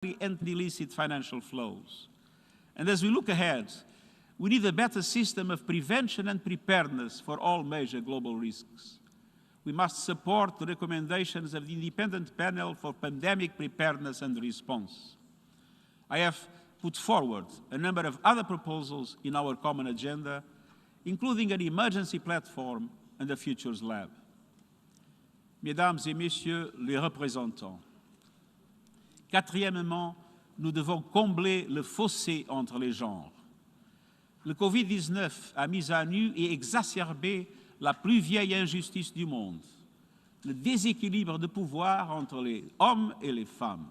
and illicit financial flows. And as we look ahead, we need a better system of prevention and preparedness for all major global risks. We must support the recommendations of the Independent Panel for Pandemic Preparedness and Response. I have put forward a number of other proposals in our common agenda, including an emergency platform and a futures lab. Mesdames et Messieurs les représentants, quatrièmement, nous devons combler le fossé entre les genres. Le Covid-19 a mis à nu et exacerbé la plus vieille injustice du monde, le déséquilibre de pouvoir entre les hommes et les femmes.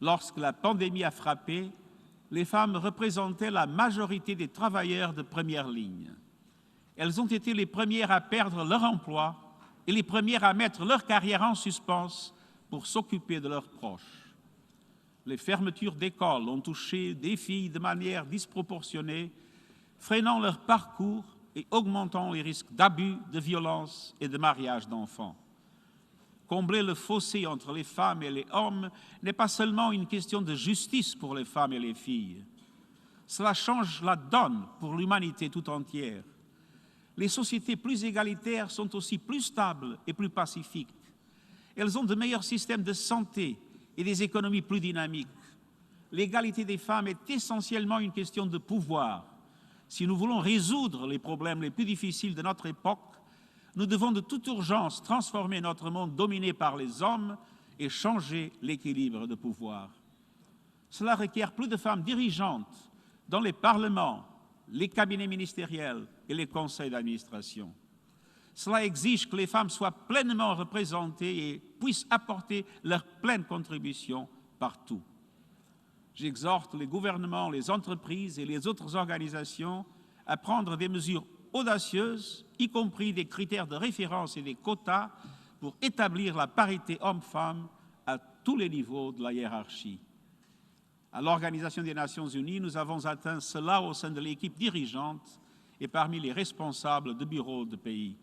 Lorsque la pandémie a frappé, les femmes représentaient la majorité des travailleurs de première ligne. Elles ont été les premières à perdre leur emploi et les premières à mettre leur carrière en suspens pour s'occuper de leurs proches. Les fermetures d'écoles ont touché des filles de manière disproportionnée, freinant leur parcours et augmentant les risques d'abus, de violence et de mariage d'enfants. Combler le fossé entre les femmes et les hommes n'est pas seulement une question de justice pour les femmes et les filles. Cela change la donne pour l'humanité tout entière. Les sociétés plus égalitaires sont aussi plus stables et plus pacifiques. Elles ont de meilleurs systèmes de santé et des économies plus dynamiques. L'égalité des femmes est essentiellement une question de pouvoir. Si nous voulons résoudre les problèmes les plus difficiles de notre époque, nous devons de toute urgence transformer notre monde dominé par les hommes et changer l'équilibre de pouvoir. Cela requiert plus de femmes dirigeantes dans les parlements, les cabinets ministériels et les conseils d'administration. Cela exige que les femmes soient pleinement représentées et puissent apporter leur pleine contribution partout. J'exhorte les gouvernements, les entreprises et les autres organisations à prendre des mesures audacieuses, y compris des critères de référence et des quotas pour établir la parité homme-femme à tous les niveaux de la hiérarchie. À l'Organisation des Nations Unies, nous avons atteint cela au sein de l'équipe dirigeante et parmi les responsables de bureaux de pays.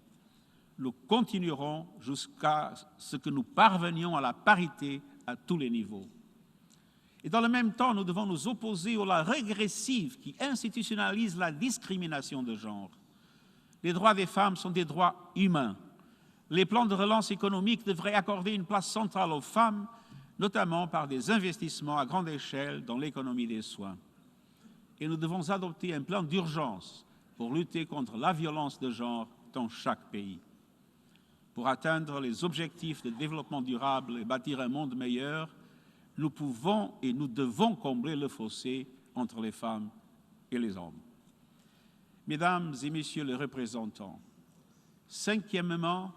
Nous continuerons jusqu'à ce que nous parvenions à la parité à tous les niveaux. Et dans le même temps, nous devons nous opposer aux lois régressives qui institutionnalisent la discrimination de genre. Les droits des femmes sont des droits humains. Les plans de relance économique devraient accorder une place centrale aux femmes, notamment par des investissements à grande échelle dans l'économie des soins. Et nous devons adopter un plan d'urgence pour lutter contre la violence de genre dans chaque pays. Pour atteindre les objectifs de développement durable et bâtir un monde meilleur, nous pouvons et nous devons combler le fossé entre les femmes et les hommes. Mesdames et Messieurs les représentants, cinquièmement,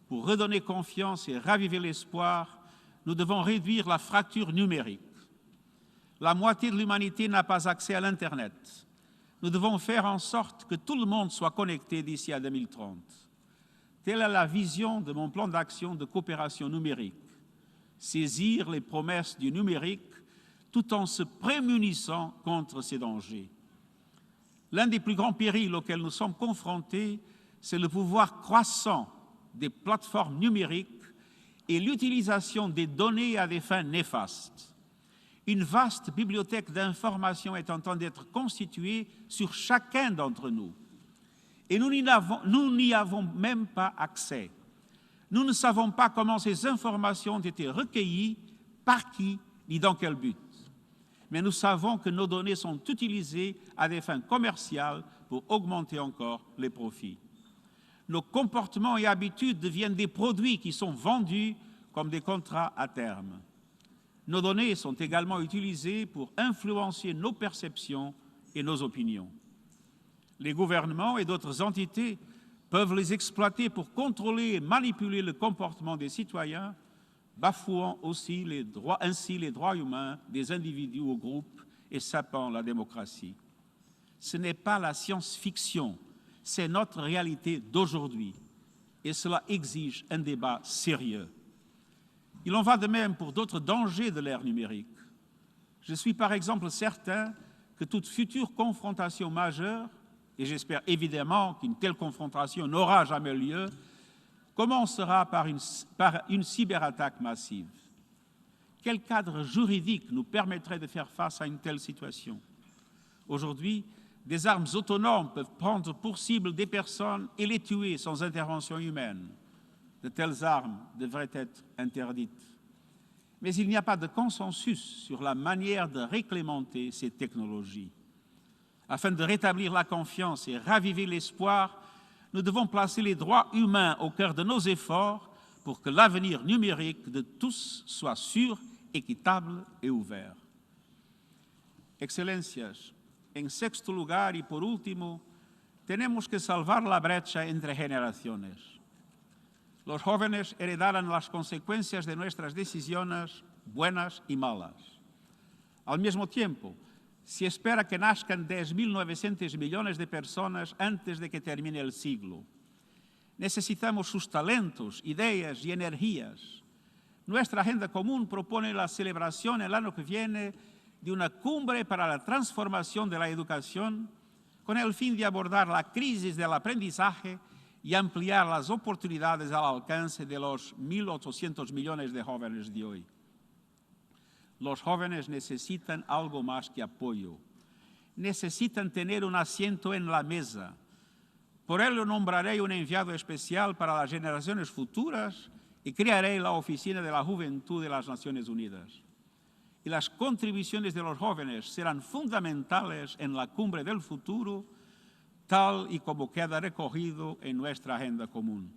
pour redonner confiance et raviver l'espoir, nous devons réduire la fracture numérique. La moitié de l'humanité n'a pas accès à l'Internet. Nous devons faire en sorte que tout le monde soit connecté d'ici à 2030. Telle est la vision de mon plan d'action de coopération numérique. Saisir les promesses du numérique tout en se prémunissant contre ces dangers. L'un des plus grands périls auxquels nous sommes confrontés, c'est le pouvoir croissant des plateformes numériques et l'utilisation des données à des fins néfastes. Une vaste bibliothèque d'informations est en train d'être constituée sur chacun d'entre nous. Et nous n'y avons même pas accès. Nous ne savons pas comment ces informations ont été recueillies, par qui, ni dans quel but. Mais nous savons que nos données sont utilisées à des fins commerciales pour augmenter encore les profits. Nos comportements et habitudes deviennent des produits qui sont vendus comme des contrats à terme. Nos données sont également utilisées pour influencer nos perceptions et nos opinions. Les gouvernements et d'autres entités peuvent les exploiter pour contrôler et manipuler le comportement des citoyens, bafouant aussi ainsi les droits humains des individus ou groupes et sapant la démocratie. Ce n'est pas la science-fiction, c'est notre réalité d'aujourd'hui et cela exige un débat sérieux. Il en va de même pour d'autres dangers de l'ère numérique. Je suis par exemple certain que toute future confrontation majeure, et j'espère évidemment qu'une telle confrontation n'aura jamais lieu, commencera par une cyberattaque massive. quel cadre juridique nous permettrait de faire face à une telle situation? Aujourd'hui, des armes autonomes peuvent prendre pour cible des personnes et les tuer sans intervention humaine. De telles armes devraient être interdites. Mais il n'y a pas de consensus sur la manière de réglementer ces technologies. Afin de rétablir la confiance et raviver l'espoir, nous devons placer les droits humains au cœur de nos efforts pour que l'avenir numérique de tous soit sûr, équitable e ouvert. Excelências, en sexto lugar y por último, tenemos que salvar la brecha entre generaciones. Los jóvenes heredarán las consecuencias de nuestras decisiones buenas y malas. Al mismo tiempo, se espera que nazcan 10.900 millones de personas antes de que termine el siglo. Necesitamos sus talentos, ideas y energías. Nuestra agenda común propone la celebración el año que viene de una cumbre para la transformación de la educación con el fin de abordar la crisis del aprendizaje y ampliar las oportunidades al alcance de los 1.800 millones de jóvenes de hoy. Los jóvenes necesitan algo más que apoyo. Necesitan tener un asiento en la mesa. Por ello nombraré un enviado especial para las generaciones futuras y crearé la Oficina de la Juventud de las Naciones Unidas. Y las contribuciones de los jóvenes serán fundamentales en la cumbre del futuro, tal y como queda recogido en nuestra agenda común.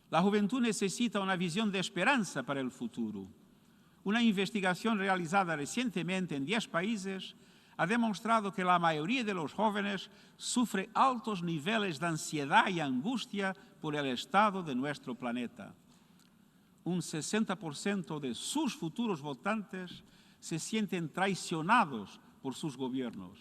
La juventud necesita una visión de esperanza para el futuro. Una investigación realizada recientemente en 10 países ha demostrado que la mayoría de los jóvenes sufre altos niveles de ansiedad y angustia por el estado de nuestro planeta. Un 60% de sus futuros votantes se sienten traicionados por sus gobiernos.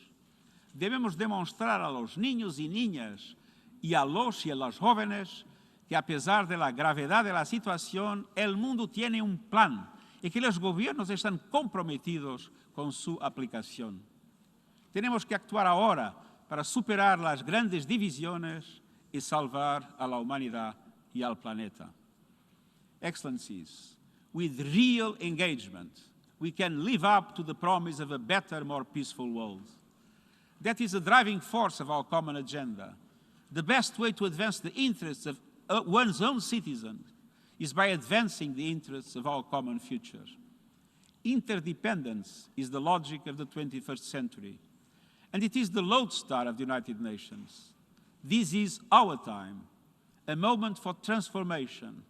Debemos demostrar a los niños y niñas y a los y a las jóvenes que a pesar de la gravedad de la situación, el mundo tiene un plan y que los gobiernos están comprometidos con su aplicación. Tenemos que actuar ahora para superar las grandes divisiones y salvar a la humanidad y al planeta. Excellencies, with real engagement, we can live up to the promise of a better, more peaceful world. That is the driving force of our common agenda. The best way to advance the interests of one's own citizens is by advancing the interests of our common future. Interdependence is the logic of the 21st century, and it is the lodestar of the United Nations. This is our time, a moment for transformation,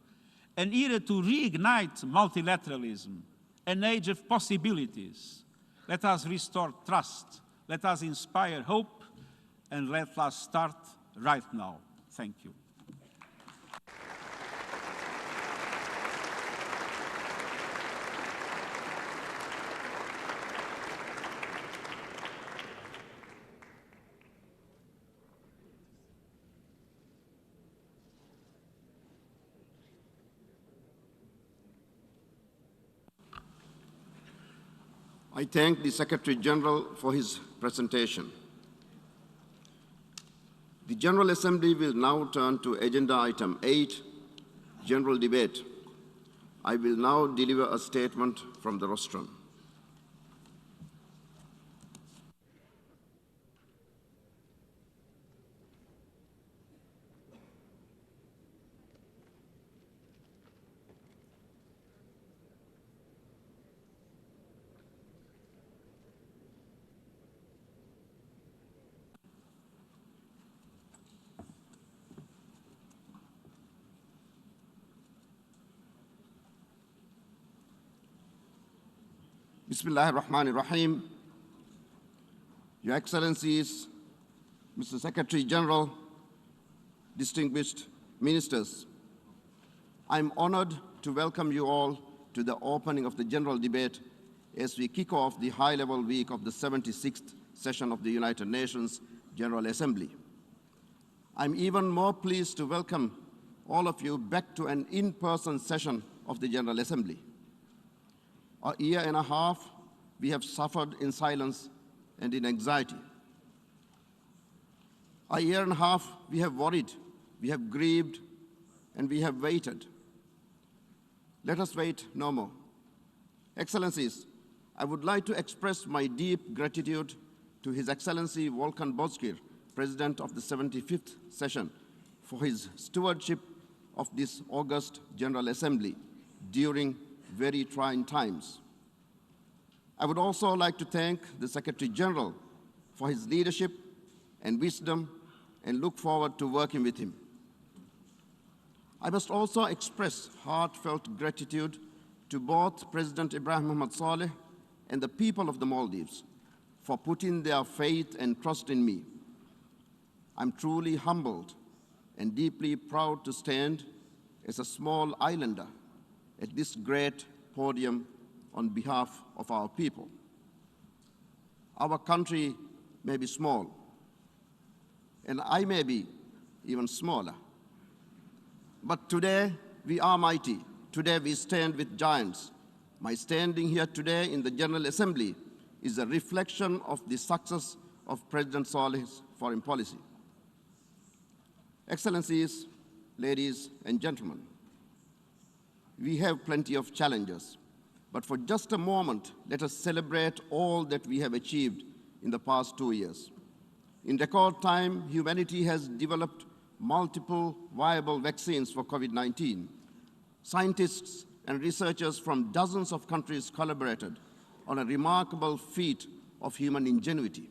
an era to reignite multilateralism, an age of possibilities. Let us restore trust, let us inspire hope, and let us start right now. Thank you. I thank the Secretary General for his presentation. The General Assembly will now turn to Agenda Item 8, General Debate. I will now deliver a statement from the rostrum. Bismillahir Rahmanir Rahim. Your Excellencies, Mr. Secretary General, distinguished ministers, I am honored to welcome you all to the opening of the general debate as we kick off the high-level week of the 76th session of the United Nations General Assembly. I'm even more pleased to welcome all of you back to an in-person session of the General Assembly. A year and a half, we have suffered in silence and in anxiety. A year and a half, we have worried, we have grieved, and we have waited. Let us wait no more. Excellencies, I would like to express my deep gratitude to His Excellency Volkan Bozkır, President of the 75th session, for his stewardship of this august General Assembly during very trying times. I would also like to thank the Secretary General for his leadership and wisdom and look forward to working with him. I must also express heartfelt gratitude to both President Ibrahim Mohamed Saleh and the people of the Maldives for putting their faith and trust in me. I'm truly humbled and deeply proud to stand as a small islander at this great podium on behalf of our people. Our country may be small, and I may be even smaller. But today, we are mighty. Today, we stand with giants. My standing here today in the General Assembly is a reflection of the success of President Saleh's foreign policy. Excellencies, ladies and gentlemen, we have plenty of challenges, but for just a moment, let us celebrate all that we have achieved in the past 2 years. In record time, humanity has developed multiple viable vaccines for COVID-19. Scientists and researchers from dozens of countries collaborated on a remarkable feat of human ingenuity.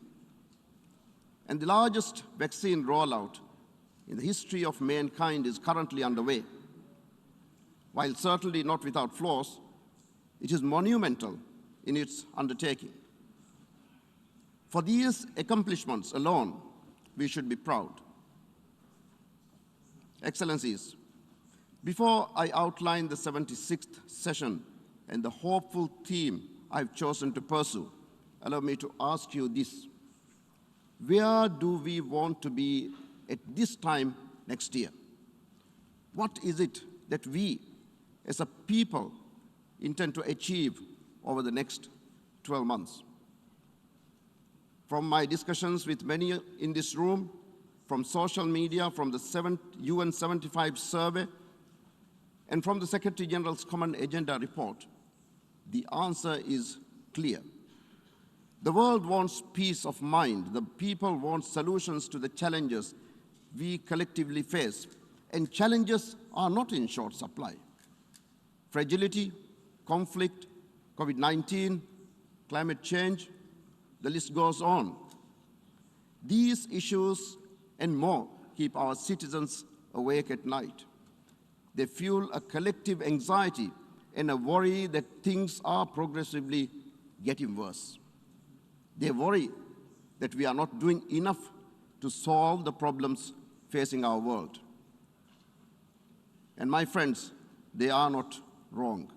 And the largest vaccine rollout in the history of mankind is currently underway. While certainly not without flaws, it is monumental in its undertaking. For these accomplishments alone, we should be proud. Excellencies, before I outline the 76th session and the hopeful theme I've chosen to pursue, allow me to ask you this. Where do we want to be at this time next year? What is it that we, as a people, intend to achieve over the next 12 months? From my discussions with many in this room, from social media, from the UN 75 survey, and from the Secretary General's Common Agenda report, the answer is clear. The world wants peace of mind. The people want solutions to the challenges we collectively face, and challenges are not in short supply. Fragility, conflict, COVID-19, climate change, the list goes on. These issues and more keep our citizens awake at night. They fuel a collective anxiety and a worry that things are progressively getting worse. They worry that we are not doing enough to solve the problems facing our world. And my friends, they are not wrong.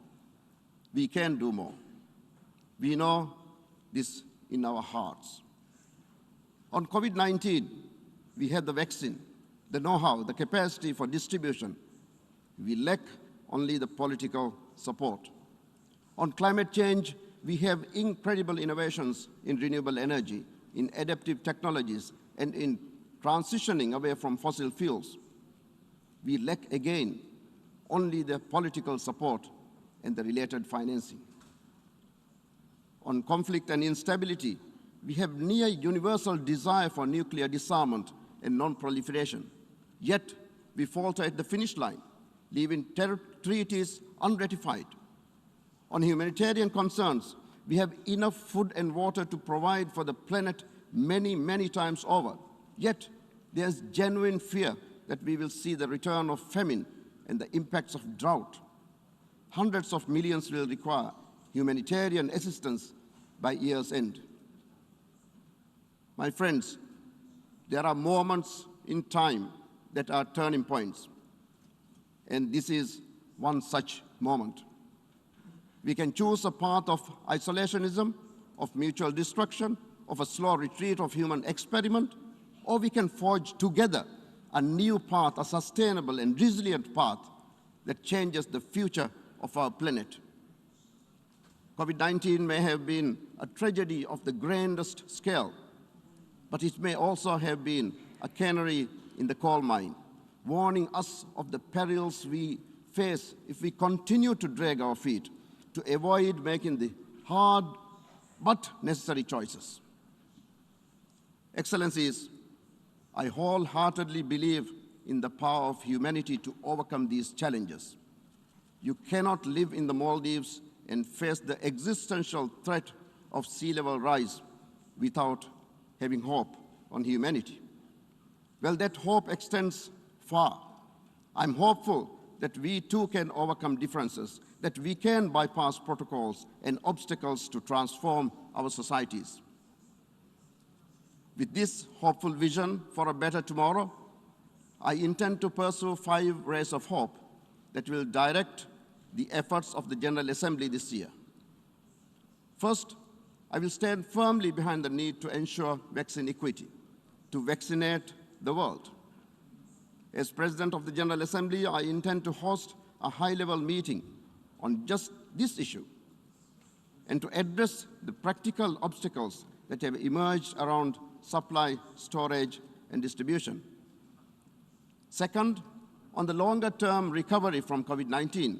We can do more. We know this in our hearts. On COVID-19, we have the vaccine, the know-how, the capacity for distribution. We lack only the political support. On climate change, we have incredible innovations in renewable energy, in adaptive technologies, and in transitioning away from fossil fuels. We lack, again, only the political support and the related financing. On conflict and instability, we have near universal desire for nuclear disarmament and non-proliferation. Yet, we falter at the finish line, leaving treaties unratified. On humanitarian concerns, we have enough food and water to provide for the planet many, many times over. Yet, there's genuine fear that we will see the return of famine and the impacts of drought. Hundreds of millions will require humanitarian assistance by year's end. My friends, there are moments in time that are turning points, and this is one such moment. We can choose a path of isolationism, of mutual destruction, of a slow retreat of human experiment, or we can forge together a new path, a sustainable and resilient path that changes the future of our planet. COVID-19 may have been a tragedy of the grandest scale, but it may also have been a canary in the coal mine, warning us of the perils we face if we continue to drag our feet, to avoid making the hard but necessary choices. Excellencies, I wholeheartedly believe in the power of humanity to overcome these challenges. You cannot live in the Maldives and face the existential threat of sea level rise without having hope on humanity. Well, that hope extends far. I'm hopeful that we too can overcome differences, that we can bypass protocols and obstacles to transform our societies. With this hopeful vision for a better tomorrow, I intend to pursue 5 rays of hope that will direct the efforts of the General Assembly this year. First, I will stand firmly behind the need to ensure vaccine equity, to vaccinate the world. As President of the General Assembly, I intend to host a high-level meeting on just this issue and to address the practical obstacles that have emerged around supply, storage, and distribution. Second, on the longer-term recovery from COVID-19,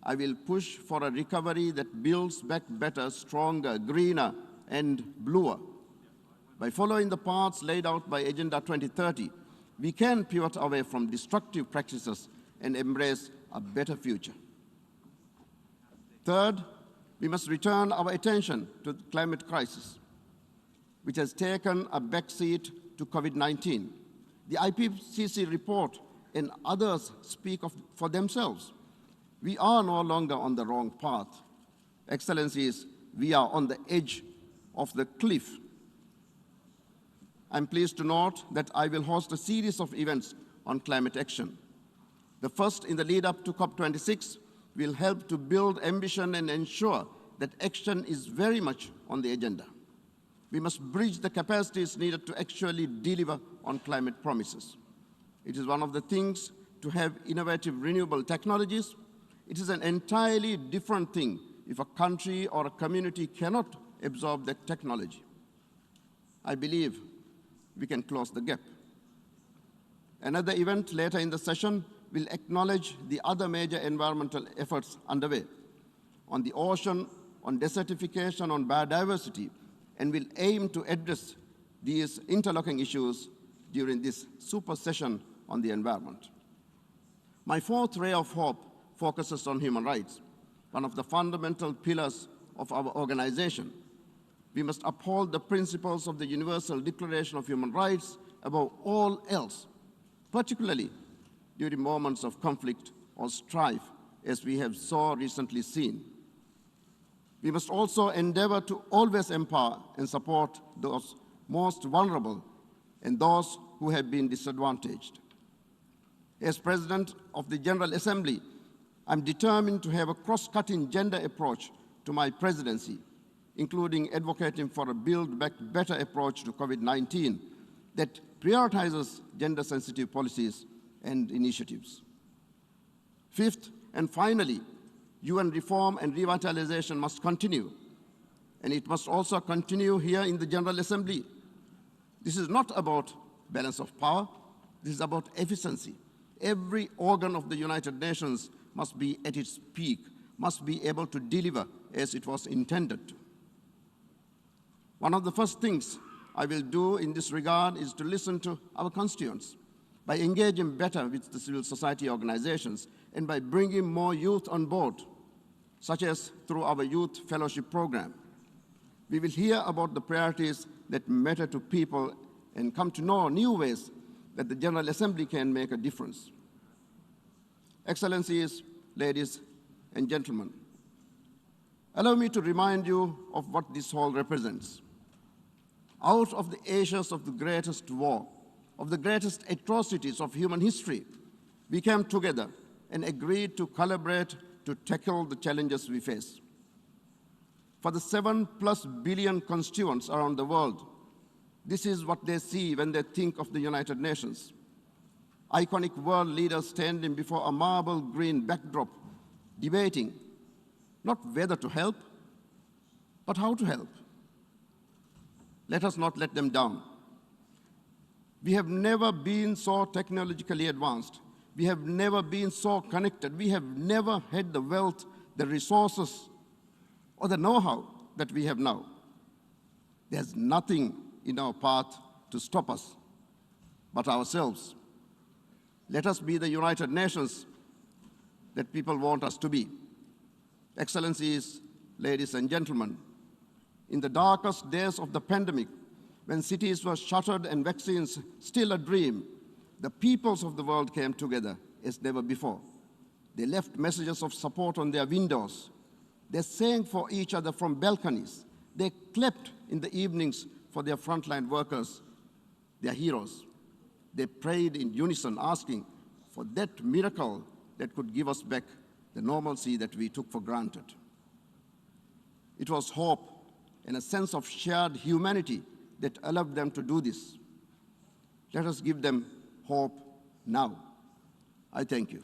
I will push for a recovery that builds back better, stronger, greener, and bluer. By following the paths laid out by Agenda 2030, we can pivot away from destructive practices and embrace a better future. Third, we must return our attention to the climate crisis, which has taken a backseat to COVID-19. The IPCC report and others speak for themselves. We are no longer on the wrong path. Excellencies, we are on the edge of the cliff. I'm pleased to note that I will host a series of events on climate action. The first in the lead up to COP26 will help to build ambition and ensure that action is very much on the agenda. We must bridge the capacities needed to actually deliver on climate promises. It is one of the things to have innovative renewable technologies. It is an entirely different thing if a country or a community cannot absorb that technology. I believe we can close the gap. Another event later in the session will acknowledge the other major environmental efforts underway on the ocean, on desertification, on biodiversity, and will aim to address these interlocking issues during this super session on the environment. My fourth ray of hope focuses on human rights, one of the fundamental pillars of our organization. We must uphold the principles of the Universal Declaration of Human Rights above all else, particularly during moments of conflict or strife, as we have so recently seen. We must also endeavor to always empower and support those most vulnerable and those who have been disadvantaged. As President of the General Assembly, I'm determined to have a cross-cutting gender approach to my presidency, including advocating for a Build Back Better approach to COVID-19 that prioritizes gender-sensitive policies and initiatives. Fifth, and finally, UN reform and revitalization must continue, and it must also continue here in the General Assembly. This is not about balance of power, this is about efficiency. Every organ of the United Nations must be at its peak, must be able to deliver as it was intended to. One of the first things I will do in this regard is to listen to our constituents by engaging better with the civil society organizations and by bringing more youth on board, such as through our Youth Fellowship Program. We will hear about the priorities that matter to people and come to know new ways that the General Assembly can make a difference. Excellencies, ladies and gentlemen, allow me to remind you of what this hall represents. Out of the ashes of the greatest war, of the greatest atrocities of human history, we came together and agreed to collaborate to tackle the challenges we face. For the 7+ billion constituents around the world, this is what they see when they think of the United Nations. Iconic world leaders standing before a marble green backdrop, debating not whether to help, but how to help. Let us not let them down. We have never been so technologically advanced. We have never been so connected. We have never had the wealth, the resources, or the know-how that we have now. There's nothing in our path to stop us but ourselves. Let us be the United Nations that people want us to be. Excellencies, ladies and gentlemen, in the darkest days of the pandemic, when cities were shuttered and vaccines still a dream, the peoples of the world came together as never before. They left messages of support on their windows. They sang for each other from balconies. They clapped in the evenings for their frontline workers, their heroes. They prayed in unison, asking for that miracle that could give us back the normalcy that we took for granted. It was hope and a sense of shared humanity that allowed them to do this. Let us give them hope now. I thank you.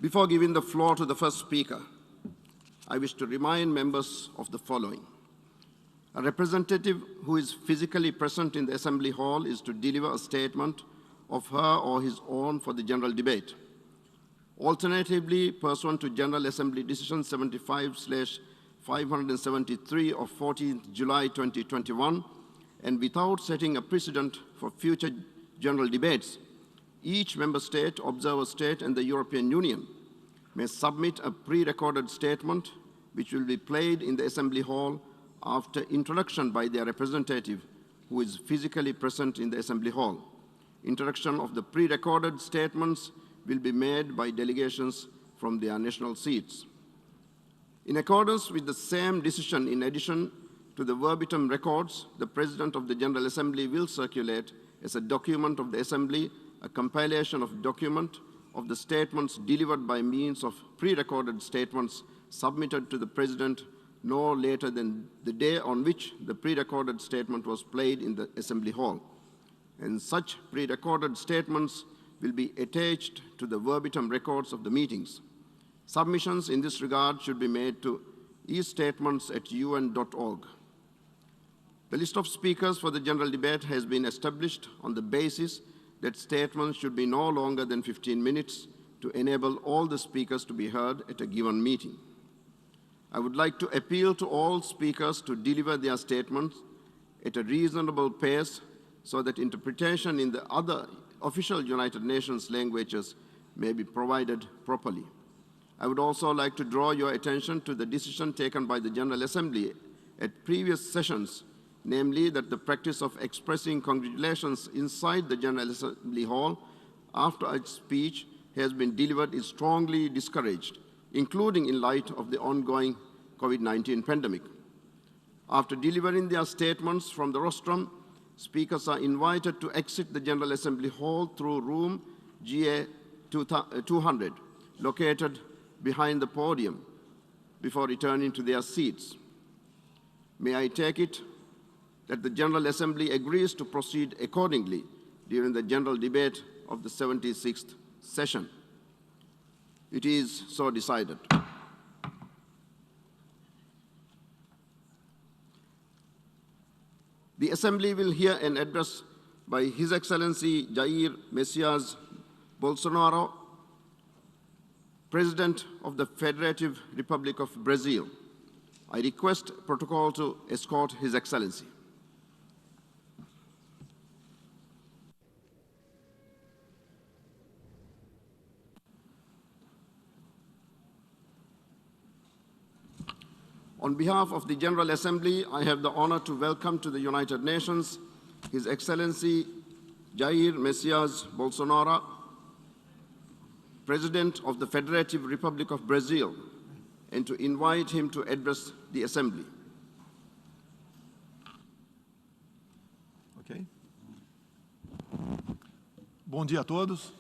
Before giving the floor to the first speaker, I wish to remind members of the following. A representative who is physically present in the Assembly Hall is to deliver a statement of her or his own for the general debate. Alternatively, pursuant to General Assembly Decision 75/573 of 14th July 2021, and without setting a precedent for future general debates, each member state, observer state, and the European Union may submit a pre-recorded statement which will be played in the Assembly Hall after introduction by their representative who is physically present in the Assembly Hall. Introduction of the pre-recorded statements will be made by delegations from their national seats. In accordance with the same decision, in addition to the verbatim records, the President of the General Assembly will circulate as a document of the Assembly a compilation of document of the statements delivered by means of pre-recorded statements submitted to the President no later than the day on which the pre-recorded statement was played in the Assembly Hall. And such pre-recorded statements will be attached to the verbatim records of the meetings. Submissions in this regard should be made to e-statements@un.org. The list of speakers for the general debate has been established on the basis that statements should be no longer than 15 minutes to enable all the speakers to be heard at a given meeting. I would like to appeal to all speakers to deliver their statements at a reasonable pace so that interpretation in the other official United Nations languages may be provided properly. I would also like to draw your attention to the decision taken by the General Assembly at previous sessions, namely that the practice of expressing congratulations inside the General Assembly Hall after a speech has been delivered is strongly discouraged, including in light of the ongoing COVID-19 pandemic. After delivering their statements from the rostrum, speakers are invited to exit the General Assembly Hall through room GA 200, located behind the podium, before returning to their seats. May I take it that the General Assembly agrees to proceed accordingly during the general debate of the 76th session? It is so decided. The Assembly will hear an address by His Excellency Jair Messias Bolsonaro, President of the Federative Republic of Brazil. I request protocol to escort His Excellency. On behalf of the General Assembly, I have the honor to welcome to the United Nations His Excellency Jair Messias Bolsonaro, President of the Federative Republic of Brazil, and to invite him to address the Assembly. Ok. Bom dia a todos.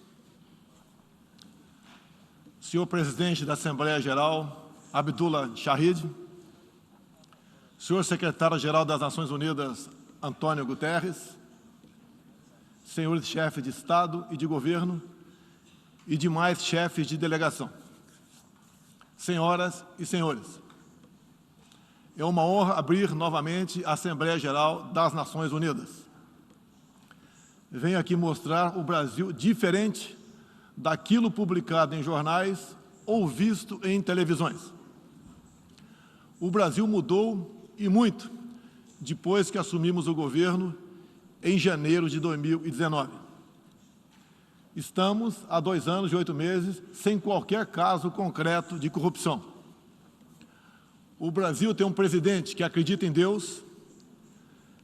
senhor presidente da Assembleia Geral, Abdullah Shahid, senhor secretário-geral das Nações Unidas, Antônio Guterres, senhores chefes de Estado e de Governo e demais chefes de delegação, senhoras e senhores, é uma honra abrir novamente a Assembleia Geral das Nações Unidas. Venho aqui mostrar o Brasil diferente daquilo publicado em jornais ou visto em televisões. O Brasil mudou e muito depois que assumimos o governo em janeiro de 2019. Estamos há 2 anos e 8 meses sem qualquer caso concreto de corrupção. O Brasil tem um presidente que acredita em Deus,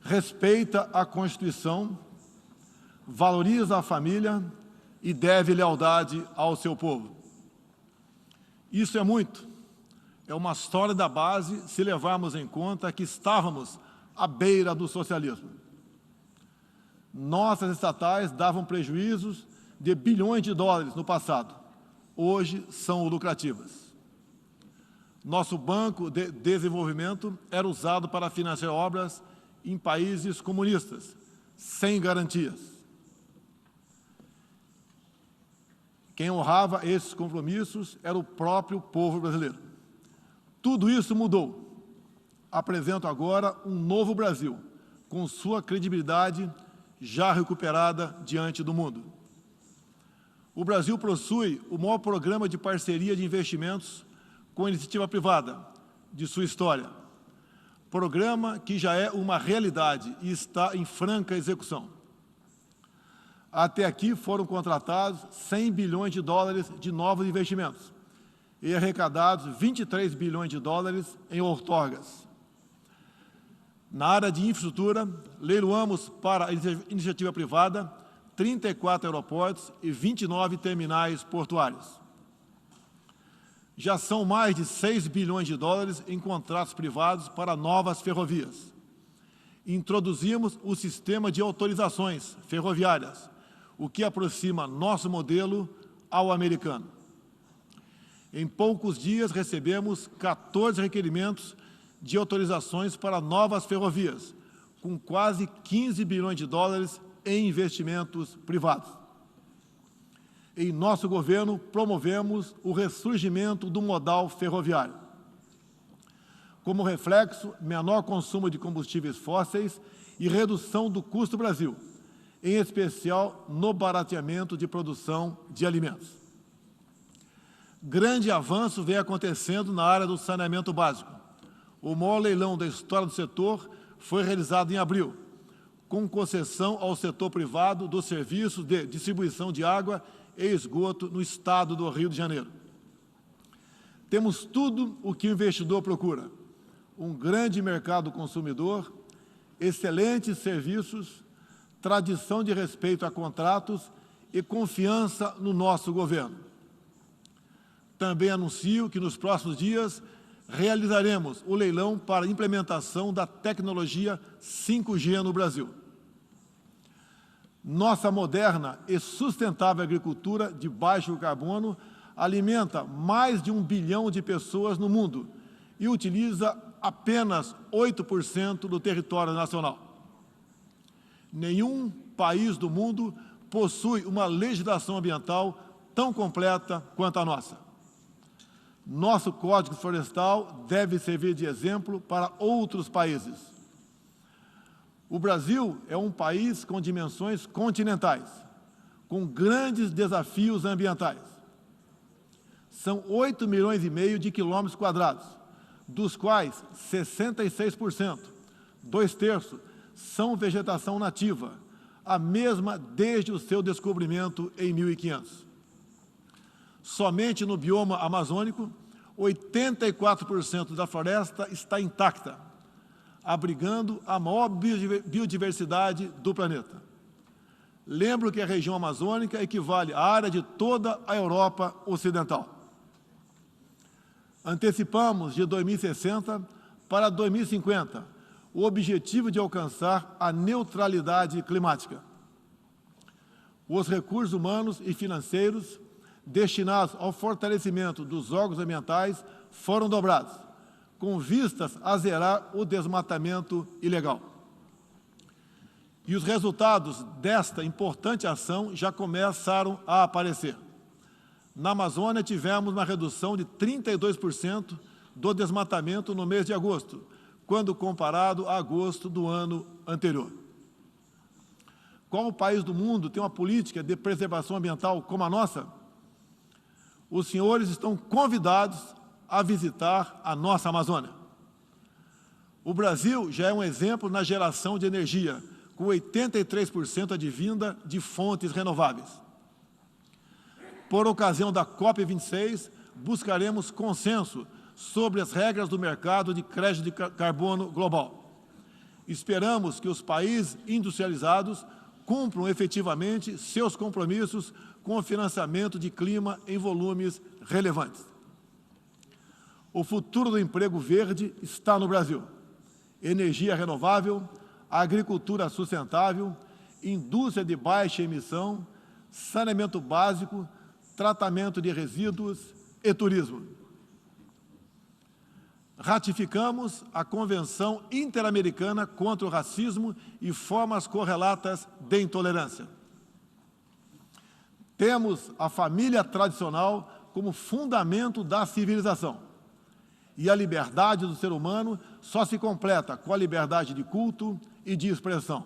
respeita a Constituição, valoriza a família e deve lealdade ao seu povo. Isso é muito. É uma sólida base se levarmos em conta que estávamos à beira do socialismo. Nossas estatais davam prejuízos de bilhões de dólares no passado. Hoje são lucrativas. Nosso Banco de Desenvolvimento era usado para financiar obras em países comunistas, sem garantias. Quem honrava esses compromissos era o próprio povo brasileiro. Tudo isso mudou. Apresento agora um novo Brasil, com sua credibilidade já recuperada diante do mundo. O Brasil possui o maior programa de parceria de investimentos com a iniciativa privada de sua história. Programa que já é uma realidade e está em franca execução. Até aqui foram contratados 100 bilhões de dólares de novos investimentos e arrecadados 23 bilhões de dólares em outorgas. Na área de infraestrutura, leiloamos para a iniciativa privada 34 aeroportos e 29 terminais portuários. Já são mais de 6 bilhões de dólares em contratos privados para novas ferrovias. Introduzimos o sistema de autorizações ferroviárias, o que aproxima nosso modelo ao americano. Em poucos dias recebemos 14 requerimentos de autorizações para novas ferrovias, com quase 15 bilhões de dólares em investimentos privados. Em nosso governo, promovemos o ressurgimento do modal ferroviário. Como reflexo, menor consumo de combustíveis fósseis e redução do custo do Brasil, em especial no barateamento de produção de alimentos. Grande avanço vem acontecendo na área do saneamento básico. O maior leilão da história do setor foi realizado em abril, com concessão ao setor privado dos serviços de distribuição de água e esgoto no estado do Rio de Janeiro. Temos tudo o que o investidor procura: um grande mercado consumidor, excelentes serviços, tradição de respeito a contratos e confiança no nosso governo. Também anuncio que nos próximos dias realizaremos o leilão para a implementação da tecnologia 5G no Brasil. Nossa moderna e sustentável agricultura de baixo carbono alimenta mais de 1 bilhão de pessoas no mundo e utiliza apenas 8% do território nacional. Nenhum país do mundo possui uma legislação ambiental tão completa quanto a nossa. Nosso Código Florestal deve servir de exemplo para outros países. O Brasil é um país com dimensões continentais, com grandes desafios ambientais. São 8,5 milhões de quilômetros quadrados, dos quais 66%, 2/3, são vegetação nativa, a mesma desde o seu descobrimento em 1500. Somente no bioma amazônico, 84% da floresta está intacta, abrigando a maior biodiversidade do planeta. Lembro que a região amazônica equivale à área de toda a Europa Ocidental. Antecipamos de 2060 para 2050 o objetivo de alcançar a neutralidade climática. Os recursos humanos e financeiros destinados ao fortalecimento dos órgãos ambientais foram dobrados, com vistas a zerar o desmatamento ilegal. E os resultados desta importante ação já começaram a aparecer. Na Amazônia, tivemos uma redução de 32% do desmatamento no mês de agosto, quando comparado a agosto do ano anterior. Qual país do mundo tem uma política de preservação ambiental como a nossa? Os senhores estão convidados a visitar a nossa Amazônia. O Brasil já é um exemplo na geração de energia, com 83% advinda de fontes renováveis. Por ocasião da COP26, buscaremos consenso sobre as regras do mercado de crédito de carbono global. Esperamos que os países industrializados cumpram efetivamente seus compromissos com o financiamento de clima em volumes relevantes. O futuro do emprego verde está no Brasil. Energia renovável, agricultura sustentável, indústria de baixa emissão, saneamento básico, tratamento de resíduos e turismo. Ratificamos a Convenção Interamericana contra o Racismo e formas correlatas de intolerância. Temos a família tradicional como fundamento da civilização. E a liberdade do ser humano só se completa com a liberdade de culto e de expressão.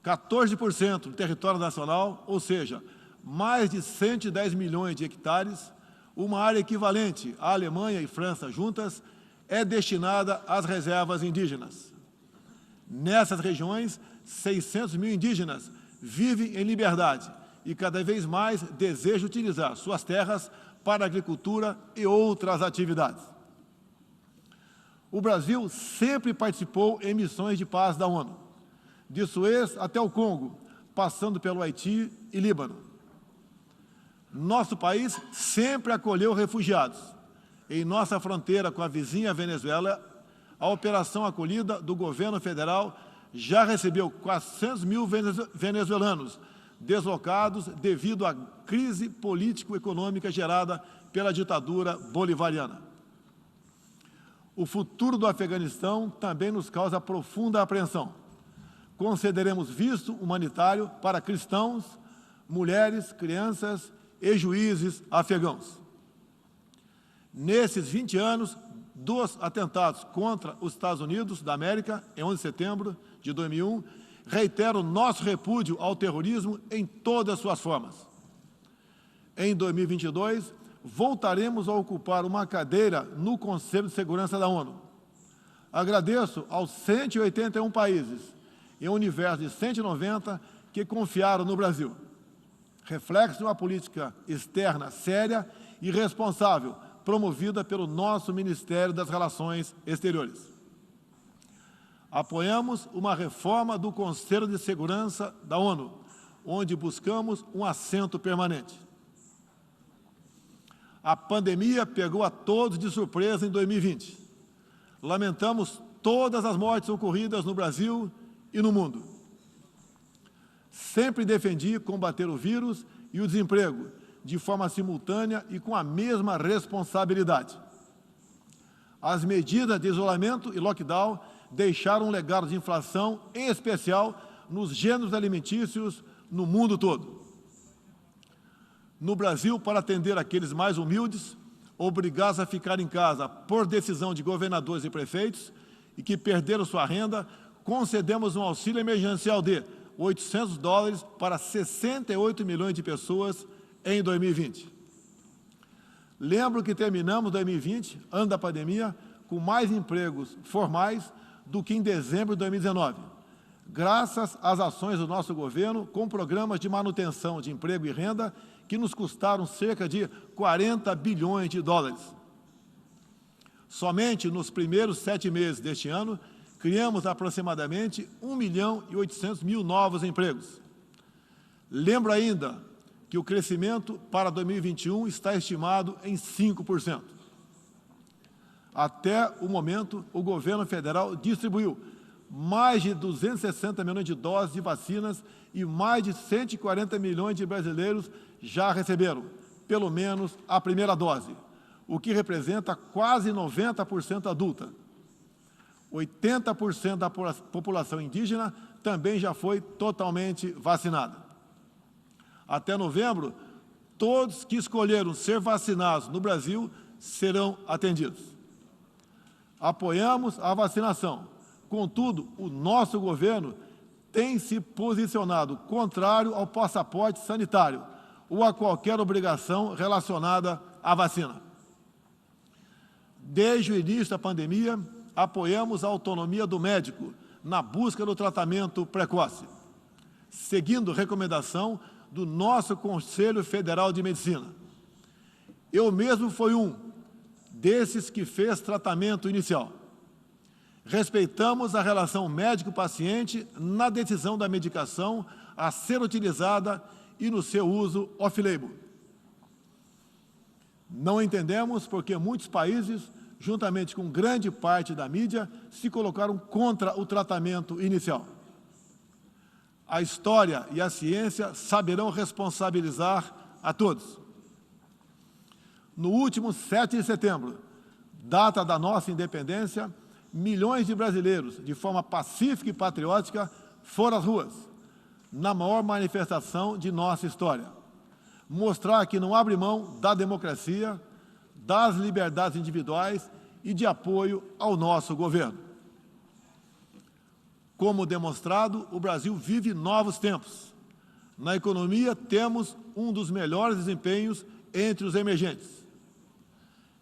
14% do território nacional, ou seja, mais de 110 milhões de hectares, uma área equivalente à Alemanha e França juntas, é destinada às reservas indígenas. Nessas regiões, 600 mil indígenas vivem em liberdade e cada vez mais desejam utilizar suas terras para a agricultura e outras atividades. O Brasil sempre participou em missões de paz da ONU, de Suez até o Congo, passando pelo Haiti e Líbano. Nosso país sempre acolheu refugiados. Em nossa fronteira com a vizinha Venezuela, a operação acolhida do governo federal já recebeu 400 mil venezuelanos deslocados devido à crise político-econômica gerada pela ditadura bolivariana. O futuro do Afeganistão também nos causa profunda apreensão. Concederemos visto humanitário para cristãos, mulheres, crianças e juízes afegãos. Nesses 20 anos dos atentados contra os Estados Unidos da América, em 11 de setembro de 2001, reitero nosso repúdio ao terrorismo em todas as suas formas. Em 2022, voltaremos a ocupar uma cadeira no Conselho de Segurança da ONU. Agradeço aos 181 países, em um universo de 190, que confiaram no Brasil. Reflexo de uma política externa séria e responsável, promovida pelo nosso Ministério das Relações Exteriores. Apoiamos uma reforma do Conselho de Segurança da ONU, onde buscamos um assento permanente. A pandemia pegou a todos de surpresa em 2020. Lamentamos todas as mortes ocorridas no Brasil e no mundo. Sempre defendi combater o vírus e o desemprego de forma simultânea e com a mesma responsabilidade. As medidas de isolamento e lockdown deixaram um legado de inflação, em especial nos gêneros alimentícios no mundo todo. No Brasil, para atender aqueles mais humildes, obrigados a ficar em casa por decisão de governadores e prefeitos e que perderam sua renda, concedemos um auxílio emergencial de $800 para 68 milhões de pessoas em 2020. Lembro que terminamos 2020, ano da pandemia, com mais empregos formais do que em dezembro de 2019, graças às ações do nosso governo com programas de manutenção de emprego e renda que nos custaram cerca de 40 bilhões de dólares. Somente nos primeiros 7 meses deste ano, criamos aproximadamente 1.800.000 novos empregos. Lembro ainda que o crescimento para 2021 está estimado em 5%. Até o momento, o governo federal distribuiu mais de 260 milhões de doses de vacinas e mais de 140 milhões de brasileiros já receberam, pelo menos, a primeira dose, o que representa quase 90% adulta. 80% da população indígena também já foi totalmente vacinada. Até novembro, todos que escolheram ser vacinados no Brasil serão atendidos. Apoiamos a vacinação. Contudo, o nosso governo tem se posicionado contrário ao passaporte sanitário ou a qualquer obrigação relacionada à vacina. Desde o início da pandemia, apoiamos a autonomia do médico na busca do tratamento precoce, seguindo recomendação do nosso Conselho Federal de Medicina. Eu mesmo fui um desses que fez tratamento inicial. Respeitamos a relação médico-paciente na decisão da medicação a ser utilizada e no seu uso off-label. Não entendemos porque muitos países, juntamente com grande parte da mídia, se colocaram contra o tratamento inicial. A história e a ciência saberão responsabilizar a todos. No último 7 de setembro, data da nossa independência, milhões de brasileiros, de forma pacífica e patriótica, foram às ruas, na maior manifestação de nossa história. Mostrar que não abre mão da democracia, das liberdades individuais e de apoio ao nosso governo. Como demonstrado, o Brasil vive novos tempos. Na economia, temos um dos melhores desempenhos entre os emergentes.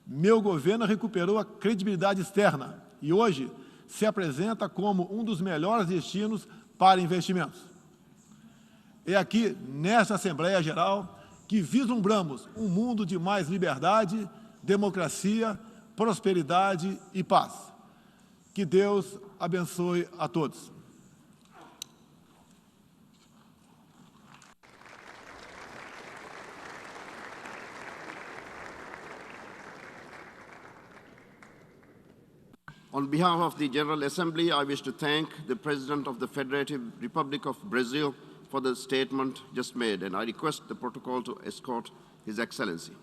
Meu governo recuperou a credibilidade externa e hoje se apresenta como um dos melhores destinos para investimentos. É aqui, nesta Assembleia Geral, que vislumbramos um mundo de mais liberdade, democracia, prosperidade e paz. Que Deus abençoe a todos. On behalf of the General Assembly, I wish to thank the President of the Federative Republic of Brazil for the statement just made, and I request the protocol to escort His Excellency.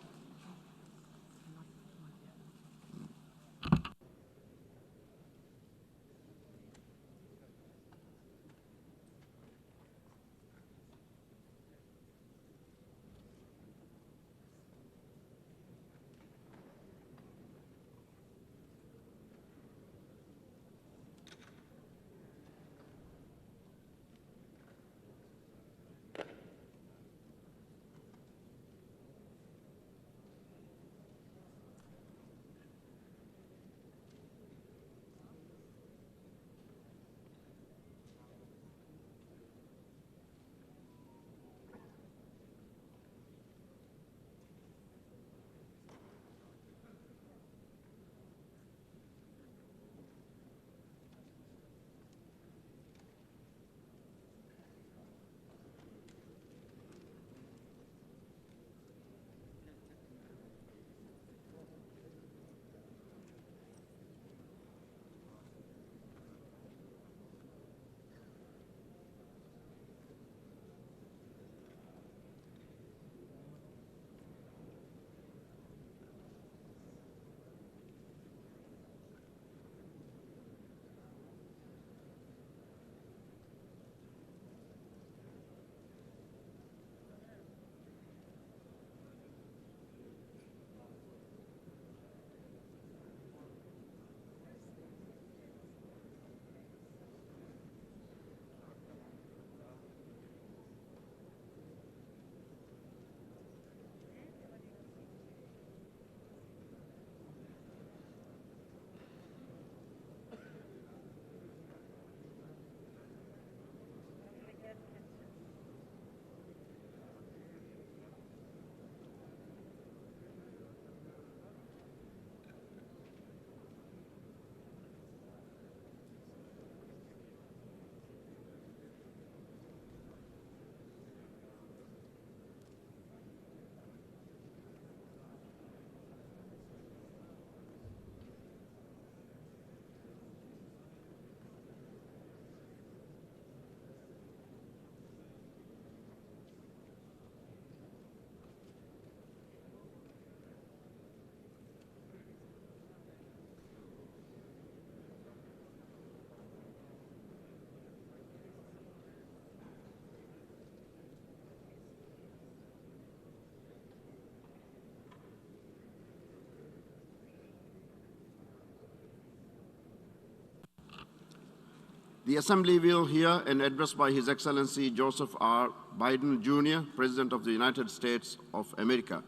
The Assembly will hear an address by His Excellency Joseph R. Biden, Jr., President of the United States of America.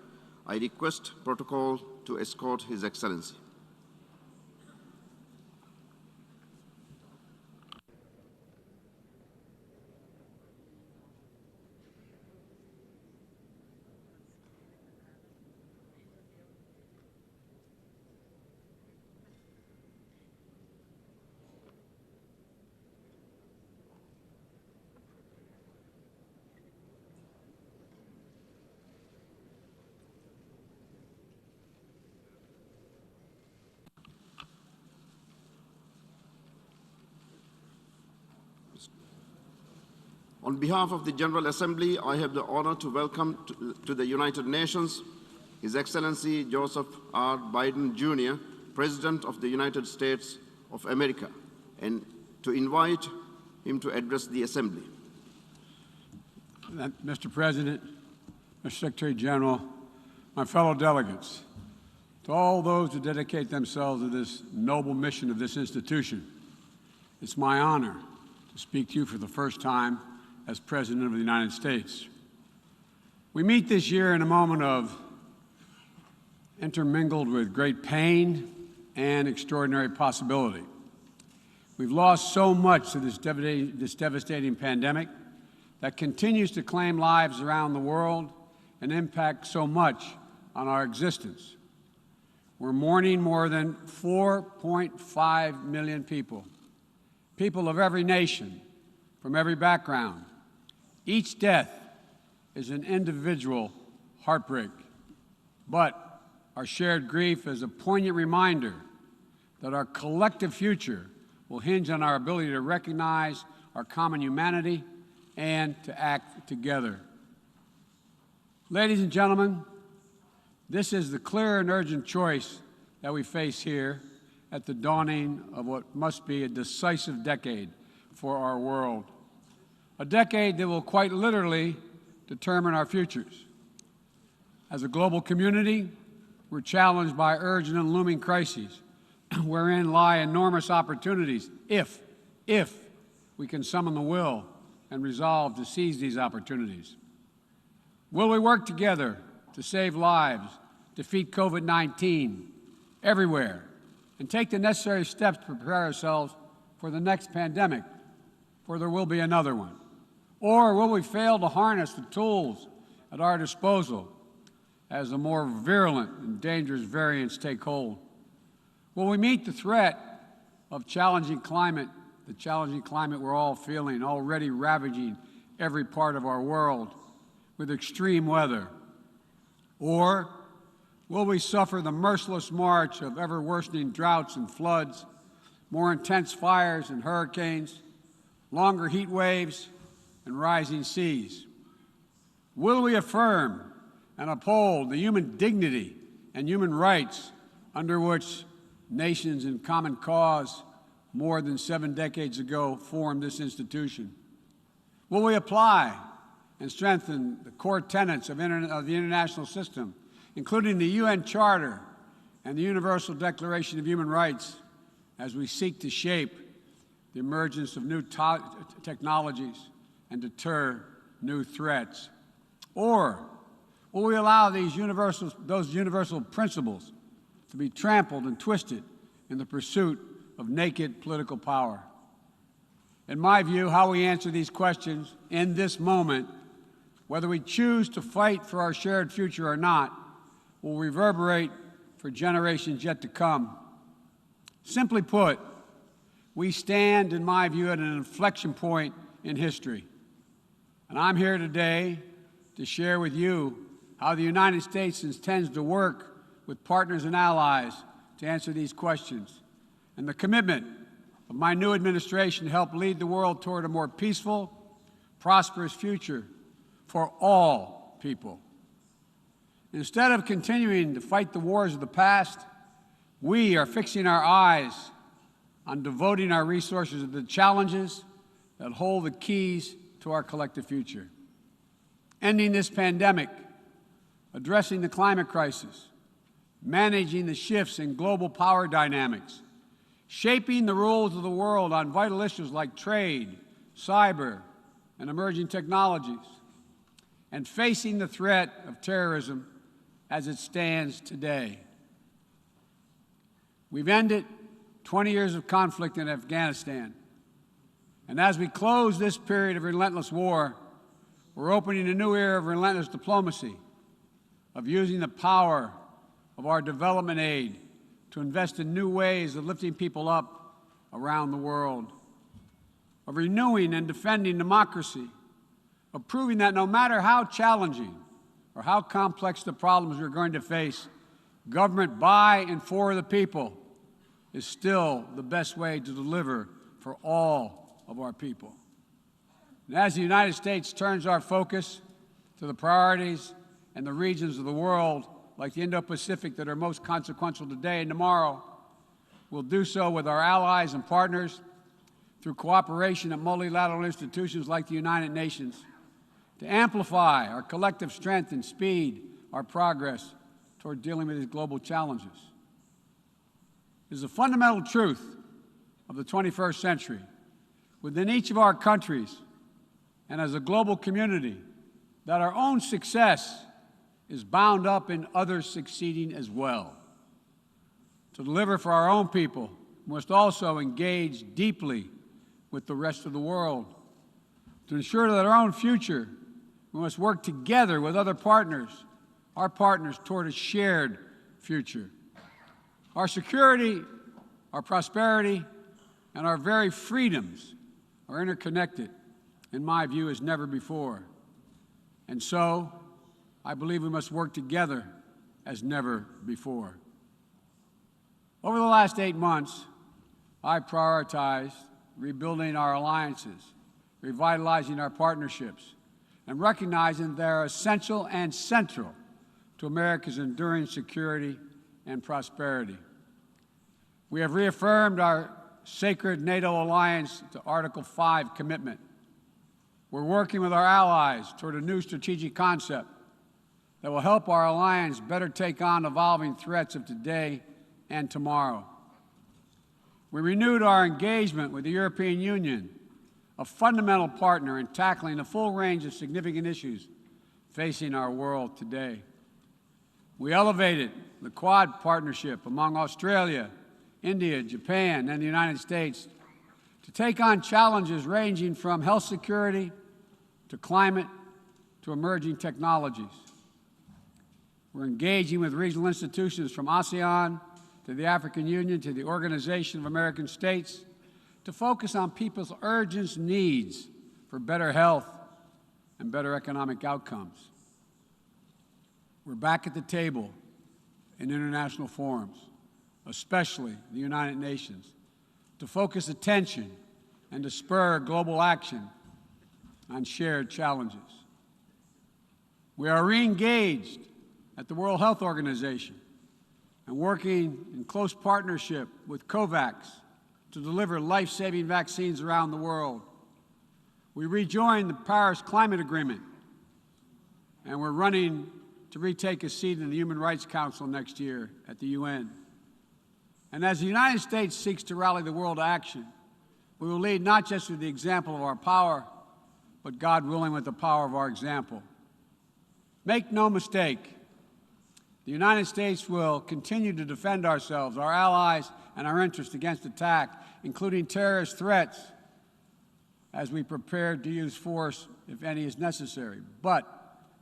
I request protocol to escort His Excellency. On behalf of the General Assembly, I have the honor to welcome to the United Nations His Excellency Joseph R. Biden, Jr., President of the United States of America, and to invite him to address the Assembly. Mr. President, Mr. Secretary General, my fellow delegates, to all those who dedicate themselves to this noble mission of this institution, it's my honor to speak to you for the first time as President of the United States. We meet this year in a moment of intermingled with great pain and extraordinary possibility. We've lost so much to this devastating pandemic that continues to claim lives around the world and impact so much on our existence. We're mourning more than 4.5 million people, people of every nation, from every background. Each death is an individual heartbreak, but our shared grief is a poignant reminder that our collective future will hinge on our ability to recognize our common humanity and to act together. Ladies and gentlemen, this is the clear and urgent choice that we face here at the dawning of what must be a decisive decade for our world. A decade that will quite literally determine our futures. As a global community, we're challenged by urgent and looming crises, wherein lie enormous opportunities if we can summon the will and resolve to seize these opportunities. Will we work together to save lives, defeat COVID-19 everywhere, and take the necessary steps to prepare ourselves for the next pandemic, for there will be another one? Or will we fail to harness the tools at our disposal as the more virulent and dangerous variants take hold? Will we meet the threat of the challenging climate we're all feeling, already ravaging every part of our world with extreme weather? Or will we suffer the merciless march of ever-worsening droughts and floods, more intense fires and hurricanes, longer heat waves, and rising seas? Will we affirm and uphold the human dignity and human rights under which nations in common cause more than 7 decades ago formed this institution? Will we apply and strengthen the core tenets of the international system, including the UN Charter and the Universal Declaration of Human Rights, as we seek to shape the emergence of new technologies and deter new threats? Or will we allow those universal principles to be trampled and twisted in the pursuit of naked political power? In my view, how we answer these questions in this moment, whether we choose to fight for our shared future or not, will reverberate for generations yet to come. Simply put, we stand, in my view, at an inflection point in history. And I'm here today to share with you how the United States intends to work with partners and allies to answer these questions, and the commitment of my new administration to help lead the world toward a more peaceful, prosperous future for all people. Instead of continuing to fight the wars of the past, we are fixing our eyes on devoting our resources to the challenges that hold the keys to our collective future. Ending this pandemic, addressing the climate crisis, managing the shifts in global power dynamics, shaping the rules of the world on vital issues like trade, cyber, and emerging technologies, and facing the threat of terrorism as it stands today. We've ended 20 years of conflict in Afghanistan, and as we close this period of relentless war, we're opening a new era of relentless diplomacy, of using the power of our development aid to invest in new ways of lifting people up around the world, of renewing and defending democracy, of proving that no matter how challenging or how complex the problems we're going to face, government by and for the people is still the best way to deliver for all of our people. And as the United States turns our focus to the priorities and the regions of the world, like the Indo-Pacific, that are most consequential today and tomorrow, we'll do so with our allies and partners through cooperation at multilateral institutions like the United Nations to amplify our collective strength and speed our progress toward dealing with these global challenges. It is a fundamental truth of the 21st century within each of our countries and as a global community that our own success is bound up in others succeeding as well. To deliver for our own people, we must also engage deeply with the rest of the world. To ensure that our own future, we must work together with other partners, our partners, toward a shared future. Our security, our prosperity, and our very freedoms are interconnected, in my view, as never before. And so, I believe we must work together as never before. Over the last 8 months, I prioritized rebuilding our alliances, revitalizing our partnerships, and recognizing they are essential and central to America's enduring security and prosperity. We have reaffirmed our sacred NATO alliance to Article 5 commitment. We're working with our allies toward a new strategic concept that will help our alliance better take on evolving threats of today and tomorrow. We renewed our engagement with the European Union, a fundamental partner in tackling a full range of significant issues facing our world today. We elevated the Quad partnership among Australia, India, Japan, and the United States to take on challenges ranging from health security to climate to emerging technologies. We're engaging with regional institutions from ASEAN to the African Union to the Organization of American States to focus on people's urgent needs for better health and better economic outcomes. We're back at the table in international forums, especially the United Nations, to focus attention and to spur global action on shared challenges. We are re-engaged at the World Health Organization and working in close partnership with COVAX to deliver life-saving vaccines around the world. We rejoined the Paris Climate Agreement, and we're running to retake a seat in the Human Rights Council next year at the UN. And as the United States seeks to rally the world to action, we will lead not just with the example of our power, but, God willing, with the power of our example. Make no mistake, the United States will continue to defend ourselves, our allies, and our interests against attack, including terrorist threats, as we prepare to use force, if any is necessary. But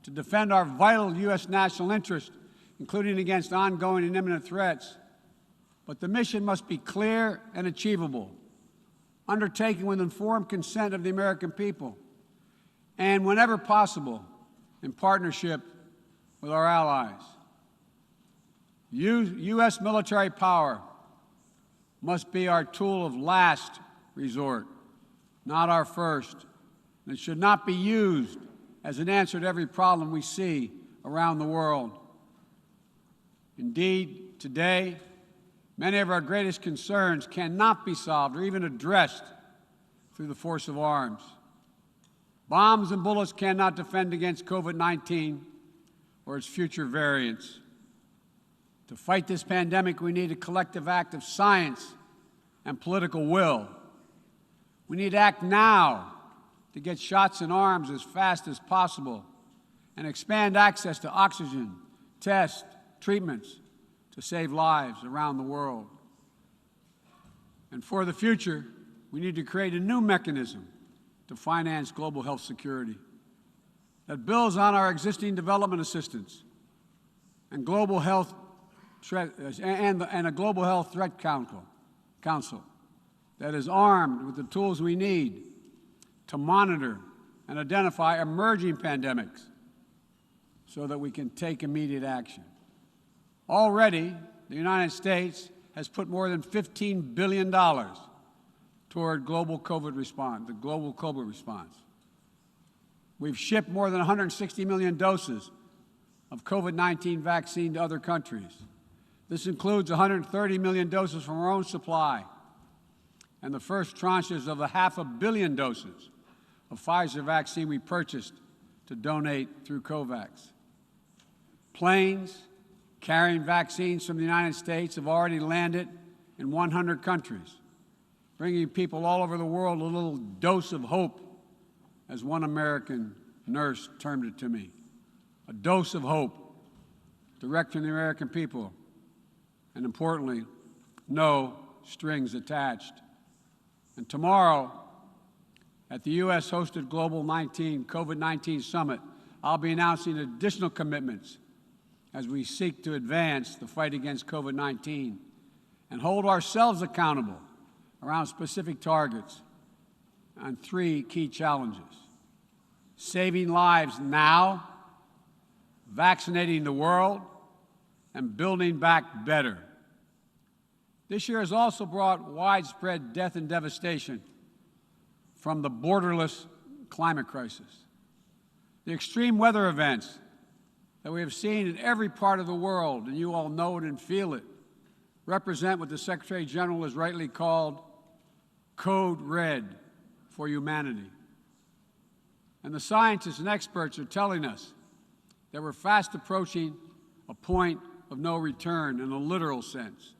to defend our vital U.S. national interest, including against ongoing and imminent threats. But the mission must be clear and achievable, undertaken with informed consent of the American people, and whenever possible, in partnership with our allies. U.S. military power must be our tool of last resort, not our first. And it should not be used as an answer to every problem we see around the world. Indeed, today, many of our greatest concerns cannot be solved or even addressed through the force of arms. Bombs and bullets cannot defend against COVID-19 or its future variants. To fight this pandemic, we need a collective act of science and political will. We need to act now to get shots in arms as fast as possible and expand access to oxygen, tests, treatments to save lives around the world. And for the future, we need to create a new mechanism to finance global health security that builds on our existing development assistance and global health and a global health threat council that is armed with the tools we need to monitor and identify emerging pandemics so that we can take immediate action. Already, the United States has put more than $15 billion toward the global COVID response. We've shipped more than 160 million doses of COVID-19 vaccine to other countries. This includes 130 million doses from our own supply and the first tranches of 500 million doses of Pfizer vaccine we purchased to donate through COVAX. Planes carrying vaccines from the United States have already landed in 100 countries, bringing people all over the world a little dose of hope, as one American nurse termed it to me, a dose of hope direct from the American people, and importantly, no strings attached. And tomorrow, at the U.S.-hosted Global COVID-19 Summit, I'll be announcing additional commitments as we seek to advance the fight against COVID-19 and hold ourselves accountable around specific targets on 3 key challenges: saving lives now, vaccinating the world, and building back better. This year has also brought widespread death and devastation from the borderless climate crisis. The extreme weather events that we have seen in every part of the world, and you all know it and feel it, represent what the Secretary General has rightly called Code Red for humanity. And the scientists and experts are telling us that we're fast approaching a point of no return in a literal sense.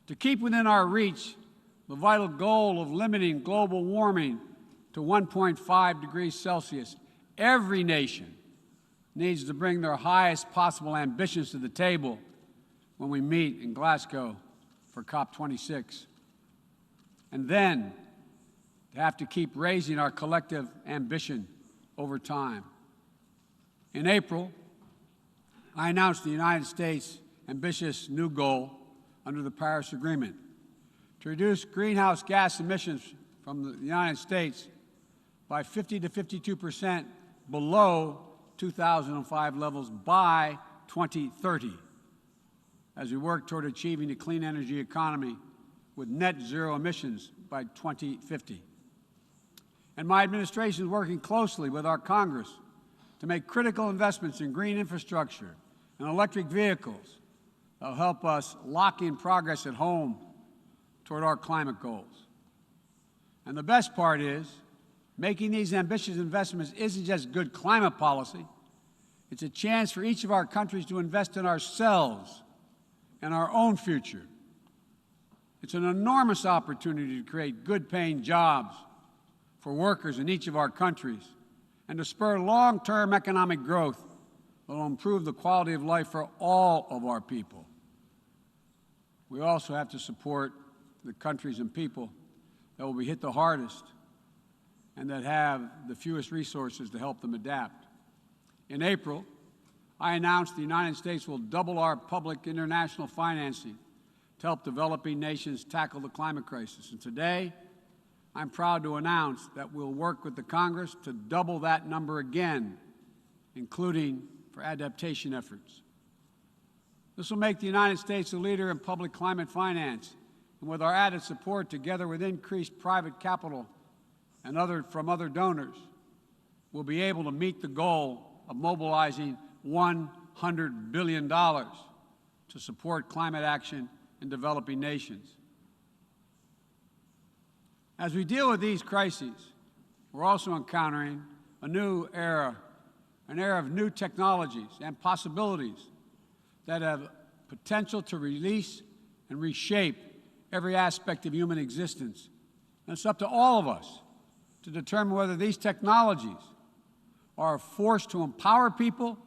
To keep within our reach the vital goal of limiting global warming to 1.5 degrees Celsius, every nation needs to bring their highest possible ambitions to the table when we meet in Glasgow for COP26. And then to have to keep raising our collective ambition over time. In April, I announced the United States' ambitious new goal under the Paris Agreement to reduce greenhouse gas emissions from the United States by 50 to 52% below 2005 levels by 2030, as we work toward achieving a clean energy economy with net zero emissions by 2050. And my administration is working closely with our Congress to make critical investments in green infrastructure and electric vehicles that will help us lock in progress at home toward our climate goals. And the best part is, making these ambitious investments isn't just good climate policy, it's a chance for each of our countries to invest in ourselves and our own future. It's an enormous opportunity to create good-paying jobs for workers in each of our countries and to spur long-term economic growth that will improve the quality of life for all of our people. We also have to support the countries and people that will be hit the hardest and that have the fewest resources to help them adapt. In April, I announced the United States will double our public international financing to help developing nations tackle the climate crisis. And today, I'm proud to announce that we'll work with the Congress to double that number again, including for adaptation efforts. This will make the United States a leader in public climate finance, and with our added support, together with increased private capital and from other donors, we'll be able to meet the goal of mobilizing $100 billion to support climate action in developing nations. As we deal with these crises, we're also encountering a new era, an era of new technologies and possibilities that have potential to release and reshape every aspect of human existence. And it's up to all of us to determine whether these technologies are a force to empower people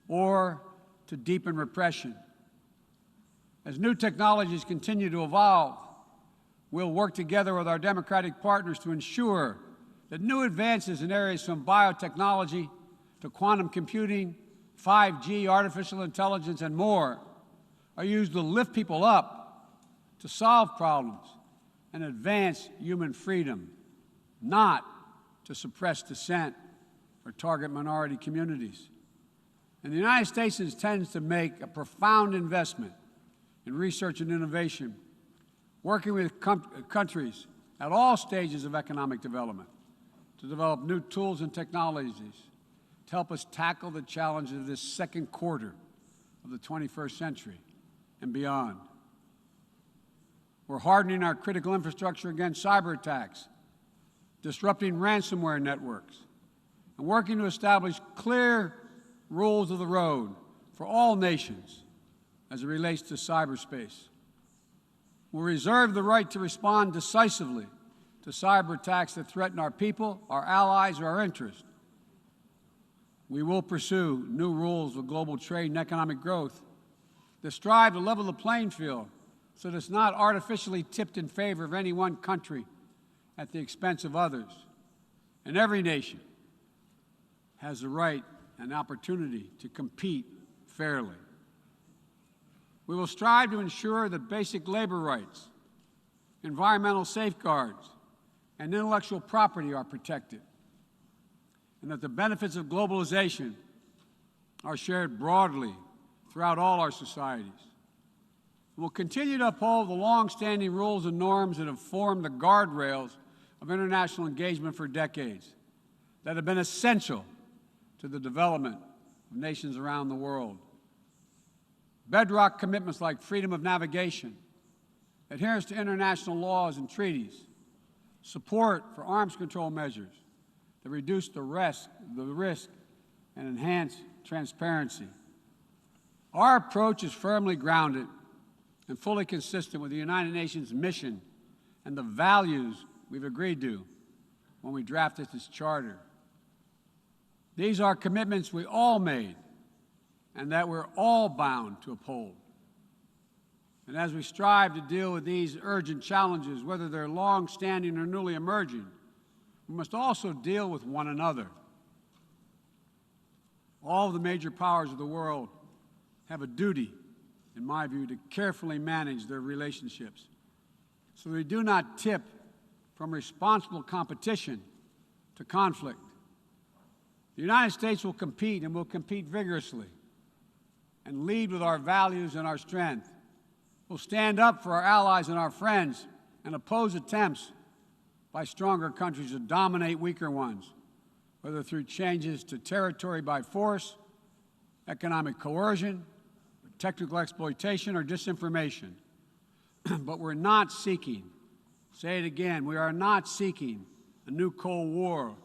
or to deepen repression. As new technologies continue to evolve, we'll work together with our democratic partners to ensure that new advances in areas from biotechnology to quantum computing, 5G, artificial intelligence, and more are used to lift people up, to solve problems, and advance human freedom, not to suppress dissent or target minority communities. And the United States intends to make a profound investment in research and innovation, working with countries at all stages of economic development to develop new tools and technologies to help us tackle the challenges of this second quarter of the 21st century and beyond. We're hardening our critical infrastructure against cyber attacks, disrupting ransomware networks, and working to establish clear rules of the road for all nations as it relates to cyberspace. We'll reserve the right to respond decisively to cyber attacks that threaten our people, our allies, or our interests. We will pursue new rules of global trade and economic growth that strive to level the playing field so that it's not artificially tipped in favor of any one country at the expense of others. And every nation has the right and opportunity to compete fairly. We will strive to ensure that basic labor rights, environmental safeguards, and intellectual property are protected, and that the benefits of globalization are shared broadly throughout all our societies. We'll continue to uphold the long-standing rules and norms that have formed the guardrails of international engagement for decades, that have been essential to the development of nations around the world. Bedrock commitments like freedom of navigation, adherence to international laws and treaties, support for arms control measures that reduce the risk and enhance transparency. Our approach is firmly grounded and fully consistent with the United Nations mission and the values we've agreed to when we drafted this charter. These are commitments we all made and that we're all bound to uphold. And as we strive to deal with these urgent challenges, whether they're long-standing or newly emerging, we must also deal with one another. All of the major powers of the world have a duty, in my view, to carefully manage their relationships so they do not tip from responsible competition to conflict. The United States will compete, and will compete vigorously, and lead with our values and our strength. We'll stand up for our allies and our friends and oppose attempts by stronger countries to dominate weaker ones, whether through changes to territory by force, economic coercion, technical exploitation, or disinformation. But we're not seeking, say it again, we are not seeking a new Cold War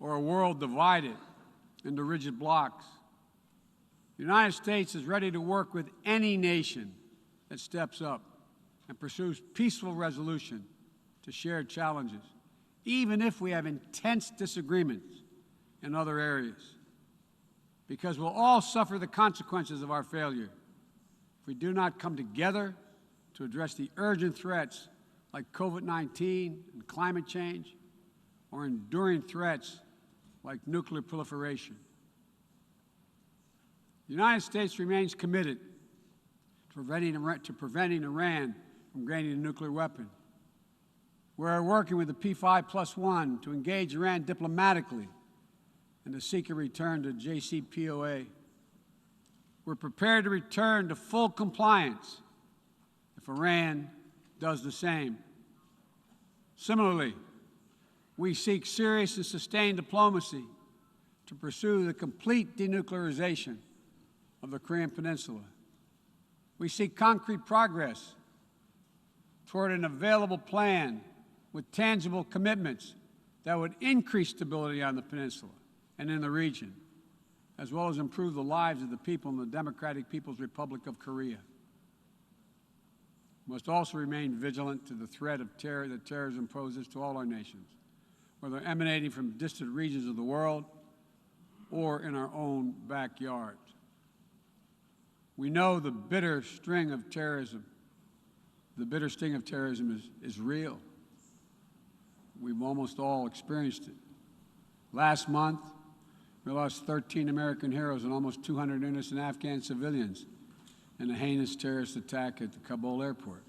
or a world divided into rigid blocs. The United States is ready to work with any nation that steps up and pursues peaceful resolution to shared challenges, even if we have intense disagreements in other areas, because we'll all suffer the consequences of our failure if we do not come together to address the urgent threats like COVID-19 and climate change, or enduring threats like nuclear proliferation. The United States remains committed to preventing Iran from gaining a nuclear weapon. We're working with the P5+1 to engage Iran diplomatically and to seek a return to JCPOA. We're prepared to return to full compliance if Iran does the same. Similarly, we seek serious and sustained diplomacy to pursue the complete denuclearization of the Korean Peninsula. We seek concrete progress toward an available plan with tangible commitments that would increase stability on the peninsula and in the region, as well as improve the lives of the people in the Democratic People's Republic of Korea. We must also remain vigilant to the threat of terror that terrorism poses to all our nations, whether emanating from distant regions of the world or in our own backyard. We know the bitter sting of terrorism is real. We've almost all experienced it. Last month, we lost 13 American heroes and almost 200 innocent Afghan civilians in a heinous terrorist attack at the Kabul airport.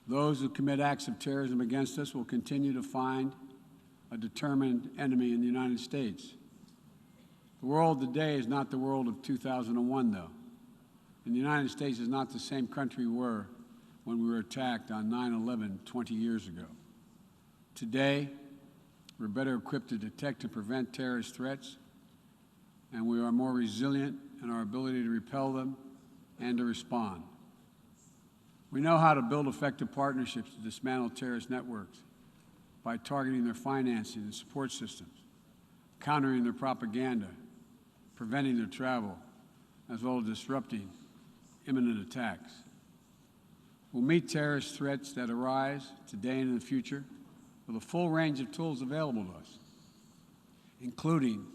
Those who commit acts of terrorism against us will continue to find a determined enemy in the United States. The world today is not the world of 2001, though. And the United States is not the same country we were when we were attacked on 9/11 20 years ago. Today, we're better equipped to detect and prevent terrorist threats, and we are more resilient in our ability to repel them and to respond. We know how to build effective partnerships to dismantle terrorist networks by targeting their financing and support systems, countering their propaganda, preventing their travel, as well as disrupting imminent attacks. We'll meet terrorist threats that arise today and in the future with a full range of tools available to us, including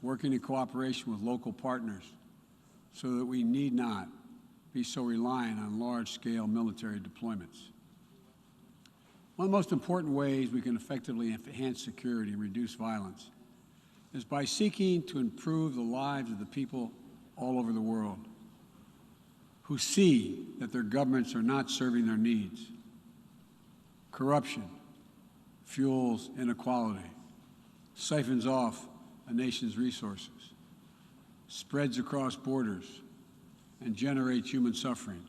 working in cooperation with local partners so that we need not be so reliant on large-scale military deployments. One of the most important ways we can effectively enhance security and reduce violence is by seeking to improve the lives of the people all over the world who see that their governments are not serving their needs. Corruption fuels inequality, siphons off a nation's resources, spreads across borders, and generates human suffering.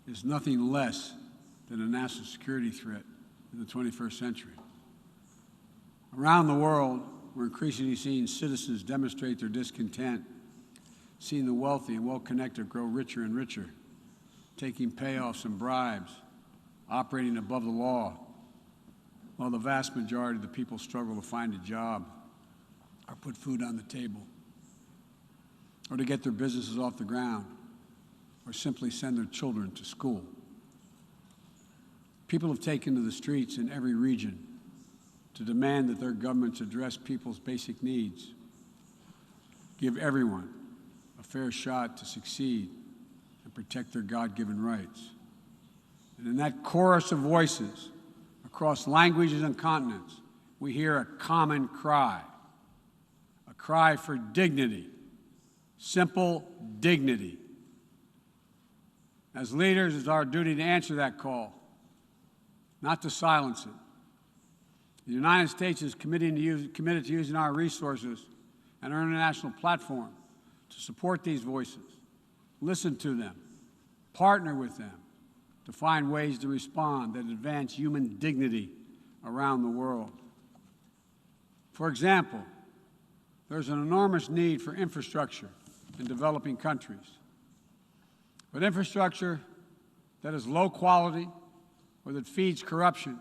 Is nothing less than a national security threat in the 21st century. Around the world, we're increasingly seeing citizens demonstrate their discontent, seeing the wealthy and well-connected grow richer and richer, taking payoffs and bribes, operating above the law, while the vast majority of the people struggle to find a job or put food on the table, or to get their businesses off the ground, or simply send their children to school. People have taken to the streets in every region to demand that their governments address people's basic needs, give everyone a fair shot to succeed, and protect their God-given rights. And in that chorus of voices, across languages and continents, we hear a common cry, a cry for dignity, simple dignity. As leaders, it's our duty to answer that call, not to silence it. The United States is committed to using our resources and our international platform to support these voices, listen to them, partner with them to find ways to respond that advance human dignity around the world. For example, there's an enormous need for infrastructure in developing countries. But infrastructure that is low quality or that feeds corruption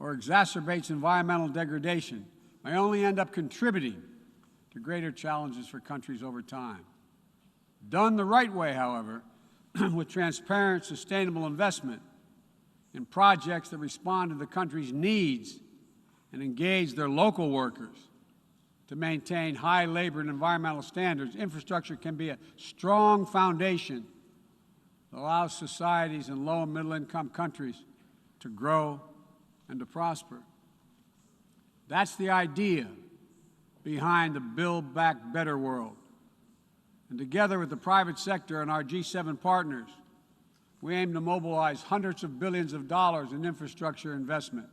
or exacerbates environmental degradation may only end up contributing to greater challenges for countries over time. Done the right way, however, with transparent, sustainable investment in projects that respond to the country's needs and engage their local workers to maintain high labor and environmental standards, infrastructure can be a strong foundation that allows societies in low and middle-income countries to grow and to prosper. That's the idea behind the Build Back Better world. And together with the private sector and our G7 partners, we aim to mobilize hundreds of billions of dollars in infrastructure investment.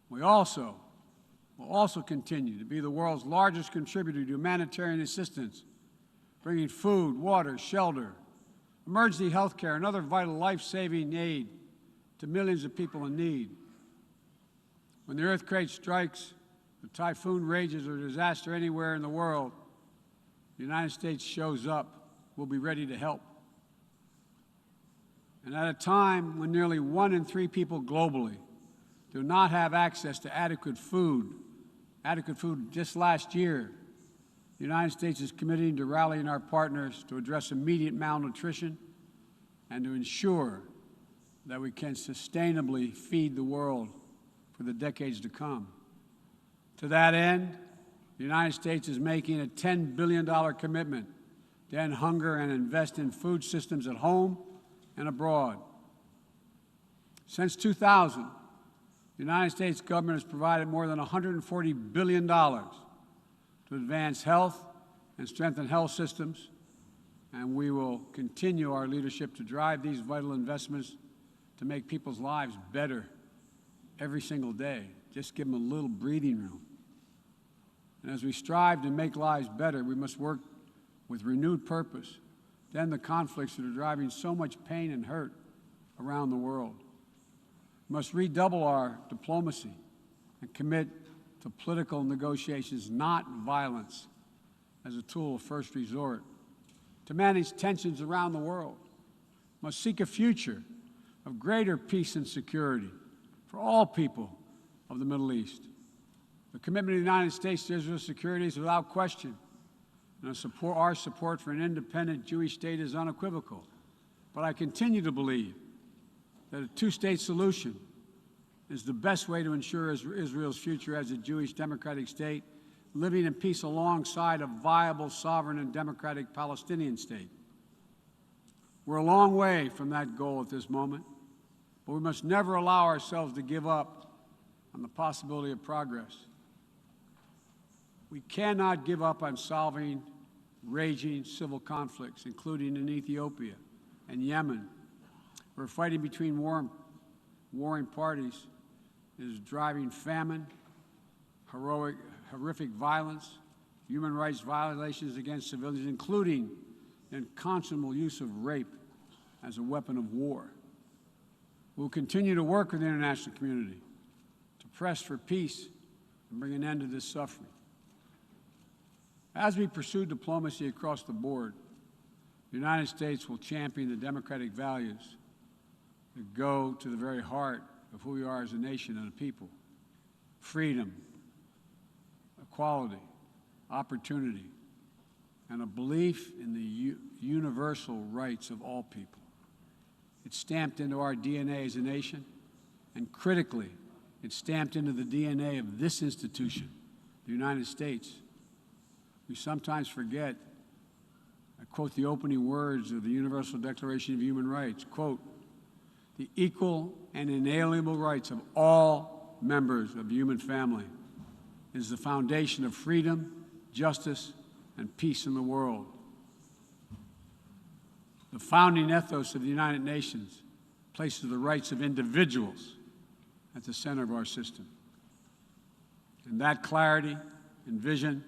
We will also continue to be the world's largest contributor to humanitarian assistance, bringing food, water, shelter, emergency health care, and other vital life-saving aid to millions of people in need. When the earthquake strikes, the typhoon rages, or disaster anywhere in the world, the United States shows up. We'll be ready to help. And at a time when nearly 1 in 3 people globally do not have access to adequate food just last year, the United States is committing to rallying our partners to address immediate malnutrition and to ensure that we can sustainably feed the world for the decades to come. To that end, the United States is making a $10 billion commitment to end hunger and invest in food systems at home and abroad. Since 2000, the United States government has provided more than $140 billion to advance health and strengthen health systems, and we will continue our leadership to drive these vital investments to make people's lives better every single day. Just give them a little breathing room. And as we strive to make lives better, we must work with renewed purpose to end the conflicts that are driving so much pain and hurt around the world. We must redouble our diplomacy and commit to political negotiations, not violence, as a tool of first resort. To manage tensions around the world, we must seek a future of greater peace and security for all people of the Middle East. The commitment of the United States to Israel's security is without question, and our support for an independent Jewish state is unequivocal. But I continue to believe that a two-state solution is the best way to ensure Israel's future as a Jewish democratic state, living in peace alongside a viable, sovereign, and democratic Palestinian state. We're a long way from that goal at this moment, but we must never allow ourselves to give up on the possibility of progress. We cannot give up on solving raging civil conflicts, including in Ethiopia and Yemen, where fighting between warring parties is driving famine, horrific violence, human rights violations against civilians, including the unconscionable use of rape as a weapon of war. We'll continue to work with the international community to press for peace and bring an end to this suffering. As we pursue diplomacy across the board, the United States will champion the democratic values that go to the very heart of who we are as a nation and a people: freedom, equality, opportunity, and a belief in the universal rights of all people. It's stamped into our DNA as a nation, and critically, it's stamped into the DNA of this institution, the United States. We sometimes forget, I quote the opening words of the Universal Declaration of Human Rights, quote, "The equal and inalienable rights of all members of the human family is the foundation of freedom, justice, and peace in the world." The founding ethos of the United Nations places the rights of individuals at the center of our system. And that clarity and vision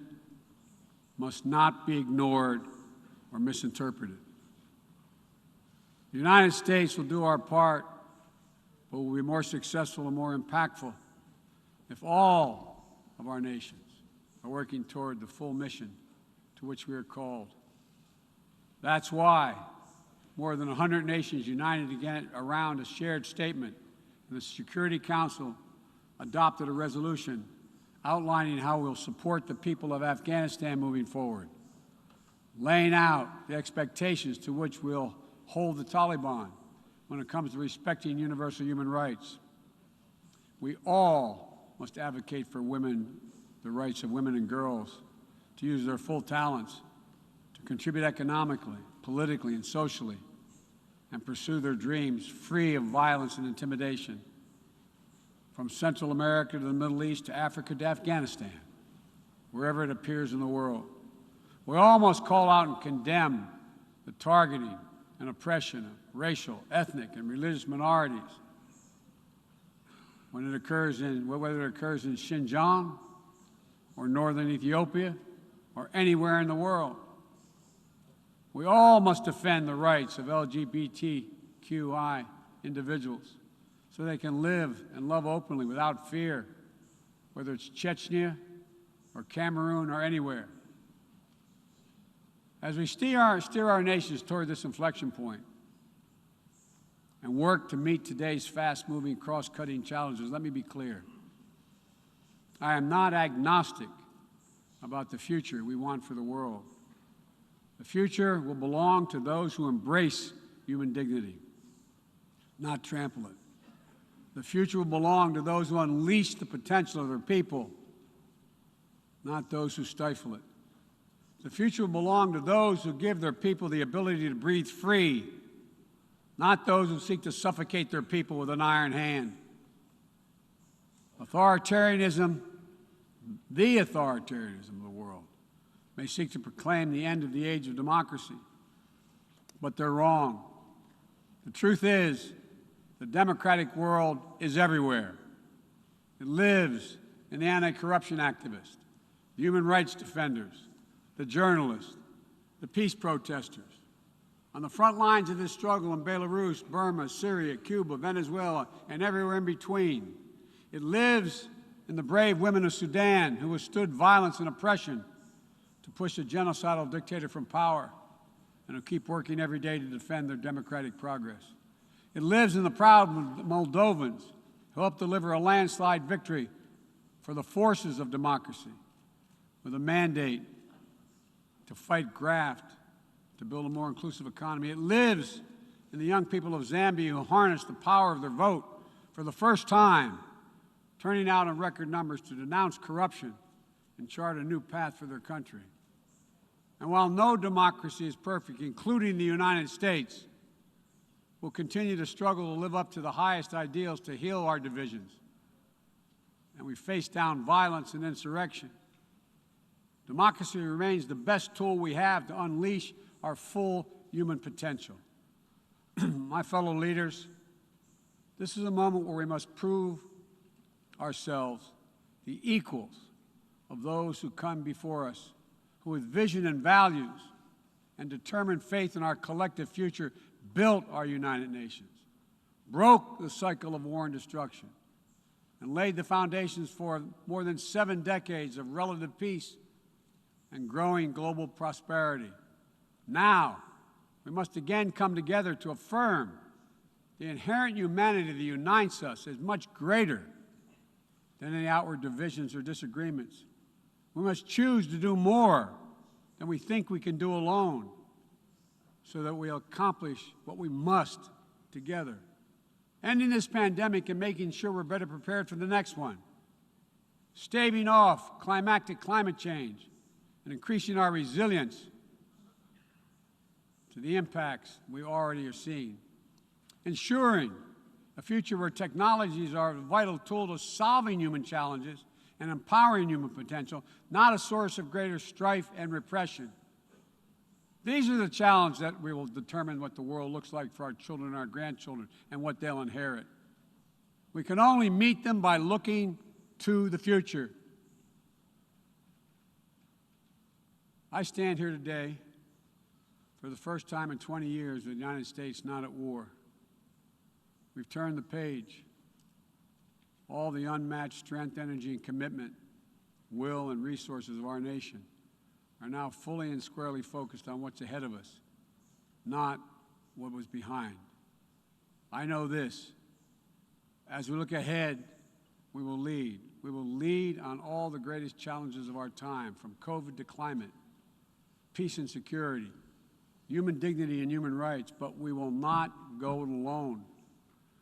must not be ignored or misinterpreted. The United States will do our part, but will be more successful and more impactful if all of our nations are working toward the full mission to which we are called. That's why more than 100 nations united again around a shared statement, and the Security Council adopted a resolution outlining how we'll support the people of Afghanistan moving forward, laying out the expectations to which we'll hold the Taliban when it comes to respecting universal human rights. We all must advocate for women, the rights of women and girls to use their full talents, to contribute economically, politically, and socially, and pursue their dreams free of violence and intimidation. From Central America to the Middle East to Africa to Afghanistan, wherever it appears in the world. We all must call out and condemn the targeting and oppression of racial, ethnic, and religious minorities when it occurs whether it occurs in Xinjiang or northern Ethiopia or anywhere in the world. We all must defend the rights of LGBTQI individuals so they can live and love openly without fear, whether it's Chechnya or Cameroon or anywhere. As we steer our nations toward this inflection point and work to meet today's fast-moving, cross-cutting challenges, let me be clear. I am not agnostic about the future we want for the world. The future will belong to those who embrace human dignity, not trample it. The future will belong to those who unleash the potential of their people, not those who stifle it. The future will belong to those who give their people the ability to breathe free, not those who seek to suffocate their people with an iron hand. Authoritarianism, the authoritarianism of the world, may seek to proclaim the end of the age of democracy, but they're wrong. The truth is, the democratic world is everywhere. It lives in the anti-corruption activists, the human rights defenders, the journalists, the peace protesters. On the front lines of this struggle in Belarus, Burma, Syria, Cuba, Venezuela, and everywhere in between. It lives in the brave women of Sudan who withstood violence and oppression to push a genocidal dictator from power and who keep working every day to defend their democratic progress. It lives in the proud Moldovans who helped deliver a landslide victory for the forces of democracy with a mandate to fight graft, to build a more inclusive economy. It lives in the young people of Zambia who harnessed the power of their vote for the first time, turning out in record numbers to denounce corruption and chart a new path for their country. And while no democracy is perfect, including the United States, we'll continue to struggle to live up to the highest ideals to heal our divisions. And we face down violence and insurrection. Democracy remains the best tool we have to unleash our full human potential. My fellow leaders, this is a moment where we must prove ourselves the equals of those who come before us, who with vision and values and determined faith in our collective future built our United Nations, broke the cycle of war and destruction, and laid the foundations for more than 7 decades of relative peace and growing global prosperity. Now, we must again come together to affirm the inherent humanity that unites us is much greater than any outward divisions or disagreements. We must choose to do more than we think we can do alone so that we'll accomplish what we must together. Ending this pandemic and making sure we're better prepared for the next one. Staving off climactic climate change and increasing our resilience to the impacts we already are seeing. Ensuring a future where technologies are a vital tool to solving human challenges and empowering human potential, not a source of greater strife and repression. These are the challenges that we will determine what the world looks like for our children and our grandchildren and what they'll inherit. We can only meet them by looking to the future. I stand here today for the first time in 20 years with the United States not at war. We've turned the page. All the unmatched strength, energy, and commitment, will, and resources of our nation are now fully and squarely focused on what's ahead of us, not what was behind. I know this. As we look ahead, we will lead. We will lead on all the greatest challenges of our time, from COVID to climate, peace and security, human dignity and human rights, but we will not go it alone.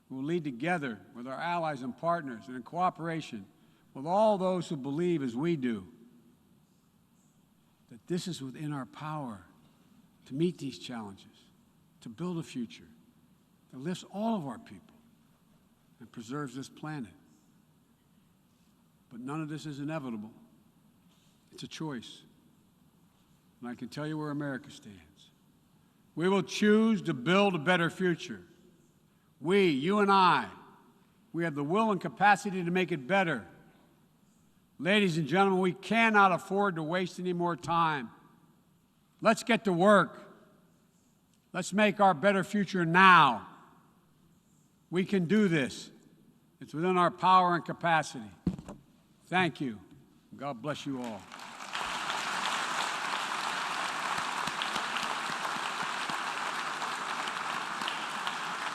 We will lead together with our allies and partners and in cooperation with all those who believe as we do that this is within our power to meet these challenges, to build a future that lifts all of our people and preserves this planet. But none of this is inevitable. It's a choice. And I can tell you where America stands. We will choose to build a better future. We, you and I, we have the will and capacity to make it better. Ladies and gentlemen, we cannot afford to waste any more time. Let's get to work. Let's make our better future now. We can do this. It's within our power and capacity. Thank you. God bless you all.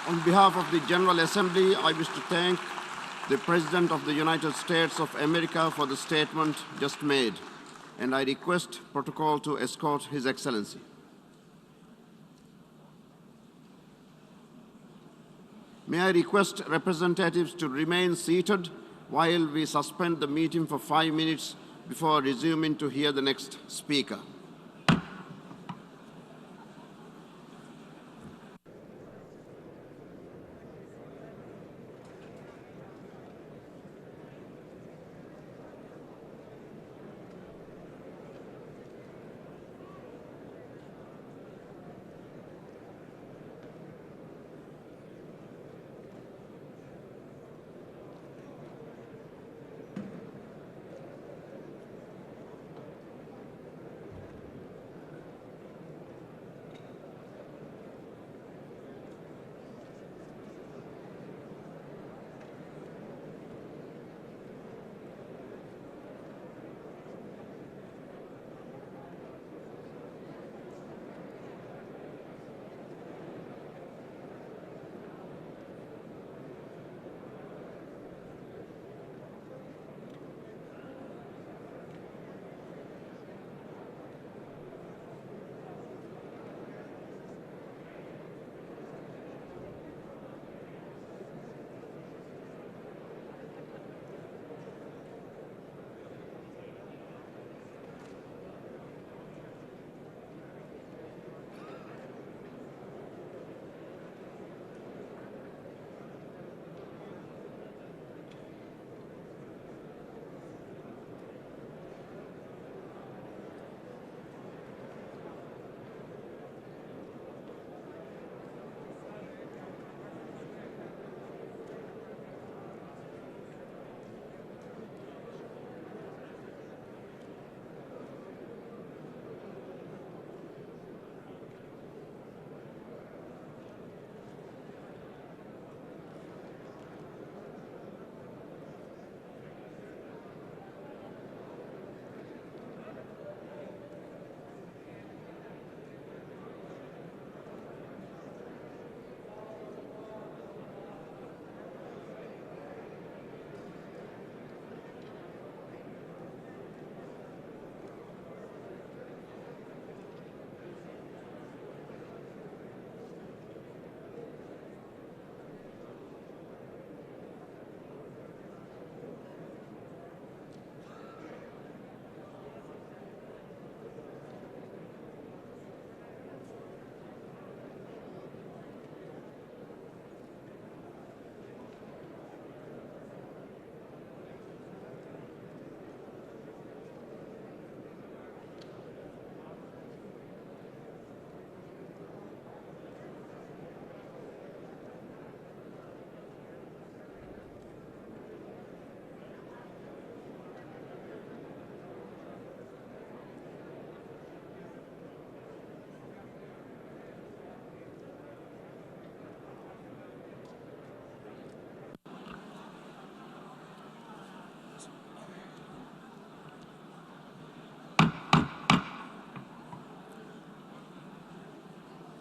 On behalf of the General Assembly, I wish to thank the President of the United States of America for the statement just made, and I request protocol to escort His Excellency. May I request representatives to remain seated while we suspend the meeting for 5 minutes before resuming to hear the next speaker.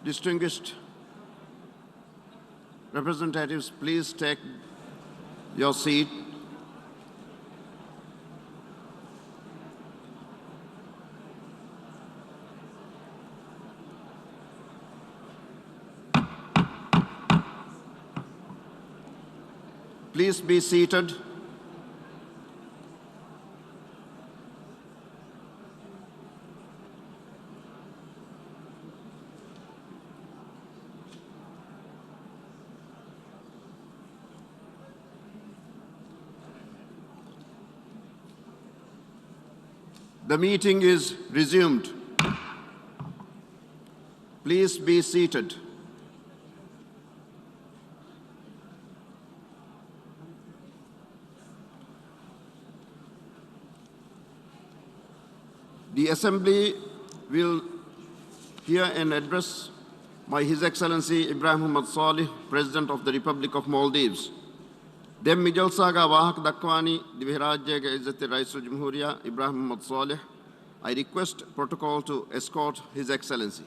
Distinguished representatives, please take your seat. Please be seated. The meeting is resumed. Please be seated. The Assembly will hear an address by His Excellency Ibrahim Muhammad Salih, President of the Republic of Maldives. Dem Mijalsaga Wahak Dakwani, Divirajega Izzati Raisul Jamhuriya Ibrahim Muhammad Salih. I request protocol to escort His Excellency.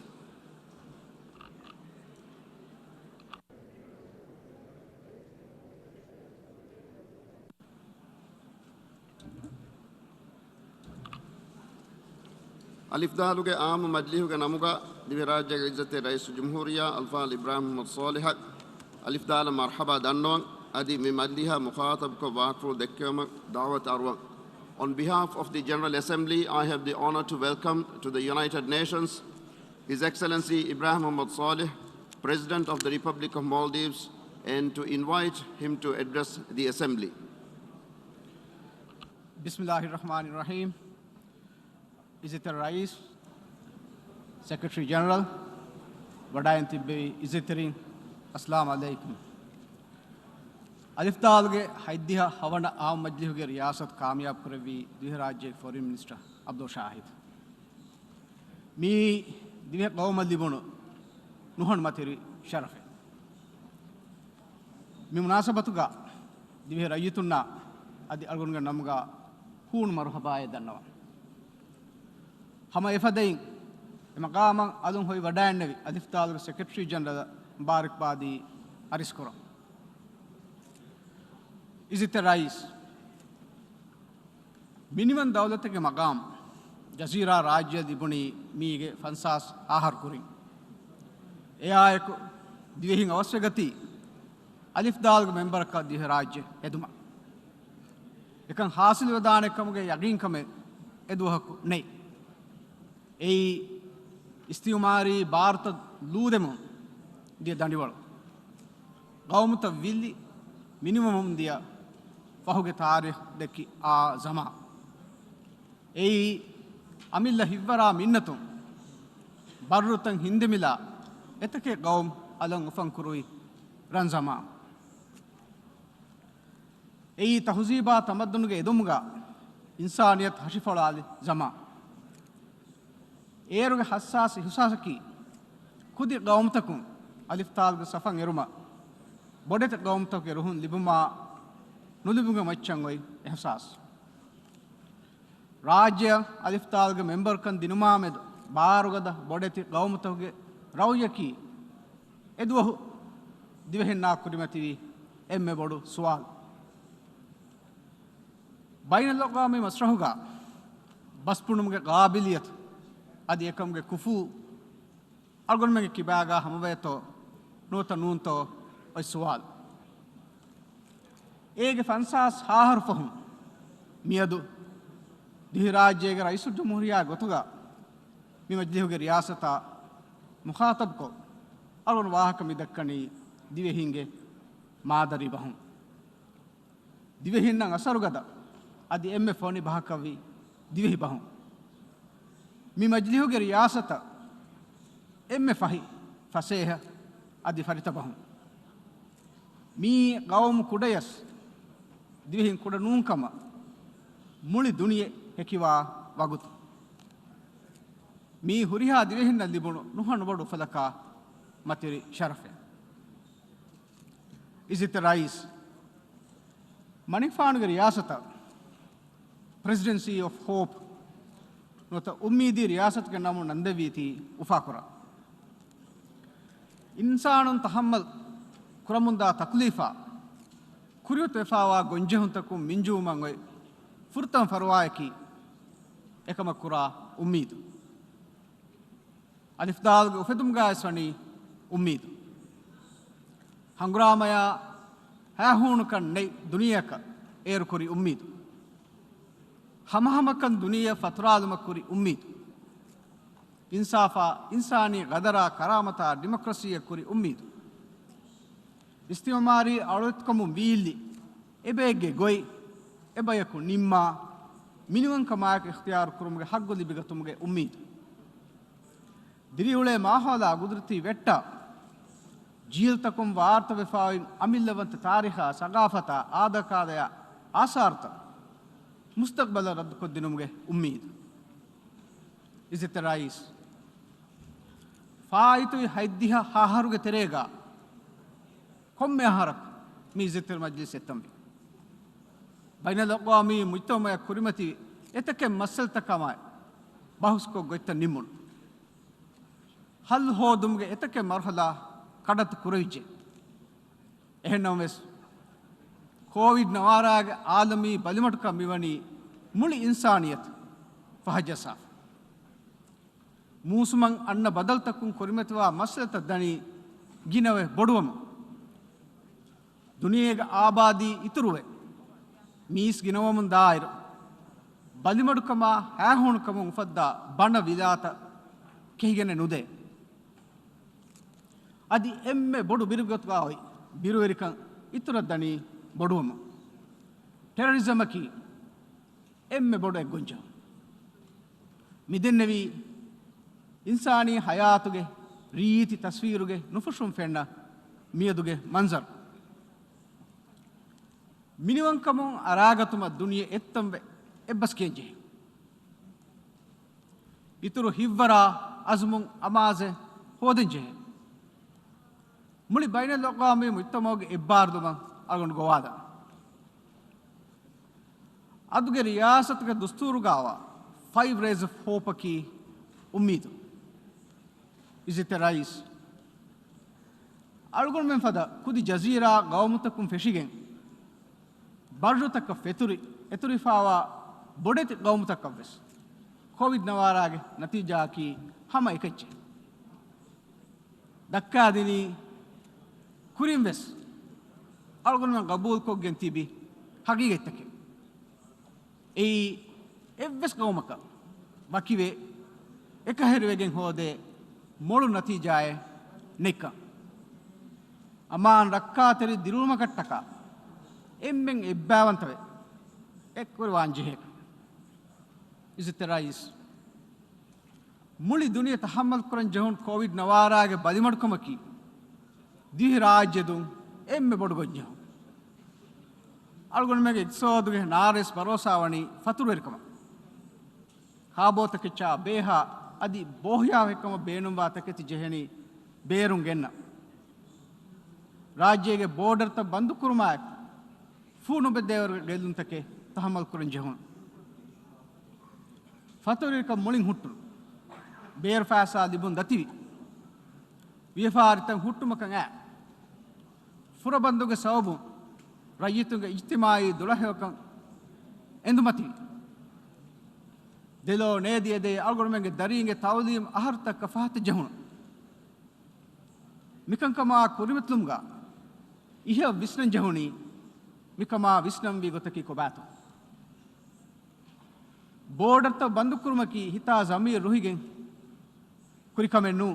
Alif Daluge Am Madlihuga Namuga, Divirajega Izzati Raisul Jamhuriya Alfal Ibrahim Muhammad Salih. ألف دال مرحبا دانوان أدي ممديها مخاطب كواترو دكيوم دعوة أروان. On behalf of the General Assembly, I have the honor to welcome to the United Nations His Excellency Ibrahim Muhammad Saleh, President of the Republic of Maldives, and to invite him to address the Assembly. Bismillahirrahmanirrahim. Izitar Rais, Secretary General, Wadayan Tibbi Izitirin, Assalamu alaikum. Alif Dalge, Haidiha Havana Am Majlihuge Riyasat Kamyab Kurevi, Dihirajje Foreign Minister Abdul Shahid. Me Divek Gawma Libono, Nuhan Materi Sharafe. Me Munasabatuga, Divirayituna, Adi Algunga Namga, Hun Marhabai Danawa. Hama Efadain, Makama Alun Hoi Vadan, Alif Dalge Secretary General Barak Badi Ariskura. Is it a rise? Minimum Dawlatake Magam, Jazira Raja Dibuni, Mige, Fansas, Ahar Kuring. Ea Diving Osegati, Alif Dal member Ka Diharaja, Eduma. You can hasil Vadane Kamge, Yagin Kame, Eduhaku, Nay. A Istiumari, Barta, Ludemo, dear Dandival. Gaumuta Villi, minimum dia. Fahuge tarikh deki a zama. Ei amilla hivvara minnatum barrutan hindemila etake gaum alang ufan kurui ranzama. Ei tahziba tamaddunuge edumga insaniyat hashifalali zama. Eruge hassas husasaki kudi gaumtakum alif talge safan eruma bodet gaumtake ruhun libuma Nulibunga Machangoi, Ehsas. Raja Alif Talga member can Dinumamed, Barugada, Bodeti, Gaumatoge, Rauyaki, Edwahu, Divihina Kudimati, Emme Bodu, Swal. Bainalogami Masrahuga, Baspunumge Gabiliat, Adiakamge Kufu, Argonme Kibaga, Hamaveto, Nota Nunto, or Swal. Ege Fansas Hahar Fahum, Miadu, Dihirajega Raisu Muria Gotuga, Mimajhuga Riasata, Mukhatabko, Arun Wahakamidakani, Divehinge, Madari Bahum. Divehinang Asarugada, at the Emmefoni Bahakavi, Divi Bahum. Mimajhuga Riasata, Emmefahi, Faseha, at the Farita Bahum. Me Gaum Kudayas. Divihin kuda nunkama muli duniye hekiwa wagutu mi huriha divihin na libunu nuhan bodu falaka materi sharafe. Is it the rise? Manifanu riyasata Presidency of Hope nota ummidi riyasat ke namu nandaviti ufakura insanun tahammal kuramunda taklifa Kuriut efawa gonjehuntakum minju mangoi furtan farwaiki ekamakura ummid. Alif dal ufedumga eswani ummid. Hangramaya hahunkan nei duniyaka erkuri ummid. Hamahamakan duniya fatradmakuri ummid. Insafa insani gadara karamata demokrasiya kuri ummid. Istimari Arutkamu Vili, Ebege Goi, Ebayaku Nimma, Minimum Kamak Ikhtiar Kurumge Haguli Bigatumge Ummid. Diriule Mahala Gudriti Vetta, Jil Takum Varta Vefain, Amilavant Tariha, Sagafata, Adakadaya, Asarta, Mustakbala Radkudinumge Ummid. Is it the rise? Faitu Haidiha Haharuge Terega. Komme harak mi zitter majlis etambi. Bainal aqwami mujtama kurimati etake masal takamai bahusko goitta nimun. Hal hodumge etake marhala kadat kurayje. Ehnames COVID nawarag alami balimatka miwani muli insaniyat fahajasa. Musumang anna badal takun kurimatwa maslata dani ginawe boduwam. ದುನಿಯೆಗೆ ಆಬಾದಿ ಇತರುವೆ ಮೀಸ್ ಗಿನವಮುನ್ ದಾಯಿರು ಬಲಿಮಡುಕಮ ಹ್ಯಾಹೋಣುಕಮ ಉಫದ್ದ ಬಣ ವಿದಾತ ಕೆಹಿಗೆನೆ ನುದೆ ಅದಿ ಎಮ್ಮೆ ಬೊಡು ಬಿರುಗೊತ್ಗಾಯಿ ಬಿರುವೆರಿಕಂ ಇತುರದ್ದನಿ ಬೊಡುವಮ ಟೆರರಿಸಮಕಿ ಎಮ್ಮೆ ಬೊಡು ಎಗ್ಗೊಂಜ ಮಿದೆನ್ನೆವಿ ಇನ್ಸಾನಿ ಹಯಾತುಗೆ ರೀತಿ ತಸ್ವೀರುಗೆ ನುಫುಶುಂ ಫೆಣ್ಣ ಮಿಯದುಗೆ ಮಂಜರ್ ಮಿನಿವಂಕಮು ಅರಾಗತುಮ ದುನಿಯೆ ಎತ್ತಂಬೆ ಎಬ್ಬಸ್ಕೇಂಜೆ ಇತುರು ಹಿವ್ವರ ಅಜ್ಮುಂ ಅಮಾಜೆ ಹೋದೆಂಜೆ ಮುಳಿ ಬೈನ ಲೋಕಾಮಿ ಮುತ್ತಮೋಗೆ ಇಬ್ಬಾರ್ದು ಮಂ ಅಲ್ಗೊಂಡು ಗೋವಾದ ಅದುಗೆ ರಿಯಾಸತ್ಗೆ ದುಸ್ತೂರುಗಾವ 5 rays of hope ki ummidu is it a rise algon men fada kudi jazira gawmutakum feshigen barjutaka feturi eturi fawa bodeti gawmutakam ves covid nawarage natija ki hama ekacche dakka dini kurim ves algon men qabul ko gen tibi hagigetake ei ಎವ್ವೆಸ್ ಗೌಮಕ ಬಕಿವೆ ಎಕಹೆರುವೆಗೆನ್ ಹೋದೆ ಮೊಳು ನತೀಜಾಯೆ neck Aman ರಕ್ಕಾತರಿ ದಿರುಮ ಕಟ್ಟಕ ಎಮ್ಮೆನ್ ಎಬ್ಬಾವಂತವೆ ಎಕ್ಕುರು ವಾಂಜಿಹೆ is it rice ಮುಳಿ ದುನಿಯ ತಹಮ್ಮಲ್ ಕುರನ್ ಜಹುನ್ Covid ನವಾರಾಗೆ ಬದಿಮಡ್ಕೊಮಕಿ ದಿಹಿ ರಾಜ್ಯದು ಎಮ್ಮೆ ಬೊಡುಗೊಜ್ಜ ಅಲ್ಗೊಂಡು ಮೆಗೆ ಇಕ್ಸೋದುಗೆ ನಾರೆಸ್ ಭರೋಸಾವಣಿ ಫತುರುವೆರಿಕಮ ಹಾಬೋತಕಿಚ್ಚ ಬೇಹ ಅದಿ ಬೋಹ್ಯಾವೆಕ್ಕಮ ಬೇನುಂಬಾತಕೆತಿ ಜೆಹನಿ ಬೇರುಂಗೆನ್ನ ರಾಜ್ಯಗೆ ಬೋರ್ಡರ್ತ ಬಂದು ಕುರುಮಾಯಕ್ ಫೂನು ಬೆದ್ದೇವರು ಗೆಲ್ಲುಂತಕ್ಕೆ ತಹಮಲ್ ಕುರನ್ ಜೆಹುನ್ ಫತುರಿಕ ಮುಳಿಂಗ್ ಹುಟ್ಟು ಬೇರ್ ಫ್ಯಾಸಾ ದಿಬುನ್ ದತಿವಿ ವಿಫಾರಿತಂ ಹುಟ್ಟುಮಕಂಗ ಫುರಬಂದುಗೆ ಸವಬು ರೈತುಗೆ ಇಜ್ತಿಮಾಯಿ ದುಳಹೆವಕಂ ಎಂದು ಮತಿವಿ ದಿಲೋ ನೇದಿಯದೆ ಅಲ್ಗೊಳ್ಮೆಂಗೆ ದರಿಂಗೆ ತೌಲೀಮ್ ಅಹರ್ತಕ್ಕ ಫಹತ್ ಜಹುಣ ಮಿಕಂಕಮ ಕುರಿಮತ್ಲುಮ್ಗ ಇಹ ವಿಸ್ನಂ ಜಹುಣಿ ಮಿಕಮ ವಿಸ್ನಂ V ಗೊತಕಿ ಕೊಬಾತು ಬೋರ್ಡರ್ತ ಬಂದು ಕುರುಮಕಿ ಹಿತಾ ಜಮೀರ್ ರುಹಿಗೆ ಕುರಿಕಮೆನ್ನು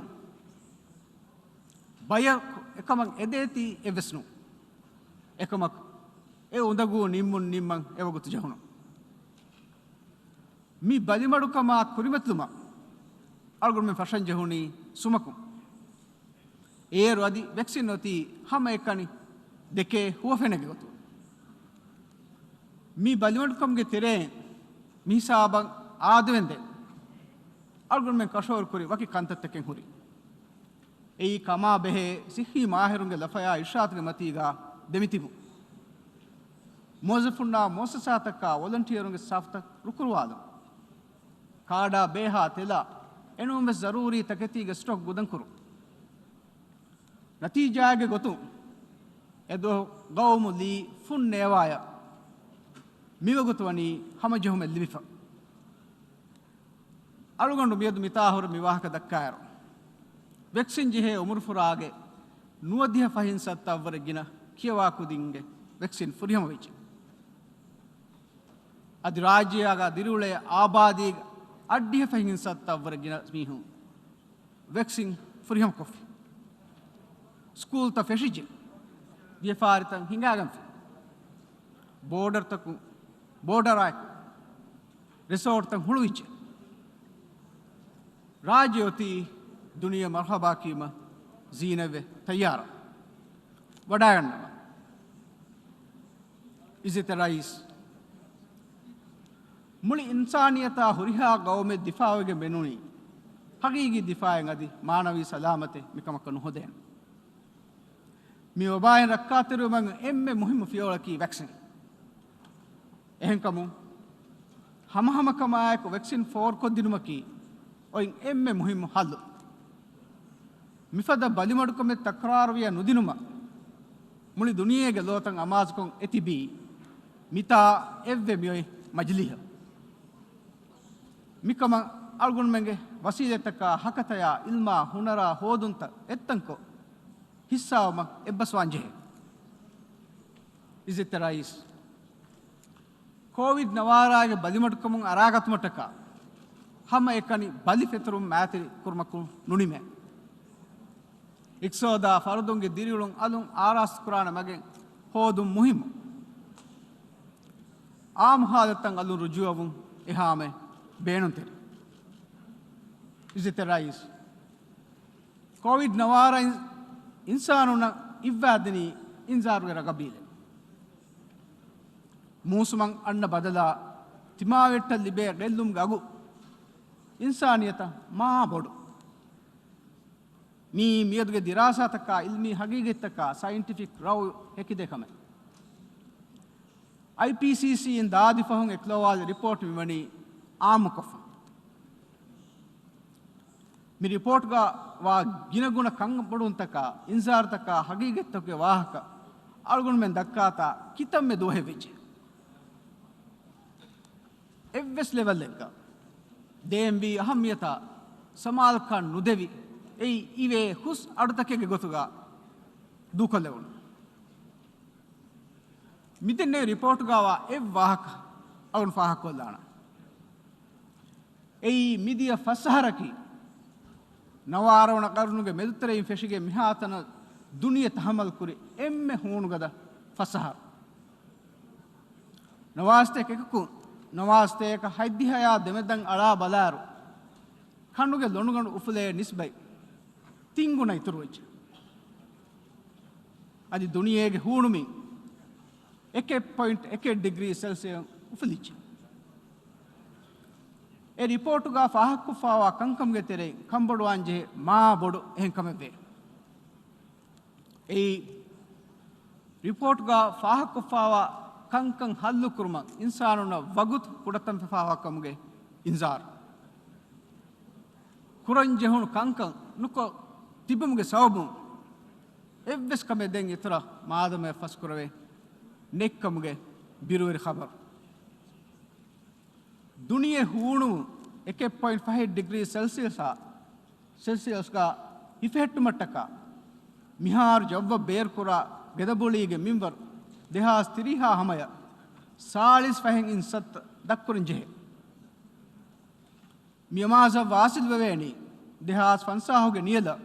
ಬಯ එකමක් එදේති එවස්නු එකමක් ඒ උඳගු නිම්මුන් නිම්මන් එවගුතු ජහුණු මි බලිමඩුකම කුරිමත්ලුම අල්ගොන් මෙ ෆෂන් ජහුණි සුමකු ඒ රොදි වැක්සින් නොති හැම එකනි දෙකේ හුවෆෙනගේ ගොතු මි බලිමඩුකම්ගේ තෙරේ මිසාබන් ආදවෙන්දේ අල්ගොන් මෙ කෂෝර් කුරි වකි කන්තත්තකෙන් හුරි ei kama behe sihi mahirunge lafaya ishaatge matiga demitibu mozafunna mosasataka volunteerunge safta rukurwadu kaada beha tela enum bes zaruri taketiga stock gudankuru natijage gotu edo gawmu li funnewaya miwagutwani hamajuhum libifa alugandu miedu mitahur miwahaka dakkayaro vaccine ಜಿಹೆ ಉಮರ್ಫುರಾಗೆ ನುವದಿಹ ಫಹಿನ್ಸತ್ತ ಅವರಗಿನ ಕಿಯವಾಕುದಿಂಗೆ vaccine ಫುರಿಯಮವಿಚ ಅದು ರಾಜ್ಯಾಗ ದಿರುಳೆ ಆಬಾದಿ ಅಡ್ಡಿಹ ಫಹಿನ್ಸತ್ತ ಅವರಗಿನ ಸ್ಮೀಹು vaccine ಫುರಿಯಮ ಕೊಫಿ school ತ ಫೆಶಿಜೆ ದಿಫಾರಿತ ಹಿಂಗಾಗಂ ಬೋರ್ಡರ್ ತಕು ಬೋರ್ಡರ್ ಆಯ್ ರಿಸೋರ್ಟ್ ತಕ್ ಹುಳುವಿಚೆ ರಾಜ್ಯೋತಿ दुनिया मरहबा कीमा जीनवे तैयार वडायन इस तरह मुली इंसानियता हुरिहा गाँव में दिफाओगे मेनुनी हकीकी दिफाएंगे मानवी सलामते मिकमकनु होदेन मी वबायन रक्का तेरु मंग एम्मे मुहिम फियोल की वैक्सीन एहन कमु हम कमाए को वैक्सीन 4 को दिनुम की और एम्मे मुहिम हल ಮಿಫದ ಬಲಿಮಡುಕಮೆ ತಕ್ರಾರವಿಯ ನುದಿನುಮ ಮುಳಿ ದುನಿಯೆಗೆ ಲೋತಂ ಅಮಾಜ್ಕೊಂ ಎತಿಬಿ Mita ಎವ್ವೆ ಮಿಯೊಯ್ ಮಜ್ಲಿಹ ಮಿಕಮ ಅಲ್ಗುಣ್ಮೆಂಗೆ ವಸೀಲೆತಕ ಹಕತಯ ಇಲ್ಮಾ ಹುನರ ಹೋದುಂತ ಎತ್ತಂಕೊ ಹಿಸ್ಸಾವಮ ಎಬ್ಬಸ್ವಾಂಜೆಹೆ Is it the rise? COVID Navara Balimatkum Aragat Mataka. Hama ekani Balifetrum Mati Kurmakum Nunime. Ikso da Faradungi Dirulung Alum Aras Kurana Magin Hodum Muhim. Am Hadatang Alu Rujuavum Ihame Benunte. Is it the rise? COVID Navara Insanuna Ivadini Inzarga Gabile. Musumang Anna Badala Timaveta Libe Relum Gagu Insaniata Ma Bodu Me Miadga Dirasa Taka Ilmi Hagigetaka Scientific Raw Hekidekame IPCC in Dadi Fahung Eklawal report Mimani Amukofa Mi report ga wa ginaguna kang Poduntaka Inzartaka Hagigetake Wahaka Algun men Dakata Kitam me doheviche Evves level lega DMB ahamiyata Samal Khan Nudevi ei ive hus adutake gotuga dukolevun midenne report gawa ev wahaka agun fahakollana ei midiya fasaharaki nawarawna karunuge medutere feshige mihatana duniya tahamal kuri emme hunugada fasahar nawaste kekku Namaste ka haidihaya demedan ala balaru khanduge lonugan ufule nisbai tinguna ituruj adi duniyege hunumi 1.1 degree celsius ufulich e report ga fahakku fawa kankam ge tere kambodu anje ma bodu enkame e report ga fahakku fawa Kankan Hallu Kurma, Insanuna, Vagut, Kudatam Fafa Kamge, Inzar. Kuran Jehun Kankan, Nuko, Tibumge Saubum, Eves Kamedeng Itra, Madame Faskurave, Nek Kamge, Birur Habar. Dunia Hunu, 1.5 degrees Celsius, ga, Ifetumataka, Mihar Java Bear Kura, Gedabulige Mimber. Dehas Tiriha Hamaya, Salis Fahing in Sat Dakurinje. Miamaza Vasil Vaveni, Dehas Fansahoge Niela,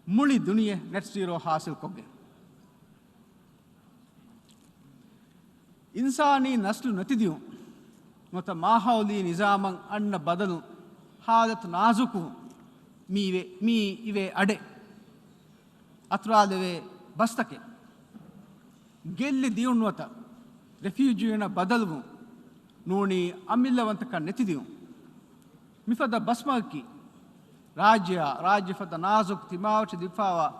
Muli Dunia Net Zero Hasil Koge. Insani Naslu Natidium, Nota Mahauli Nizamang Anna Badalu, Hadat Nazuku, me Ive Ade, Atra Deve Bastake. Gelli diunwata refugee-na badalvu noni amillavantaka netidiu mifada basmaki rajya fada nazuk timawch difawa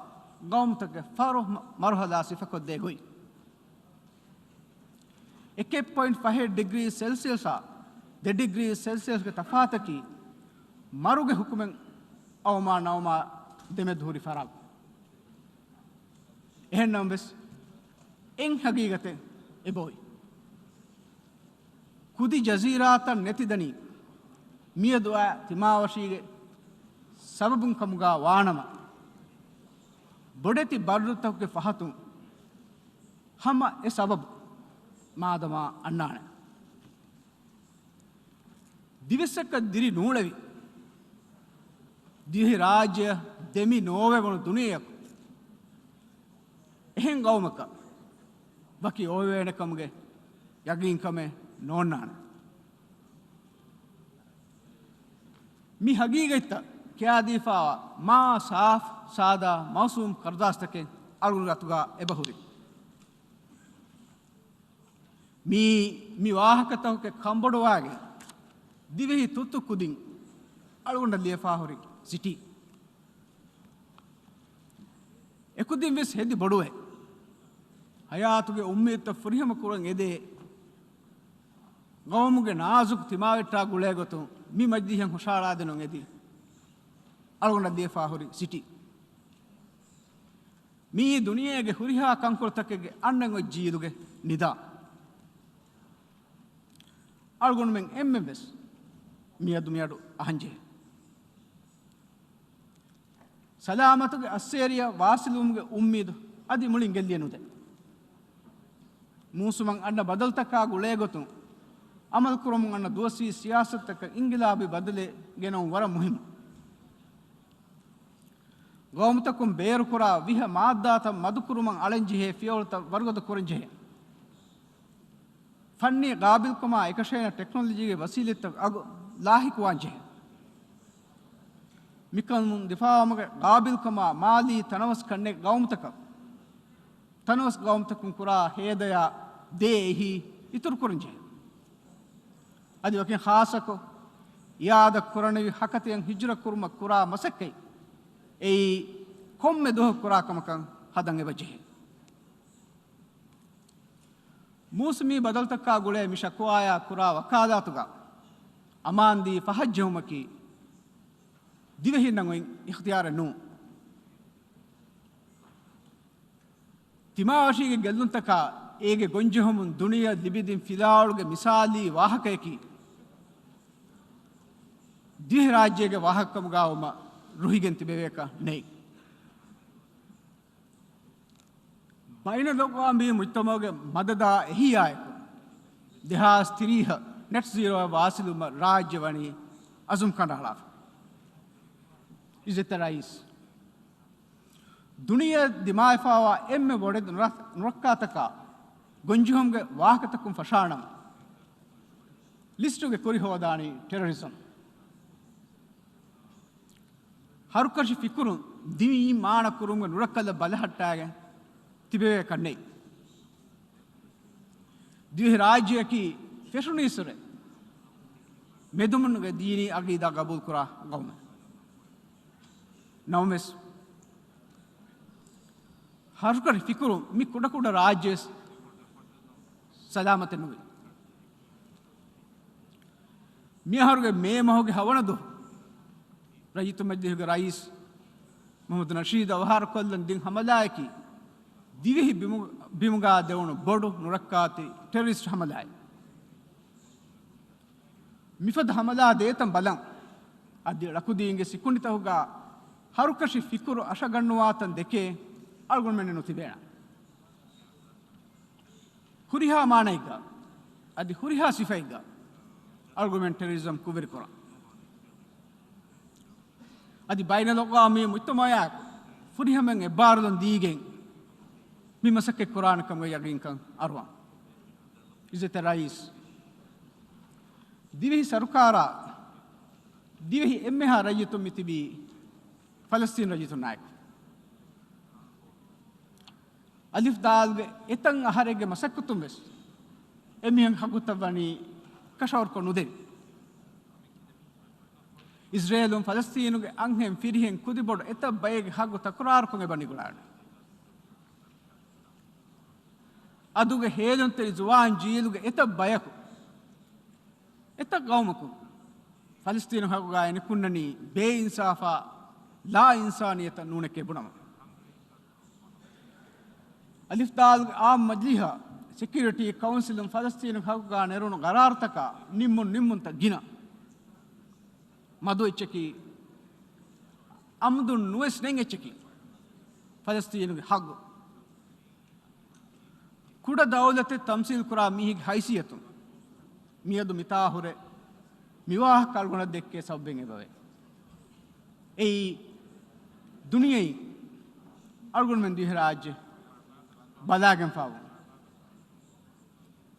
gomtake faruh marhala sifakodde goi 1.5 degrees celsius 2 degrees celsius ge tafataki maruge hukumen awma deme dhuri farag ehennam bes in hagigate eboy kudi jaziratan netidani miyadwa timawashige sababun kamuga wanama bodeti barrutakke fahatun hama e sabab madama annane divesaka diri nulevi dihi rajya demi nove gonu duniyak ehen gawmaka Baki Ove Kamge, Yagin Kame, Nonan. Mi Hagigata, Kiadifa, Ma Saf, Sada, Mausum, Kardastake, Alugatuga, Ebahuri. Mi Wahakata, Kambodoage, Divi Tutu Kuding, Alunda Liefahuri, City. Ekudim is Hedi Bodue. Hayatuge ummita furihama kurang ede gawmuge nazuk timavetta gulegotu mi majdihan hushara denon edi algona defa hori city mi duniyege huriha kankurtakege annan jiiduge nida algon men emmebes miyadu ahanje salamatuge asseriya wasilumge ummidu adi mulin gelliyenude ಮೂಸುಮಂ ಅನ್ನ ಬದಲ್ತಕ್ಕ ಗುಳೆ ಗೊತ್ತು ಅಮಲ್ ಕುರಮಂ ಅನ್ನ ದೋಸಿ ಸಿಯಾಸತ್ತಕ ಇಂಗಿಲಾಬಿ ಬದಲೆ ಗೆನೋ ವರ ಮುಹಿಮ್ ಗೌಮತಕುಂ ಬೇರು ಕುರ ವಿಹ ಮಾದ್ದಾತ ಮದುಕುರುಮಂ ಅಳಂಜಿಹೆ ಫಿಯೋಲ್ತ ವರ್ಗದ ಕುರಂಜಿಹೆ funny ಗಾಬಿಲ್ ಕುಮಾ ಏಕಶೇನ ಟೆಕ್ನಾಲಜಿಗೆ ವಸೀಲಿತ ಅಗು ಲಾಹಿಕ್ ವಾಂಜಿಹೆ ಮಿಕನ್ ದಿಫಾಮಗ ಗಾಬಿಲ್ ಕುಮಾ ಮಾಲಿ ತನವಸ್ ಕಣ್ಣೆ ಗೌಮತಕ ತನವಸ್ ಗೌಮತಕುಂ ಕುರ ಹೇದಯ ದೇಹಿ ಇತುರ್ ಕುರಂಜಿಹೆ ಅದು ವಕೆ ಖಾಸಕೋ ಯಾದ ಕುರಣವಿ ಹಕತೆಯಂ ಹಿಜ್ರ kurma ಕುರ ಮಸಕ್ಕೈ ei komme doh kurakamakan hadange wajhe musmi badaltakka gule mishakwaaya kura wakadatuga amandi fahajjumaki divehi nangoin ikhtiyar nu timawashige gelluntaka ege gonjehumun duniya libidin filauluge misali wahakayaki dihe rajyege wahakkamu gawma ruhigen tibeveka nei baina lokami mujtamoge madada ehiyay dehas tiriha net zero wasiluma rajyawani azum kandala is it the rise duniya dimaifawa emme boded nurakataka gonjuhumge wahakatakum fashanam listuge kori hodani terrorism ಹರುಕರ್ಷಿ ಫಿಕುರು ದಿವಿ ಮಾಣ ಕುರುಂಗ ನುರಕ್ಕಲ್ಲ ಬಲಹಟ್ಟಾಗೆ ತಿಬೇವೆ ಕಣ್ಣೆ ದಿವಿ ರಾಜ್ಯಕಿ ಫೆಶುನೀಸರೆ ಮೆದುಮನ್ಗೆ ದೀನಿ ಅಗೀದಾ ಗಬೂಲ್ ಕುರ ಗೌಮ ನವಮೆಸ್ ಹರುಕರ್ಷಿ ಫಿಕುರು ಮಿ ಕುಡ ಕುಡ ರಾಜ್ಯ ಸಲಾಮತೆ ನುವೆ ಮಿ ಹರುಗೆ ಮೇ ಮಹೋಗೆ ಹವಣದು रईत मजलिस के rice Mohammad Nasheed अवहार कोल्लन दिन हमलाय की दिवे बिमुगा देवण Bodo नुरक्काती terrorist हमलाय मिफद हमला देतम बलं अदि रकुदींगे सिकुंडित होगा हरुकशी फिकुर अशगण्णुवातन देके अळगुण मेने नुतिबेण हुरिहा मानैग अदि हुरिहा सिफैग अळगुमेंट terrorism Kuber Quora adi bayna lokami mujtamayak furihamen e barlon digen mi masakke quran kam yagin kan arwa izete rais divehi sarukara divehi emmeha rayitum mitibi palestine rayitum naik alif dalge etang aharege masakkutum bes emihan hagutabani kashawr ko nude Israel and Palestine ge anghem firihen kudibod eta bayge hagu takrar ko ge banigulad aduge helunte zuwan jiluge eta bayaku eta gawmaku Palestine hagu ga ene kunnani be insafa la insaniyata nuneke bunama alif dal am majliha security council and Palestine hagu ga nerunu qarartaka nimmunta gina madu echeki amdu nues neng echeki Palestine ge haggo kuda dawlate tamsil kura mihi haysiyatu miyadu mitahure miwah kalguna dekke sabben ebave ei duniyai argun men dihe rajye balagen fawu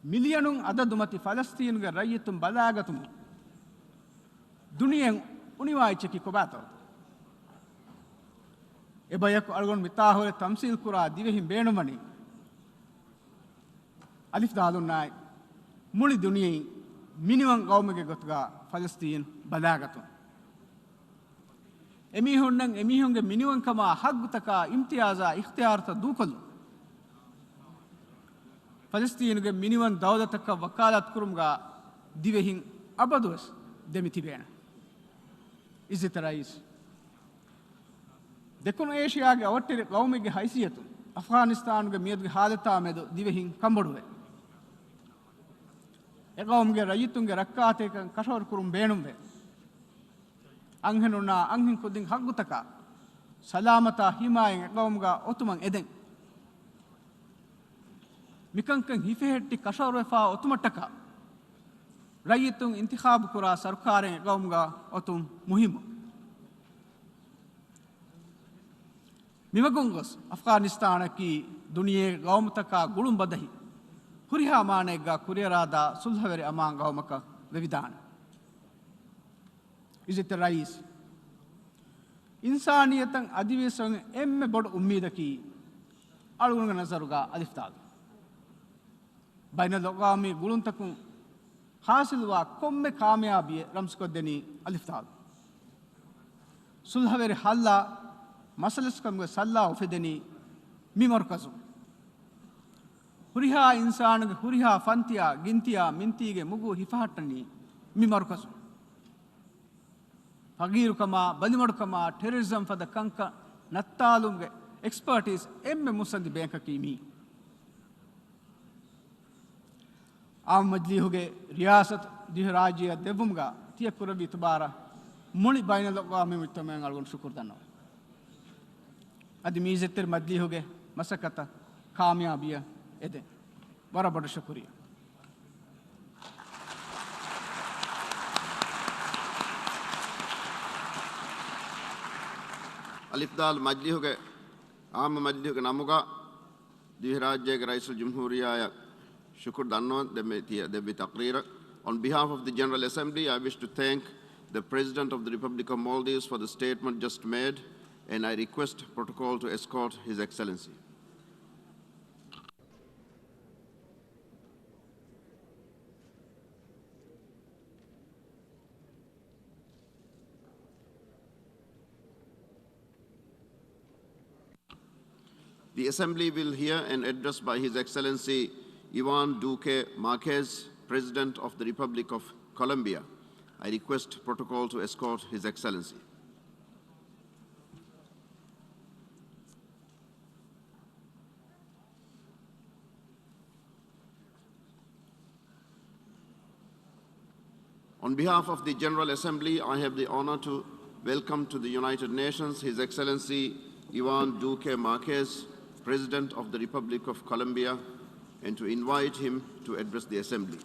miliyonun adadumati Palestine ge rayitum balagatum duniyen uniwai cheki kobato ebayak algon mitahore tamsil kura divehim beenumani alif dalun nay muli duniyen minimum gawmege gotga Palestine balagatu emihunge minimum kama haggutaka imtiyaza ikhtiyarta dukolu Palestine ge minimum dawlataka wakalat kurumga divehin abadus demiti beena is it rais dekun asia ge awattere gawmege haysiyatu Afghanistan ge miyadge halata medu divehin kamboduwe egawmge rayitunge rakkate kan kashor kurum beenumbe anghenuna anghin kudin haggutaka salamata himayen egawmga otuman eden mikankan hifehetti kasharwefa otumataka rayitun intikhab kura sarkaren gaumga otum muhimu mimagungos Afghanistan ki duniye gaumtaka gulum badahi huriha manega kuriyarada sulhaveri amang gaumaka vevidan is it the rais इंसानियतंग अधिवेशन M में बड़ उम्मीद की अड़ुंग नजरुगा अलिफ्ताल ban लोगामी गुलुन तकुं हासिल वा कोम में कामयाबी रम्स को देनी अलिफ्ताल सुलहवेर हल्ला मसलस कम के सल्ला उफेदेनी मिमर कसु हुरिहा इंसान के हुरिहा फंतिया गिनतिया मिंती के मुगु हिफाटनी मिमर कसु Hagirukama, Balimurkama, terrorism for the Kanka, Natalunga, expertise, Emme Musandi Banka Kimi. Ahmadli Huge, Riasat, Diharaji, Devumga, Tiakurabi Tubara, Muni Baina Logami with Tamangal Shukurdano. Adimizeter Madli Huge, Masakata, Kamia Bia, Ede, Barabada Shakuria. अलिफ्दाल मजली हो गए आम मजली हो गए नामुगा दिहराज्य के rice जमहूरिया या शुक्र दानों देवी तकरीर On behalf of the General Assembly, I wish to thank the President of the Republic of Maldives for the statement just made, and I request protocol to escort His Excellency. The Assembly will hear an address by His Excellency Ivan Duque Marquez, President of the Republic of Colombia. I request protocol to escort His Excellency. On behalf of the General Assembly, I have the honor to welcome to the United Nations His Excellency Ivan Duque Marquez, President of the Republic of Colombia, and to invite him to address the Assembly.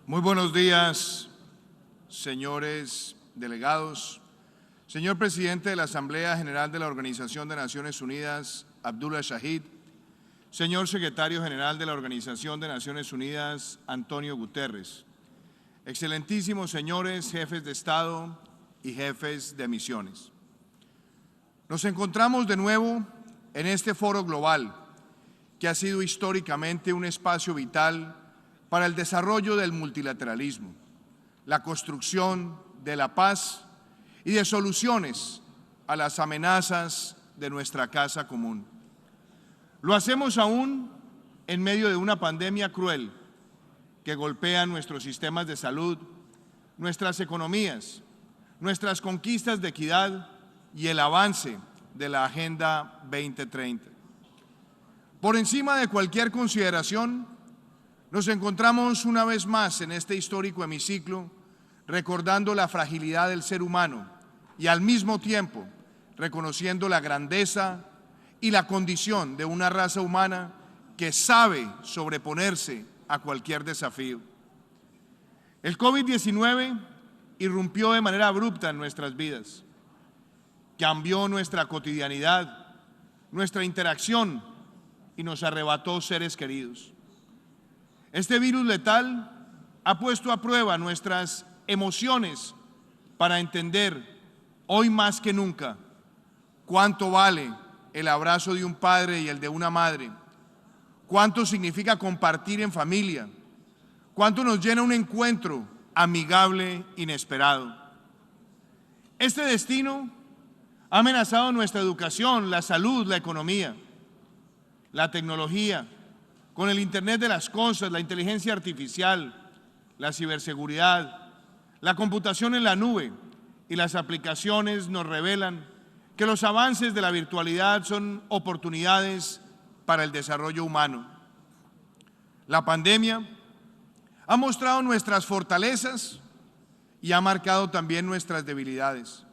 Muy buenos días, señores delegados, señor Presidente de la Asamblea General de la Organización de Naciones Unidas, Abdullah Shahid, señor Secretario General de la Organización de Naciones Unidas, Antonio Guterres, excelentísimos señores jefes de Estado y jefes de misiones. Nos encontramos de nuevo en este foro global que ha sido históricamente un espacio vital para el desarrollo del multilateralismo, la construcción de la paz y de soluciones a las amenazas de nuestra casa común. Lo hacemos aún en medio de una pandemia cruel que golpea nuestros sistemas de salud, nuestras economías, nuestras conquistas de equidad y el avance de la Agenda 2030. Por encima de cualquier consideración, nos encontramos una vez más en este histórico hemiciclo recordando la fragilidad del ser humano y al mismo tiempo reconociendo la grandeza y la condición de una raza humana que sabe sobreponerse a cualquier desafío. El COVID-19 irrumpió de manera abrupta en nuestras vidas, cambió nuestra cotidianidad, nuestra interacción y nos arrebató seres queridos. Este virus letal ha puesto a prueba nuestras emociones para entender hoy más que nunca cuánto vale el abrazo de un padre y el de una madre, cuánto significa compartir en familia, cuánto nos llena un encuentro amigable, inesperado. Este destino ha amenazado nuestra educación, la salud, la economía, la tecnología, con el Internet de las cosas, la inteligencia artificial, la ciberseguridad, la computación en la nube y las aplicaciones nos revelan que los avances de la virtualidad son oportunidades para el desarrollo humano. La pandemia ha mostrado nuestras fortalezas y ha marcado también nuestras debilidades.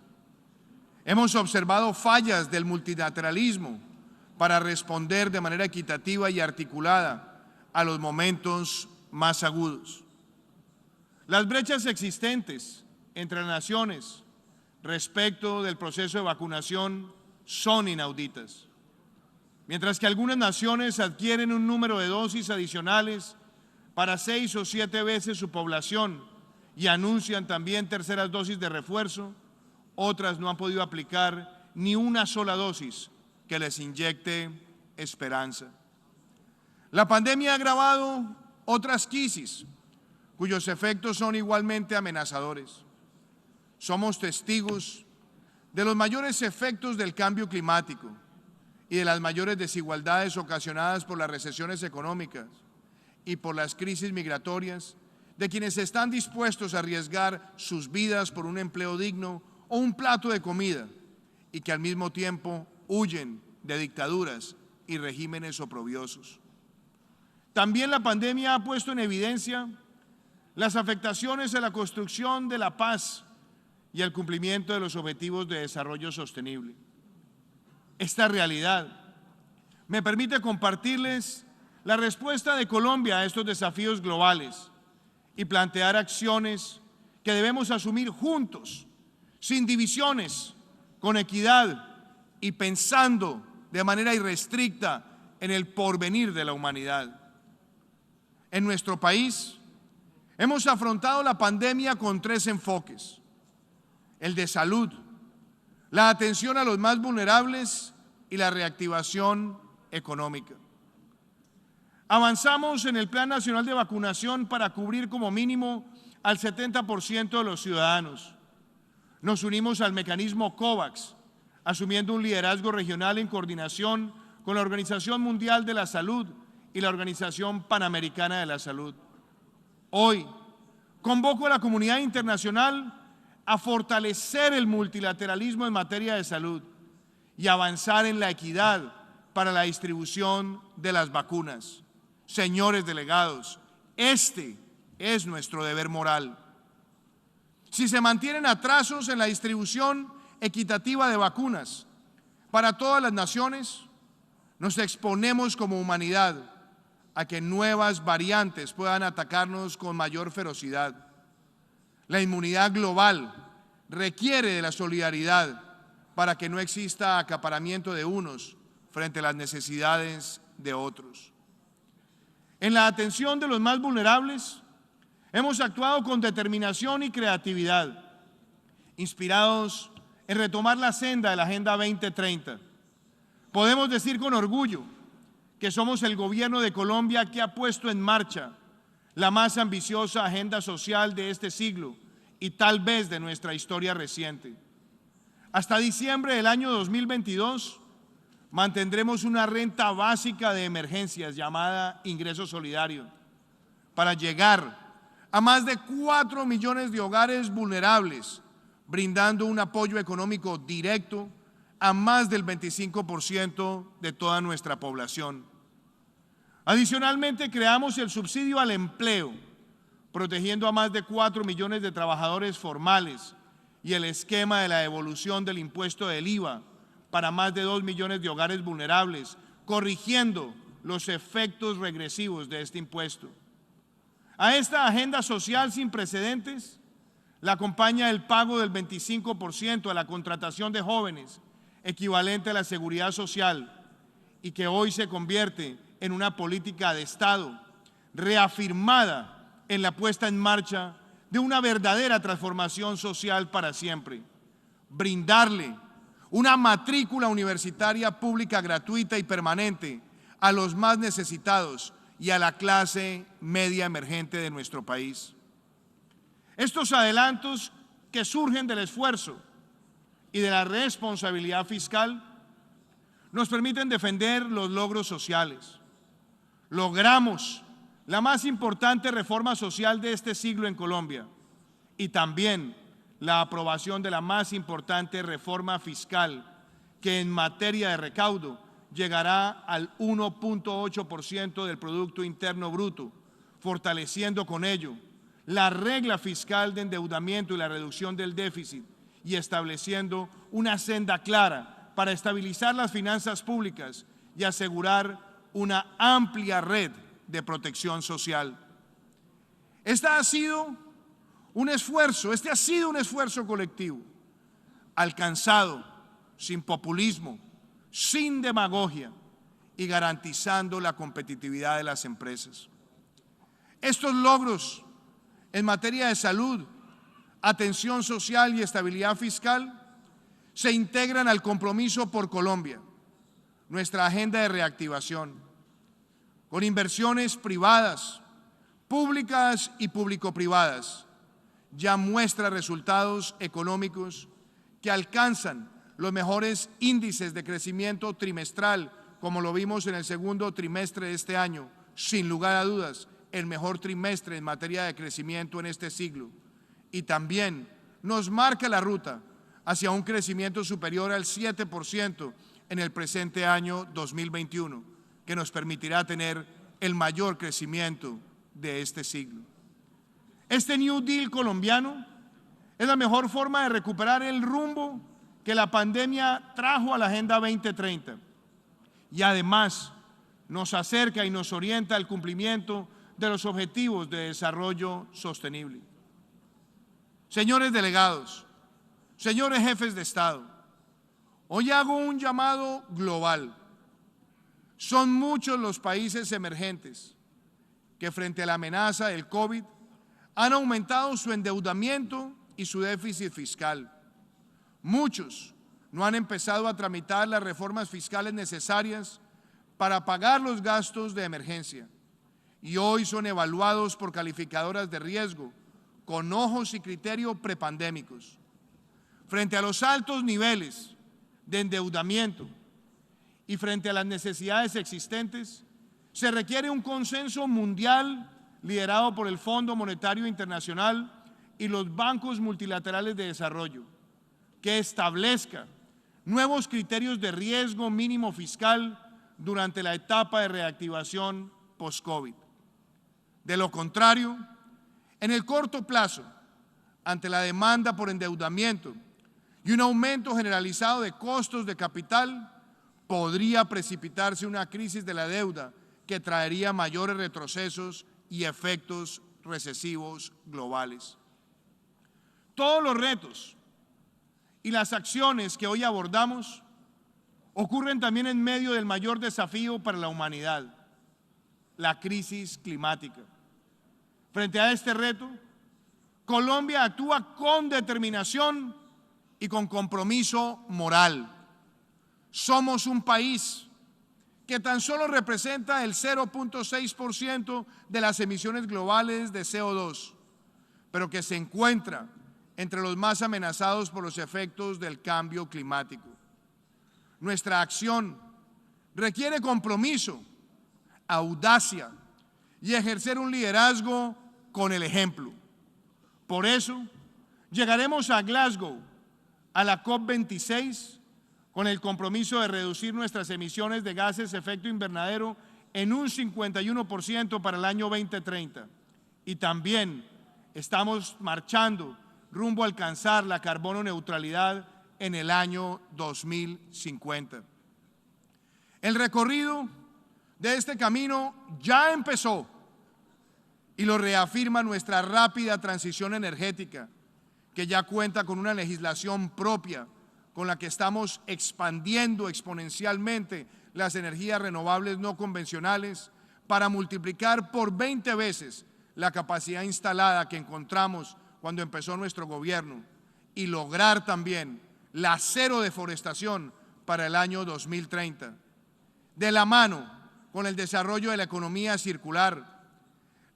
Hemos observado fallas del multilateralismo para responder de manera equitativa y articulada a los momentos más agudos. Las brechas existentes entre las naciones respecto del proceso de vacunación son inauditas. Mientras que algunas naciones adquieren un número de dosis adicionales para 6 o 7 veces su población y anuncian también terceras dosis de refuerzo, otras no han podido aplicar ni una sola dosis que les inyecte esperanza. La pandemia ha agravado otras crisis cuyos efectos son igualmente amenazadores. Somos testigos de los mayores efectos del cambio climático y de las mayores desigualdades ocasionadas por las recesiones económicas y por las crisis migratorias de quienes están dispuestos a arriesgar sus vidas por un empleo digno o un plato de comida y que al mismo tiempo huyen de dictaduras y regímenes oprobiosos. También la pandemia ha puesto en evidencia las afectaciones a la construcción de la paz y el cumplimiento de los objetivos de desarrollo sostenible. Esta realidad me permite compartirles la respuesta de Colombia a estos desafíos globales y plantear acciones que debemos asumir juntos, sin divisiones, con equidad y pensando de manera irrestricta en el porvenir de la humanidad. En nuestro país hemos afrontado la pandemia con 3 enfoques: el de salud, la atención a los más vulnerables y la reactivación económica. Avanzamos en el Plan Nacional de Vacunación para cubrir como mínimo al 70% de los ciudadanos. Nos unimos al mecanismo COVAX, asumiendo un liderazgo regional en coordinación con la Organización Mundial de la Salud y la Organización Panamericana de la Salud. Hoy convoco a la comunidad internacional a fortalecer el multilateralismo en materia de salud y avanzar en la equidad para la distribución de las vacunas. Señores delegados, este es nuestro deber moral. Si se mantienen atrasos en la distribución equitativa de vacunas para todas las naciones, nos exponemos como humanidad a que nuevas variantes puedan atacarnos con mayor ferocidad. La inmunidad global requiere de la solidaridad para que no exista acaparamiento de unos frente a las necesidades de otros. En la atención de los más vulnerables, hemos actuado con determinación y creatividad, inspirados en retomar la senda de la Agenda 2030. Podemos decir con orgullo que somos el gobierno de Colombia que ha puesto en marcha la más ambiciosa agenda social de este siglo y tal vez de nuestra historia reciente. Hasta diciembre del año 2022 mantendremos una renta básica de emergencias llamada ingreso solidario para llegar a más de 4 millones de hogares vulnerables, brindando un apoyo económico directo a más del 25% de toda nuestra población. Adicionalmente, creamos el subsidio al empleo, protegiendo a más de 4 millones de trabajadores formales, y el esquema de la devolución del impuesto del IVA para más de 2 millones de hogares vulnerables, corrigiendo los efectos regresivos de este impuesto. A esta agenda social sin precedentes la acompaña el pago del 25% a la contratación de jóvenes, equivalente a la seguridad social, y que hoy se convierte en una política de Estado reafirmada en la puesta en marcha de una verdadera transformación social para siempre. Brindarle una matrícula universitaria pública gratuita y permanente a los más necesitados y a la clase media emergente de nuestro país. Estos adelantos que surgen del esfuerzo y de la responsabilidad fiscal nos permiten defender los logros sociales. Logramos la más importante reforma social de este siglo en Colombia y también la aprobación de la más importante reforma fiscal que en materia de recaudo llegará al 1.8% del Producto Interno Bruto, fortaleciendo con ello la regla fiscal de endeudamiento y la reducción del déficit y estableciendo una senda clara para estabilizar las finanzas públicas y asegurar una amplia red de protección social. Este ha sido un esfuerzo colectivo, alcanzado sin populismo, sin demagogia y garantizando la competitividad de las empresas. Estos logros en materia de salud, atención social y estabilidad fiscal se integran al compromiso por Colombia, nuestra agenda de reactivación, con inversiones privadas, públicas y público-privadas, ya muestra resultados económicos que alcanzan los mejores índices de crecimiento trimestral, como lo vimos en el segundo trimestre de este año, sin lugar a dudas, el mejor trimestre en materia de crecimiento en este siglo. Y también nos marca la ruta hacia un crecimiento superior al 7% en el presente año 2021, que nos permitirá tener el mayor crecimiento de este siglo. Este New Deal colombiano es la mejor forma de recuperar el rumbo que la pandemia trajo a la Agenda 2030 y además nos acerca y nos orienta al cumplimiento de los objetivos de desarrollo sostenible. Señores delegados, señores jefes de Estado, hoy hago un llamado global. Son muchos los países emergentes que frente a la amenaza del COVID han aumentado su endeudamiento y su déficit fiscal. Muchos no han empezado a tramitar las reformas fiscales necesarias para pagar los gastos de emergencia y hoy son evaluados por calificadoras de riesgo con ojos y criterio prepandémicos. Frente a los altos niveles de endeudamiento y frente a las necesidades existentes, se requiere un consenso mundial liderado por el Fondo Monetario Internacional y los bancos multilaterales de desarrollo, que establezca nuevos criterios de riesgo mínimo fiscal durante la etapa de reactivación post-COVID. De lo contrario, en el corto plazo, ante la demanda por endeudamiento y un aumento generalizado de costos de capital, podría precipitarse una crisis de la deuda que traería mayores retrocesos y efectos recesivos globales. Todos los retos y las acciones que hoy abordamos ocurren también en medio del mayor desafío para la humanidad, la crisis climática. Frente a este reto, Colombia actúa con determinación y con compromiso moral. Somos un país que tan solo representa el 0.6% de las emisiones globales de CO2, pero que se encuentra entre los más amenazados por los efectos del cambio climático. Nuestra acción requiere compromiso, audacia y ejercer un liderazgo con el ejemplo. Por eso, llegaremos a Glasgow, a la COP26, con el compromiso de reducir nuestras emisiones de gases de efecto invernadero en un 51% para el año 2030. Y también estamos marchando rumbo a alcanzar la carbono neutralidad en el año 2050. El recorrido de este camino ya empezó y lo reafirma nuestra rápida transición energética, que ya cuenta con una legislación propia con la que estamos expandiendo exponencialmente las energías renovables no convencionales para multiplicar por 20 veces la capacidad instalada que encontramos cuando empezó nuestro gobierno y lograr también la cero deforestación para el año 2030. De la mano con el desarrollo de la economía circular,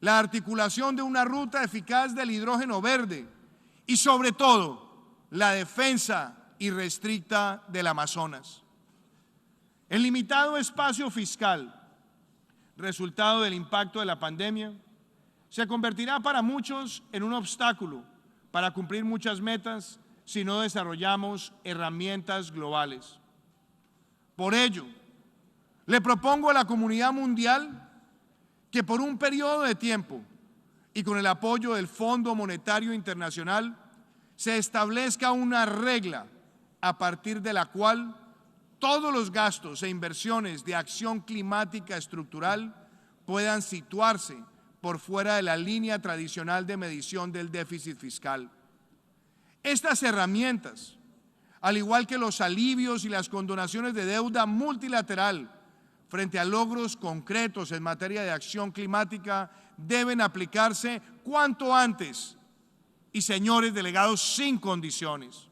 la articulación de una ruta eficaz del hidrógeno verde y sobre todo la defensa irrestricta del Amazonas. El limitado espacio fiscal, resultado del impacto de la pandemia, se convertirá para muchos en un obstáculo para cumplir muchas metas si no desarrollamos herramientas globales. Por ello, le propongo a la comunidad mundial que por un periodo de tiempo y con el apoyo del Fondo Monetario Internacional se establezca una regla a partir de la cual todos los gastos e inversiones de acción climática estructural puedan situarse por fuera de la línea tradicional de medición del déficit fiscal. Estas herramientas, al igual que los alivios y las condonaciones de deuda multilateral frente a logros concretos en materia de acción climática, deben aplicarse cuanto antes y, señores delegados, sin condiciones.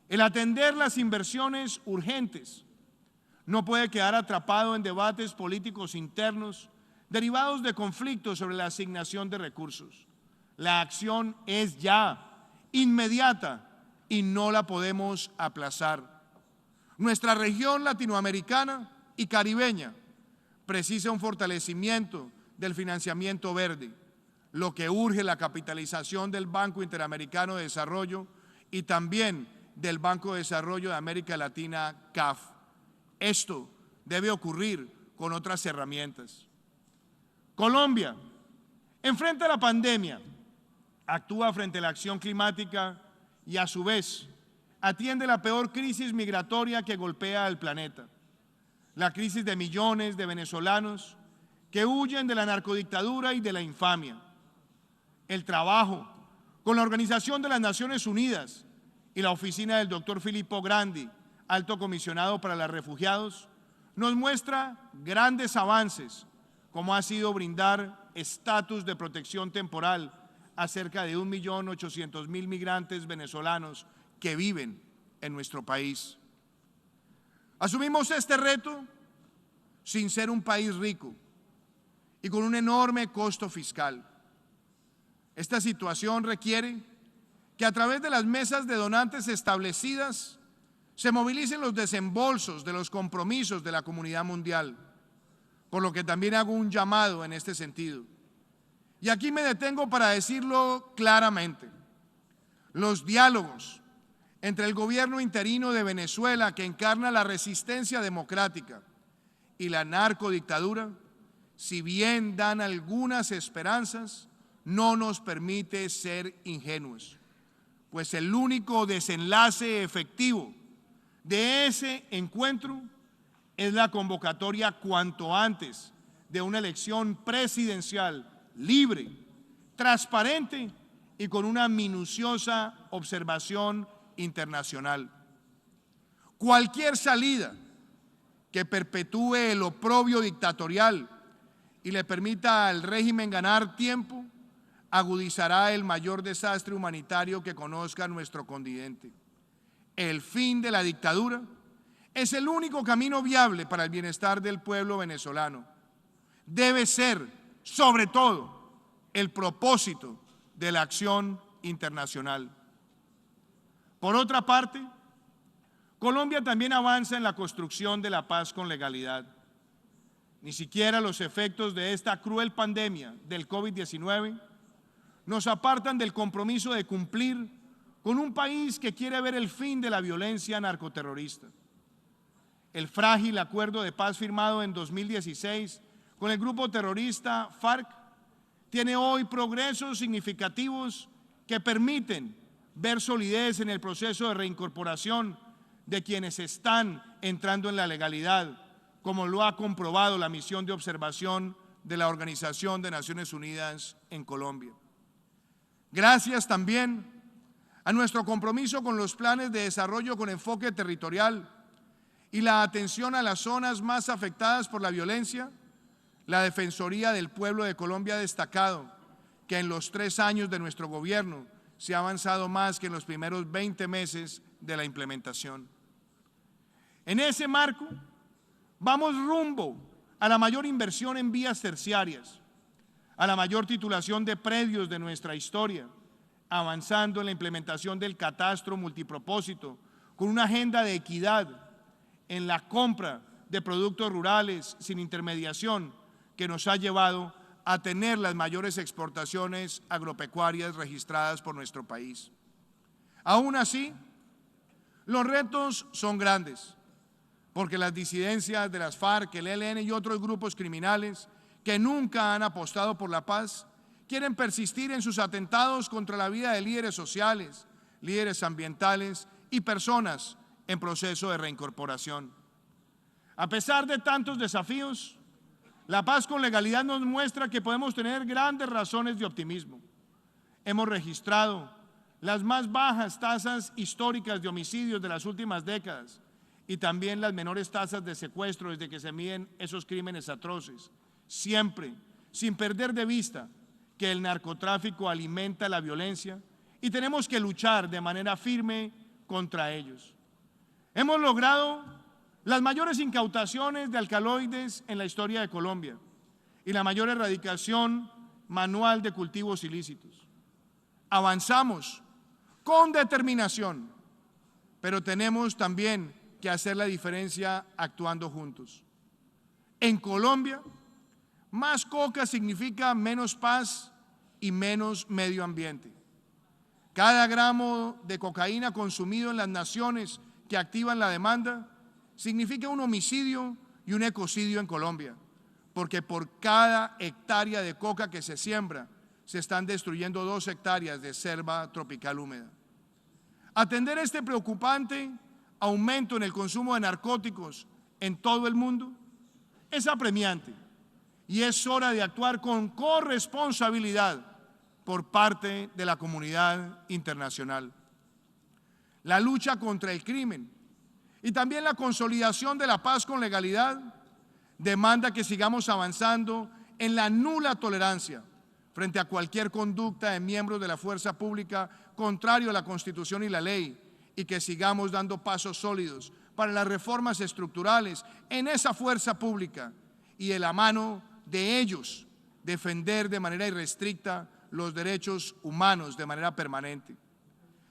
El atender las inversiones urgentes no puede quedar atrapado en debates políticos internos derivados de conflictos sobre la asignación de recursos. La acción es ya, inmediata, y no la podemos aplazar. Nuestra región latinoamericana y caribeña precisa un fortalecimiento del financiamiento verde, lo que urge la capitalización del Banco Interamericano de Desarrollo y también del Banco de Desarrollo de América Latina, CAF. Esto debe ocurrir con otras herramientas. Colombia enfrenta la pandemia, actúa frente a la acción climática y a su vez atiende la peor crisis migratoria que golpea al planeta, la crisis de millones de venezolanos que huyen de la narcodictadura y de la infamia. El trabajo con la Organización de las Naciones Unidas y la oficina del doctor Filippo Grandi, alto comisionado para los refugiados, nos muestra grandes avances, como ha sido brindar estatus de protección temporal a cerca de 1.800.000 migrantes venezolanos que viven en nuestro país. Asumimos este reto sin ser un país rico y con un enorme costo fiscal. Esta situación requiere que a través de las mesas de donantes establecidas se movilicen los desembolsos de los compromisos de la comunidad mundial, por lo que también hago un llamado en este sentido. Y aquí me detengo para decirlo claramente. Los diálogos entre el gobierno interino de Venezuela, que encarna la resistencia democrática, y la narcodictadura, si bien dan algunas esperanzas, no nos permite ser ingenuos, pues el único desenlace efectivo de ese encuentro es la convocatoria cuanto antes de una elección presidencial libre, transparente y con una minuciosa observación internacional. Cualquier salida que perpetúe el oprobio dictatorial y le permita al régimen ganar tiempo, agudizará el mayor desastre humanitario que conozca nuestro continente. El fin de la dictadura es el único camino viable para el bienestar del pueblo venezolano. Debe ser, sobre todo, el propósito de la acción internacional. Por otra parte, Colombia también avanza en la construcción de la paz con legalidad. Ni siquiera los efectos de esta cruel pandemia del COVID-19 nos apartan del compromiso de cumplir con un país que quiere ver el fin de la violencia narcoterrorista. El frágil acuerdo de paz firmado en 2016 con el grupo terrorista FARC tiene hoy progresos significativos que permiten ver solidez en el proceso de reincorporación de quienes están entrando en la legalidad, como lo ha comprobado la misión de observación de la Organización de Naciones Unidas en Colombia. Gracias también a nuestro compromiso con los planes de desarrollo con enfoque territorial y la atención a las zonas más afectadas por la violencia, la Defensoría del Pueblo de Colombia ha destacado que en los 3 años de nuestro gobierno se ha avanzado más que en los primeros 20 meses de la implementación. En ese marco, vamos rumbo a la mayor inversión en vías terciarias, a la mayor titulación de predios de nuestra historia, avanzando en la implementación del catastro multipropósito, con una agenda de equidad en la compra de productos rurales sin intermediación que nos ha llevado a tener las mayores exportaciones agropecuarias registradas por nuestro país. Aún así, los retos son grandes, porque las disidencias de las FARC, el ELN y otros grupos criminales que nunca han apostado por la paz, quieren persistir en sus atentados contra la vida de líderes sociales, líderes ambientales y personas en proceso de reincorporación. A pesar de tantos desafíos, la paz con legalidad nos muestra que podemos tener grandes razones de optimismo. Hemos registrado las más bajas tasas históricas de homicidios de las últimas décadas y también las menores tasas de secuestro desde que se miden esos crímenes atroces, siempre sin perder de vista que el narcotráfico alimenta la violencia y tenemos que luchar de manera firme contra ellos. Hemos logrado las mayores incautaciones de alcaloides en la historia de Colombia y la mayor erradicación manual de cultivos ilícitos. Avanzamos con determinación, pero tenemos también que hacer la diferencia actuando juntos. En Colombia, más coca significa menos paz y menos medio ambiente. Cada gramo de cocaína consumido en las naciones que activan la demanda significa un homicidio y un ecocidio en Colombia, porque por cada hectárea de coca que se siembra, se están destruyendo 2 hectáreas de selva tropical húmeda. Atender este preocupante aumento en el consumo de narcóticos en todo el mundo es apremiante y es hora de actuar con corresponsabilidad por parte de la comunidad internacional. La lucha contra el crimen y también la consolidación de la paz con legalidad demanda que sigamos avanzando en la nula tolerancia frente a cualquier conducta de miembros de la fuerza pública contrario a la Constitución y la ley, y que sigamos dando pasos sólidos para las reformas estructurales en esa fuerza pública y de la mano de ellos defender de manera irrestricta los derechos humanos de manera permanente.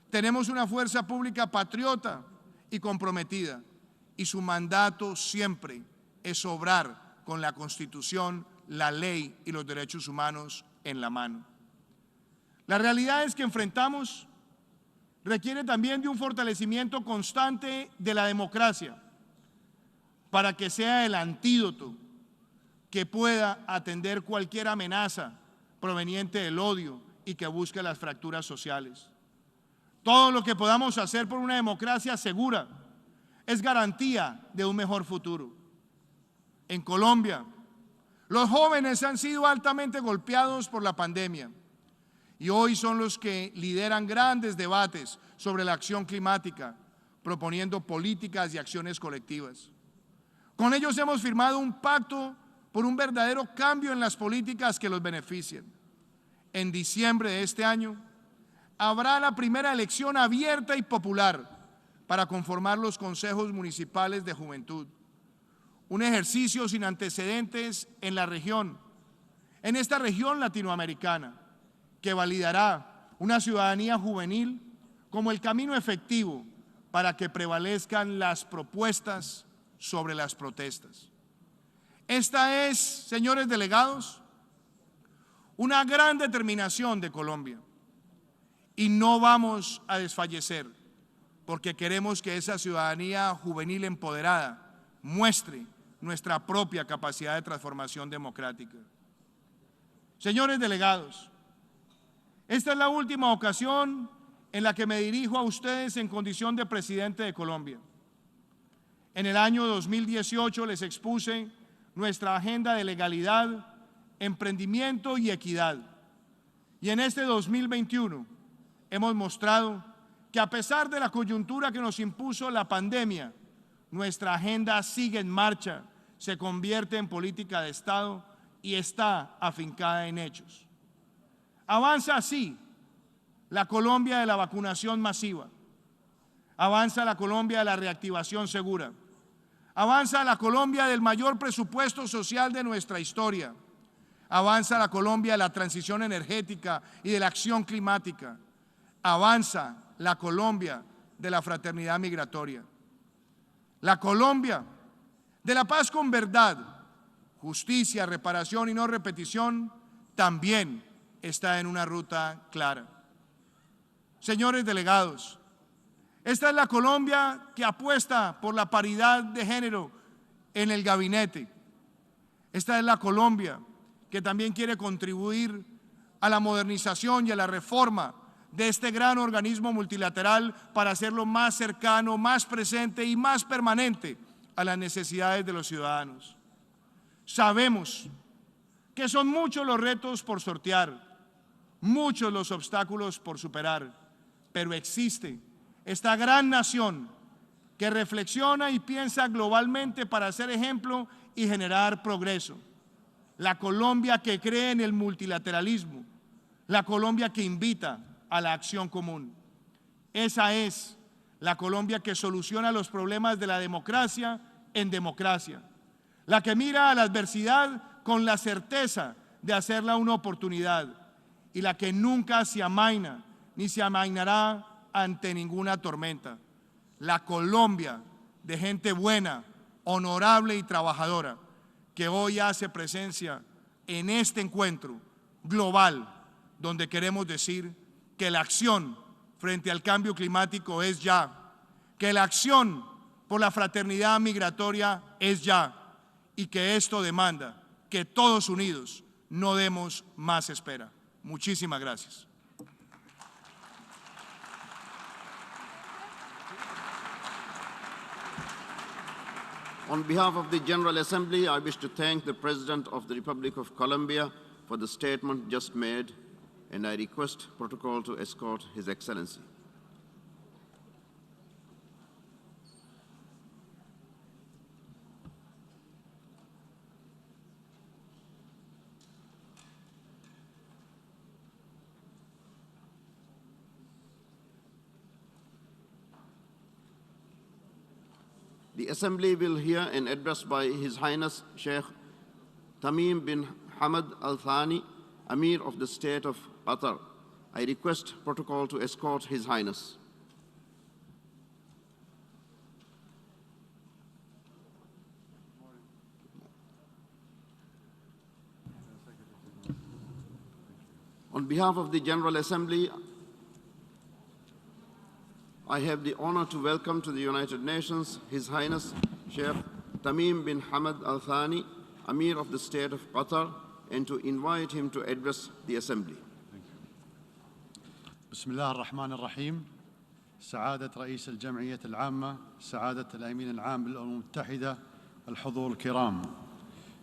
Tenemos una fuerza pública patriota y comprometida, y su mandato siempre es obrar con la Constitución, la ley y los derechos humanos en la mano. La realidad es que enfrentamos requiere también de un fortalecimiento constante de la democracia para que sea el antídoto que pueda atender cualquier amenaza proveniente del odio y que busque las fracturas sociales. Todo lo que podamos hacer por una democracia segura es garantía de un mejor futuro. En Colombia, los jóvenes han sido altamente golpeados por la pandemia y hoy son los que lideran grandes debates sobre la acción climática, proponiendo políticas y acciones colectivas. Con ellos hemos firmado un pacto por un verdadero cambio en las políticas que los beneficien. En diciembre de este año habrá la primera elección abierta y popular para conformar los consejos municipales de juventud. Un ejercicio sin antecedentes en la región, en esta región latinoamericana, que validará una ciudadanía juvenil como el camino efectivo para que prevalezcan las propuestas sobre las protestas. Esta es, señores delegados, una gran determinación de Colombia y no vamos a desfallecer porque queremos que esa ciudadanía juvenil empoderada muestre nuestra propia capacidad de transformación democrática. Señores delegados, esta es la última ocasión en la que me dirijo a ustedes en condición de presidente de Colombia. En el año 2018 les expuse nuestra agenda de legalidad, emprendimiento y equidad. Y en este 2021 hemos mostrado que a pesar de la coyuntura que nos impuso la pandemia, nuestra agenda sigue en marcha, se convierte en política de Estado y está afincada en hechos. Avanza así la Colombia de la vacunación masiva, avanza la Colombia de la reactivación segura, avanza la Colombia del mayor presupuesto social de nuestra historia, avanza la Colombia de la transición energética y de la acción climática, avanza la Colombia de la fraternidad migratoria. La Colombia de la paz con verdad, justicia, reparación y no repetición también está en una ruta clara. Señores delegados, esta es la Colombia que apuesta por la paridad de género en el gabinete. Esta es la Colombia que también quiere contribuir a la modernización y a la reforma de este gran organismo multilateral para hacerlo más cercano, más presente y más permanente a las necesidades de los ciudadanos. Sabemos que son muchos los retos por sortear, muchos los obstáculos por superar, pero existe esta gran nación que reflexiona y piensa globalmente para ser ejemplo y generar progreso. La Colombia que cree en el multilateralismo, la Colombia que invita a la acción común. Esa es la Colombia que soluciona los problemas de la democracia en democracia, la que mira a la adversidad con la certeza de hacerla una oportunidad y la que nunca se amaina ni se amainará ante ninguna tormenta. La Colombia de gente buena, honorable y trabajadora que hoy hace presencia en este encuentro global donde queremos decir que la acción frente al cambio climático es ya, que la acción por la fraternidad migratoria es ya y que esto demanda que todos unidos no demos más espera. Muchísimas gracias. On behalf of the General Assembly, I wish to thank the President of the Republic of Colombia for the statement just made, and I request protocol to escort His Excellency. The Assembly will hear an address by His Highness Sheikh Tamim bin Hamad Al Thani, Amir of the State of Qatar. I request protocol to escort His Highness. On behalf of the General Assembly, I have the honor to welcome to the United Nations His Highness Sheikh Tamim bin Hamad Al Thani, Amir of the State of Qatar, and to invite him to address the Assembly. بسم الله الرحمن الرحيم. سعادة رئيس الجمعية العامة، سعادة الأمين العام للأمم المتحدة، الحضور الكرام،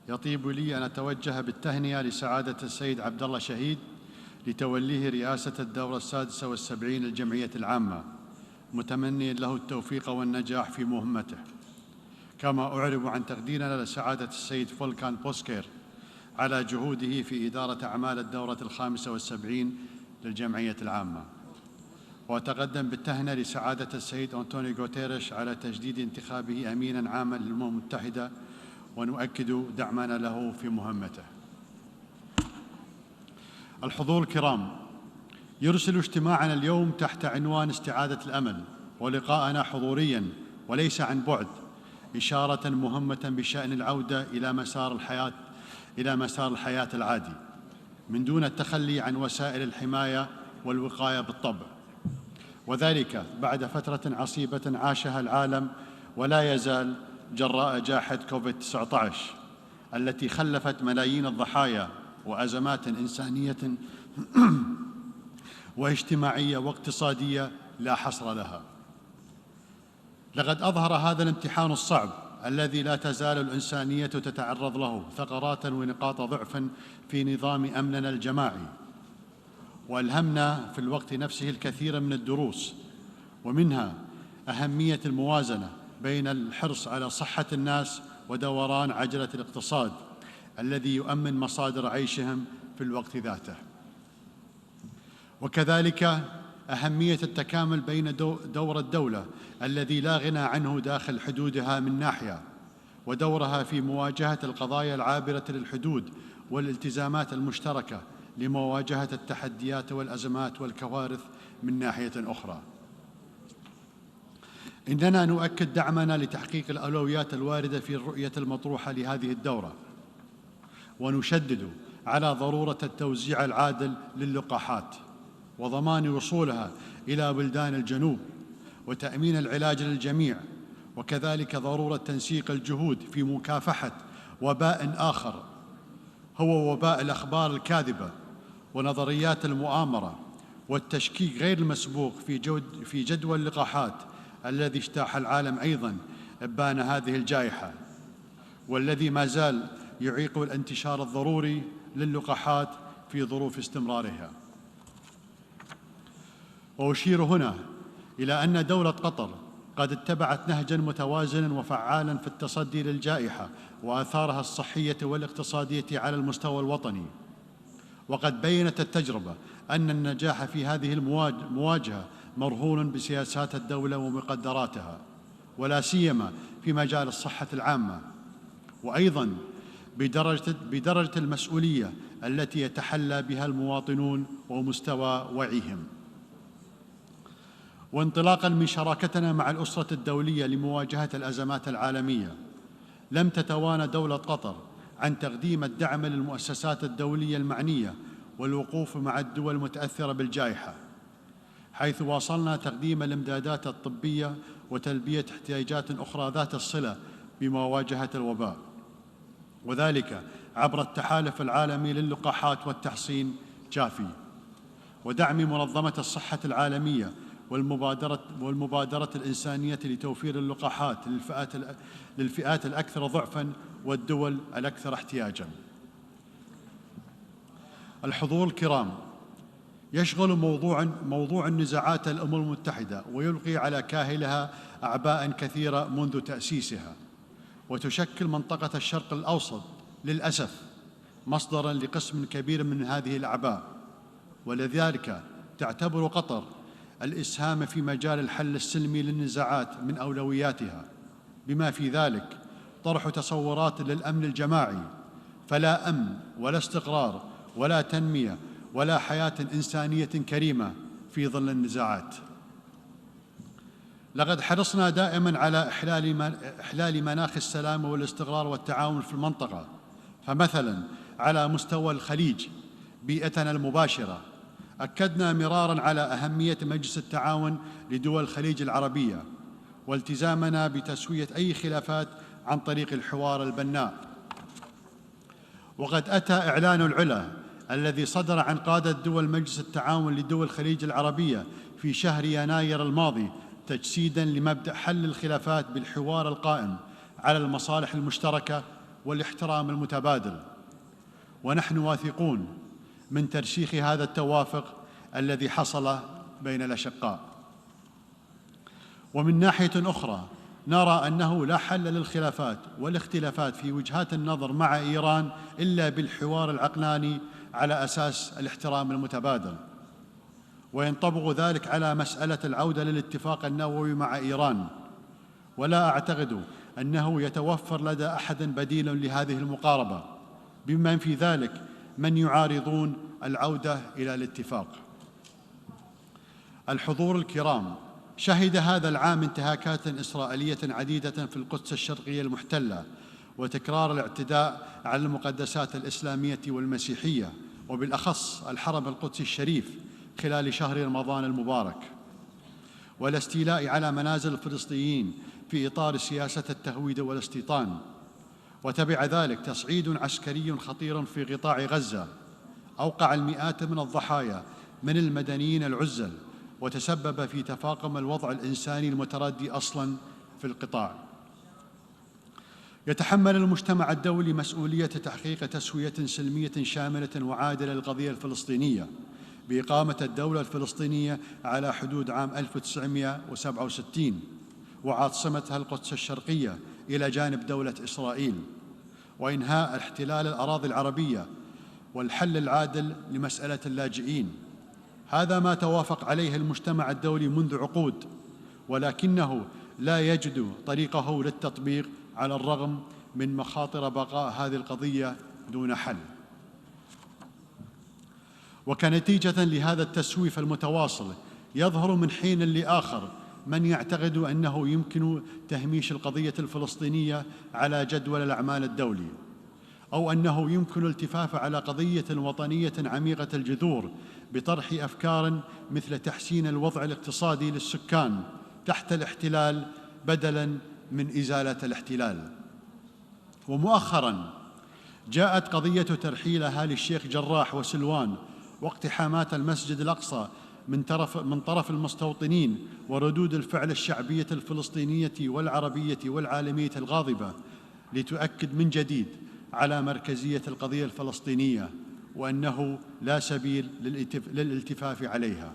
يطيب لي أن أتوجه بالتهنئة لسعادة السيد عبد الله شهيد لتوليه رئاسة الدورة 76 للجمعية العامة، متمنيا له التوفيق والنجاح في مهمته. كما أعرب عن تقديرنا لسعادة السيد فولكان بوسكير على جهوده في إدارة أعمال الدورة 75 للجمعية العامة. وأتقدم بالتهنئة لسعادة السيد أنطونيو غوتيريش على تجديد انتخابه أميناً عاماً للأمم المتحدة، ونؤكد دعمنا له في مهمته. الحضور الكرام، يرسل اجتماعنا اليوم تحت عنوان استعادة الأمل، ولقاءنا حضورياً وليس عن بعد، إشارة مهمة بشأن العودة إلى مسار الحياة العادي، من دون التخلي عن وسائل الحماية والوقاية بالطبع، وذلك بعد فترة عصيبة عاشها العالم ولا يزال جراء جائحة كوفيد-19 التي خلفت ملايين الضحايا وأزمات إنسانية واجتماعية واقتصادية لا حصر لها. لقد أظهر هذا الامتحان الصعب الذي لا تزال الإنسانية تتعرض له ثغرات ونقاط ضعف في نظام أمننا الجماعي، وألهمنا في الوقت نفسه الكثير من الدروس، ومنها أهمية الموازنة بين الحرص على صحة الناس ودوران عجلة الاقتصاد الذي يؤمن مصادر عيشهم في الوقت ذاته، وكذلك أهمية التكامل بين دور الدولة الذي لا غنى عنه داخل حدودها من ناحية، ودورها في مواجهة القضايا العابرة للحدود والالتزامات المشتركة لمواجهة التحديات والأزمات والكوارث من ناحية أخرى. إننا نؤكد دعمنا لتحقيق الأولويات الواردة في الرؤية المطروحة لهذه الدورة، ونشدد على ضرورة التوزيع العادل للقاحات وضمان وصولها إلى بلدان الجنوب وتأمين العلاج للجميع، وكذلك ضرورة تنسيق الجهود في مكافحة وباء آخر هو وباء الأخبار الكاذبة ونظريات المؤامرة، والتشكيك غير المسبوق في جدول اللقاحات الذي اجتاح العالم أيضاً إبان هذه الجائحة، والذي ما زال يعيق الانتشار الضروري للقاحات في ظروف استمرارها. وأشير هنا إلى أن دولة قطر قد اتبعت نهجاً متوازناً وفعالاً في التصدي للجائحة وآثارها الصحية والاقتصادية على المستوى الوطني، وقد بيّنت التجربة أن النجاح في هذه المواجهة مرهون بسياسات الدولة ومقدراتها، ولا سيما في مجال الصحة العامة، وأيضاً بدرجة المسؤولية التي يتحلى بها المواطنون ومستوى وعيهم. وانطلاقاً من شراكتنا مع الأسرة الدولية لمواجهة الأزمات العالمية، لم تتوانى دولة قطر عن تقديم الدعم للمؤسسات الدولية المعنية والوقوف مع الدول المتأثرة بالجائحة، حيث واصلنا تقديم الإمدادات الطبية وتلبية احتياجات أخرى ذات الصلة بمواجهة الوباء، وذلك عبر التحالف العالمي للقاحات والتحصين جافي، ودعم منظمة الصحة العالمية والمبادرة الإنسانية لتوفير اللقاحات للفئات الأكثر ضعفاً والدول الأكثر احتياجاً. الحضور الكرام، يشغل موضوع النزاعات الأمم المتحدة ويلقي على كاهلها أعباء كثيرة منذ تأسيسها، وتشكل منطقة الشرق الأوسط للأسف مصدراً لقسم كبير من هذه الأعباء، ولذلك تعتبر قطر الإسهام في مجال الحل السلمي للنزاعات من أولوياتها، بما في ذلك طرح تصورات للأمن الجماعي، فلا أمن ولا استقرار ولا تنمية ولا حياة إنسانية كريمة في ظل النزاعات. لقد حرصنا دائماً على إحلال مناخ السلام والاستقرار والتعاون في المنطقة، فمثلاً على مستوى الخليج بيئتنا المباشرة أكدنا مراراً على أهمية مجلس التعاون لدول الخليج العربية والتزامنا بتسوية أي خلافات عن طريق الحوار البناء. وقد أتى إعلان العلا الذي صدر عن قادة دول مجلس التعاون لدول الخليج العربية في شهر يناير الماضي تجسيداً لمبدأ حل الخلافات بالحوار القائم على المصالح المشتركة والاحترام المتبادل، ونحن واثقون من ترسيخ هذا التوافق الذي حصل بين الأشقاء. ومن ناحية أخرى نرى أنه لا حل للخلافات والاختلافات في وجهات النظر مع إيران إلا بالحوار العقلاني على أساس الاحترام المتبادل، وينطبق ذلك على مسألة العودة للاتفاق النووي مع إيران، ولا أعتقد أنه يتوفر لدى أحد بديل لهذه المقاربة، بما في ذلك من يعارضون العودة إلى الاتفاق. الحضور الكرام، شهد هذا العام انتهاكات إسرائيلية عديدة في القدس الشرقية المحتلة وتكرار الاعتداء على المقدسات الإسلامية والمسيحية، وبالأخص الحرم القدسي الشريف خلال شهر رمضان المبارك، والاستيلاء على منازل الفلسطينيين في إطار سياسة التهويد والاستيطان، وتبع ذلك تصعيد عسكري خطير في قطاع غزة أوقع المئات من الضحايا من المدنيين العزل، وتسبب في تفاقم الوضع الإنساني المتردي أصلاً في القطاع. يتحمل المجتمع الدولي مسؤولية تحقيق تسوية سلمية شاملة وعادلة للقضية الفلسطينية بإقامة الدولة الفلسطينية على حدود عام 1967 وعاصمتها القدس الشرقية إلى جانب دولة إسرائيل، وإنهاء احتلال الأراضي العربية والحل العادل لمسألة اللاجئين. هذا ما توافق عليه المجتمع الدولي منذ عقود، ولكنه لا يجد طريقه للتطبيق على الرغم من مخاطر بقاء هذه القضية دون حل. وكنتيجة لهذا التسويف المتواصل يظهر من حين لآخر من يعتقد أنه يمكن تهميش القضية الفلسطينية على جدول الأعمال الدولي، أو أنه يمكن الالتفاف على قضية وطنية عميقة الجذور بطرح أفكار مثل تحسين الوضع الاقتصادي للسكان تحت الاحتلال بدلاً من إزالة الاحتلال. ومؤخراً جاءت قضية ترحيل أهالي الشيخ جراح وسلوان واقتحامات المسجد الأقصى من طرف المستوطنين وردود الفعل الشعبية الفلسطينية والعربية والعالمية الغاضبة لتؤكد من جديد على مركزية القضية الفلسطينية وأنه لا سبيل للالتفاف عليها.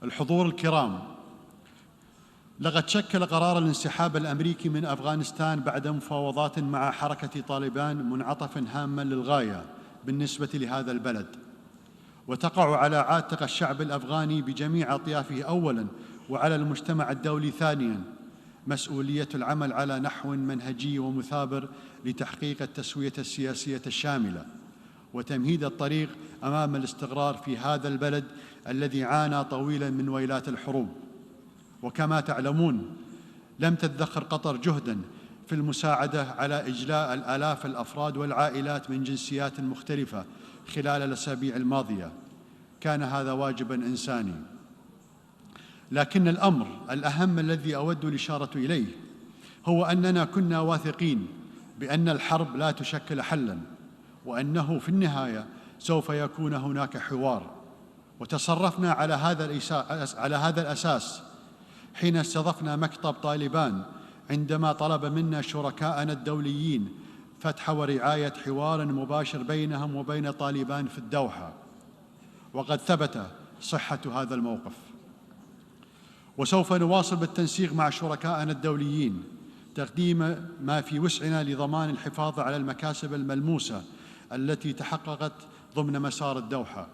الحضور الكرام، لقد شكل قرار الانسحاب الأمريكي من أفغانستان بعد مفاوضات مع حركة طالبان منعطفاً هاماً للغاية بالنسبة لهذا البلد، وتقع على عاتق الشعب الأفغاني بجميع أطيافه أولاً، وعلى المجتمع الدولي ثانياً، مسؤولية العمل على نحو منهجي ومثابر لتحقيق التسوية السياسية الشاملة وتمهيد الطريق أمام الاستقرار في هذا البلد الذي عانى طويلاً من ويلات الحروب. وكما تعلمون، لم تدخر قطر جهداً في المساعدة على إجلاء الآلاف الأفراد والعائلات من جنسيات مختلفة خلال الأسابيع الماضية. كان هذا واجباً إنساني. لكن الأمر الأهم الذي أود الإشارة إليه هو أننا كنا واثقين بأن الحرب لا تشكل حلاً، وأنه في النهاية سوف يكون هناك حوار. وتصرفنا على هذا الأساس حين استضفنا مكتب طالبان عندما طلب منا شركاءنا الدوليين فتح ورعاية حوار مباشر بينهم وبين طالبان في الدوحة، وقد ثبت صحة هذا الموقف. وسوف نواصل بالتنسيق مع شركائنا الدوليين تقديم ما في وسعنا لضمان الحفاظ على المكاسب الملموسة التي تحققت ضمن مسار الدوحة،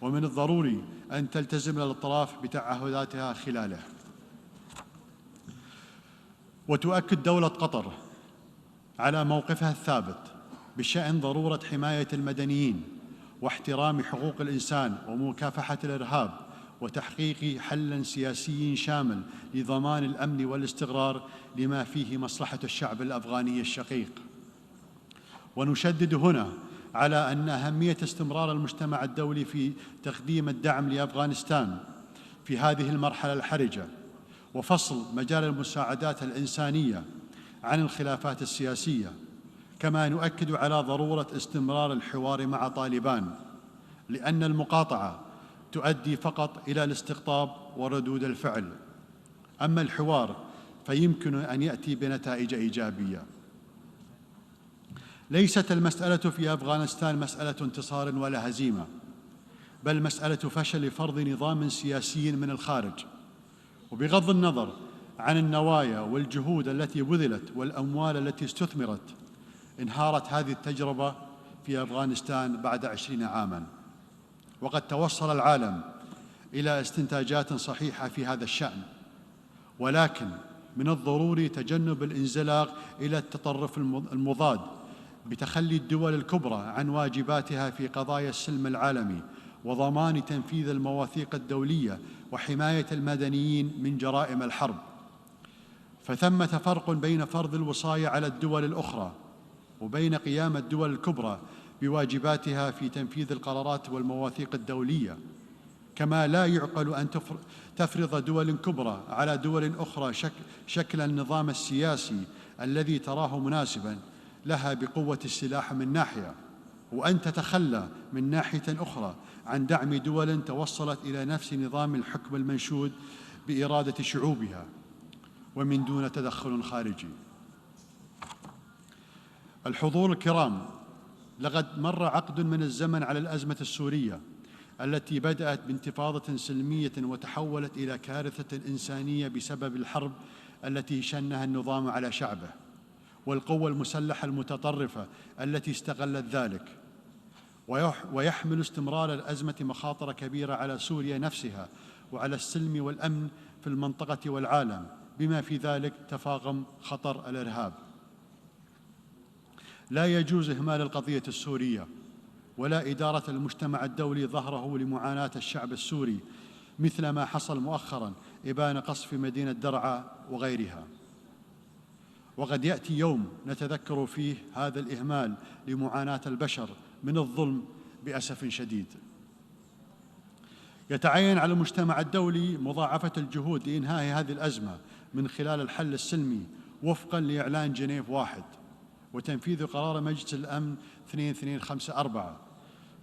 ومن الضروري أن تلتزم الأطراف بتعهداتها خلاله. وتؤكد دولة قطر على موقفها الثابت بشأن ضرورة حماية المدنيين واحترام حقوق الإنسان ومكافحة الإرهاب وتحقيق حل سياسي شامل لضمان الأمن والاستقرار لما فيه مصلحة الشعب الأفغاني الشقيق. ونشدد هنا على أن أهمية استمرار المجتمع الدولي في تقديم الدعم لأفغانستان في هذه المرحلة الحرجة، وفصل مجال المساعدات الإنسانية عن الخلافات السياسية. كما نؤكد على ضرورة استمرار الحوار مع طالبان، لأن المقاطعة تؤدي فقط إلى الاستقطاب وردود الفعل، أما الحوار فيمكن أن يأتي بنتائج إيجابية. ليست المسألة في أفغانستان مسألة انتصار ولا هزيمة، بل مسألة فشل فرض نظام سياسي من الخارج. وبغض النظر عن النوايا والجهود التي بذلت والأموال التي استثمرت، انهارت هذه التجربة في أفغانستان بعد 20 عاماً، وقد توصل العالم إلى استنتاجات صحيحة في هذا الشأن. ولكن من الضروري تجنب الانزلاق إلى التطرف المضاد بتخلي الدول الكبرى عن واجباتها في قضايا السلم العالمي وضمان تنفيذ المواثيق الدولية وحماية المدنيين من جرائم الحرب. فثمة فرق بين فرض الوصاية على الدول الأخرى وبين قيام الدول الكبرى بواجباتها في تنفيذ القرارات والمواثيق الدولية. كما لا يعقل أن تفرض دول كبرى على دول أخرى شكل النظام السياسي الذي تراه مناسباً لها بقوة السلاح من ناحية، وأن تتخلى من ناحية أخرى عن دعم دول توصلت إلى نفس نظام الحكم المنشود بإرادة شعوبها ومن دون تدخل خارجي. الحضور الكرام، لقد مر عقد من الزمن على الأزمة السورية التي بدأت بانتفاضة سلمية وتحولت إلى كارثة إنسانية بسبب الحرب التي شنها النظام على شعبه والقوى المسلحة المتطرفة التي استغلت ذلك. ويحمل استمرار الأزمة مخاطر كبيرة على سوريا نفسها وعلى السلم والأمن في المنطقة والعالم، بما في ذلك تفاقم خطر الإرهاب. لا يجوز إهمال القضية السورية ولا إدارة المجتمع الدولي ظهره لمعاناة الشعب السوري مثل ما حصل مؤخراً إبان قصف مدينة درعا وغيرها. وقد يأتي يوم نتذكر فيه هذا الإهمال لمعاناة البشر من الظلم بأسف شديد. يتعين على المجتمع الدولي مضاعفة الجهود لإنهاء هذه الأزمة من خلال الحل السلمي وفقاً لإعلان جنيف 1 وتنفيذ قرار مجلس الأمن 2254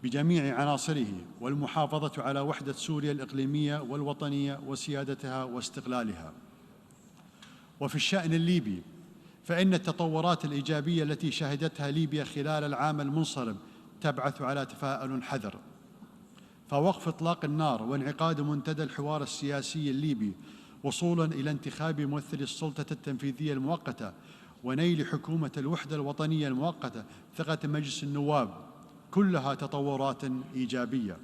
بجميع عناصره والمحافظة على وحدة سوريا الإقليمية والوطنية وسيادتها واستقلالها. وفي الشأن الليبي فإن التطورات الإيجابية التي شهدتها ليبيا خلال العام المنصرم تبعث على تفاؤل حذر، فوقف إطلاق النار وانعقاد منتدى الحوار السياسي الليبي وصولاً إلى انتخاب ممثل السلطة التنفيذية المؤقتة ونيل حكومة الوحدة الوطنية المؤقتة ثقة مجلس النواب، كلها تطورات إيجابية.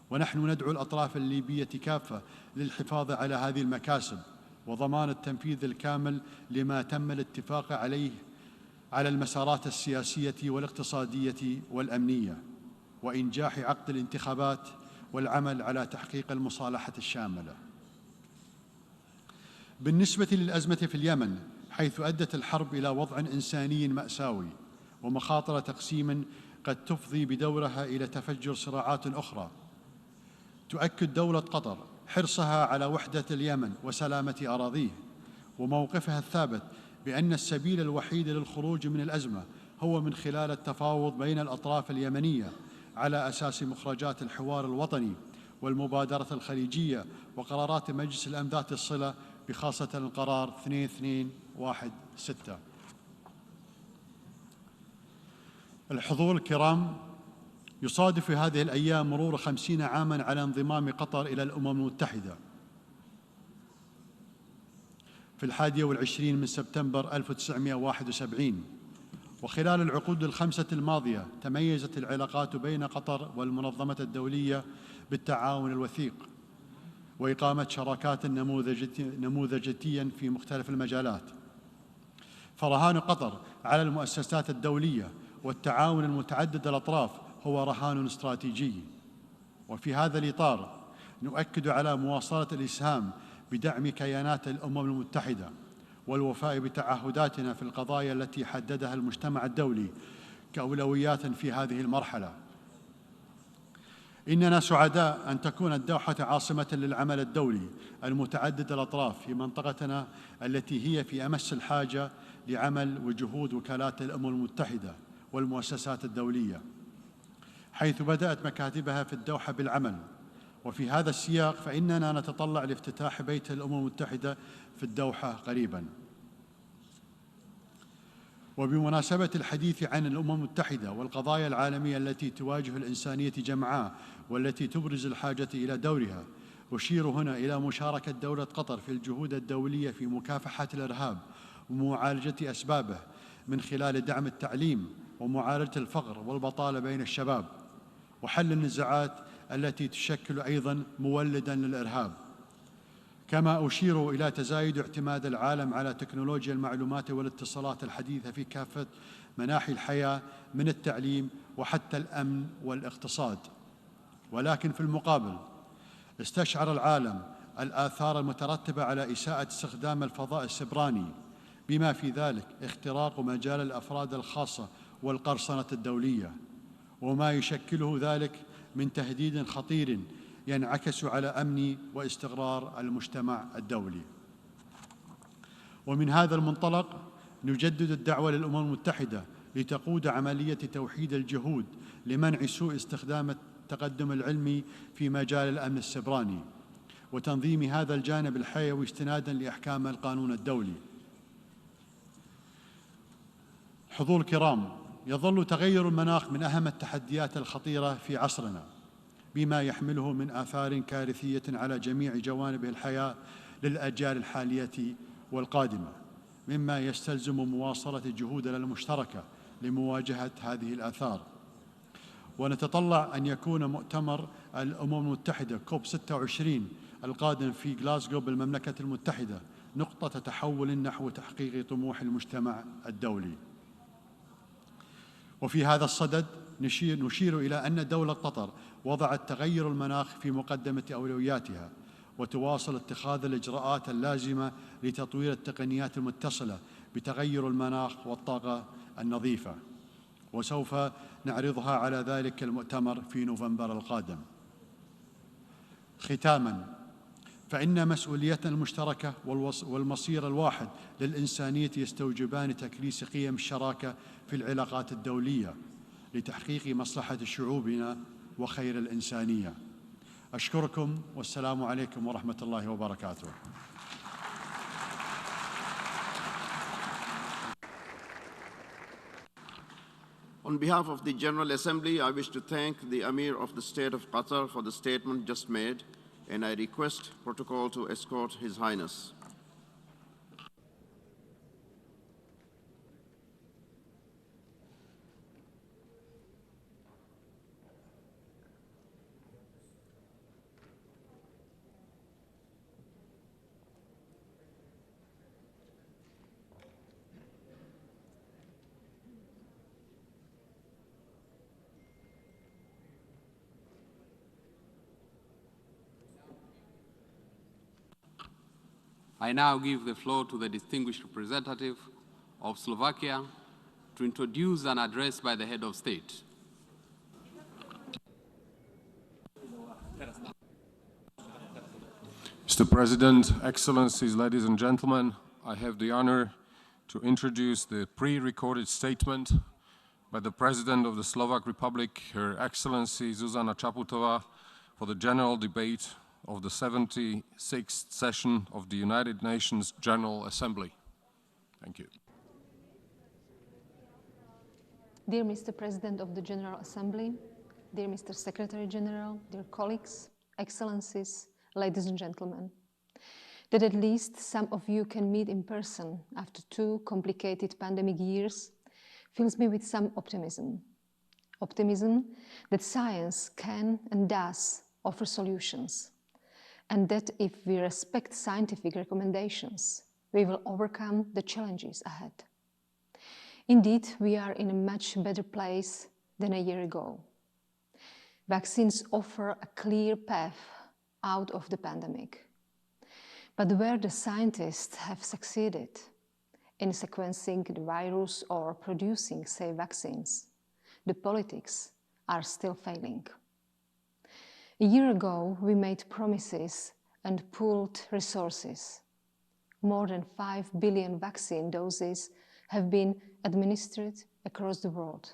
ونحن ندعو الأطراف الليبية كافة للحفاظ على هذه المكاسب وضمان التنفيذ الكامل لما تم الاتفاق عليه على المسارات السياسية والاقتصادية والأمنية، وإنجاح عقد الانتخابات والعمل على تحقيق المصالحة الشاملة. بالنسبة للأزمة في اليمن، حيث أدت الحرب إلى وضع إنساني مأساوي ومخاطر تقسيم قد تفضي بدورها إلى تفجر صراعات أخرى، تؤكد دولة قطر حرصها على وحدة اليمن وسلامة أراضيه وموقفها الثابت بأن السبيل الوحيد للخروج من الأزمة هو من خلال التفاوض بين الأطراف اليمنية على أساس مخرجات الحوار الوطني والمبادرة الخليجية وقرارات مجلس الأمن ذات الصلة، بخاصة القرار 2216. الحضور الكرام، يصادف في هذه الأيام مرور 50 عاماً على انضمام قطر إلى الأمم المتحدة في 21 من سبتمبر 1971. وخلال العقود الخمسة الماضية تميزت العلاقات بين قطر والمنظمة الدولية بالتعاون الوثيق وإقامة شراكات نموذجية في مختلف المجالات. فرهان قطر على المؤسسات الدولية والتعاون المتعدد الأطراف هو رهان استراتيجي. وفي هذا الإطار نؤكد على مواصلة الإسهام بدعم كيانات الأمم المتحدة والوفاء بتعهداتنا في القضايا التي حددها المجتمع الدولي كأولويات في هذه المرحلة. إننا سعداء أن تكون الدوحة عاصمة للعمل الدولي المتعدد الأطراف في منطقتنا التي هي في أمس الحاجة لعمل وجهود وكالات الأمم المتحدة والمؤسسات الدولية، حيث بدأت مكاتبها في الدوحة بالعمل. وفي هذا السياق فإننا نتطلع لافتتاح بيت الأمم المتحدة في الدوحة قريباً. وبمناسبة الحديث عن الأمم المتحدة والقضايا العالمية التي تواجه الإنسانية جمعاء والتي تبرز الحاجة إلى دورها، أشير هنا إلى مشاركة دولة قطر في الجهود الدولية في مكافحة الإرهاب ومعالجة أسبابه من خلال دعم التعليم ومعالجة الفقر والبطالة بين الشباب وحل النزاعات التي تشكل أيضاً مولداً للإرهاب. كما أشير إلى تزايد اعتماد العالم على تكنولوجيا المعلومات والاتصالات الحديثة في كافة مناحي الحياة من التعليم وحتى الأمن والاقتصاد. ولكن في المقابل استشعر العالم الآثار المترتبة على إساءة استخدام الفضاء السبراني، بما في ذلك اختراق مجال الأفراد الخاصة والقرصنة الدولية، وما يشكله ذلك من تهديد خطير ينعكس على أمن واستقرار المجتمع الدولي. ومن هذا المنطلق نجدد الدعوة للأمم المتحدة لتقود عملية توحيد الجهود لمنع سوء استخدام التقدم العلمي في مجال الأمن السبراني وتنظيم هذا الجانب الحيوي استناداً لأحكام القانون الدولي. حضور الكرام، يظل تغير المناخ من أهم التحديات الخطيرة في عصرنا، بما يحمله من آثار كارثية على جميع جوانب الحياة للأجيال الحالية والقادمة، مما يستلزم مواصلة جهودنا المشتركة لمواجهة هذه الآثار. ونتطلع أن يكون مؤتمر الأمم المتحدة كوب 26 القادم في غلاسكو بالمملكة المتحدة نقطة تحول نحو تحقيق طموح المجتمع الدولي. وفي هذا الصدد نشير إلى أن دولة قطر وضعت تغير المناخ في مقدمة أولوياتها، وتواصل اتخاذ الإجراءات اللازمة لتطوير التقنيات المتصلة بتغير المناخ والطاقة النظيفة، وسوف نعرضها على ذلك المؤتمر في نوفمبر القادم. ختاماً، فإن مسؤوليتنا المشتركة والمصير الواحد للإنسانية يستوجبان تكريس قيم الشراكة في العلاقات الدولية لتحقيق مصلحة شعوبنا وخير الإنسانية. أشكركم والسلام عليكم ورحمة الله وبركاته. On behalf of the General Assembly, I wish to thank the Amir of the State of Qatar for the statement just made, and I request protocol to escort His Highness. I now give the floor to the distinguished representative of Slovakia to introduce an address by the head of state. Mr. President, Excellencies, ladies and gentlemen, I have the honor to introduce the pre-recorded statement by the President of the Slovak Republic, Her Excellency Zuzana Čaputová, for the general debate of the 76th session of the United Nations General Assembly. Thank you. Dear Mr. President of the General Assembly, dear Mr. Secretary General, dear colleagues, excellencies, ladies and gentlemen, that at least some of you can meet in person after 2 complicated pandemic years fills me with some optimism. Optimism that science can and does offer solutions, and that if we respect scientific recommendations, we will overcome the challenges ahead. Indeed, we are in a much better place than a year ago. Vaccines offer a clear path out of the pandemic. But where the scientists have succeeded in sequencing the virus or producing safe vaccines, the politics are still failing. A year ago, we made promises and pooled resources. More than 5 billion vaccine doses have been administered across the world,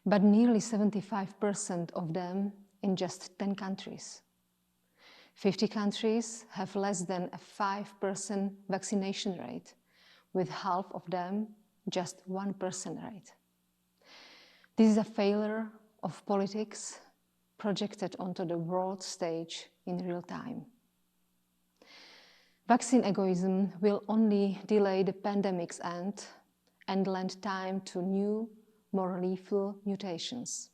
but nearly 75% of them in just 10 countries. 50 countries have less than a 5% vaccination rate, with half of them just 1% rate. This is a failure of politics projected onto the world stage in real time. Vaccine egoism will only delay the pandemic's end and lend time to new, more lethal mutations.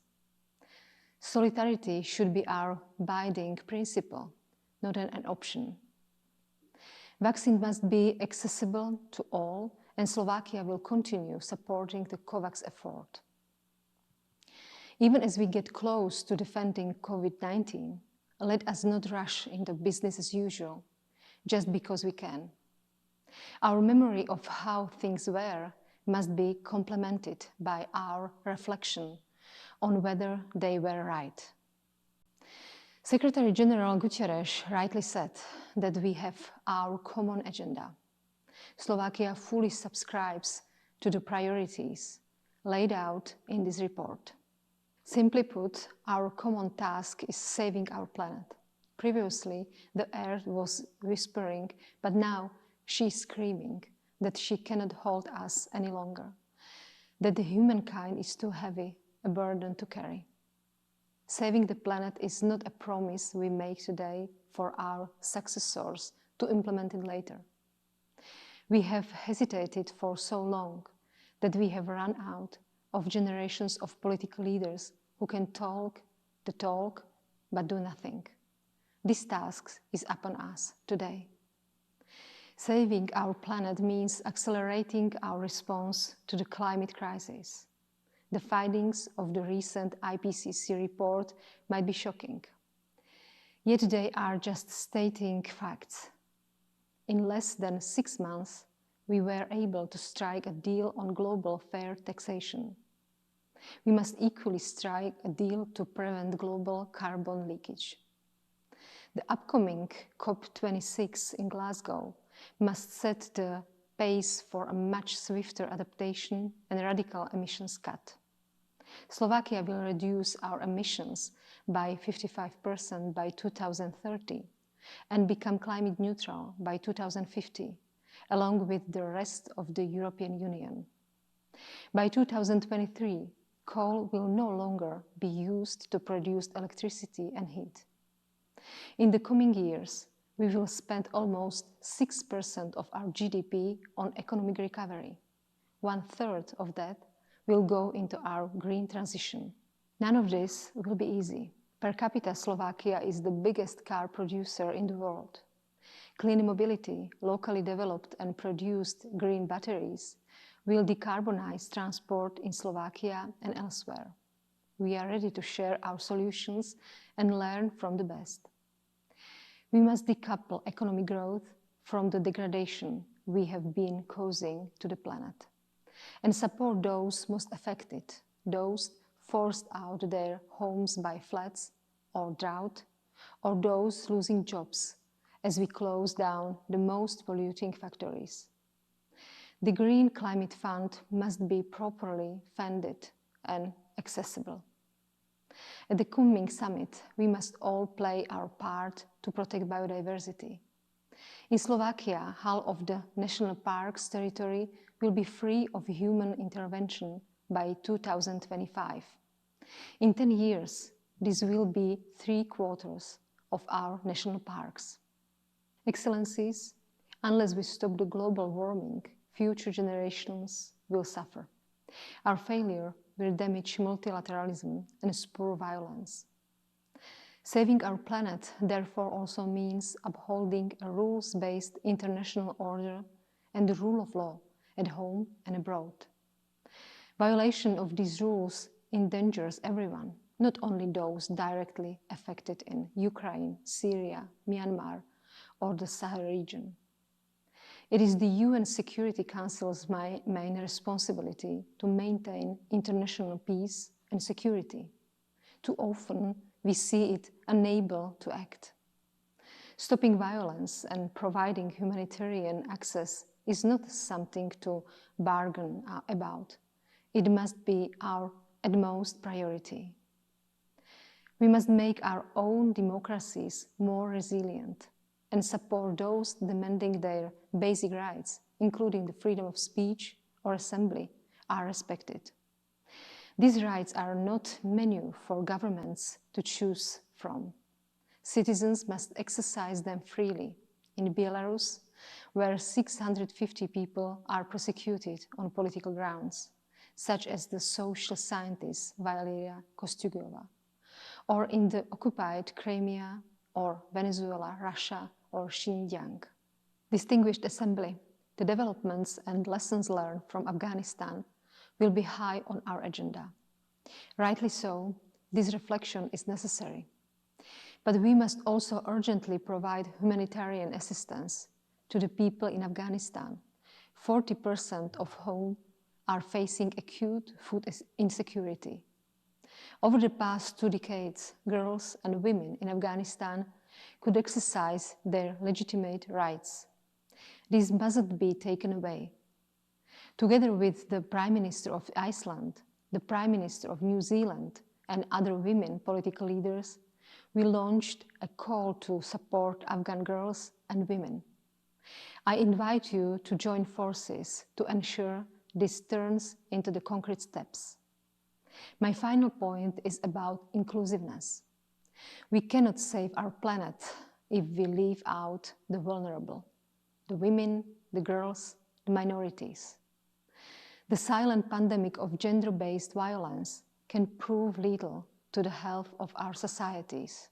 Solidarity should be our binding principle, not an option. Vaccine must be accessible to all, and Slovakia will continue supporting the COVAX effort. Even as we get close to defending COVID-19, let us not rush into business as usual, just because we can. Our memory of how things were must be complemented by our reflection on whether they were right. Secretary General Guterres rightly said that we have our common agenda. Slovakia fully subscribes to the priorities laid out in this report. Simply put, our common task is saving our planet. Previously, the earth was whispering, but now she is screaming that she cannot hold us any longer, that the humankind is too heavy a burden to carry. Saving the planet is not a promise we make today for our successors to implement it later. We have hesitated for so long that we have run out of generations of political leaders who can talk the talk but do nothing. This task is upon us today. Saving our planet means accelerating our response to the climate crisis. The findings of the recent IPCC report might be shocking, yet they are just stating facts. In less than 6 months, we were able to strike a deal on global fair taxation. We must equally strike a deal to prevent global carbon leakage. The upcoming COP26 in Glasgow must set the pace for a much swifter adaptation and radical emissions cut. Slovakia will reduce our emissions by 55% by 2030 and become climate neutral by 2050, along with the rest of the European Union. By 2023, coal will no longer be used to produce electricity and heat. In the coming years, we will spend almost 6% of our GDP on economic recovery. 1/3 of that will go into our green transition. None of this will be easy. Per capita, Slovakia is the biggest car producer in the world. Clean mobility, locally developed and produced green batteries will decarbonize transport in Slovakia and elsewhere. We are ready to share our solutions and learn from the best. We must decouple economic growth from the degradation we have been causing to the planet and support those most affected, those forced out their homes by floods or drought, or those losing jobs as we close down the most polluting factories. The Green Climate Fund must be properly funded and accessible. At the coming summit, we must all play our part to protect biodiversity. In Slovakia, half of the national parks territory will be free of human intervention by 2025. In 10 years, this will be 3/4 of our national parks. Excellencies, unless we stop the global warming, future generations will suffer. Our failure will damage multilateralism and spur violence. Saving our planet, therefore, also means upholding a rules-based international order and the rule of law at home and abroad. Violation of these rules endangers everyone, not only those directly affected in Ukraine, Syria, Myanmar, or the Sahel region. It is the UN Security Council's main responsibility to maintain international peace and security. Too often, we see it unable to act. Stopping violence and providing humanitarian access is not something to bargain about. It must be our utmost priority. We must make our own democracies more resilient and support those demanding their basic rights, including the freedom of speech or assembly, are respected. These rights are not menu for governments to choose from. Citizens must exercise them freely. In Belarus, where 650 people are prosecuted on political grounds, such as the social scientist Valeria Kostyugova, or in the occupied Crimea, or Venezuela, Russia, or Xinjiang. Distinguished Assembly, the developments and lessons learned from Afghanistan will be high on our agenda. Rightly so, this reflection is necessary. But we must also urgently provide humanitarian assistance to the people in Afghanistan, 40% of whom are facing acute food insecurity. Over the past 2 decades, girls and women in Afghanistan could exercise their legitimate rights. These mustn't be taken away. Together with the Prime Minister of Iceland, the Prime Minister of New Zealand, and other women political leaders, we launched a call to support Afghan girls and women. I invite you to join forces to ensure this turns into the concrete steps. My final point is about inclusiveness. We cannot save our planet if we leave out the vulnerable, the women, the girls, the minorities. The silent pandemic of gender-based violence can prove lethal to the health of our societies.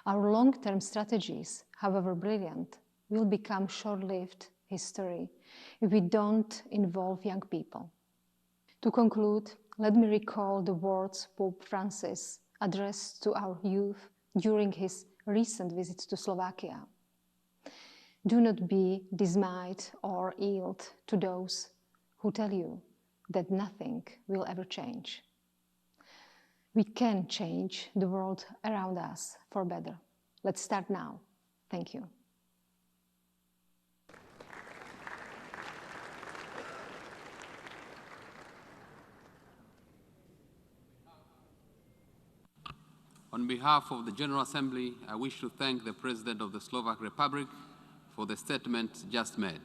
Our long-term strategies, however brilliant, will become short-lived history if we don't involve young people. To conclude, let me recall the words Pope Francis addressed to our youth during his recent visit to Slovakia. Do not be dismayed or yield to those who tell you that nothing will ever change. We can change the world around us for better. Let's start now. Thank you. On behalf of the General Assembly, I wish to thank the President of the Slovak Republic for the statement just made.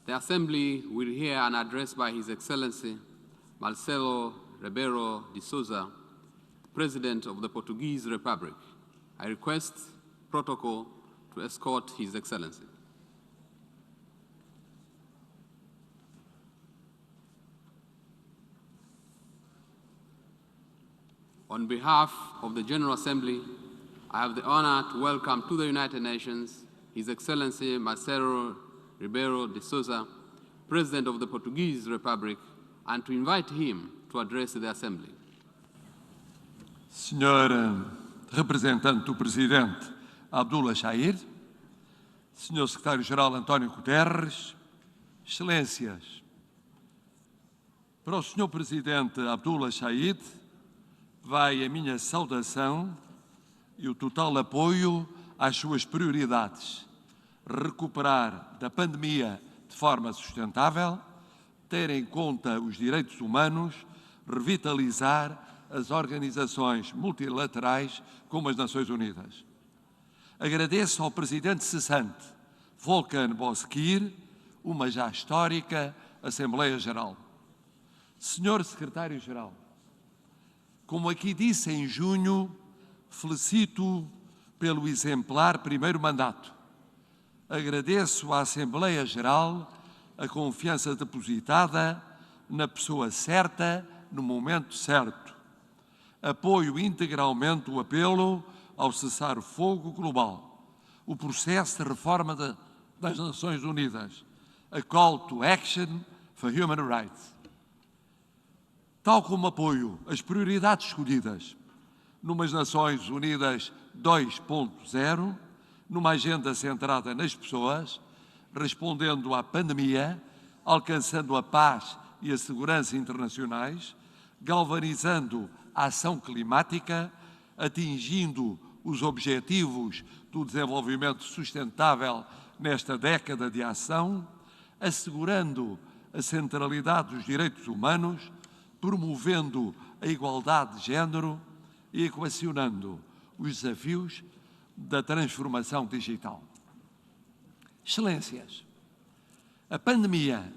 The Assembly will hear an address by His Excellency Marcelo Rebelo de Sousa, President of the Portuguese Republic. I request protocol to escort His Excellency. On behalf of the General Assembly, I have the honor to welcome to the United Nations His Excellency Marcelo Rebelo de Sousa, President of the Portuguese Republic, and to invite him to address the Assembly. Senhor representante do Presidente Abdullah Shahid, Senhor Secretário-Geral António Guterres, Excelências, para o Senhor Presidente Abdullah Shahid, vai a minha saudação e o total apoio às suas prioridades. Recuperar da pandemia de forma sustentável, ter em conta os direitos humanos, revitalizar as organizações multilaterais como as Nações Unidas. Agradeço ao Presidente cessante, Volkan Bozkır, uma já histórica Assembleia Geral. Senhor Secretário-Geral, como aqui disse em junho, felicito pelo exemplar primeiro mandato. Agradeço à Assembleia Geral a confiança depositada na pessoa certa, no momento certo. Apoio integralmente o apelo ao cessar-fogo global, o processo de reforma das Nações Unidas, a call to action for human rights. Tal como apoio as prioridades escolhidas numas Nações Unidas 2.0, numa agenda centrada nas pessoas, respondendo à pandemia, alcançando a paz e a segurança internacionais, galvanizando a ação climática, atingindo os objetivos do desenvolvimento sustentável nesta década de ação, assegurando a centralidade dos direitos humanos, promovendo a igualdade de género e equacionando os desafios da transformação digital. Excelências, a pandemia,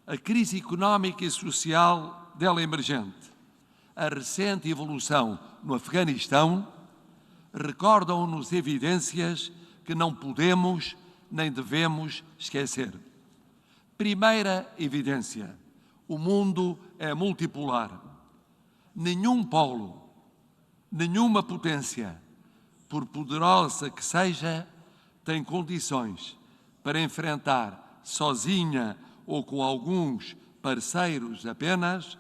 a crise económica e social dela emergente, a recente evolução no Afeganistão, recordam-nos evidências que não podemos nem devemos esquecer. Primeira evidência: o mundo é multipolar. Nenhum polo, nenhuma potência, por poderosa que seja, tem condições para enfrentar sozinha ou com alguns parceiros apenas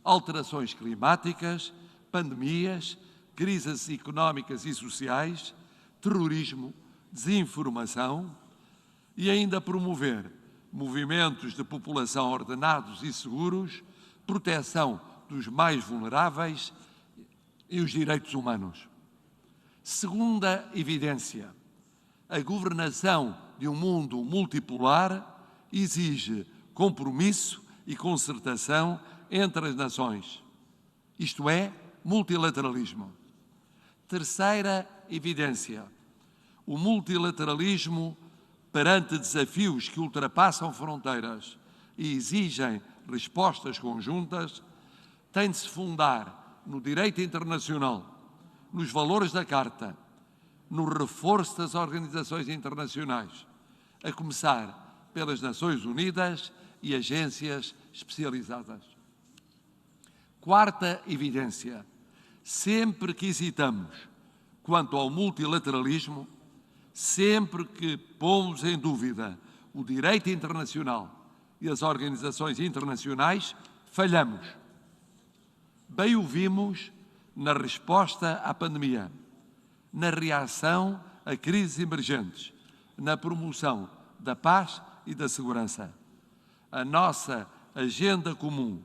alterações climáticas, pandemias, crises económicas e sociais, terrorismo, desinformação e ainda promover movimentos de população ordenados e seguros, proteção dos mais vulneráveis e os direitos humanos. Segunda evidência: a governação de um mundo multipolar exige compromisso e concertação entre as nações, isto é, multilateralismo. Terceira evidência: o multilateralismo, perante desafios que ultrapassam fronteiras e exigem respostas conjuntas, tem de se fundar no direito internacional, nos valores da Carta, no reforço das organizações internacionais, a começar pelas Nações Unidas e agências especializadas. Quarta evidência: sempre que hesitamos quanto ao multilateralismo, sempre que pomos em dúvida o direito internacional e as organizações internacionais, falhamos. Bem o vimos na resposta à pandemia, na reação a crises emergentes, na promoção da paz e da segurança. A nossa agenda comum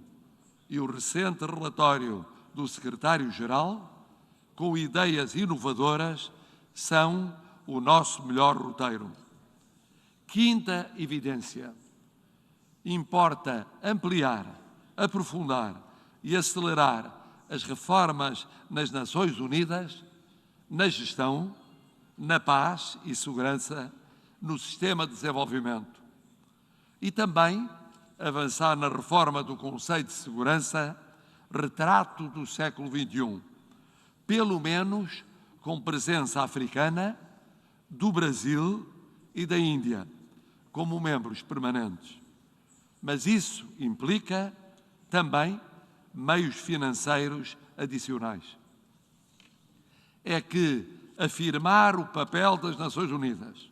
e o recente relatório do Secretário-Geral, com ideias inovadoras, são o nosso melhor roteiro. Quinta evidência: importa ampliar, aprofundar e acelerar as reformas nas Nações Unidas, na gestão, na paz e segurança, no sistema de desenvolvimento. E também avançar na reforma do Conselho de Segurança, retrato do século XXI, pelo menos com presença africana, do Brasil e da Índia, como membros permanentes. Mas isso implica também meios financeiros adicionais. É que afirmar o papel das Nações Unidas,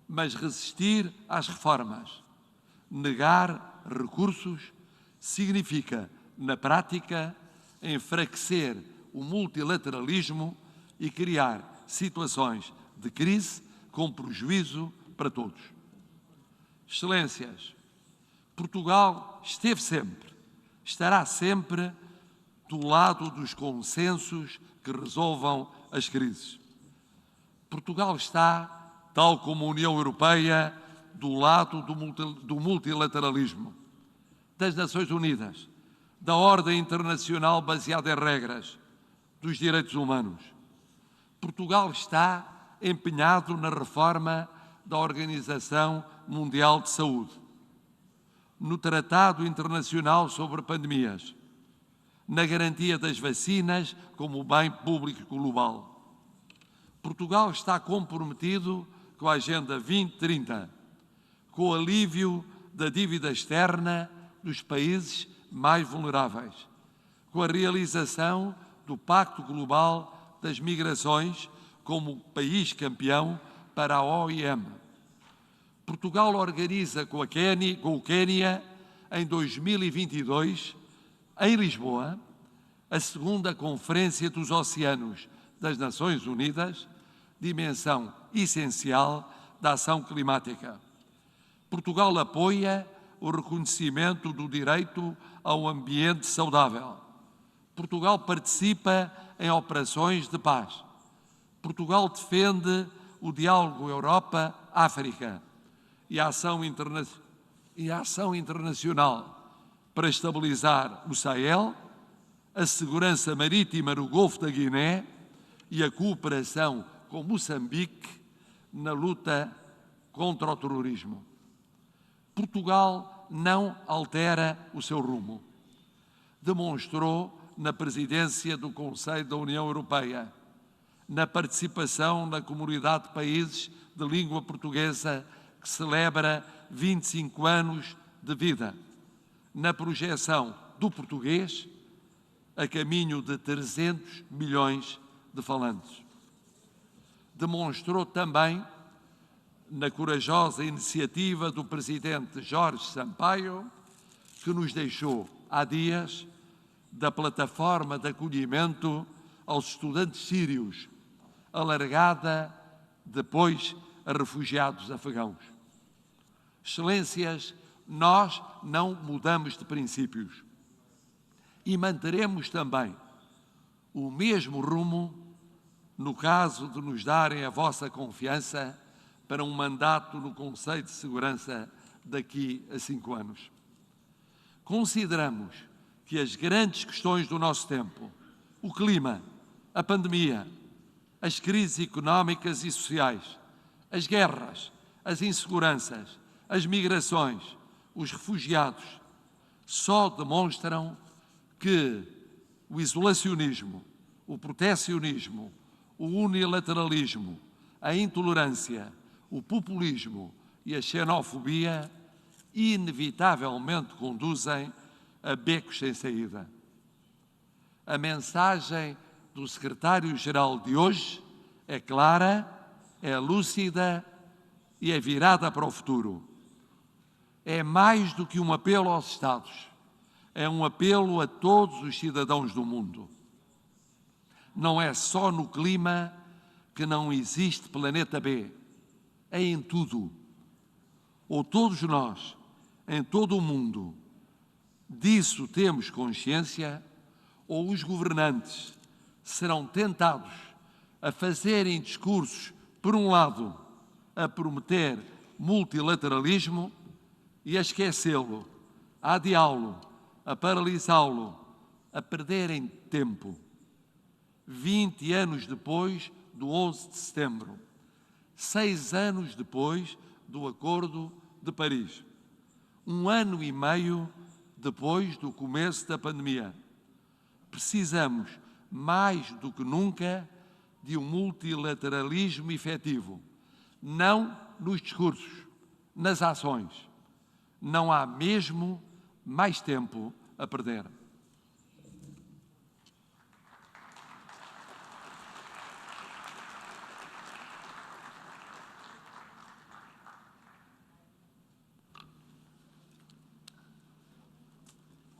mas resistir às reformas, negar recursos, significa, na prática, enfraquecer o multilateralismo e criar situações de crise com prejuízo para todos. Excelências, Portugal esteve sempre, estará sempre do lado dos consensos que resolvam as crises. Portugal está, tal como a União Europeia, do lado do multilateralismo, das Nações Unidas, da ordem internacional baseada em regras, dos direitos humanos. Portugal está empenhado na reforma da Organização Mundial de Saúde, no Tratado Internacional sobre Pandemias, na garantia das vacinas como bem público global. Portugal está comprometido com a Agenda 2030, com o alívio da dívida externa dos países mais vulneráveis, com a realização do Pacto Global das Migrações como país campeão para a OIM. Portugal organiza com o Quênia, em 2022, em Lisboa, a segunda Conferência dos Oceanos das Nações Unidas, dimensão essencial da ação climática. Portugal apoia o reconhecimento do direito ao ambiente saudável. Portugal participa em operações de paz. Portugal defende o diálogo Europa-África e a ação internacional para estabilizar o Sahel, a segurança marítima no Golfo da Guiné e a cooperação com Moçambique na luta contra o terrorismo. Portugal não altera o seu rumo. Demonstrou na presidência do Conselho da União Europeia, na participação na Comunidade de Países de Língua Portuguesa, que celebra 25 anos de vida, na projeção do português a caminho de 300 milhões de falantes. Demonstrou também na corajosa iniciativa do presidente Jorge Sampaio, que nos deixou há dias, da plataforma de acolhimento aos estudantes sírios, alargada depois a refugiados afegãos. Excelências, nós não mudamos de princípios e manteremos também o mesmo rumo no caso de nos darem a vossa confiança para um mandato no Conselho de Segurança daqui a 5 anos. Consideramos que as grandes questões do nosso tempo, o clima, a pandemia, as crises económicas e sociais, as guerras, as inseguranças, as migrações, os refugiados, só demonstram que o isolacionismo, o protecionismo, o unilateralismo, a intolerância, o populismo e a xenofobia inevitavelmente conduzem a becos sem saída. A mensagem do secretário-geral de hoje é clara, é lúcida e é virada para o futuro. É mais do que um apelo aos Estados, é um apelo a todos os cidadãos do mundo. Não é só no clima que não existe planeta B, é em tudo. Ou todos nós, em todo o mundo, disso temos consciência, ou os governantes serão tentados a fazerem discursos, por um lado, a prometer multilateralismo e a esquecê-lo, a adiá-lo, a paralisá-lo, a perderem tempo. 20 anos depois do 11 de setembro, 6 anos depois do Acordo de Paris, 1 ano e meio depois do começo da pandemia, precisamos, mais do que nunca, de um multilateralismo efetivo, não nos discursos, nas ações. Não há mesmo mais tempo a perder.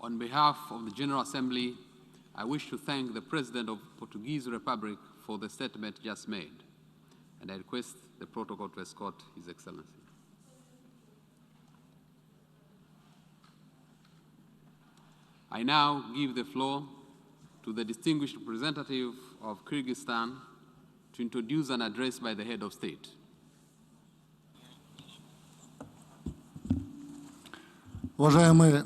On behalf of the General Assembly, I wish to thank the President of the Portuguese Republic for the statement just made, and I request the protocol to escort His Excellency. I now give the floor to the distinguished representative of Kyrgyzstan to introduce an address by the head of state. Уважаемый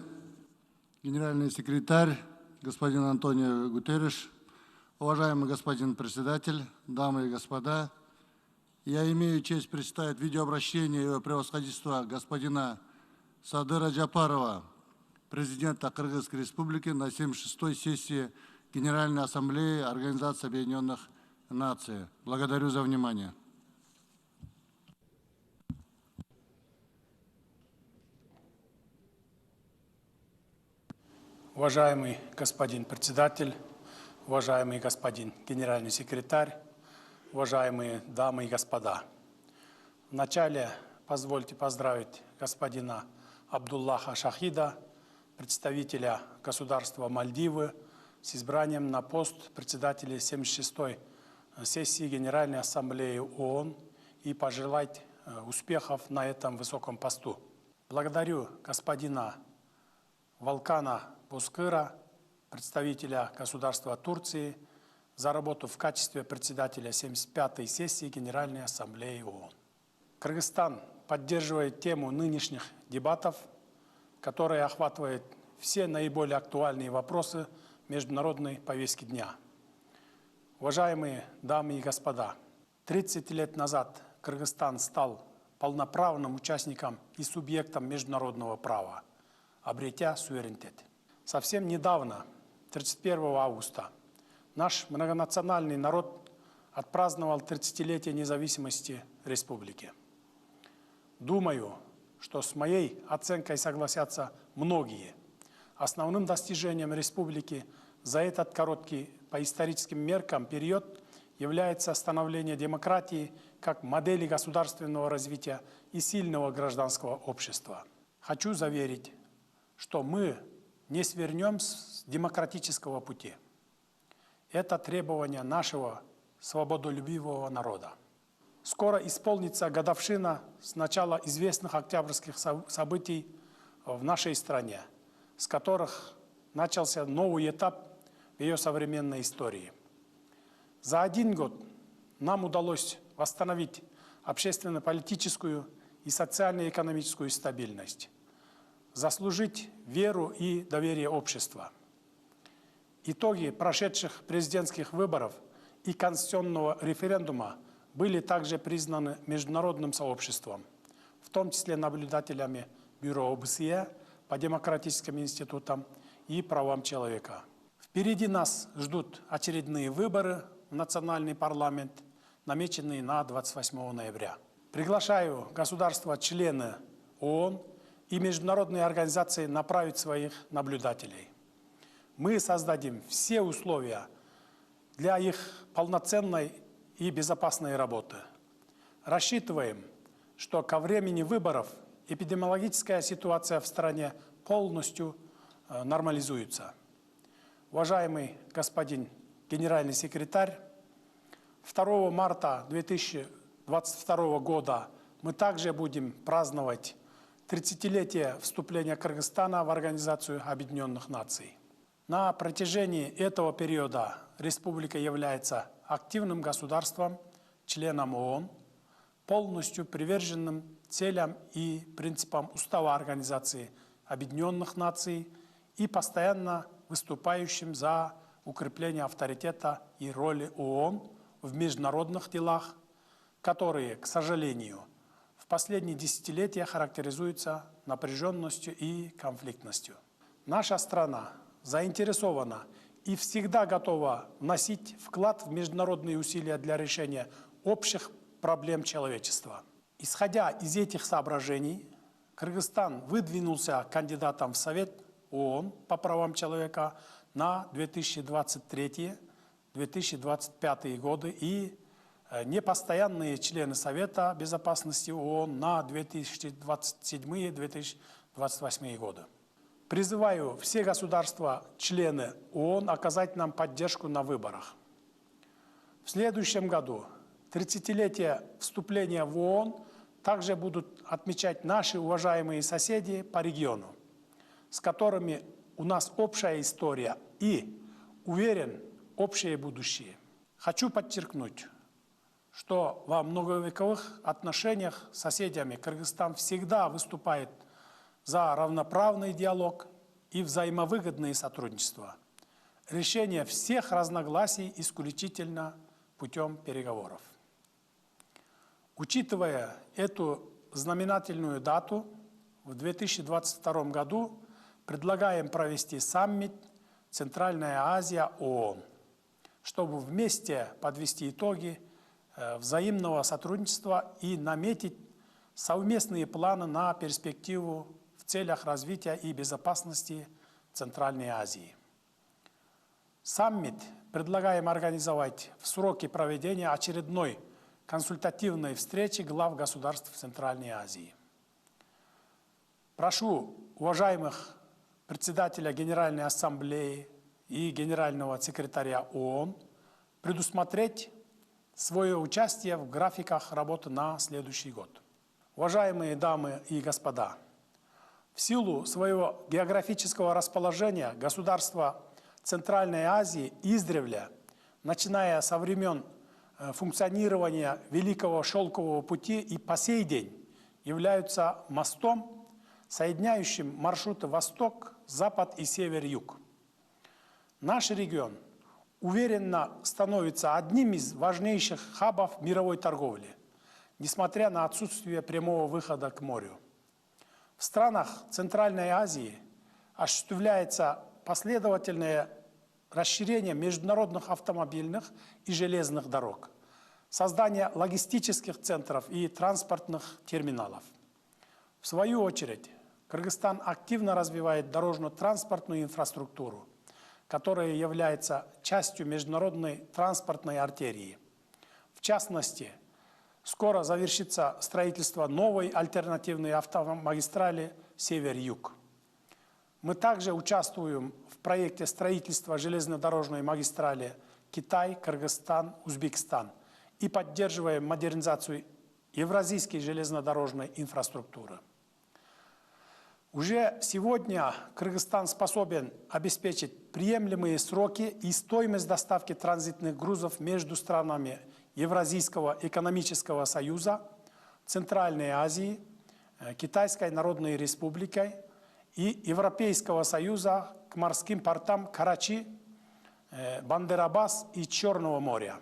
генеральный секретарь, господин Антонио Гутерриш, уважаемый господин председатель, дамы и господа, я имею честь представить видеообращение его превосходительства господина Садыра Джапарова, президента Кыргызской Республики, на 76-й сессии Генеральной Ассамблеи Организации Объединенных Наций. Благодарю за внимание. Уважаемый господин председатель, уважаемый господин генеральный секретарь, уважаемые дамы и господа. Вначале позвольте поздравить господина Абдуллаха Шахида, представителя государства Мальдивы, с избранием на пост председателя 76-й сессии Генеральной Ассамблеи ООН и пожелать успехов на этом высоком посту. Благодарю господина Волкана Бускыра, представителя государства Турции, за работу в качестве председателя 75-й сессии Генеральной Ассамблеи ООН. Кыргызстан поддерживает тему нынешних дебатов, которая охватывает все наиболее актуальные вопросы международной повестки дня. Уважаемые дамы и господа, 30 лет назад Кыргызстан стал полноправным участником и субъектом международного права, обретя суверенитет. Совсем недавно, 31 августа, наш многонациональный народ отпраздновал 30-летие независимости республики. Думаю, что с моей оценкой согласятся многие. Основным достижением республики за этот короткий по историческим меркам период является становление демократии как модели государственного развития и сильного гражданского общества. Хочу заверить, что мы не свернем с демократического пути. Это требование нашего свободолюбивого народа. Скоро исполнится годовщина с начала известных октябрьских событий в нашей стране, с которых начался новый этап в ее современной истории. За 1 год нам удалось восстановить общественно-политическую и социально-экономическую стабильность, заслужить веру и доверие общества. Итоги прошедших президентских выборов и конституционного референдума были также признаны международным сообществом, в том числе наблюдателями Бюро ОБСЕ по демократическим институтам и правам человека. Впереди нас ждут очередные выборы в национальный парламент, намеченные на 28 ноября. Приглашаю государства-члены ООН и международные организации направить своих наблюдателей. Мы создадим все условия для их полноценной и безопасной работы. Рассчитываем, что ко времени выборов эпидемиологическая ситуация в стране полностью нормализуется. Уважаемый господин генеральный секретарь, 2 марта 2022 года мы также будем праздновать 30-летие вступления Кыргызстана в Организацию Объединенных Наций. На протяжении этого периода республика является активным государством, членом ООН, полностью приверженным целям и принципам Устава Организации Объединенных Наций и постоянно выступающим за укрепление авторитета и роли ООН в международных делах, которые, к сожалению, в последние десятилетия характеризуются напряженностью и конфликтностью. Наша страна заинтересована и всегда готова вносить вклад в международные усилия для решения общих проблем человечества. Исходя из этих соображений, Кыргызстан выдвинулся кандидатом в Совет ООН по правам человека на 2023-2025 годы и непостоянные члены Совета Безопасности ООН на 2027-2028 годы. Призываю все государства-члены ООН оказать нам поддержку на выборах. В следующем году 30-летие вступления в ООН также будут отмечать наши уважаемые соседи по региону, с которыми у нас общая история и, уверен, общее будущее. Хочу подчеркнуть, что во многовековых отношениях с соседями Кыргызстан всегда выступает за равноправный диалог и взаимовыгодное сотрудничество. Решение всех разногласий исключительно путем переговоров. Учитывая эту знаменательную дату, в 2022 году предлагаем провести саммит «Центральная Азия ООН», чтобы вместе подвести итоги взаимного сотрудничества и наметить совместные планы на перспективу в целях развития и безопасности Центральной Азии. Саммит предлагаем организовать в сроки проведения очередной консультативной встречи глав государств Центральной Азии. Прошу уважаемых председателя Генеральной Ассамблеи и Генерального секретаря ООН предусмотреть свое участие в графиках работы на следующий год. Уважаемые дамы и господа, в силу своего географического расположения государства Центральной Азии издревле, начиная со времен функционирования Великого Шелкового пути и по сей день являются мостом, соединяющим маршруты восток, запад и север-юг. Наш регион уверенно становится одним из важнейших хабов мировой торговли, несмотря на отсутствие прямого выхода к морю. В странах Центральной Азии осуществляется последовательное расширение международных автомобильных и железных дорог, создание логистических центров и транспортных терминалов. В свою очередь, Кыргызстан активно развивает дорожно-транспортную инфраструктуру, которая является частью международной транспортной артерии. В частности, скоро завершится строительство новой альтернативной автомагистрали «Север-Юг». Мы также участвуем в проекте строительства железнодорожной магистрали Китай, Кыргызстан, Узбекистан и поддерживаем модернизацию евразийской железнодорожной инфраструктуры. Уже сегодня Кыргызстан способен обеспечить приемлемые сроки и стоимость доставки транзитных грузов между странами Евразийского экономического союза, Центральной Азии, Китайской Народной Республикой и Европейского союза к морским портам Карачи, Бандер-Аббас и Черного моря.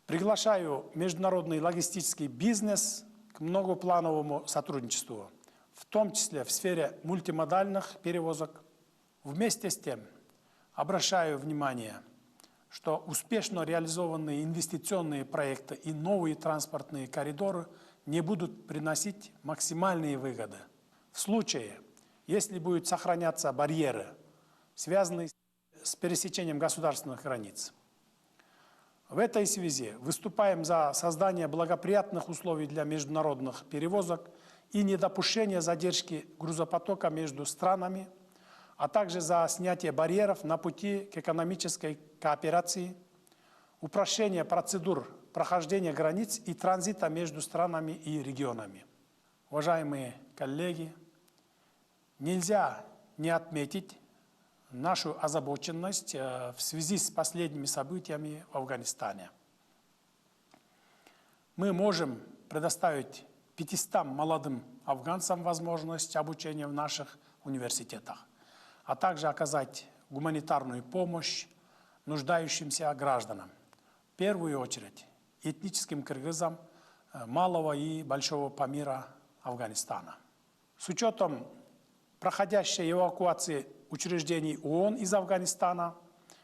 Приглашаю международный логистический бизнес к многоплановому сотрудничеству, в том числе в сфере мультимодальных перевозок. Вместе с тем обращаю внимание, что успешно реализованные инвестиционные проекты и новые транспортные коридоры не будут приносить максимальные выгоды. В случае, если будут сохраняться барьеры, связанные с пересечением государственных границ. В этой связи выступаем за создание благоприятных условий для международных перевозок и недопущение задержки грузопотока между странами, а также за снятие барьеров на пути к экономической кооперации, упрощение процедур прохождения границ и транзита между странами и регионами. Уважаемые коллеги, нельзя не отметить нашу озабоченность в связи с последними событиями в Афганистане. Мы можем предоставить 500 молодым афганцам возможность обучения в наших университетах. а также оказать гуманитарную помощь нуждающимся гражданам. В первую очередь этническим кыргызам малого и большого Памира Афганистана. С учетом проходящей эвакуации учреждений ООН из Афганистана,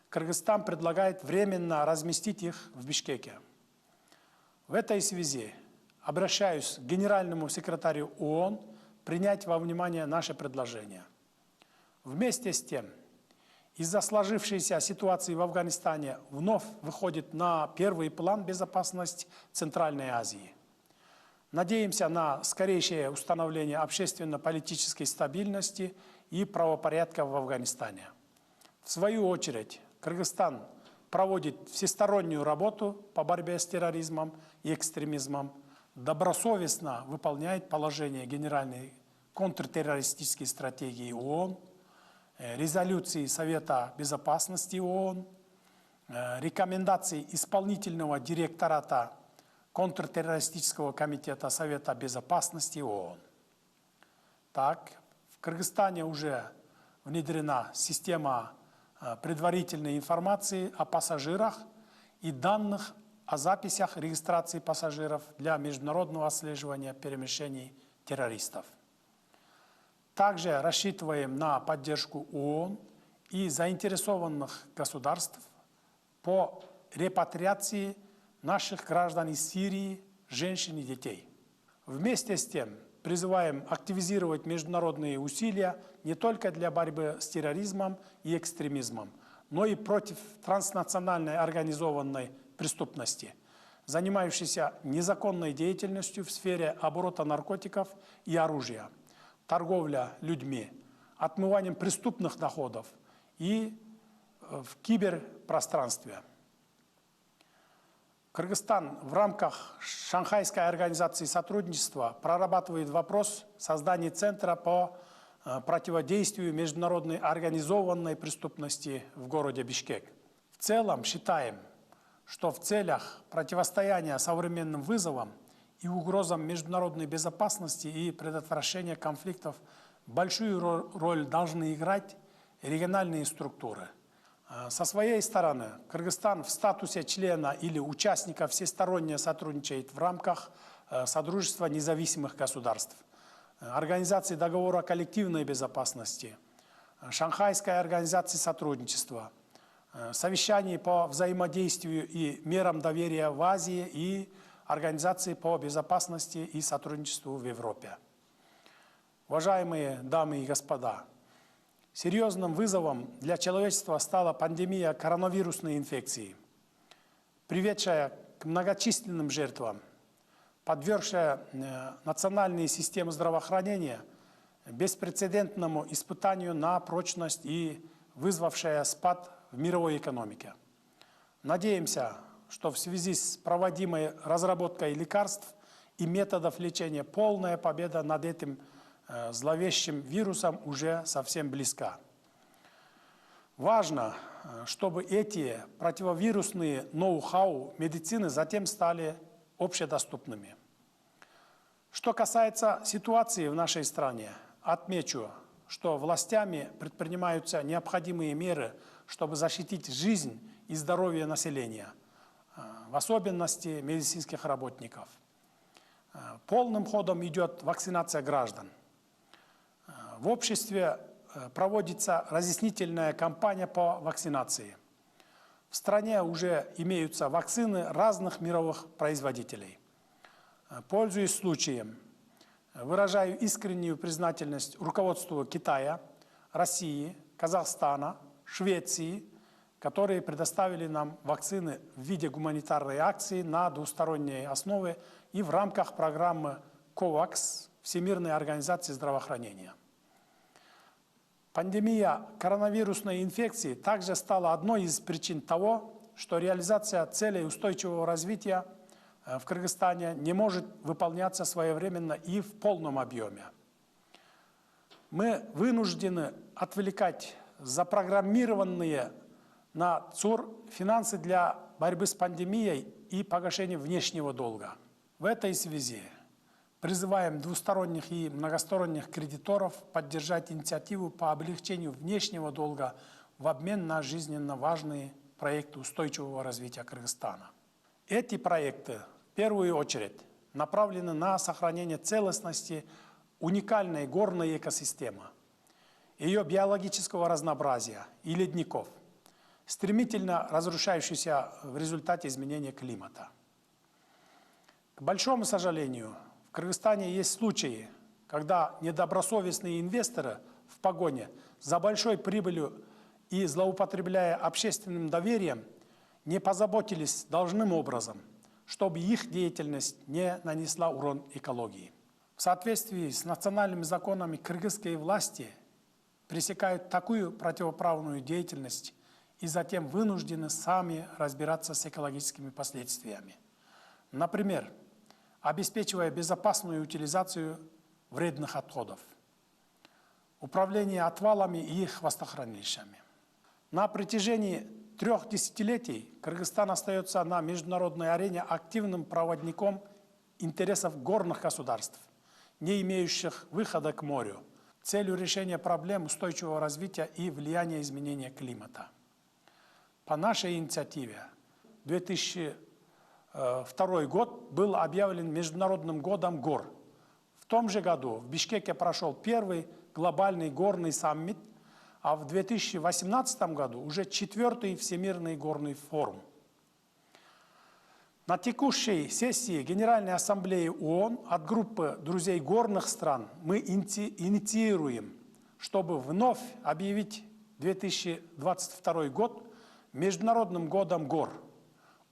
Кыргызстан предлагает временно разместить их в Бишкеке. В этой связи обращаюсь к генеральному секретарю ООН принять во внимание наше предложение. Вместе с тем, из-за сложившейся ситуации в Афганистане вновь выходит на первый план безопасность Центральной Азии. Надеемся на скорейшее установление общественно-политической стабильности и правопорядка в Афганистане. В свою очередь, Кыргызстан проводит всестороннюю работу по борьбе с терроризмом и экстремизмом, добросовестно выполняет положения Генеральной контртеррористической стратегии ООН, резолюции Совета Безопасности ООН, рекомендаций исполнительного директората контртеррористического комитета Совета Безопасности ООН. Так, в Кыргызстане уже внедрена система предварительной информации о пассажирах и данных о записях регистрации пассажиров для международного отслеживания перемещений террористов. Также рассчитываем на поддержку ООН и заинтересованных государств по репатриации наших граждан из Сирии, женщин и детей. Вместе с тем призываем активизировать международные усилия не только для борьбы с терроризмом и экстремизмом, но и против транснациональной организованной преступности, занимающейся незаконной деятельностью в сфере оборота наркотиков и оружия, торговля людьми, отмыванием преступных доходов и в киберпространстве. Кыргызстан в рамках Шанхайской организации сотрудничества прорабатывает вопрос создания Центра по противодействию международной организованной преступности в городе Бишкек. В целом считаем, что в целях противостояния современным вызовам и угрозам международной безопасности и предотвращения конфликтов большую роль должны играть региональные структуры. Со своей стороны, Кыргызстан в статусе члена или участника всесторонне сотрудничает в рамках Содружества независимых государств, Организации договора коллективной безопасности, Шанхайской организации сотрудничества, совещаний по взаимодействию и мерам доверия в Азии и Организации по безопасности и сотрудничеству в Европе. Уважаемые дамы и господа, серьезным вызовом для человечества стала пандемия коронавирусной инфекции, приведшая к многочисленным жертвам, подвергшая национальные системы здравоохранения беспрецедентному испытанию на прочность и вызвавшая спад в мировой экономике. Надеемся, что в связи с проводимой разработкой лекарств и методов лечения полная победа над этим зловещим вирусом уже совсем близка. Важно, чтобы эти противовирусные ноу-хау медицины затем стали общедоступными. Что касается ситуации в нашей стране, отмечу, что властями предпринимаются необходимые меры, чтобы защитить жизнь и здоровье населения, в особенности медицинских работников. Полным ходом идет вакцинация граждан. В обществе проводится разъяснительная кампания по вакцинации. В стране уже имеются вакцины разных мировых производителей. Пользуясь случаем, выражаю искреннюю признательность руководству Китая, России, Казахстана, Швеции, которые предоставили нам вакцины в виде гуманитарной акции на двусторонней основе и в рамках программы COVAX Всемирной организации здравоохранения. Пандемия коронавирусной инфекции также стала одной из причин того, что реализация целей устойчивого развития в Кыргызстане не может выполняться своевременно и в полном объеме. Мы вынуждены отвлекать запрограммированные на ЦУР финансы для борьбы с пандемией и погашения внешнего долга. В этой связи Призываем двусторонних и многосторонних кредиторов поддержать инициативу по облегчению внешнего долга в обмен на жизненно важные проекты устойчивого развития Кыргызстана. Эти проекты, в первую очередь, направлены на сохранение целостности уникальной горной экосистемы, ее биологического разнообразия и ледников, стремительно разрушающихся в результате изменения климата. К большому сожалению, в Кыргызстане есть случаи, когда недобросовестные инвесторы в погоне за большой прибылью и злоупотребляя общественным доверием не позаботились должным образом, чтобы их деятельность не нанесла урон экологии. В соответствии с национальными законами кыргызские власти пресекают такую противоправную деятельность и затем вынуждены сами разбираться с экологическими последствиями. Например, обеспечивая безопасную утилизацию вредных отходов, управление отвалами и хвостохранилищами. На протяжении 3 десятилетий Кыргызстан остается на международной арене активным проводником интересов горных государств, не имеющих выхода к морю, целью решения проблем устойчивого развития и влияния изменения климата. По нашей инициативе 2002 год был объявлен Международным годом гор. В том же году в Бишкеке прошел первый глобальный горный саммит, а в 2018 году уже 4-й Всемирный горный форум. На текущей сессии Генеральной Ассамблеи ООН от группы друзей горных стран мы инициируем, чтобы вновь объявить 2022 год Международным годом гор,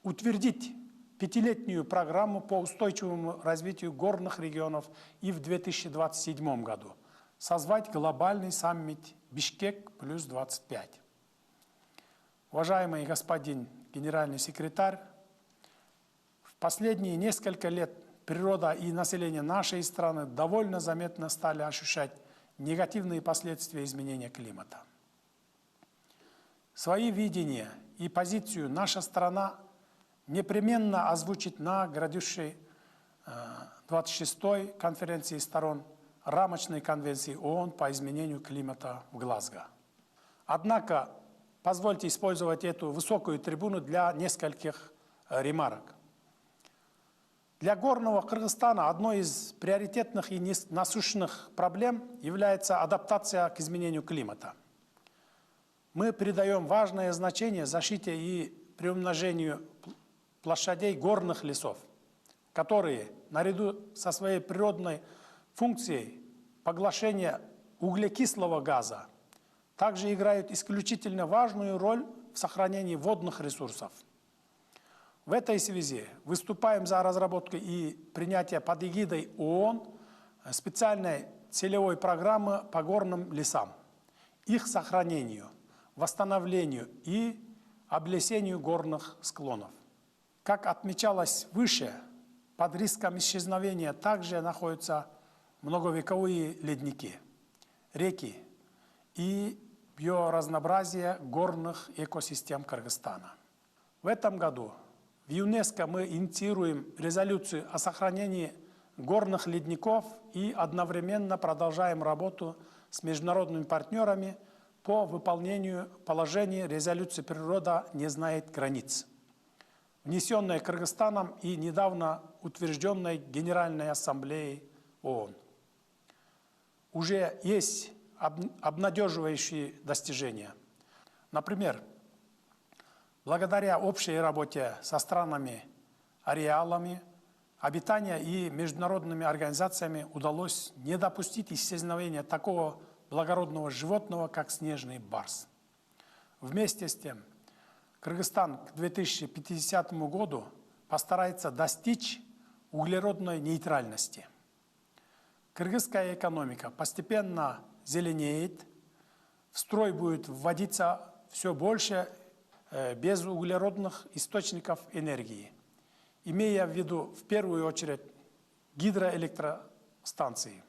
утвердить 5-летнюю программу по устойчивому развитию горных регионов и в 2027 году, созвать глобальный саммит Бишкек плюс 25. Уважаемый господин генеральный секретарь, в последние несколько лет природа и население нашей страны довольно заметно стали ощущать негативные последствия изменения климата. Свои видения и позицию наша страна непременно озвучит на грядущей 26-й конференции сторон рамочной конвенции ООН по изменению климата в Глазго. Однако, позвольте использовать эту высокую трибуну для нескольких ремарок. Для горного Кыргызстана одной из приоритетных и насущных проблем является адаптация к изменению климата. Мы придаем важное значение защите и приумножению площадей горных лесов, которые, наряду со своей природной функцией поглощения углекислого газа, также играют исключительно важную роль в сохранении водных ресурсов. В этой связи выступаем за разработку и принятие под эгидой ООН специальной целевой программы по горным лесам, их сохранению, восстановлению и облесению горных склонов. Как отмечалось выше, под риском исчезновения также находятся многовековые ледники, реки и биоразнообразие горных экосистем Кыргызстана. В этом году в ЮНЕСКО мы инициируем резолюцию о сохранении горных ледников и одновременно продолжаем работу с международными партнерами по выполнению положений резолюции «Природа не знает границ», внесенной Кыргызстаном и недавно утвержденной Генеральной Ассамблеей ООН. Уже есть обнадеживающие достижения. Например, благодаря общей работе со странами, ареалами, обитания и международными организациями удалось не допустить исчезновения такого благородного животного, как снежный барс. Вместе с тем, Кыргызстан к 2050 году постарается достичь углеродной нейтральности. Кыргызская экономика постепенно зеленеет, в строй будет вводиться все больше безуглеродных источников энергии, имея в виду в первую очередь гидроэлектростанции.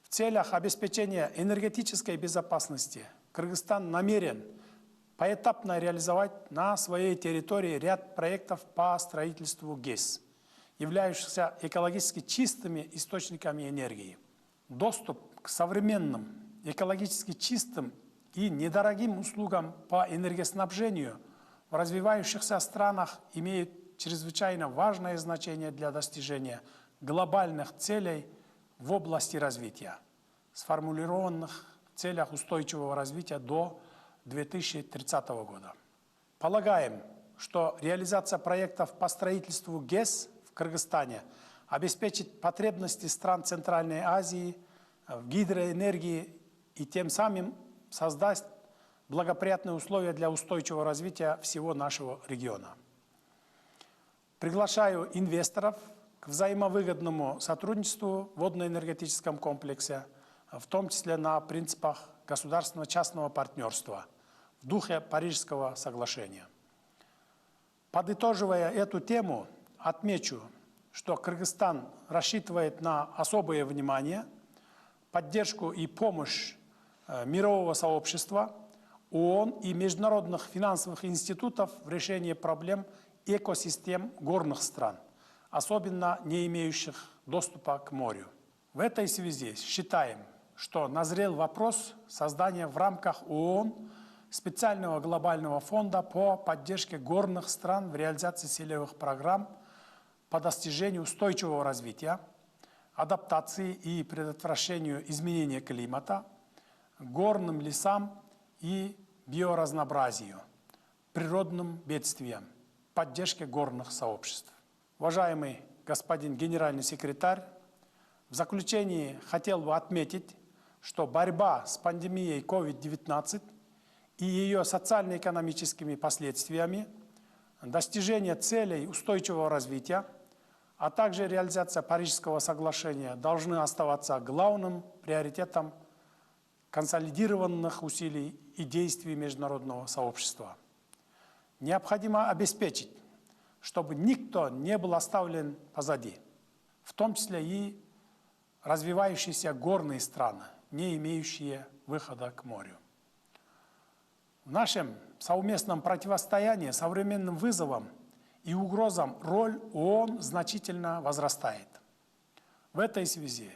В целях обеспечения энергетической безопасности Кыргызстан намерен поэтапно реализовать на своей территории ряд проектов по строительству ГЭС являющихся экологически чистыми источниками энергии. Доступ к современным, экологически чистым и недорогим услугам по энергоснабжению в развивающихся странах имеет чрезвычайно важное значение для достижения глобальных целей в области развития, сформулированных в целях устойчивого развития до 2030 года. Полагаем, что реализация проектов по строительству ГЭС в Кыргызстане обеспечит потребности стран Центральной Азии в гидроэнергии и тем самым создаст благоприятные условия для устойчивого развития всего нашего региона. Приглашаю инвесторов к взаимовыгодному сотрудничеству в водно-энергетическом комплексе, в том числе на принципах государственно-частного партнерства в духе Парижского соглашения. Подытоживая эту тему, отмечу, что Кыргызстан рассчитывает на особое внимание, поддержку и помощь мирового сообщества, ООН и международных финансовых институтов в решении проблем экосистем горных стран, особенно не имеющих доступа к морю. В этой связи считаем, что назрел вопрос создания в рамках ООН специального глобального фонда по поддержке горных стран в реализации целевых программ по достижению устойчивого развития, адаптации и предотвращению изменения климата, горным лесам и биоразнообразию, природным бедствиям, поддержке горных сообществ. Уважаемый господин генеральный секретарь, в заключении хотел бы отметить, что борьба с пандемией COVID-19 и ее социально-экономическими последствиями, достижение целей устойчивого развития, а также реализация Парижского соглашения должны оставаться главным приоритетом консолидированных усилий и действий международного сообщества. Необходимо обеспечить, чтобы никто не был оставлен позади, в том числе и развивающиеся горные страны, не имеющие выхода к морю. В нашем совместном противостоянии современным вызовам и угрозам роль ООН значительно возрастает. В этой связи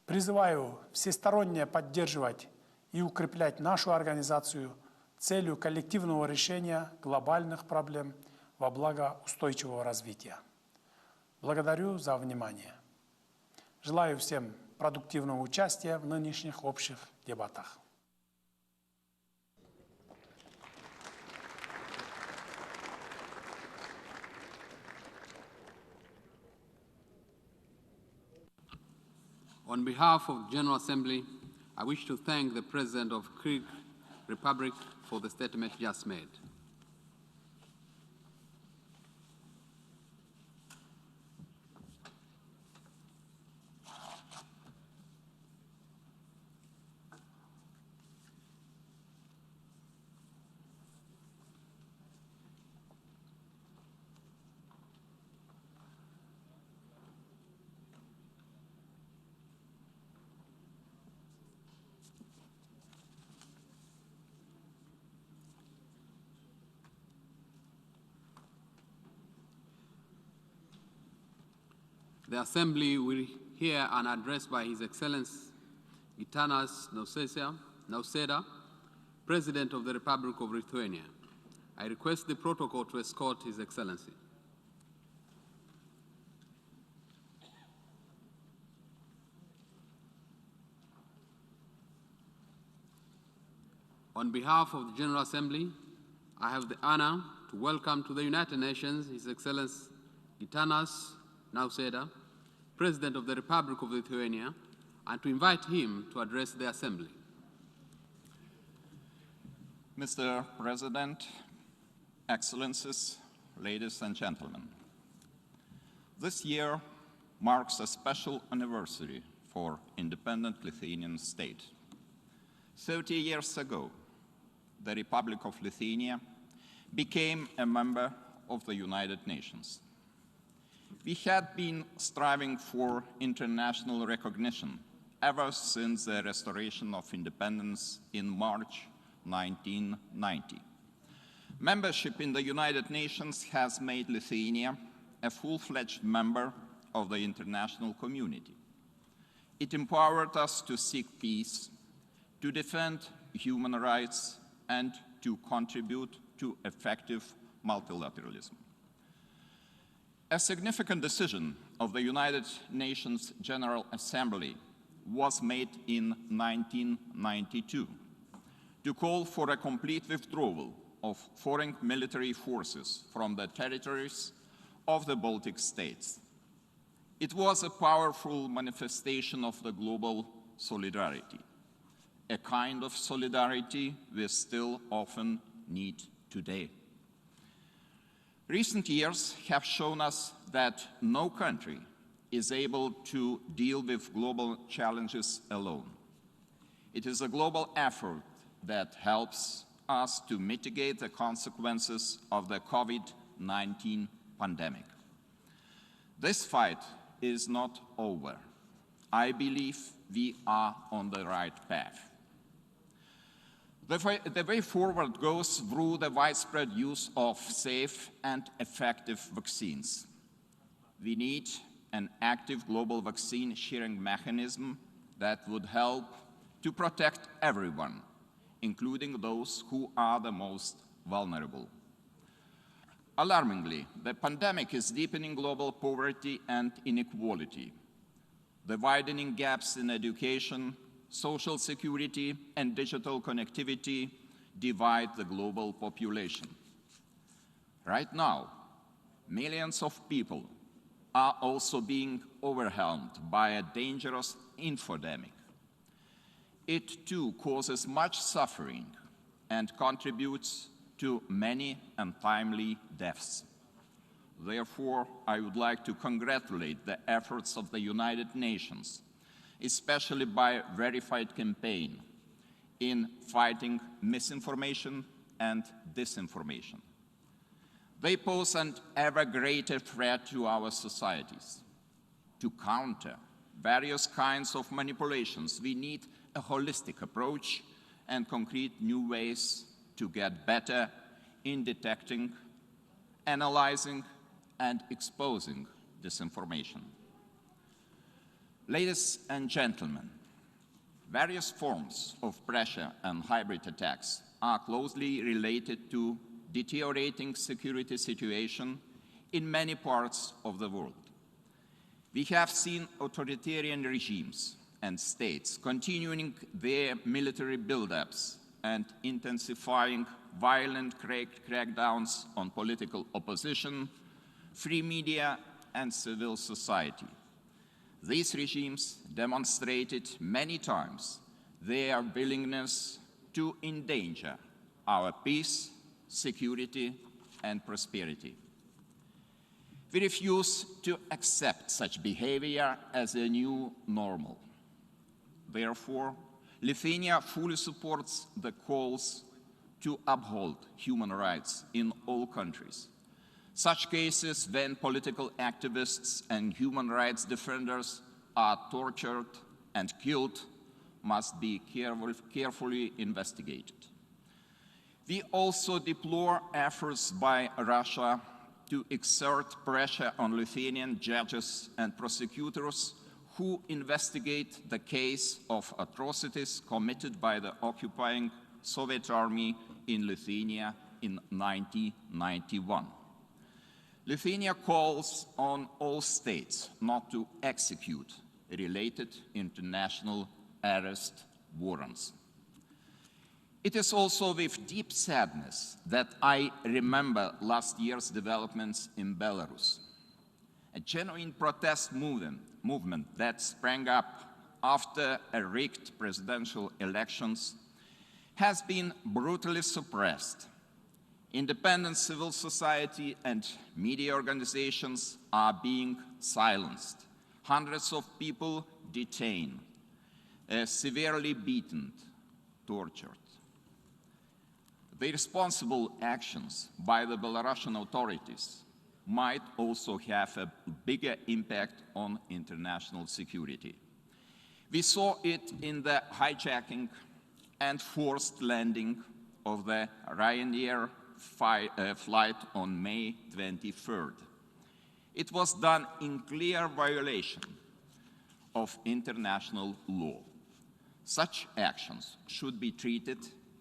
призываю всесторонне поддерживать и укреплять нашу организацию целью коллективного решения глобальных проблем во благо устойчивого развития. Благодарю за внимание. Желаю всем продуктивного участия в нынешних общих дебатах. On behalf of the General Assembly, I wish to thank the President of Kyrgyz Republic for the statement just made. The Assembly will hear an address by His Excellency Gitanas Nauseda, President of the Republic of Lithuania. I request the protocol to escort His Excellency. On behalf of the General Assembly, I have the honor to welcome to the United Nations His Excellency Gitanas Nauseda, President of the Republic of Lithuania, and to invite him to address the Assembly. Mr. President, Excellencies, ladies and gentlemen, this year marks a special anniversary for independent Lithuanian state. 30 years ago, the Republic of Lithuania became a member of the United Nations. We had been striving for international recognition ever since the restoration of independence in March 1990. Membership in the United Nations has made Lithuania a full-fledged member of the international community. It empowered us to seek peace, to defend human rights, and to contribute to effective multilateralism. A significant decision of the United Nations General Assembly was made in 1992 to call for a complete withdrawal of foreign military forces from the territories of the Baltic states. It was a powerful manifestation of the global solidarity, a kind of solidarity we still often need today. Recent years have shown us that no country is able to deal with global challenges alone. It is a global effort that helps us to mitigate the consequences of the COVID-19 pandemic. This fight is not over. I believe we are on the right path. The way forward goes through the widespread use of safe and effective vaccines. We need an active global vaccine sharing mechanism that would help to protect everyone, including those who are the most vulnerable. Alarmingly, the pandemic is deepening global poverty and inequality. The widening gaps in education, social security, and digital connectivity divide the global population. Right now, millions of people are also being overwhelmed by a dangerous infodemic. It too causes much suffering and contributes to many untimely deaths. Therefore, I would like to congratulate the efforts of the United Nations, especially by Verified Campaign, in fighting misinformation and disinformation. They pose an ever greater threat to our societies. To counter various kinds of manipulations, we need a holistic approach and concrete new ways to get better in detecting, analyzing, and exposing disinformation. Ladies and gentlemen, various forms of pressure and hybrid attacks are closely related to deteriorating security situation in many parts of the world. We have seen authoritarian regimes and states continuing their military buildups and intensifying violent crackdowns on political opposition, free media, and civil society. These regimes demonstrated many times their willingness to endanger our peace, security, and prosperity. We refuse to accept such behavior as a new normal. Therefore, Lithuania fully supports the calls to uphold human rights in all countries. Such cases when political activists and human rights defenders are tortured and killed must be carefully investigated. We also deplore efforts by Russia to exert pressure on Lithuanian judges and prosecutors who investigate the case of atrocities committed by the occupying Soviet army in Lithuania in 1991. Lithuania calls on all states not to execute related international arrest warrants. It is also with deep sadness that I remember last year's developments in Belarus. A genuine protest movement that sprang up after a rigged presidential elections has been brutally suppressed. Independent civil society and media organizations are being silenced. Hundreds of people detained, severely beaten, tortured. The responsible actions by the Belarusian authorities might also have a bigger impact on international security. We saw it in the hijacking and forced landing of the Ryanair flight on May 23rd. It was done in clear violation of international law. Such actions should be treated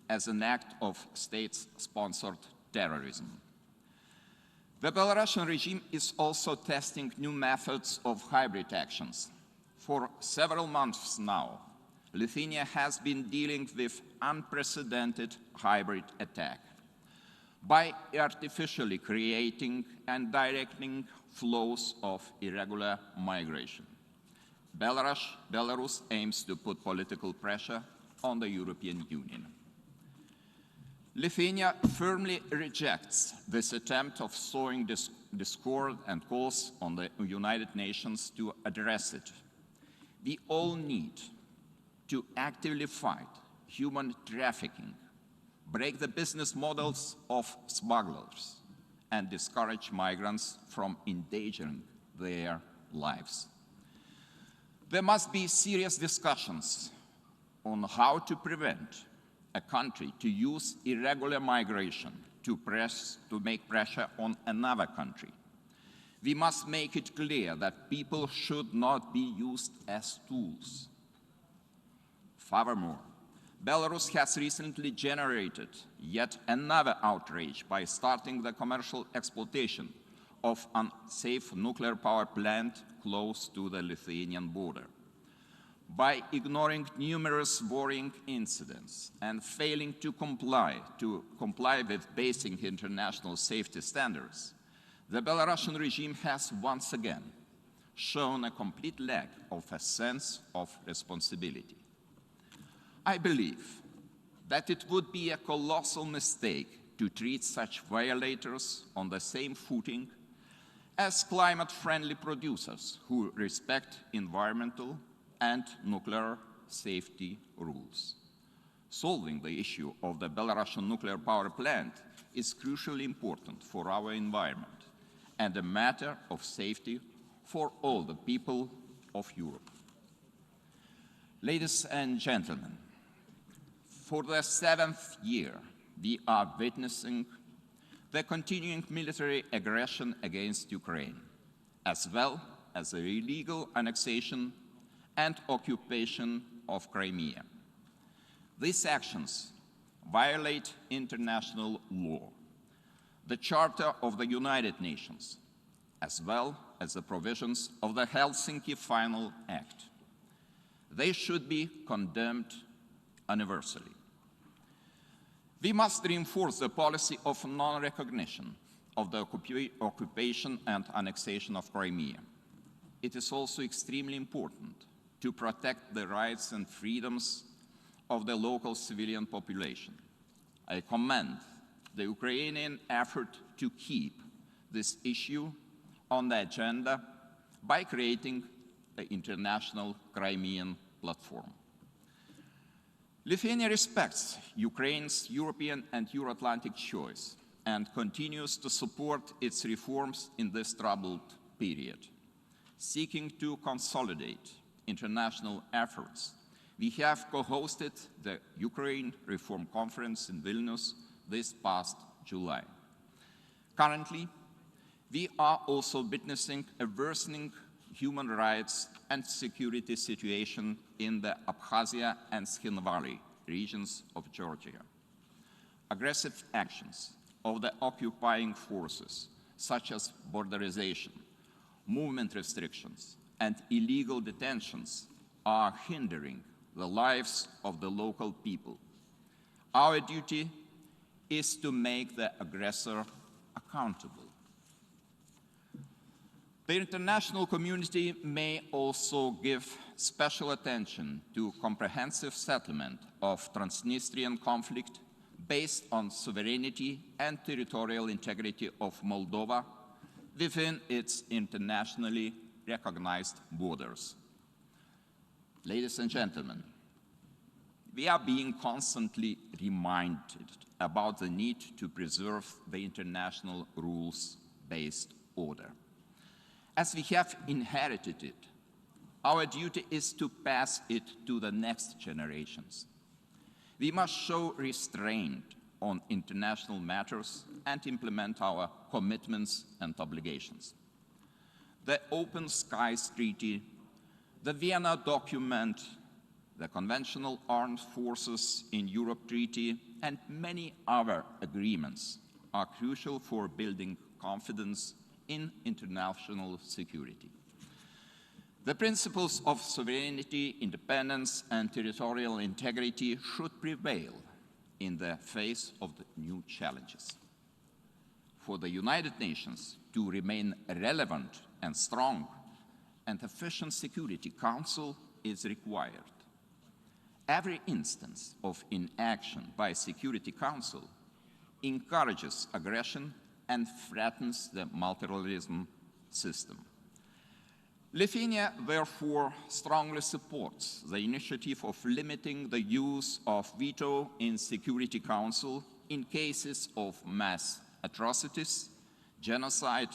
as an act of state-sponsored terrorism. The Belarusian regime is also testing new methods of hybrid actions. For several months now, Lithuania has been dealing with unprecedented hybrid attack by artificially creating and directing flows of irregular migration. Belarus aims to put political pressure on the European Union. Lithuania firmly rejects this attempt of sowing discord and calls on the United Nations to address it. We all need to actively fight human trafficking, break the business models of smugglers, and discourage migrants from endangering their lives. There must be serious discussions on how to prevent a country to use irregular migration to make pressure on another country. We must make it clear that people should not be used as tools. Furthermore, Belarus has recently generated yet another outrage by starting the commercial exploitation of an unsafe nuclear power plant close to the Lithuanian border. By ignoring numerous worrying incidents and failing to comply with basic international safety standards, the Belarusian regime has once again shown a complete lack of a sense of responsibility. I believe that it would be a colossal mistake to treat such violators on the same footing as climate-friendly producers who respect environmental and nuclear safety rules. Solving the issue of the Belarusian nuclear power plant is crucially important for our environment and a matter of safety for all the people of Europe. Ladies and gentlemen, for the 7th year, we are witnessing the continuing military aggression against Ukraine, as well as the illegal annexation and occupation of Crimea. These actions violate international law, the Charter of the United Nations, as well as the provisions of the Helsinki Final Act. They should be condemned universally. We must reinforce the policy of non-recognition of the occupation and annexation of Crimea. It is also extremely important to protect the rights and freedoms of the local civilian population. I commend the Ukrainian effort to keep this issue on the agenda by creating the International Crimean Platform. Lithuania respects Ukraine's European and Euro-Atlantic choice and continues to support its reforms in this troubled period. Seeking to consolidate international efforts, we have co-hosted the Ukraine Reform Conference in Vilnius this past July. Currently, we are also witnessing a worsening human rights and security situation in the Abkhazia and Skhin regions of Georgia. Aggressive actions of the occupying forces, such as borderization, movement restrictions, and illegal detentions, are hindering the lives of the local people. Our duty is to make the aggressor accountable. The international community may also give special attention to comprehensive settlement of Transnistrian conflict based on sovereignty and territorial integrity of Moldova within its internationally recognized borders. Ladies and gentlemen, we are being constantly reminded about the need to preserve the international rules-based order. As we have inherited it, our duty is to pass it to the next generations. We must show restraint on international matters and implement our commitments and obligations. the Open Skies Treaty, the Vienna Document, the Conventional Armed Forces in Europe Treaty, and many other agreements are crucial for building confidence in international security. The principles of sovereignty, independence, and territorial integrity should prevail in the face of the new challenges. For the United Nations to remain relevant and strong, an efficient Security Council is required. Every instance of inaction by Security Council encourages aggression and threatens the multilateralism system. Lithuania, therefore, strongly supports the initiative of limiting the use of veto in Security Council in cases of mass atrocities, genocide,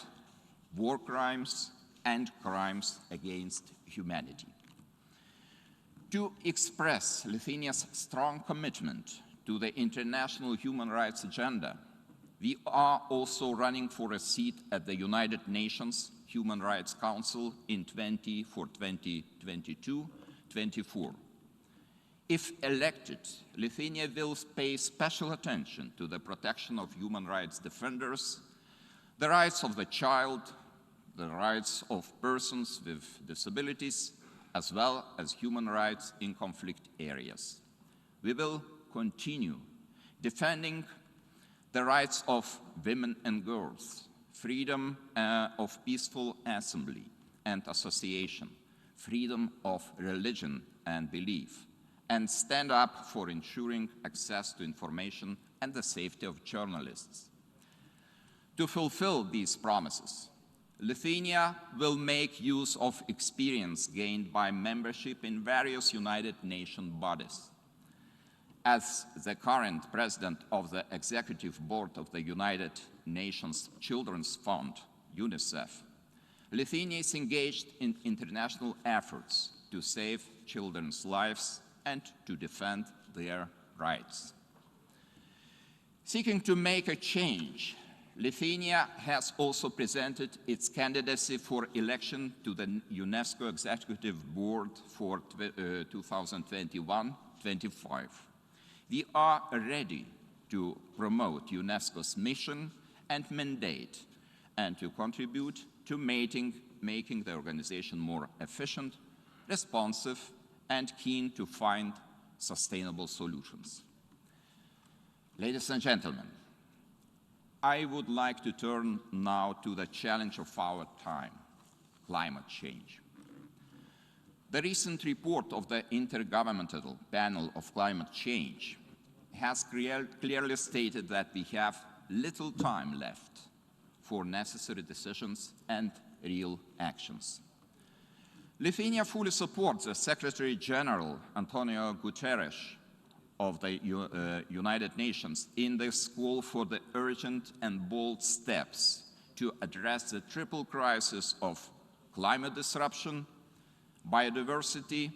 war crimes, and crimes against humanity. To express Lithuania's strong commitment to the international human rights agenda, we are also running for a seat at the United Nations Human Rights Council in 2022-24. If elected, Lithuania will pay special attention to the protection of human rights defenders, the rights of the child, the rights of persons with disabilities, as well as human rights in conflict areas. We will continue defending the rights of women and girls, freedom of peaceful assembly and association, freedom of religion and belief, and stand up for ensuring access to information and the safety of journalists. To fulfill these promises, Lithuania will make use of experience gained by membership in various United Nations bodies. As the current president of the Executive Board of the United Nations Children's Fund, UNICEF, Lithuania is engaged in international efforts to save children's lives and to defend their rights. Seeking to make a change, Lithuania has also presented its candidacy for election to the UNESCO Executive Board for 2021-25. We are ready to promote UNESCO's mission and mandate and to contribute to making the organization more efficient, responsive, and keen to find sustainable solutions. Ladies and gentlemen, I would like to turn now to the challenge of our time, climate change. The recent report of the Intergovernmental Panel of Climate Change has clearly stated that we have little time left for necessary decisions and real actions. Lithuania fully supports the Secretary General, Antonio Guterres, of the United Nations in this call for the urgent and bold steps to address the triple crisis of climate disruption, biodiversity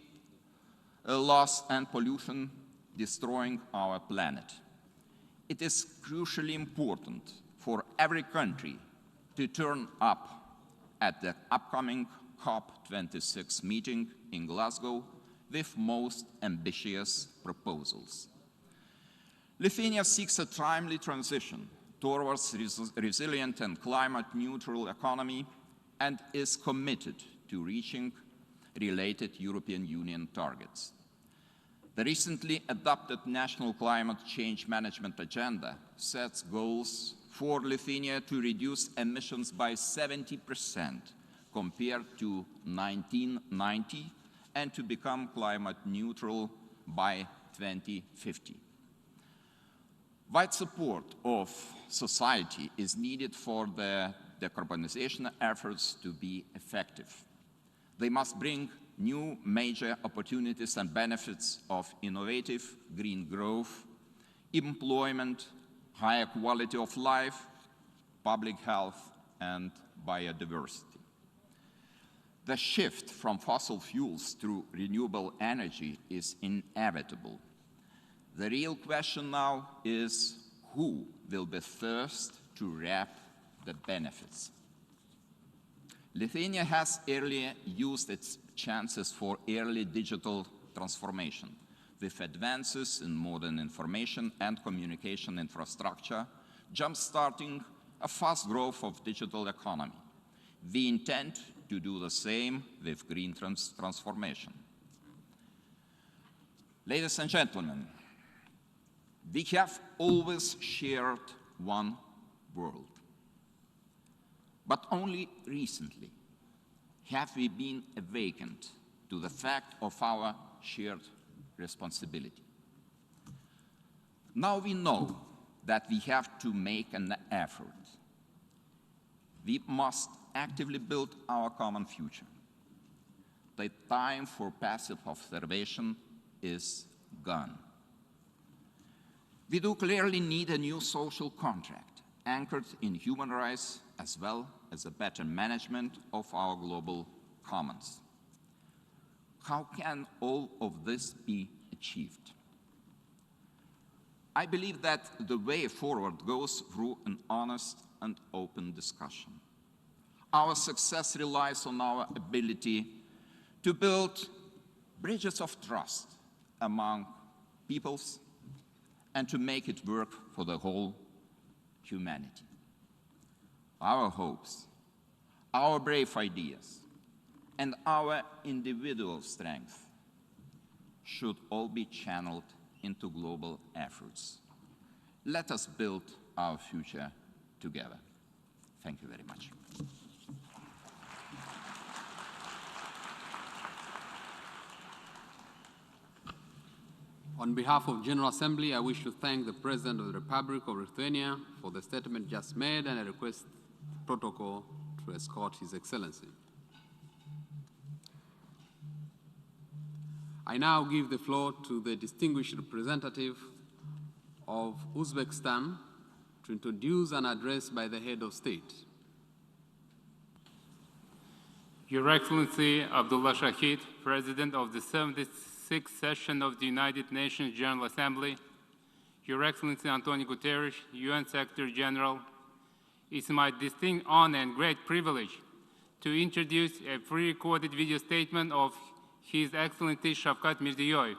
loss, and pollution destroying our planet. It is crucially important for every country to turn up at the upcoming COP26 meeting in Glasgow with most ambitious proposals. Lithuania seeks a timely transition towards resilient and climate-neutral economy and is committed to reaching related European Union targets. The recently adopted National Climate Change Management Agenda sets goals for Lithuania to reduce emissions by 70% compared to 1990 and to become climate neutral by 2050. Wide support of society is needed for the decarbonization efforts to be effective. They must bring new major opportunities and benefits of innovative green growth, employment, higher quality of life, public health, and biodiversity. The shift from fossil fuels to renewable energy is inevitable. The real question now is who will be first to reap the benefits. Lithuania has early used its chances for early digital transformation with advances in modern information and communication infrastructure, jump-starting a fast growth of digital economy. We intend to do the same with green transformation. Ladies and gentlemen, we have always shared one world. But only recently have we been awakened to the fact of our shared responsibility. Now we know that we have to make an effort. We must actively build our common future. The time for passive observation is gone. We do clearly need a new social contract anchored in human rights as well as a better management of our global commons. How can all of this be achieved? I believe that the way forward goes through an honest and open discussion. Our success relies on our ability to build bridges of trust among peoples and to make it work for the whole humanity. Our hopes, our brave ideas, and our individual strength should all be channeled into global efforts. Let us build our future together. Thank you very much. On behalf of General Assembly, I wish to thank the President of the Republic of Lithuania for the statement just made, and I request the protocol to escort His Excellency. I now give the floor to the distinguished representative of Uzbekistan to introduce an address by the head of state. Your Excellency Abdullah Shahid, President of the 76th session of the United Nations General Assembly, Your Excellency Antonio Guterres, UN Secretary General, it's my distinct honor and great privilege to introduce a pre-recorded video statement of His Excellency Shavkat Mirziyoyev,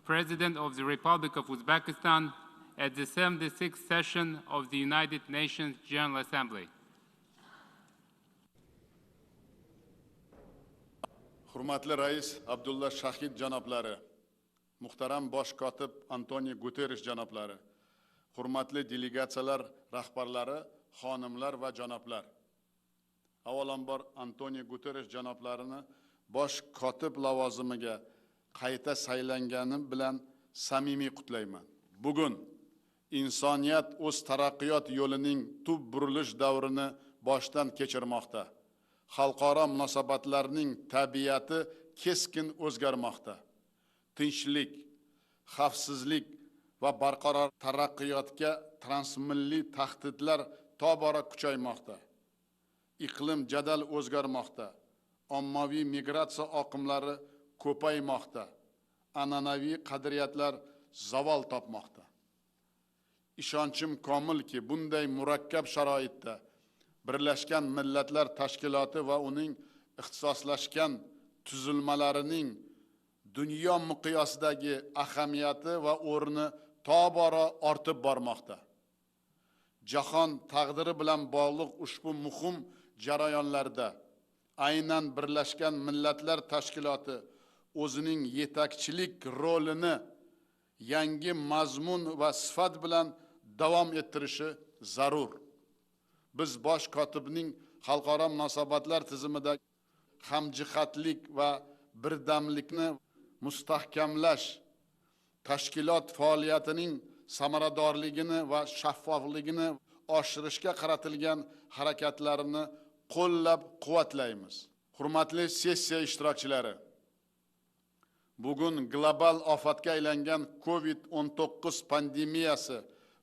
President of the Republic of Uzbekistan, at the 76th session of the United Nations General Assembly. Hurmatli Rais Abdullah Shahid janoblari, muhtaram bosh kotib Antonio Guterres janoblari, hurmatli delegatsiyalar rahbarlari, xonimlar va janoblar. Avvalambor Antonio Guterres janoblarini bosh kotib lavozimiga qayta saylanganim bilan samimiy qutlayman. Bugun insoniyat o'z taraqqiyot yo'lining tub burilish davrini boshdan kechirmoqda. Xalqaro munosabatlarning tabiati keskin o'zgarmoqda. Tinchlik, xavfsizlik va barqaror taraqqiyotga transmilliy tahdidlar tobora kuchaymoqda. Iqlim jadal o'zgarmoqda. Ommaviy migratsiya oqimlari ko'paymoqda. An'anaviy qadriyatlar zavol topmoqda. Ishonchim komilki, bunday murakkab sharoitda Birlashgan Millatlar Tashkiloti va uning ixtisoslashgan tuzilmalarining dunyo miqyosidagi ahamiyati va o'rni tobora ortib bormoqda. Jahon taqdiri bilan bog'liq ushbu muhim jarayonlarda aynan Birlashgan Millatlar Tashkiloti o'zining yetakchilik rolini yangi mazmun va sifat bilan davom ettirishi zarur. Biz bosh kotibning xalqaro munosabatlar tizimida hamjihatlik va birdamlikni mustahkamlash, tashkilot faoliyatining samaradorligini va shaffofligini oshirishga qaratilgan harakatlarini qo'llab-quvvatlaymiz. Hurmatli sessiya ishtirokchilari, bugun global ofatga aylangan COVID-19 pandemiyasi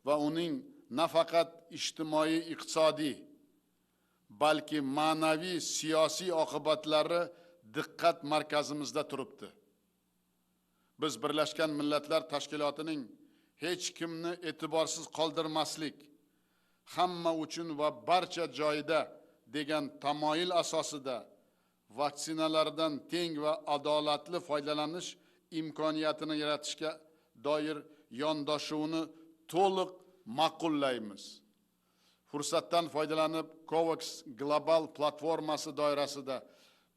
va uning nafaqat ijtimoiy iqtisodiy, balki ma'naviy siyosiy oqibatlari diqqat markazimizda turibdi. Biz Birlashgan Millatlar Tashkilotining hech kimni e'tiborsiz qoldirmaslik, hamma uchun va barcha joyda degan tamoyil asosida vaksinalardan teng va adolatli foydalanish imkoniyatini yaratishga doir yondashuvni to'liq ma'qullaymiz. Fursatdan foydalanib, COVAX global platformasi doirasida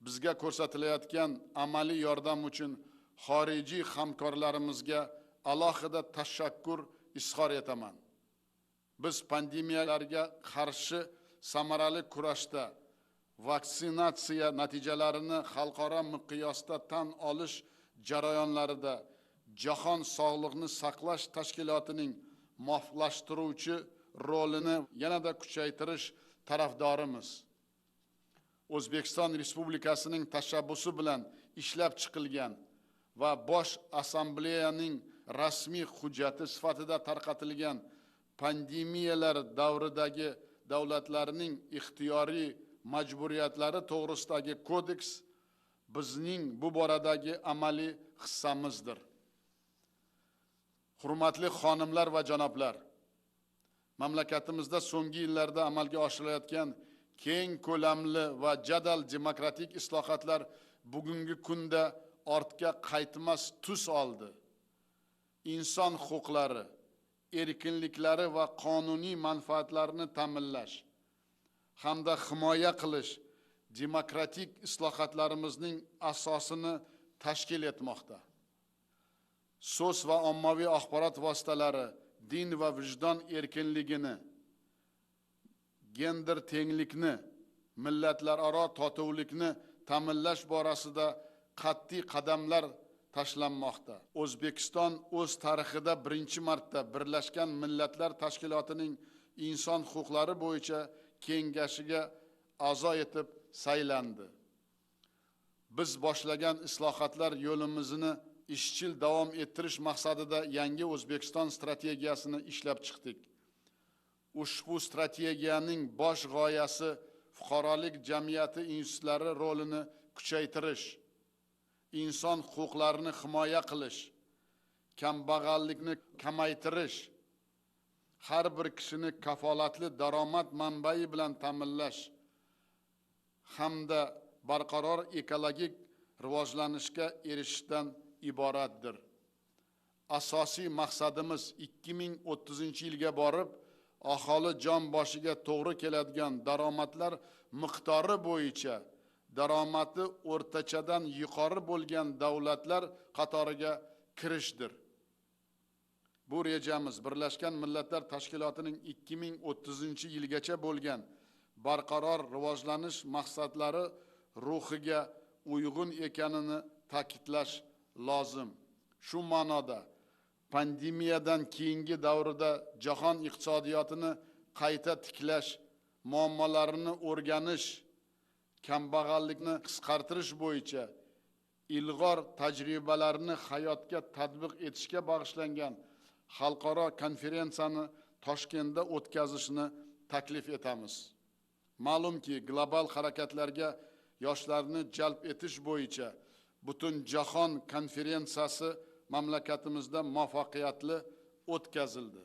bizga ko'rsatilayotgan amaliy yordam uchun xorijiy hamkorlarimizga alohida tashakkur izhor etaman. Biz pandemiyalarga qarshi samarali kurashda vaksinatsiya natijalarini xalqaro miqyosda tan olish jarayonlarida Jahon Sog'liqni saqlash tashkilotining muvofiqlashtiruvchi rolini yanada kuchaytirish tarafdorimiz. O'zbekiston Respublikasining tashabbusi bilan ishlab chiqilgan va Bosh Assambleyaning rasmiy hujjati sifatida tarqatilgan pandemiyalar davridagi davlatlarning ixtiyoriy majburiyatlari to'g'risidagi kodeks bizning bu boradagi amaliy hissamizdir. Hurmatli xonimlar va janoblar, mamlakatimizda so'nggi yillarda amalga oshirilayotgan keng ko'lamli va jadal demokratik islohotlar bugungi kunda ortga qaytmas tus oldi. Inson huquqlari, erkinliklari va qonuniy manfaatlarini ta'minlash hamda himoya qilish demokratik islohotlarimizning asosini tashkil etmoqda. So'z va ommaviy axborot vositalari din va vijdon erkinligini, gender tenglikni, millatlararo totuvlikni ta'minlash borasida qat'iy qadamlar tashlanmoqda. O'zbekiston o'z tarixida birinchi marta Birlashgan Millatlar Tashkilotining inson huquqlari bo'yicha kengashiga a'zo etib saylandi. Biz boshlagan islohotlar yo'limizni izchil davom ettirish maqsadida yangi O'zbekiston strategiyasini ishlab chiqdik. Ushbu strategiyaning bosh g'oyasi fuqarolik jamiyati institutlari rolini kuchaytirish, inson huquqlarini himoya qilish, kambag'allikni kamaytirish, har bir kishini kafolatli daromad manbai bilan ta'minlash hamda barqaror ekologik rivojlanishga erishishdan iboratdir. Asosiy maqsadimiz 2030-yilga borib, aholi jon boshiga to'g'ri keladigan daromadlar miqdori bo'yicha daromadi o'rtachadan yuqori bo'lgan davlatlar qatoriga kirishdir. Bu rejamiz Birlashgan Millatlar Tashkilotining 2030-yilgacha bo'lgan barqaror rivojlanish maqsadlari ruhiga uyg'un ekanini ta'kidlash lozim. Shu ma'noda pandemiyadan keyingi davrda jahon iqtisodiyotini qayta tiklash, muammolarini o'rganish, kambag'allikni qisqartirish bo'yicha ilg'or tajribalarni hayotga tatbiq etishga bag'ishlangan xalqaro konferensiyani Toshkentda o'tkazishni taklif etamiz. Ma'lumki, global harakatlarga yoshlarni jalb etish bo'yicha butun jahon konferensiyasi mamlakatimizda muvaffaqiyatli o'tkazildi.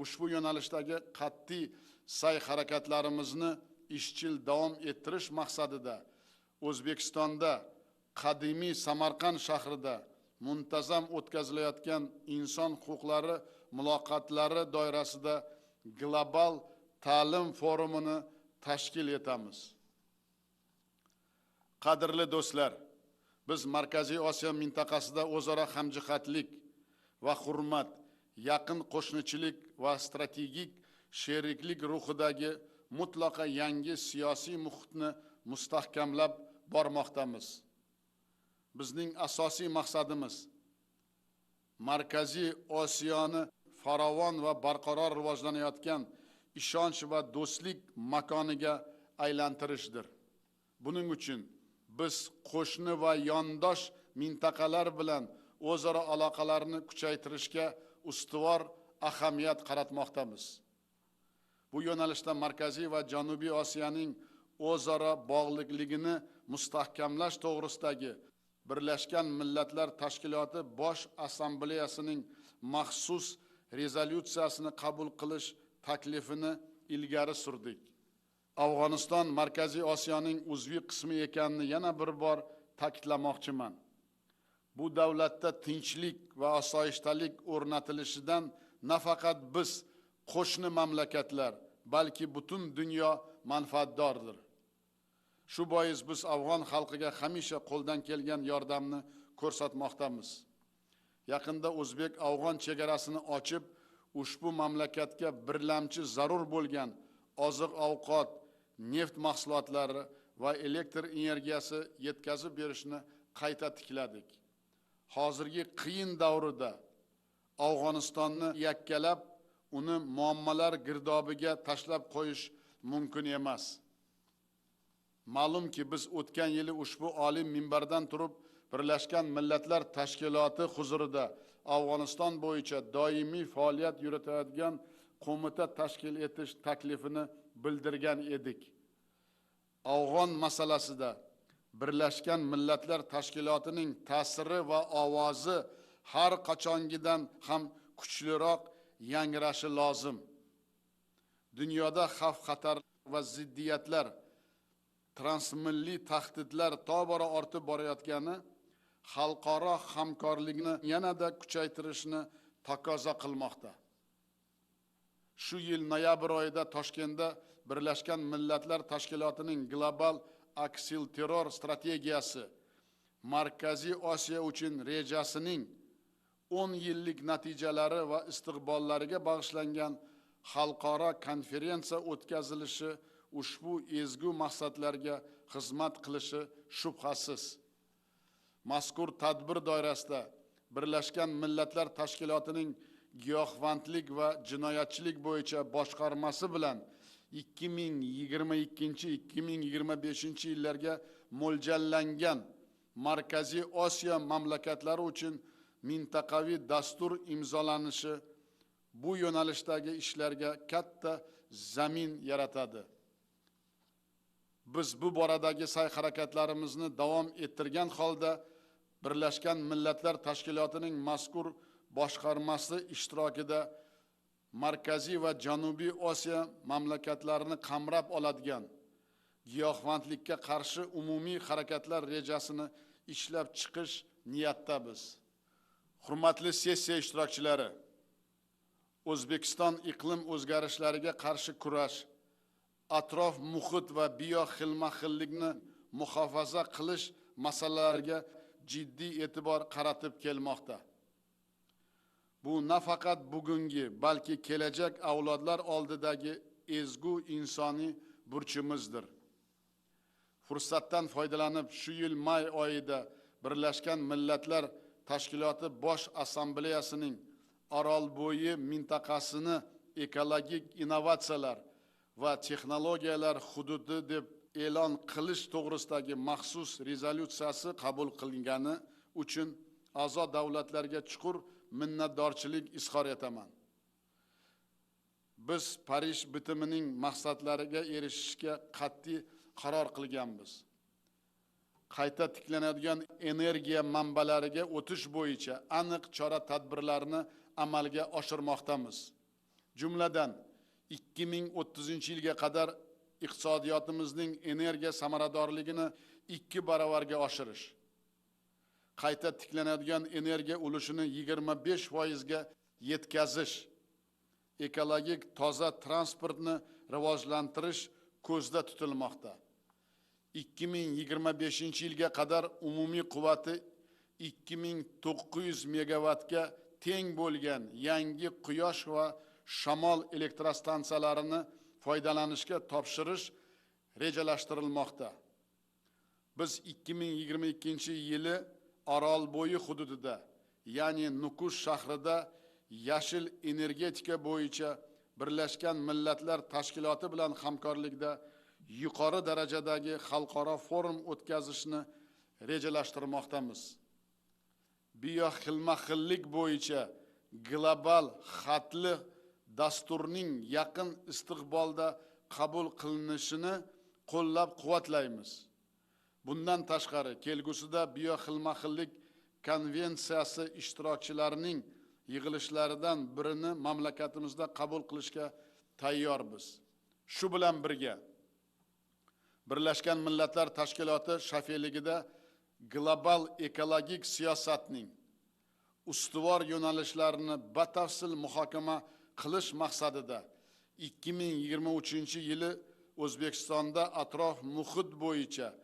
Ushbu yo'nalishdagi qat'iy sa'y-harakatlarimizni izchil davom ettirish maqsadida O'zbekistonda qadimiy Samarqand shahrida muntazam o'tkazilayotgan inson huquqlari muloqotlari doirasida global ta'lim forumini tashkil etamiz. Qadrli do'stlar, biz Markaziy Osiyo mintaqasida o'zaro hamjihatlik va hurmat, yaqin qo'shnichilik va strategik sheriklik ruhidagi mutlaqo yangi siyosiy muhitni mustahkamlab bormoqdamiz. Bizning asosiy maqsadimiz Markaziy Osiyoni farovon va barqaror rivojlanayotgan ishonch va do'stlik makoniga aylantirishdir. Buning uchun biz qo'shni va yondosh mintaqalar bilan o'zaro aloqalarni kuchaytirishga ustuvor ahamiyat qaratmoqdamiz. Bu yo'nalishda Markaziy va Janubiy Osiyoning o'zaro bog'liqligini mustahkamlash to'g'risidagi Birlashgan Millatlar Tashkiloti Bosh Assambleyasining maxsus rezolyutsiyasini qabul qilish taklifini ilgari surdik. Afg'oniston Markaziy Osiyoning uzviy qismi ekanini yana bir bor ta'kidlamoqchiman. Bu davlatda tinchlik va osoyishtalik o'rnatilishidan nafaqat biz, qo'shni mamlakatlar, balki butun dunyo manfaatdordir. Shu bois biz afg'on xalqiga hamisha qo'ldan kelgan yordamni ko'rsatmoqdamiz. Yaqinda o'zbek-afg'on chegarasini ochib, ushbu mamlakatga birlamchi zarur bo'lgan oziq-ovqat, neft mahsulotlari va elektr energiyasi yetkazib berishni qayta tikladik. Hozirgi qiyin davrida Afg'onistonni yakkalab, uni muammolar girdobiga tashlab qo'yish mumkin emas. Ma'lumki, biz o'tgan yili ushbu oliy minbardan turib Birlashgan Millatlar Tashkiloti huzurida Afg'oniston bo'yicha doimiy faoliyat yuritadigan qo'mita tashkil etish taklifini bildirgan edik. Afg'on masalasida Birlashgan Millatlar Tashkilotining ta'siri va ovozi har qachongidan ham kuchliroq yangrashi lozim. Dunyoda xavf-xatar va ziddiyatlar, transmilliy tahdidlar tobora ortib borayotgani xalqaro hamkorlikni yanada kuchaytirishni taqozo qilmoqda. Shu yil noyabr oyida Toshkentda Birlashgan Millatlar Tashkilotining global aksilterror strategiyasi Markaziy Osiyo uchun rejasining 10 yillik natijalari va istiqbollariga bag'ishlangan xalqaro konferensiya o'tkazilishi ushbu ezgu maqsadlarga xizmat qilishi shubhasiz. Mazkur tadbir doirasida Birlashgan Millatlar Tashkilotining giyohvandlik va jinoyatchilik bo'yicha boshqarmasi bilan 2022-2025 yillarga mo'ljallangan Markaziy Osiyo mamlakatlari uchun mintaqaviy dastur imzolanishi bu yo'nalishdagi ishlarga katta zamin yaratadi. Biz bu boradagi sa'y-harakatlarimizni davom ettirgan holda Birlashgan Millatlar Tashkilotining mazkur boshqarmasi ishtirokida Markaziy va Janubiy Osiyo mamlakatlarini qamrab oladigan giyohvandlikka qarshi umumiy harakatlar rejasini ishlab chiqish niyatdamiz. Hurmatli sessiya ishtirokchilari, O'zbekiston iqlim o'zgarishlariga qarshi kurash, atrof muhit va bioxilma-xillikni muhofaza qilish masalalariga jiddiy e'tibor qaratib kelmoqda. Bu nafaqat bugungi, balki kelajak avlodlar oldidagi ezgu insoniy burchimizdir. Fursatdan foydalanib, shu yil may oyida Birlashgan Millatlar Tashkiloti Bosh Assambleyasining Orolbo'yi mintaqasini ekologik innovatsiyalar va texnologiyalar hududi deb e'lon qilish to'g'risidagi maxsus rezolyutsiyasi qabul qilingani uchun a'zo davlatlarga chuqur minnatdorchilik izhor etaman. Biz Parij bitimining maqsadlariga erishishga qat'iy qaror qilganmiz. Qayta tiklanadigan energiya manbalariga o'tish bo'yicha aniq chora-tadbirlarni amalga oshirmoqdamiz. Jumladan 2030-yilga qadar iqtisodiyotimizning energiya samaradorligini 2 baravarga oshirish, qayta tiklanadigan energiya ulushini 25% ga yetkazish, ekologik toza transportni rivojlantirish ko'zda tutilmoqda. 2025-yilga qadar umumiy quvvati 2900 megawattga teng bo'lgan yangi quyosh va shamol elektrostansiyalarini foydalanishga topshirish rejalashtirilmoqda. Biz 2022-yili Orolbo'yi hududida, ya'ni Nukus shahrida yashil energetika bo'yicha Birlashgan Millatlar Tashkiloti bilan hamkorlikda yuqori darajadagi xalqaro forum o'tkazishni rejalashtirmoqdamiz. Bioxilma-xillik bo'yicha global xatli dasturning yaqin istiqbolda qabul qilinishini qo'llab-quvvatlaymiz. Bundan tashqari, kelgusida bioxilma-xillik konvensiyasi ishtirokchilarining yig'ilishlaridan birini mamlakatimizda qabul qilishga tayyormiz. Shu bilan birga Birleşken Milletler Tashkiloti shafeligida global ekologik siyosatning ustuvor yo'nalishlarini batafsil muhokama qilish maqsadida 2023-yili O'zbekistonda atrof muhit bo'yicha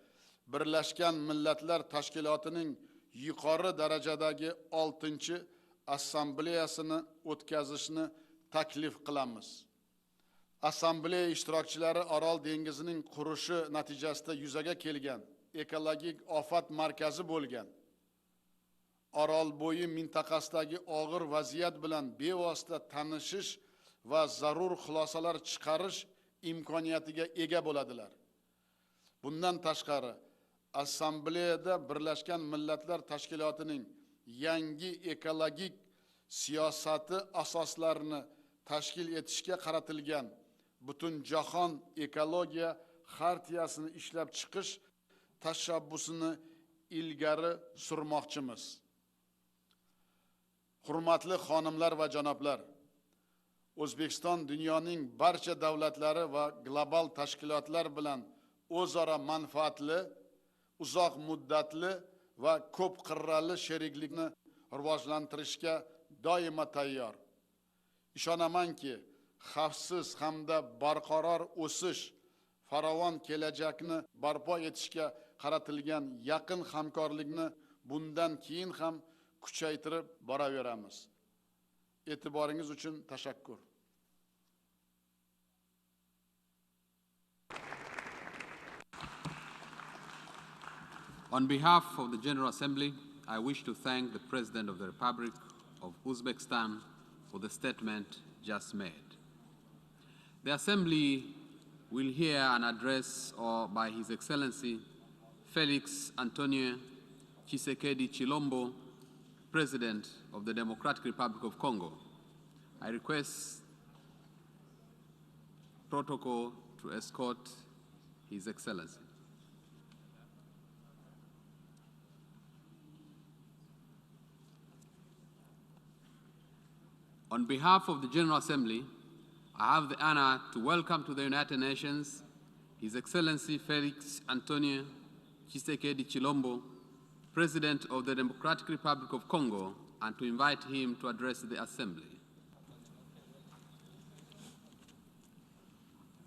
Birleşken Milletler Tashkilotining yuqori darajadagi 6-chi assambleyasini o'tkazishni taklif qilamiz. Assambleya ishtirokchilari Orol dengizining qurishi natijasida yuzaga kelgan ekologik ofat markazi bo'lgan Orolbo'yi mintaqasidagi og'ir vaziyat bilan bevosita tanishish va zarur xulosalar chiqarish imkoniyatiga ega bo'ladilar. Bundan tashqari, assambleyada Birleşken Milletler Tashkilotining yangi ekologik siyosati asoslarini tashkil etishga qaratilgan butun jahon ekologiya xartiyasini ishlab chiqish tashabbusini ilgari surmoqchimiz. Hurmatli xonimlar va janoblar, O'zbekiston dunyoning barcha davlatlari va global tashkilotlar bilan o'zaro manfaatli, uzoq muddatli va ko'p qirrali sheriklikni rivojlantirishga doimo tayyor. Ishonamanki, xavfsiz hamda barqaror o'sish, farovon kelajakni barpo etishga qaratilgan yaqin hamkorlikni bundan keyin ham kuchaytirib boraveramiz. E'tiboringiz uchun tashakkur. On behalf of the General Assembly, I wish to thank the President of the Republic of Uzbekistan for the statement just made. The Assembly will hear an address by His Excellency Felix Antonio Tshisekedi Chilombo, President of the Democratic Republic of Congo. I request protocol to escort His Excellency. On behalf of the General Assembly, I have the honor to welcome to the United Nations His Excellency Felix Antonio Tshisekedi Chilombo, President of the Democratic Republic of Congo, and to invite him to address the Assembly.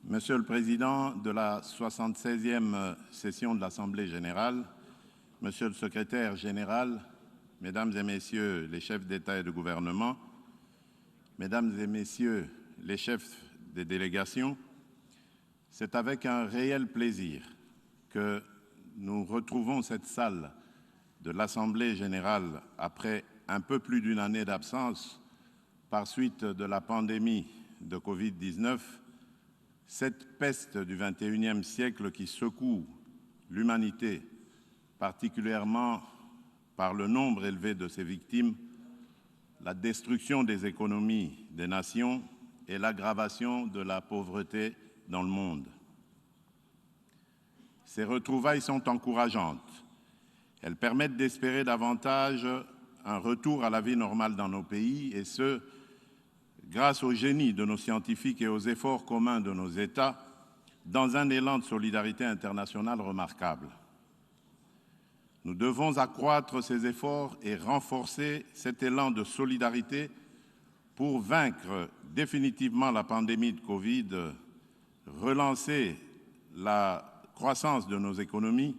Monsieur le Président de la 76e session de l'Assemblée générale, Monsieur le Secrétaire général, Mesdames et Messieurs les chefs d'État et de gouvernement, Mesdames et Messieurs les chefs des délégations, c'est avec un réel plaisir que nous retrouvons cette salle de l'Assemblée générale après un peu plus d'une année d'absence par suite de la pandémie de Covid-19, cette peste du XXIe siècle qui secoue l'humanité, particulièrement par le nombre élevé de ses victimes, la destruction des économies des nations et l'aggravation de la pauvreté dans le monde. Ces retrouvailles sont encourageantes. Elles permettent d'espérer davantage un retour à la vie normale dans nos pays, et ce, grâce au génie de nos scientifiques et aux efforts communs de nos États, dans un élan de solidarité internationale remarquable. Nous devons accroître ces efforts et renforcer cet élan de solidarité pour vaincre définitivement la pandémie de Covid, relancer la croissance de nos économies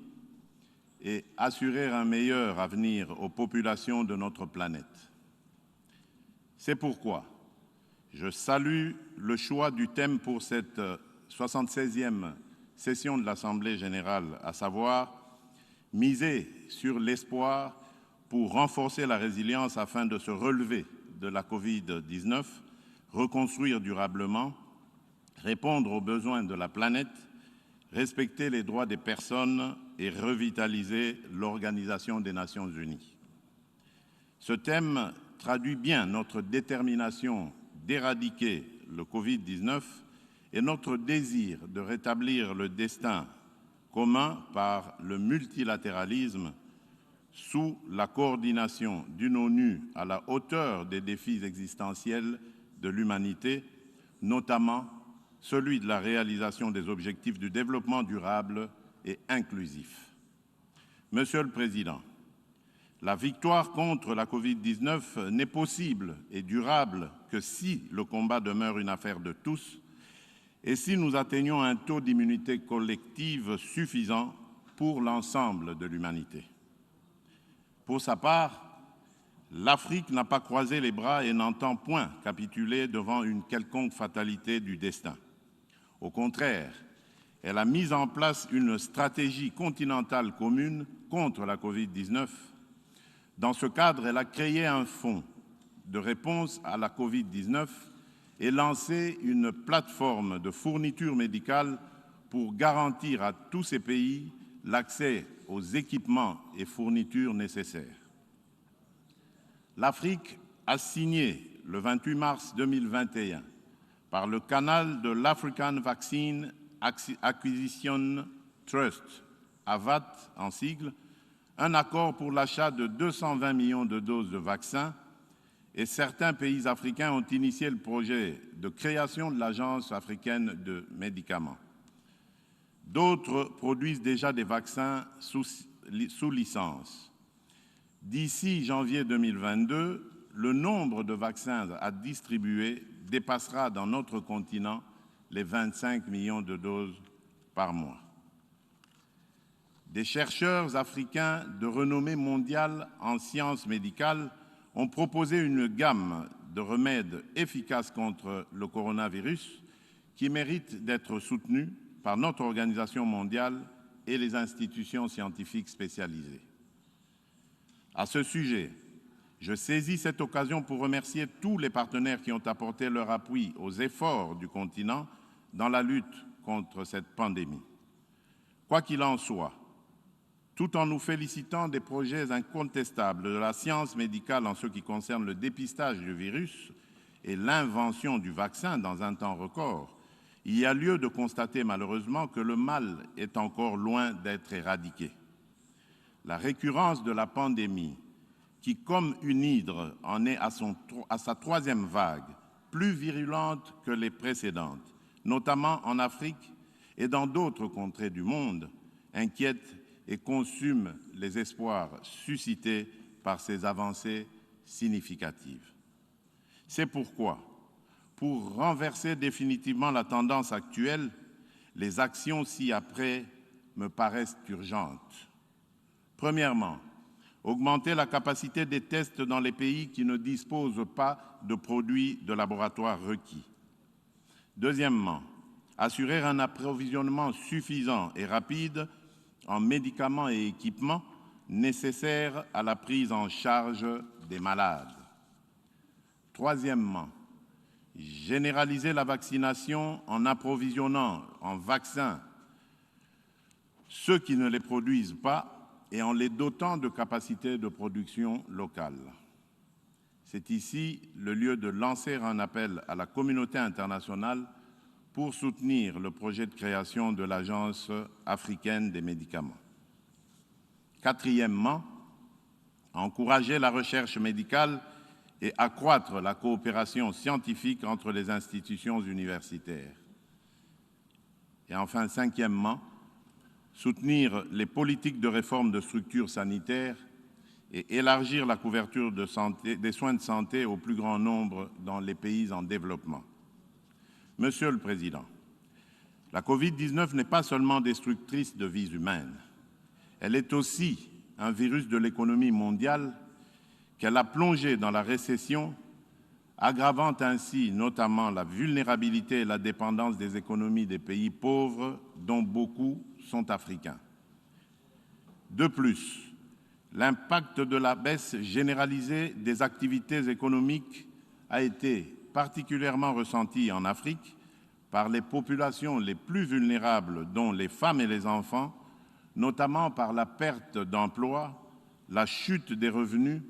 et assurer un meilleur avenir aux populations de notre planète. C'est pourquoi je salue le choix du thème pour cette 76e session de l'Assemblée générale, à savoir miser sur l'espoir pour renforcer la résilience afin de se relever de la Covid-19, reconstruire durablement, répondre aux besoins de la planète, respecter les droits des personnes et revitaliser l'Organisation des Nations Unies. Ce thème traduit bien notre détermination d'éradiquer le Covid-19 et notre désir de rétablir le destin commun par le multilatéralisme sous la coordination d'une ONU à la hauteur des défis existentiels de l'humanité, notamment celui de la réalisation des objectifs du développement durable et inclusif. Monsieur le Président, la victoire contre la Covid-19 n'est possible et durable que si le combat demeure une affaire de tous et si nous atteignons un taux d'immunité collective suffisant pour l'ensemble de l'humanité. Pour sa part, l'Afrique n'a pas croisé les bras et n'entend point capituler devant une quelconque fatalité du destin. Au contraire, elle a mis en place une stratégie continentale commune contre la Covid-19. Dans ce cadre, elle a créé un fonds de réponse à la Covid-19 et lancé une plateforme de fourniture médicale pour garantir à tous ces pays l'accès aux équipements et fournitures nécessaires. L'Afrique a signé le 28 mars 2021 par le canal de l'African Vaccine Acquisition Trust, AVAT en sigle, un accord pour l'achat de 220 millions de doses de vaccins et certains pays africains ont initié le projet de création de l'Agence africaine de médicaments. D'autres produisent déjà des vaccins sous licence. D'ici janvier 2022, le nombre de vaccins à distribuer dépassera dans notre continent les 25 millions de doses par mois. Des chercheurs africains de renommée mondiale en sciences médicales ont proposé une gamme de remèdes efficaces contre le coronavirus qui méritent d'être soutenus par notre organisation mondiale et les institutions scientifiques spécialisées. À ce sujet, je saisis cette occasion pour remercier tous les partenaires qui ont apporté leur appui aux efforts du continent dans la lutte contre cette pandémie. Quoi qu'il en soit, tout en nous félicitant des progrès incontestables de la science médicale en ce qui concerne le dépistage du virus et l'invention du vaccin dans un temps record, il y a lieu de constater malheureusement que le mal est encore loin d'être éradiqué. La récurrence de la pandémie, qui comme une hydre en est à sa troisième vague, plus virulente que les précédentes, notamment en Afrique et dans d'autres contrées du monde, inquiète et consume les espoirs suscités par ces avancées significatives. C'est pourquoi, pour renverser définitivement la tendance actuelle, les actions ci-après me paraissent urgentes. Premièrement, augmenter la capacité des tests dans les pays qui ne disposent pas de produits de laboratoire requis. Deuxièmement, assurer un approvisionnement suffisant et rapide en médicaments et équipements nécessaires à la prise en charge des malades. Troisièmement, généraliser la vaccination en approvisionnant en vaccins ceux qui ne les produisent pas et en les dotant de capacités de production locales. C'est ici le lieu de lancer un appel à la communauté internationale pour soutenir le projet de création de l'Agence africaine des médicaments. Quatrièmement, encourager la recherche médicale et accroître la coopération scientifique entre les institutions universitaires. Et enfin, cinquièmement, soutenir les politiques de réforme de structures sanitaires et élargir la couverture des soins de santé au plus grand nombre dans les pays en développement. Monsieur le Président, la Covid-19 n'est pas seulement destructrice de vies humaines, elle est aussi un virus de l'économie mondiale qu'elle a plongé dans la récession, aggravant ainsi notamment la vulnérabilité et la dépendance des économies des pays pauvres, dont beaucoup sont africains. De plus, l'impact de la baisse généralisée des activités économiques a été particulièrement ressenti en Afrique par les populations les plus vulnérables, dont les femmes et les enfants, notamment par la perte d'emploi, la chute des revenus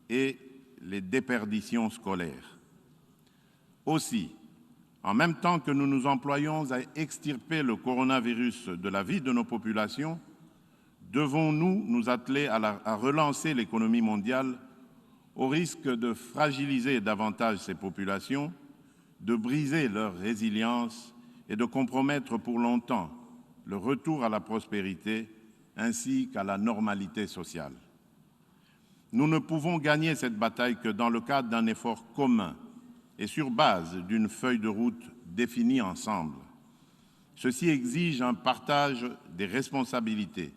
et les déperditions scolaires. Aussi, en même temps que nous nous employons à extirper le coronavirus de la vie de nos populations, devons-nous nous atteler à relancer l'économie mondiale au risque de fragiliser davantage ces populations, de briser leur résilience et de compromettre pour longtemps le retour à la prospérité ainsi qu'à la normalité sociale. Nous ne pouvons gagner cette bataille que dans le cadre d'un effort commun et sur base d'une feuille de route définie ensemble. Ceci exige un partage des responsabilités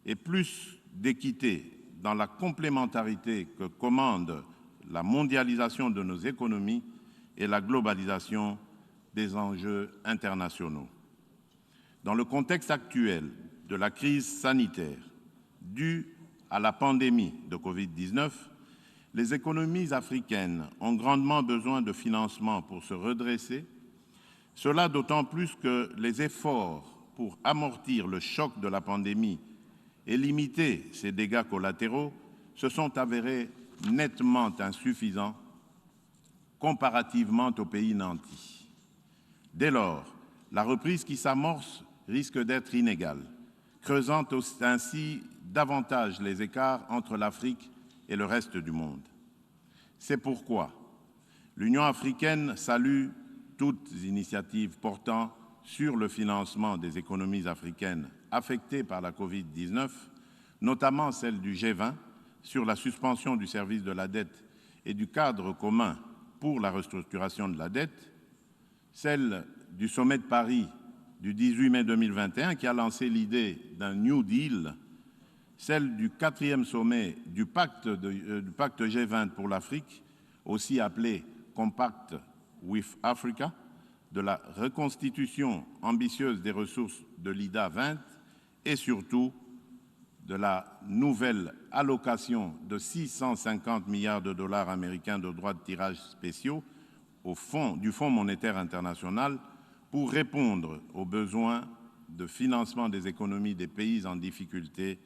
et plus d'équité dans la complémentarité que commandent la mondialisation de nos économies et la globalisation des enjeux internationaux. Dans le contexte actuel de la crise sanitaire due à la pandémie de Covid-19, les économies africaines ont grandement besoin de financement pour se redresser, cela d'autant plus que les efforts pour amortir le choc de la pandémie et limiter ses dégâts collatéraux se sont avérés nettement insuffisants comparativement aux pays nantis. Dès lors, la reprise qui s'amorce risque d'être inégale, creusant ainsi davantage les écarts entre l'Afrique et le reste du monde. C'est pourquoi l'Union africaine salue toutes initiatives portant sur le financement des économies africaines affectées par la Covid-19, notamment celle du G20 sur la suspension du service de la dette et du cadre commun pour la restructuration de la dette, celle du sommet de Paris du 18 mai 2021 qui a lancé l'idée d'un New Deal, celle du 4e sommet du pacte G20 pour l'Afrique, aussi appelé Compact with Africa, de la reconstitution ambitieuse des ressources de l'IDA 20 et surtout de la nouvelle allocation de 650 milliards de dollars américains de droits de tirage spéciaux du Fonds monétaire international pour répondre aux besoins de financement des économies des pays en difficulté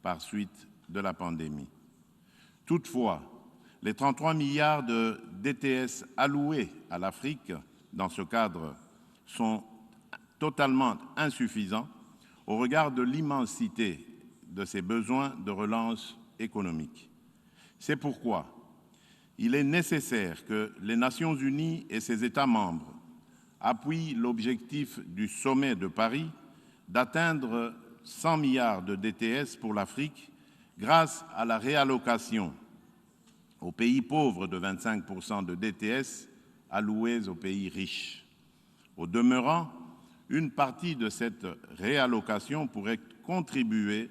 par suite de la pandémie. Toutefois, les 33 milliards de DTS alloués à l'Afrique dans ce cadre sont totalement insuffisants au regard de l'immensité de ses besoins de relance économique. C'est pourquoi il est nécessaire que les Nations unies et ses États membres appuient l'objectif du sommet de Paris d'atteindre 100 milliards de DTS pour l'Afrique grâce à la réallocation aux pays pauvres de 25% de DTS alloués aux pays riches. Au demeurant, une partie de cette réallocation pourrait contribuer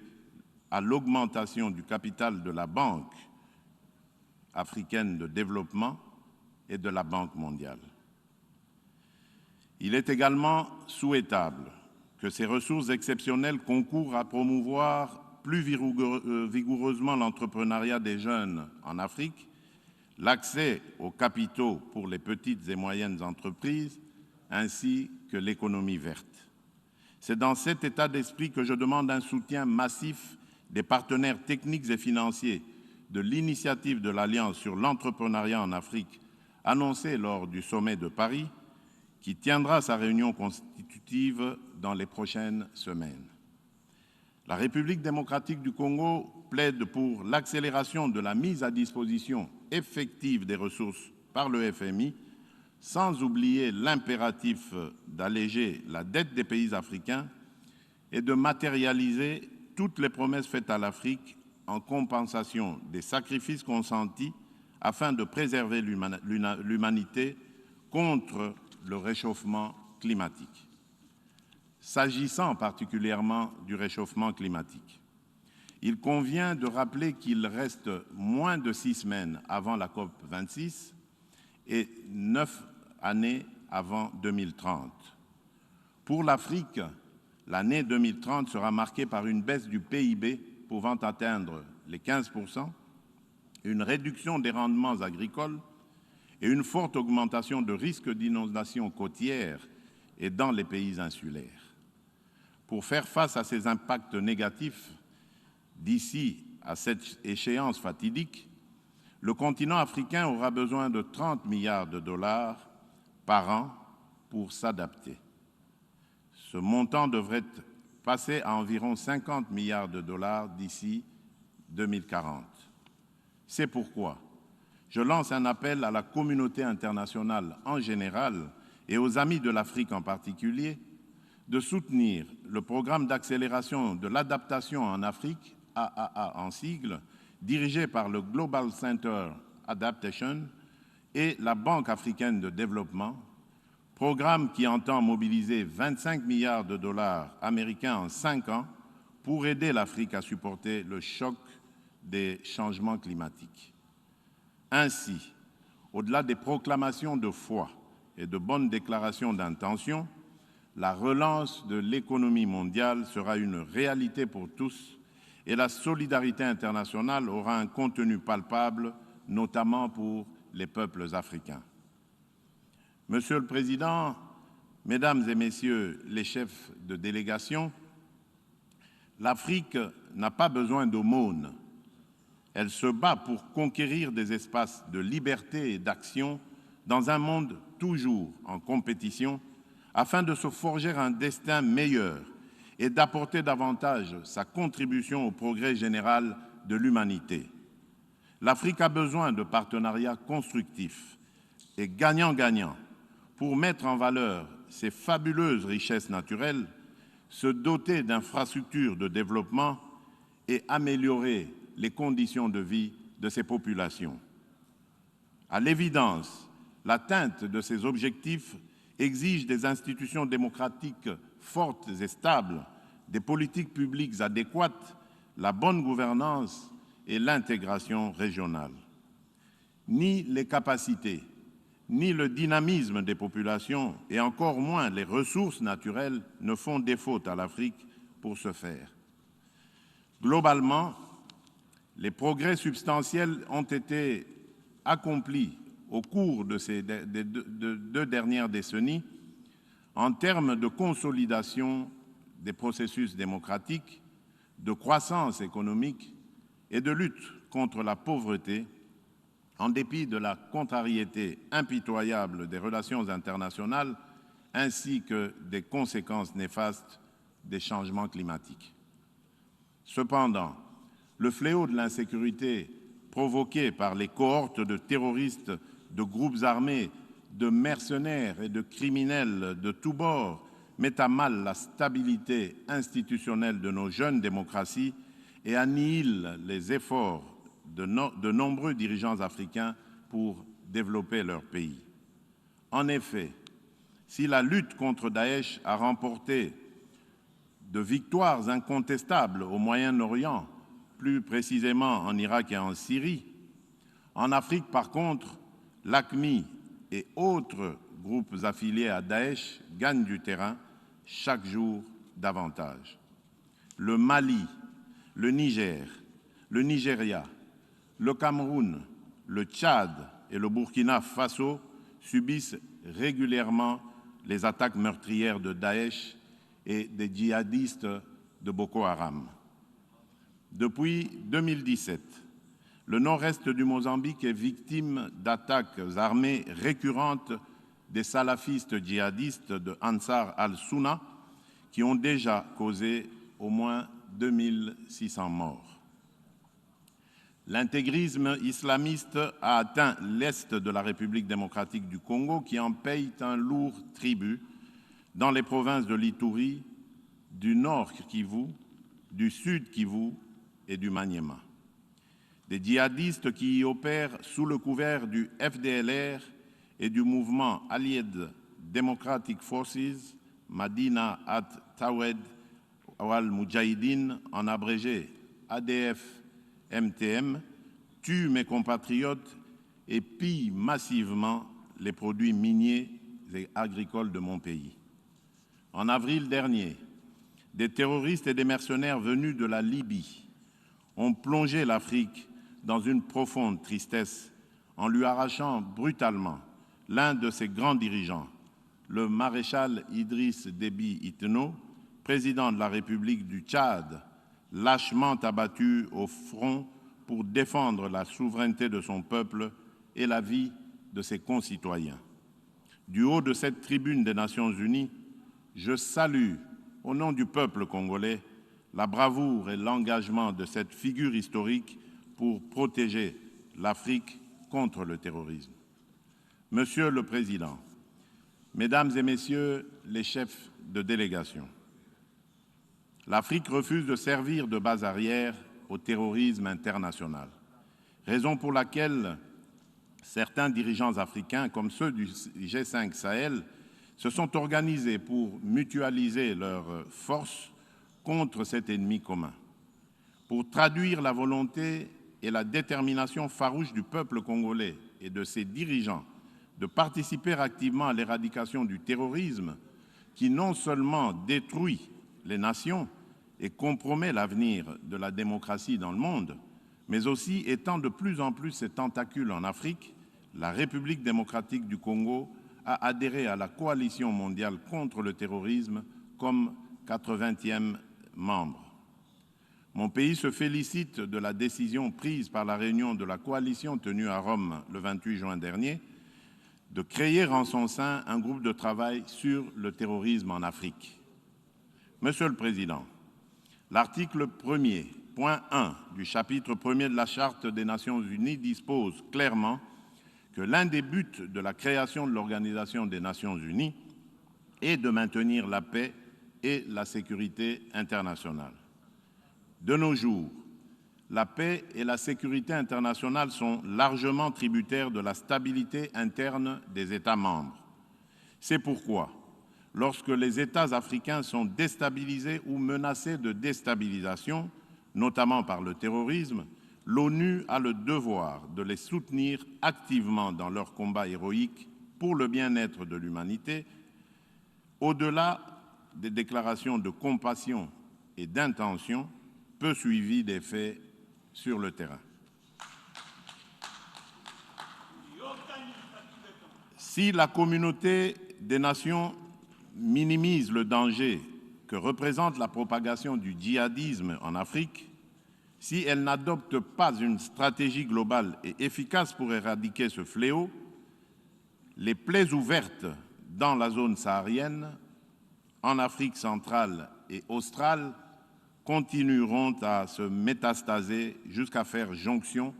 à l'augmentation du capital de la Banque africaine de développement et de la Banque mondiale. Il est également souhaitable que ces ressources exceptionnelles concourent à promouvoir plus vigoureusement l'entrepreneuriat des jeunes en Afrique, l'accès aux capitaux pour les petites et moyennes entreprises, ainsi que l'économie verte. C'est dans cet état d'esprit que je demande un soutien massif des partenaires techniques et financiers de l'initiative de l'Alliance sur l'entrepreneuriat en Afrique, annoncée lors du sommet de Paris, qui tiendra sa réunion constitutive dans les prochaines semaines. La République démocratique du Congo plaide pour l'accélération de la mise à disposition effective des ressources par le FMI, sans oublier l'impératif d'alléger la dette des pays africains et de matérialiser toutes les promesses faites à l'Afrique en compensation des sacrifices consentis afin de préserver l'humanité contre le réchauffement climatique. S'agissant particulièrement du réchauffement climatique, il convient de rappeler qu'il reste moins de 6 semaines avant la COP26 et 9 années avant 2030. Pour l'Afrique, l'année 2030 sera marquée par une baisse du PIB pouvant atteindre les 15%, une réduction des rendements agricoles et une forte augmentation de risques d'inondation côtière et dans les pays insulaires. Pour faire face à ces impacts négatifs, d'ici à cette échéance fatidique, le continent africain aura besoin de 30 milliards de dollars par an pour s'adapter. Ce montant devrait passer à environ 50 milliards de dollars d'ici 2040. C'est pourquoi je lance un appel à la communauté internationale en général et aux amis de l'Afrique en particulier, de soutenir le programme d'accélération de l'adaptation en Afrique, AAA en sigle, dirigé par le Global Center Adaptation et la Banque africaine de développement, programme qui entend mobiliser 25 milliards de dollars américains en 5 ans pour aider l'Afrique à supporter le choc des changements climatiques. Ainsi, au-delà des proclamations de foi et de bonnes déclarations d'intention, la relance de l'économie mondiale sera une réalité pour tous et la solidarité internationale aura un contenu palpable, notamment pour les peuples africains. Monsieur le Président, Mesdames et Messieurs les chefs de délégation, l'Afrique n'a pas besoin d'aumône. Elle se bat pour conquérir des espaces de liberté et d'action dans un monde toujours en compétition afin de se forger un destin meilleur et d'apporter davantage sa contribution au progrès général de l'humanité. L'Afrique a besoin de partenariats constructifs et gagnant-gagnant pour mettre en valeur ses fabuleuses richesses naturelles, se doter d'infrastructures de développement et améliorer les conditions de vie de ses populations. À l'évidence, l'atteinte de ces objectifs exige des institutions démocratiques fortes et stables, des politiques publiques adéquates, la bonne gouvernance et l'intégration régionale. Ni les capacités, ni le dynamisme des populations, et encore moins les ressources naturelles, ne font défaut à l'Afrique pour ce faire. Globalement, les progrès substantiels ont été accomplis au cours de ces deux dernières décennies en termes de consolidation des processus démocratiques, de croissance économique et de lutte contre la pauvreté, en dépit de la contrariété impitoyable des relations internationales ainsi que des conséquences néfastes des changements climatiques. Cependant, le fléau de l'insécurité provoqué par les cohortes de terroristes, de groupes armés, de mercenaires et de criminels de tous bords met à mal la stabilité institutionnelle de nos jeunes démocraties et annihile les efforts de nombreux dirigeants africains pour développer leur pays. En effet, si la lutte contre Daesh a remporté de victoires incontestables au Moyen-Orient, plus précisément en Irak et en Syrie, en Afrique, par contre, l'AQMI et autres groupes affiliés à Daesh gagnent du terrain chaque jour davantage. Le Mali, le Niger, le Nigeria, le Cameroun, le Tchad et le Burkina Faso subissent régulièrement les attaques meurtrières de Daesh et des djihadistes de Boko Haram. Depuis 2017, le nord-est du Mozambique est victime d'attaques armées récurrentes des salafistes djihadistes de Ansar al-Sunna qui ont déjà causé au moins 2600 morts. L'intégrisme islamiste a atteint l'est de la République démocratique du Congo qui en paye un lourd tribut dans les provinces de l'Ituri, du nord Kivu, du sud Kivu et du Maniema. Des djihadistes qui y opèrent sous le couvert du FDLR et du mouvement Allied Democratic Forces, Madina at Tawed al-Mujahideen, en abrégé ADF-MTM, tuent mes compatriotes et pillent massivement les produits miniers et agricoles de mon pays. En avril dernier, des terroristes et des mercenaires venus de la Libye ont plongé l'Afrique dans une profonde tristesse en lui arrachant brutalement l'un de ses grands dirigeants, le maréchal Idriss Déby Itno, président de la République du Tchad, lâchement abattu au front pour défendre la souveraineté de son peuple et la vie de ses concitoyens. Du haut de cette tribune des Nations Unies, je salue, au nom du peuple congolais, la bravoure et l'engagement de cette figure historique pour protéger l'Afrique contre le terrorisme. Monsieur le Président, Mesdames et Messieurs les chefs de délégation, l'Afrique refuse de servir de base arrière au terrorisme international, raison pour laquelle certains dirigeants africains, comme ceux du G5 Sahel, se sont organisés pour mutualiser leurs forces contre cet ennemi commun, pour traduire la volonté et la détermination farouche du peuple congolais et de ses dirigeants de participer activement à l'éradication du terrorisme qui non seulement détruit les nations et compromet l'avenir de la démocratie dans le monde, mais aussi étend de plus en plus ses tentacules en Afrique, la République démocratique du Congo a adhéré à la coalition mondiale contre le terrorisme comme 80e membre. Mon pays se félicite de la décision prise par la réunion de la coalition tenue à Rome le 28 juin dernier de créer en son sein un groupe de travail sur le terrorisme en Afrique. Monsieur le Président, l'article 1er, point 1 du chapitre 1er de la Charte des Nations Unies dispose clairement que l'un des buts de la création de l'Organisation des Nations Unies est de maintenir la paix et la sécurité internationale. De nos jours, la paix et la sécurité internationale sont largement tributaires de la stabilité interne des États membres. C'est pourquoi, lorsque les États africains sont déstabilisés ou menacés de déstabilisation, notamment par le terrorisme, l'ONU a le devoir de les soutenir activement dans leur combat héroïque pour le bien-être de l'humanité, au-delà des déclarations de compassion et d'intention, peu suivies des faits sur le terrain. Si la communauté des nations minimise le danger que représente la propagation du djihadisme en Afrique, si elle n'adopte pas une stratégie globale et efficace pour éradiquer ce fléau, les plaies ouvertes dans la zone saharienne, en Afrique centrale et australe, continueront à se métastaser jusqu'à faire jonction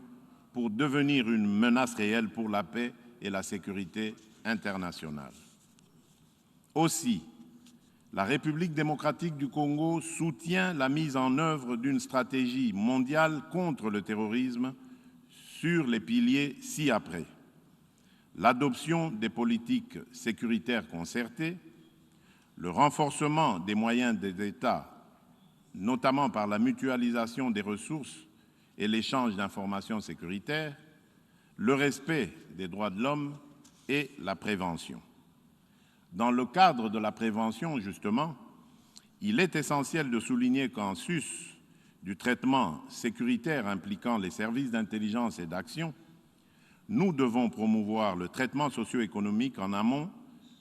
pour devenir une menace réelle pour la paix et la sécurité internationale. Aussi, la République démocratique du Congo soutient la mise en œuvre d'une stratégie mondiale contre le terrorisme sur les piliers ci-après. L'adoption des politiques sécuritaires concertées, le renforcement des moyens des États, notamment par la mutualisation des ressources et l'échange d'informations sécuritaires, le respect des droits de l'homme et la prévention. Dans le cadre de la prévention, justement, il est essentiel de souligner qu'en sus du traitement sécuritaire impliquant les services d'intelligence et d'action, nous devons promouvoir le traitement socio-économique en amont,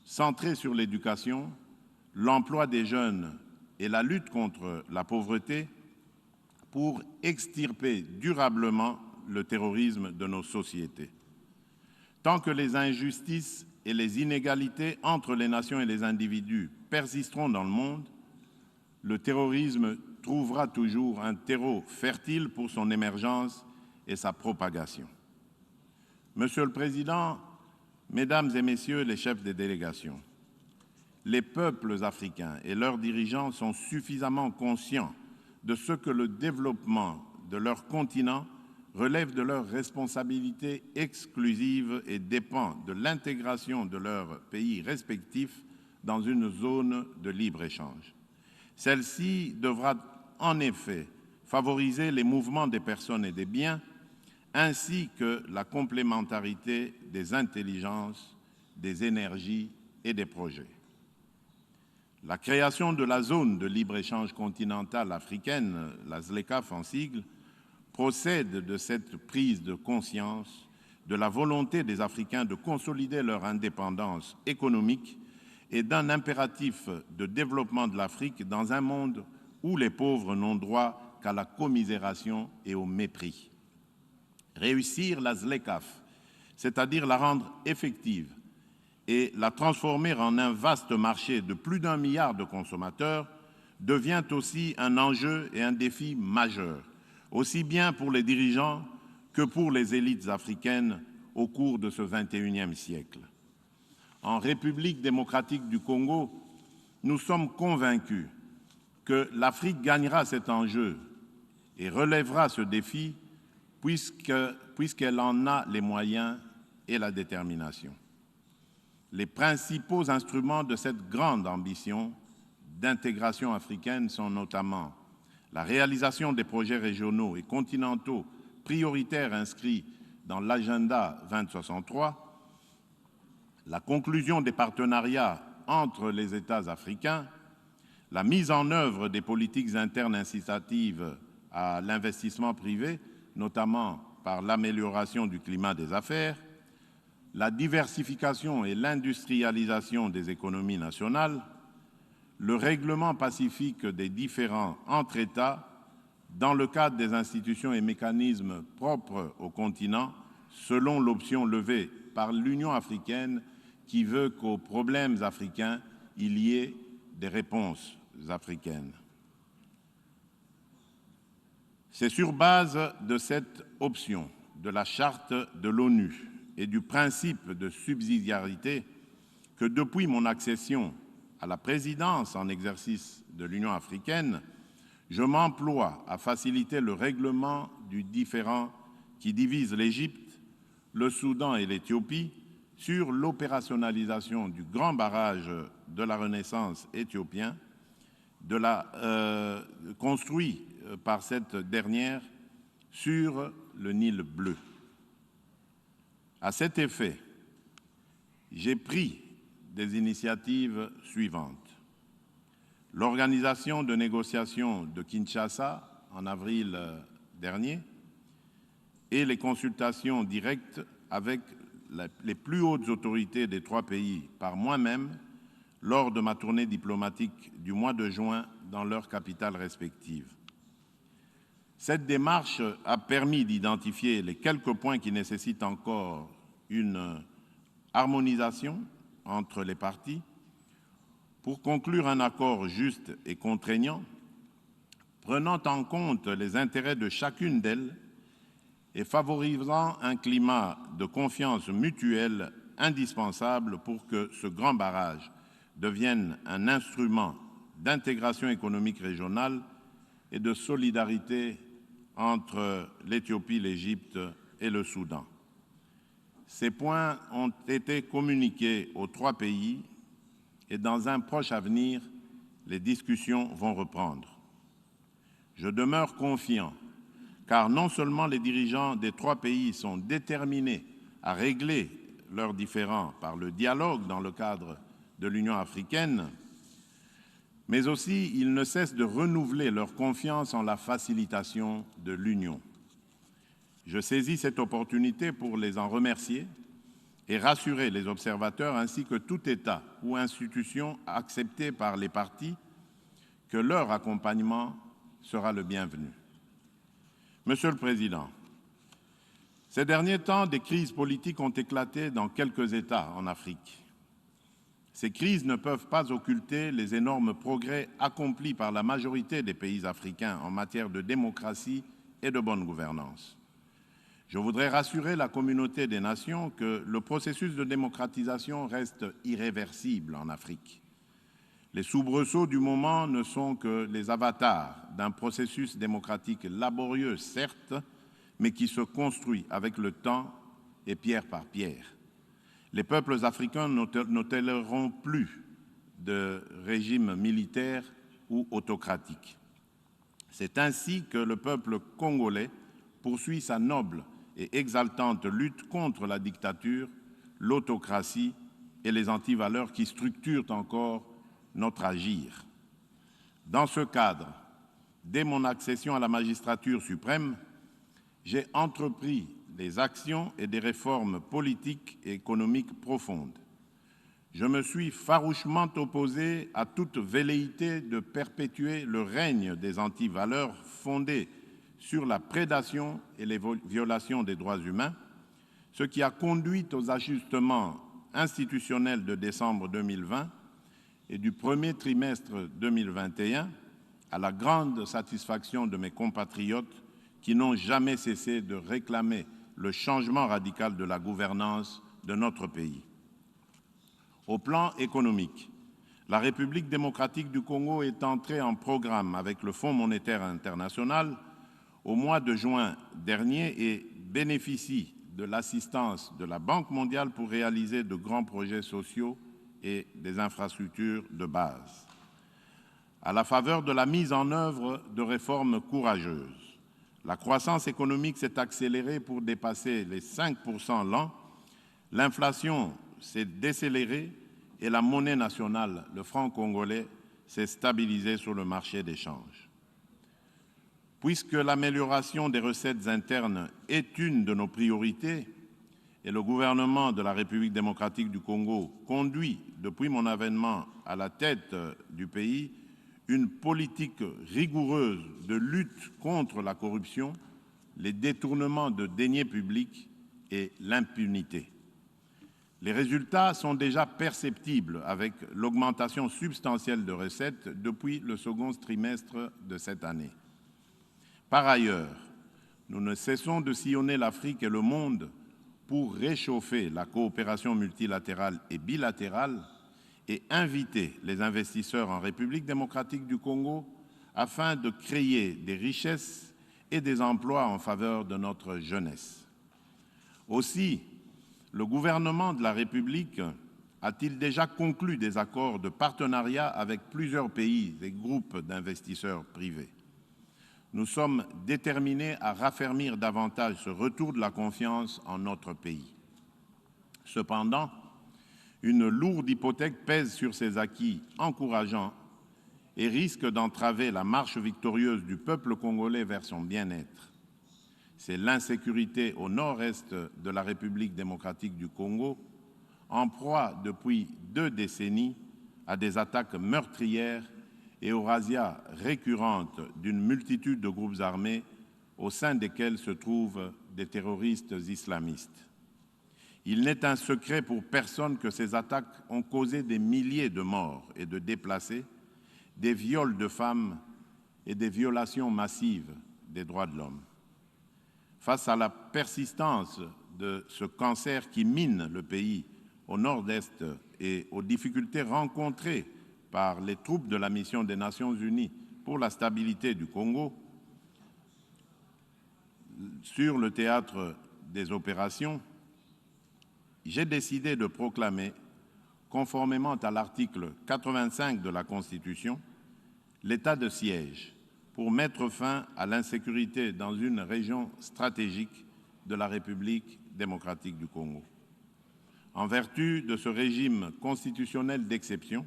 centré sur l'éducation, l'emploi des jeunes et la lutte contre la pauvreté pour extirper durablement le terrorisme de nos sociétés. Tant que les injustices et les inégalités entre les nations et les individus persisteront dans le monde, le terrorisme trouvera toujours un terreau fertile pour son émergence et sa propagation. Monsieur le Président, Mesdames et Messieurs les chefs des délégations, les peuples africains et leurs dirigeants sont suffisamment conscients de ce que le développement de leur continent relève de leurs responsabilités exclusives et dépend de l'intégration de leurs pays respectifs dans une zone de libre-échange. Celle-ci devra en effet favoriser les mouvements des personnes et des biens, ainsi que la complémentarité des intelligences, des énergies et des projets. La création de la zone de libre-échange continentale africaine, la ZLECAf en sigle, procède de cette prise de conscience de la volonté des Africains de consolider leur indépendance économique et d'un impératif de développement de l'Afrique dans un monde où les pauvres n'ont droit qu'à la commisération et au mépris. Réussir la ZLECAf, c'est-à-dire la rendre effective et la transformer en un vaste marché de plus d'1 milliard de consommateurs, devient aussi un enjeu et un défi majeur, aussi bien pour les dirigeants que pour les élites africaines au cours de ce XXIe siècle. en République démocratique du Congo, nous sommes convaincus que l'Afrique gagnera cet enjeu et relèvera ce défi puisqu'elle en a les moyens et la détermination. Les principaux instruments de cette grande ambition d'intégration africaine sont notamment la réalisation des projets régionaux et continentaux prioritaires inscrits dans l'agenda 2063, la conclusion des partenariats entre les États africains, la mise en œuvre des politiques internes incitatives à l'investissement privé, notamment par l'amélioration du climat des affaires, la diversification et l'industrialisation des économies nationales, le règlement pacifique des différends entre États dans le cadre des institutions et mécanismes propres au continent, selon l'option levée par l'Union africaine qui veut qu'aux problèmes africains, il y ait des réponses africaines. C'est sur base de cette option de la Charte de l'ONU et du principe de subsidiarité que depuis mon accession à la présidence en exercice de l'Union africaine, je m'emploie à faciliter le règlement du différend qui divise l'Égypte, le Soudan et l'Éthiopie sur l'opérationnalisation du grand barrage de la Renaissance éthiopien, construit par cette dernière sur le Nil bleu. À cet effet, j'ai pris des initiatives suivantes. L'organisation de négociations de Kinshasa en avril dernier et les consultations directes avec les plus hautes autorités des trois pays par moi-même lors de ma tournée diplomatique du mois de juin dans leurs capitales respectives. Cette démarche a permis d'identifier les quelques points qui nécessitent encore une harmonisation entre les parties pour conclure un accord juste et contraignant, prenant en compte les intérêts de chacune d'elles et favorisant un climat de confiance mutuelle indispensable pour que ce grand barrage devienne un instrument d'intégration économique régionale et de solidarité entre l'Éthiopie, l'Égypte et le Soudan. Ces points ont été communiqués aux trois pays et dans un proche avenir, les discussions vont reprendre. Je demeure confiant car non seulement les dirigeants des trois pays sont déterminés à régler leurs différends par le dialogue dans le cadre de l'Union africaine, mais aussi ils ne cessent de renouveler leur confiance en la facilitation de l'Union. Je saisis cette opportunité pour les en remercier et rassurer les observateurs ainsi que tout État ou institution accepté par les parties que leur accompagnement sera le bienvenu. Monsieur le Président, ces derniers temps, des crises politiques ont éclaté dans quelques États en Afrique. Ces crises ne peuvent pas occulter les énormes progrès accomplis par la majorité des pays africains en matière de démocratie et de bonne gouvernance. Je voudrais rassurer la communauté des nations que le processus de démocratisation reste irréversible en Afrique. Les soubresauts du moment ne sont que les avatars d'un processus démocratique laborieux, certes, mais qui se construit avec le temps et pierre par pierre. Les peuples africains ne toléreront plus de régime militaire ou autocratique. C'est ainsi que le peuple congolais poursuit sa noble et exaltante lutte contre la dictature, l'autocratie et les antivaleurs qui structurent encore notre agir. Dans ce cadre, dès mon accession à la magistrature suprême, j'ai entrepris des actions et des réformes politiques et économiques profondes. Je me suis farouchement opposé à toute velléité de perpétuer le règne des antivaleurs fondées sur la prédation et les violations des droits humains, ce qui a conduit aux ajustements institutionnels de décembre 2020 et du premier trimestre 2021, à la grande satisfaction de mes compatriotes qui n'ont jamais cessé de réclamer le changement radical de la gouvernance de notre pays. Au plan économique, la République démocratique du Congo est entrée en programme avec le Fonds monétaire international au mois de juin dernier et bénéficie de l'assistance de la Banque mondiale pour réaliser de grands projets sociaux et des infrastructures de base. À la faveur de la mise en œuvre de réformes courageuses, la croissance économique s'est accélérée pour dépasser les 5% l'an, l'inflation s'est décélérée et la monnaie nationale, le franc congolais, s'est stabilisée sur le marché d'échange. Puisque l'amélioration des recettes internes est une de nos priorités et le gouvernement de la République démocratique du Congo conduit, depuis mon avènement à la tête du pays, une politique rigoureuse de lutte contre la corruption, les détournements de deniers publics et l'impunité. Les résultats sont déjà perceptibles avec l'augmentation substantielle de recettes depuis le second trimestre de cette année. Par ailleurs, nous ne cessons de sillonner l'Afrique et le monde pour réchauffer la coopération multilatérale et bilatérale et inviter les investisseurs en République démocratique du Congo afin de créer des richesses et des emplois en faveur de notre jeunesse. Aussi, le gouvernement de la République a-t-il déjà conclu des accords de partenariat avec plusieurs pays et groupes d'investisseurs privés. Nous sommes déterminés à raffermir davantage ce retour de la confiance en notre pays. Cependant, une lourde hypothèque pèse sur ces acquis encourageants et risque d'entraver la marche victorieuse du peuple congolais vers son bien-être. C'est l'insécurité au nord-est de la République démocratique du Congo, en proie depuis 2 décennies à des attaques meurtrières et aux razzias récurrentes d'une multitude de groupes armés au sein desquels se trouvent des terroristes islamistes. Il n'est un secret pour personne que ces attaques ont causé des milliers de morts et de déplacés, des viols de femmes et des violations massives des droits de l'homme. Face à la persistance de ce cancer qui mine le pays au nord-est et aux difficultés rencontrées par les troupes de la mission des Nations Unies pour la stabilité du Congo, sur le théâtre des opérations, j'ai décidé de proclamer, conformément à l'article 85 de la Constitution, l'état de siège pour mettre fin à l'insécurité dans une région stratégique de la République démocratique du Congo. En vertu de ce régime constitutionnel d'exception,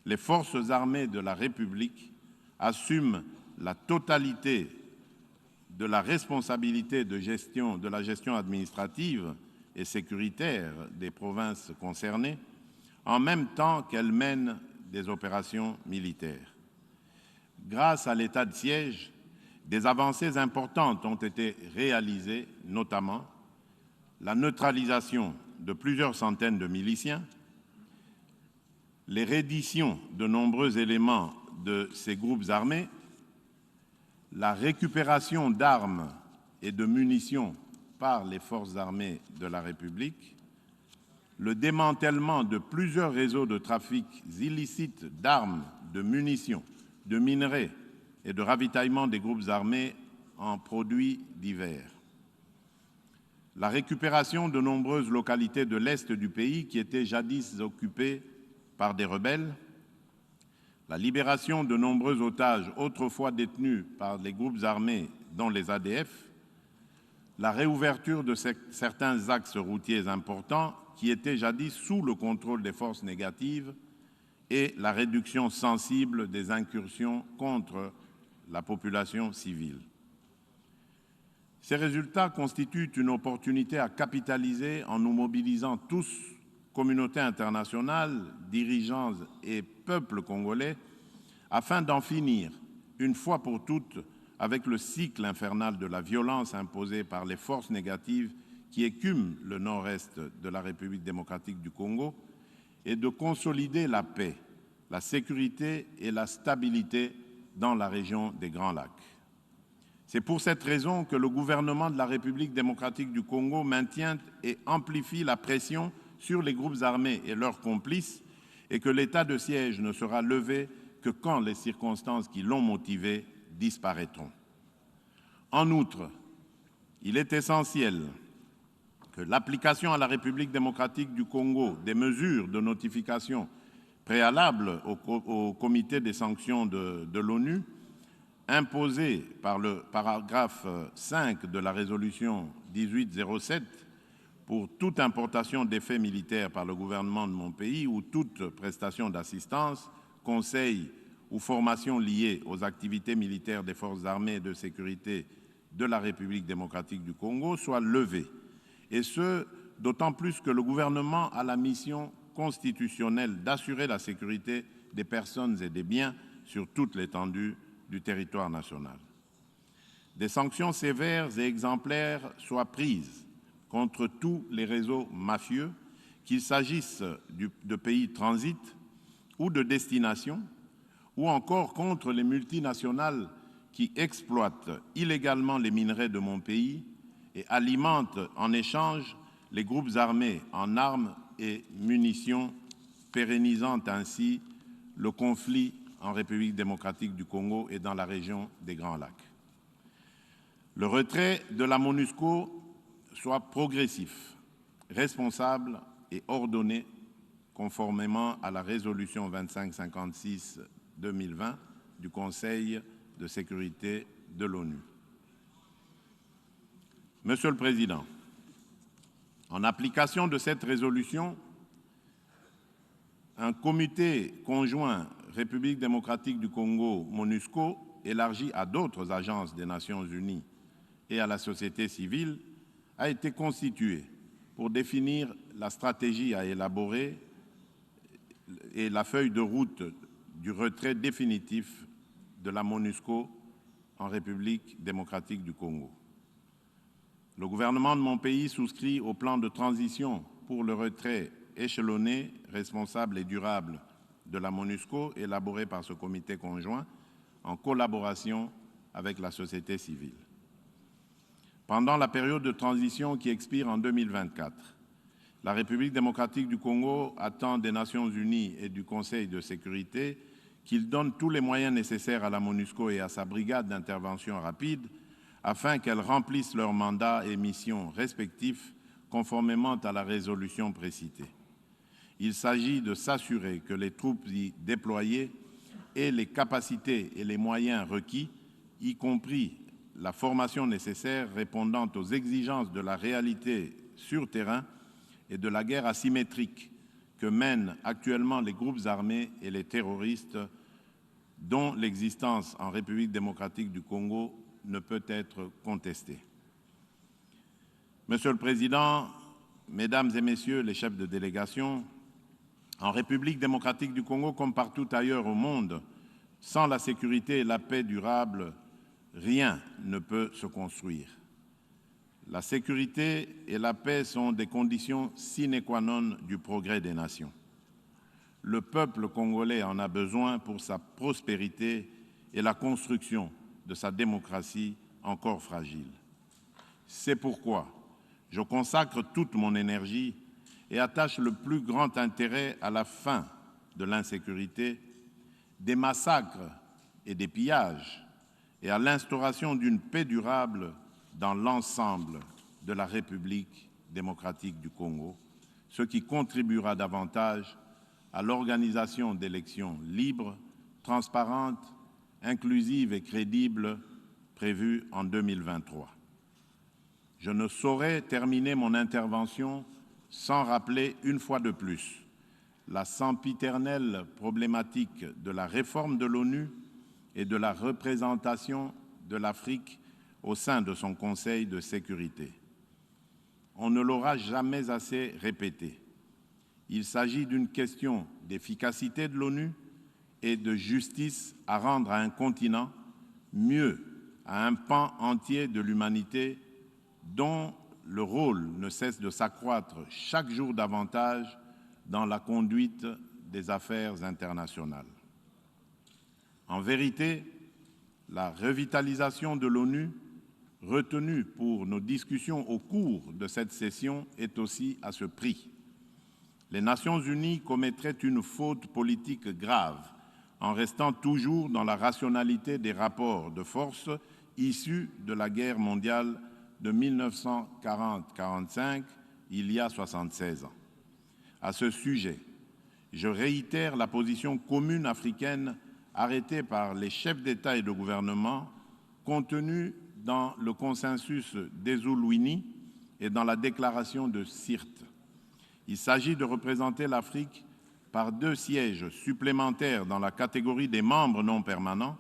les forces armées de la République assument la totalité de la responsabilité de la gestion administrative et sécuritaire des provinces concernées, en même temps qu'elles mènent des opérations militaires. Grâce à l'état de siège, des avancées importantes ont été réalisées, notamment la neutralisation de plusieurs centaines de miliciens, les redditions de nombreux éléments de ces groupes armés, la récupération d'armes et de munitions par les forces armées de la République, le démantèlement de plusieurs réseaux de trafic illicites d'armes, de munitions, de minerais et de ravitaillement des groupes armés en produits divers. La récupération de nombreuses localités de l'Est du pays qui étaient jadis occupées par des rebelles, la libération de nombreux otages autrefois détenus par les groupes armés, dont les ADF, la réouverture de certains axes routiers importants qui étaient jadis sous le contrôle des forces négatives et la réduction sensible des incursions contre la population civile. Ces résultats constituent une opportunité à capitaliser en nous mobilisant tous, communauté internationale, dirigeants et peuple congolais, afin d'en finir, une fois pour toutes, avec le cycle infernal de la violence imposée par les forces négatives qui écument le nord-est de la République démocratique du Congo et de consolider la paix, la sécurité et la stabilité dans la région des Grands Lacs. C'est pour cette raison que le gouvernement de la République démocratique du Congo maintient et amplifie la pression sur les groupes armés et leurs complices et que l'état de siège ne sera levé que quand les circonstances qui l'ont motivé disparaîtront. En outre, il est essentiel que l'application à la République démocratique du Congo des mesures de notification préalables au comité des sanctions de l'ONU, imposées par le paragraphe 5 de la résolution 1807 pour toute importation d'effets militaires par le gouvernement de mon pays ou toute prestation d'assistance, conseil ou formation liée aux activités militaires des forces armées et de sécurité de la République démocratique du Congo soit levée. Et ce, d'autant plus que le gouvernement a la mission constitutionnelle d'assurer la sécurité des personnes et des biens sur toute l'étendue du territoire national. Des sanctions sévères et exemplaires soient prises contre tous les réseaux mafieux, qu'il s'agisse de pays de transit ou de destination, ou encore contre les multinationales qui exploitent illégalement les minerais de mon pays et alimentent en échange les groupes armés en armes et munitions, pérennisant ainsi le conflit en République démocratique du Congo et dans la région des Grands Lacs. Le retrait de la MONUSCO soit progressif, responsable et ordonné conformément à la résolution 2556-2020 du Conseil de sécurité de l'ONU. Monsieur le Président, en application de cette résolution, un comité conjoint République démocratique du Congo, MONUSCO, élargi à d'autres agences des Nations Unies et à la société civile, a été constitué pour définir la stratégie à élaborer et la feuille de route du retrait définitif de la MONUSCO en République démocratique du Congo. Le gouvernement de mon pays souscrit au plan de transition pour le retrait échelonné, responsable et durable de la MONUSCO élaboré par ce comité conjoint en collaboration avec la société civile. Pendant la période de transition qui expire en 2024, la République démocratique du Congo attend des Nations Unies et du Conseil de sécurité qu'ils donnent tous les moyens nécessaires à la MONUSCO et à sa brigade d'intervention rapide afin qu'elles remplissent leurs mandats et missions respectifs conformément à la résolution précitée. Il s'agit de s'assurer que les troupes y déployées aient les capacités et les moyens requis, y compris la formation nécessaire répondant aux exigences de la réalité sur terrain et de la guerre asymétrique que mènent actuellement les groupes armés et les terroristes dont l'existence en République démocratique du Congo ne peut être contestée. Monsieur le Président, Mesdames et Messieurs les chefs de délégation, en République démocratique du Congo, comme partout ailleurs au monde, sans la sécurité et la paix durable, rien ne peut se construire. La sécurité et la paix sont des conditions sine qua non du progrès des nations. Le peuple congolais en a besoin pour sa prospérité et la construction de sa démocratie encore fragile. C'est pourquoi je consacre toute mon énergie et attache le plus grand intérêt à la fin de l'insécurité, des massacres et des pillages, et à l'instauration d'une paix durable dans l'ensemble de la République démocratique du Congo, ce qui contribuera davantage à l'organisation d'élections libres, transparentes, inclusives et crédibles prévues en 2023. Je ne saurais terminer mon intervention sans rappeler une fois de plus la sempiternelle problématique de la réforme de l'ONU et de la représentation de l'Afrique au sein de son Conseil de sécurité. On ne l'aura jamais assez répété. Il s'agit d'une question d'efficacité de l'ONU et de justice à rendre à un continent, mieux à un pan entier de l'humanité dont le rôle ne cesse de s'accroître chaque jour davantage dans la conduite des affaires internationales. En vérité, la revitalisation de l'ONU, retenue pour nos discussions au cours de cette session, est aussi à ce prix. les Nations Unies commettraient une faute politique grave en restant toujours dans la rationalité des rapports de force issus de la guerre mondiale de 1940-45, il y a 76 ans. À ce sujet, je réitère la position commune africaine arrêtée par les chefs d'État et de gouvernement contenue dans le consensus djlyons90 et dans la déclaration de Sirte. Il s'agit de représenter l'Afrique par 2 sièges supplémentaires dans la catégorie des membres non permanents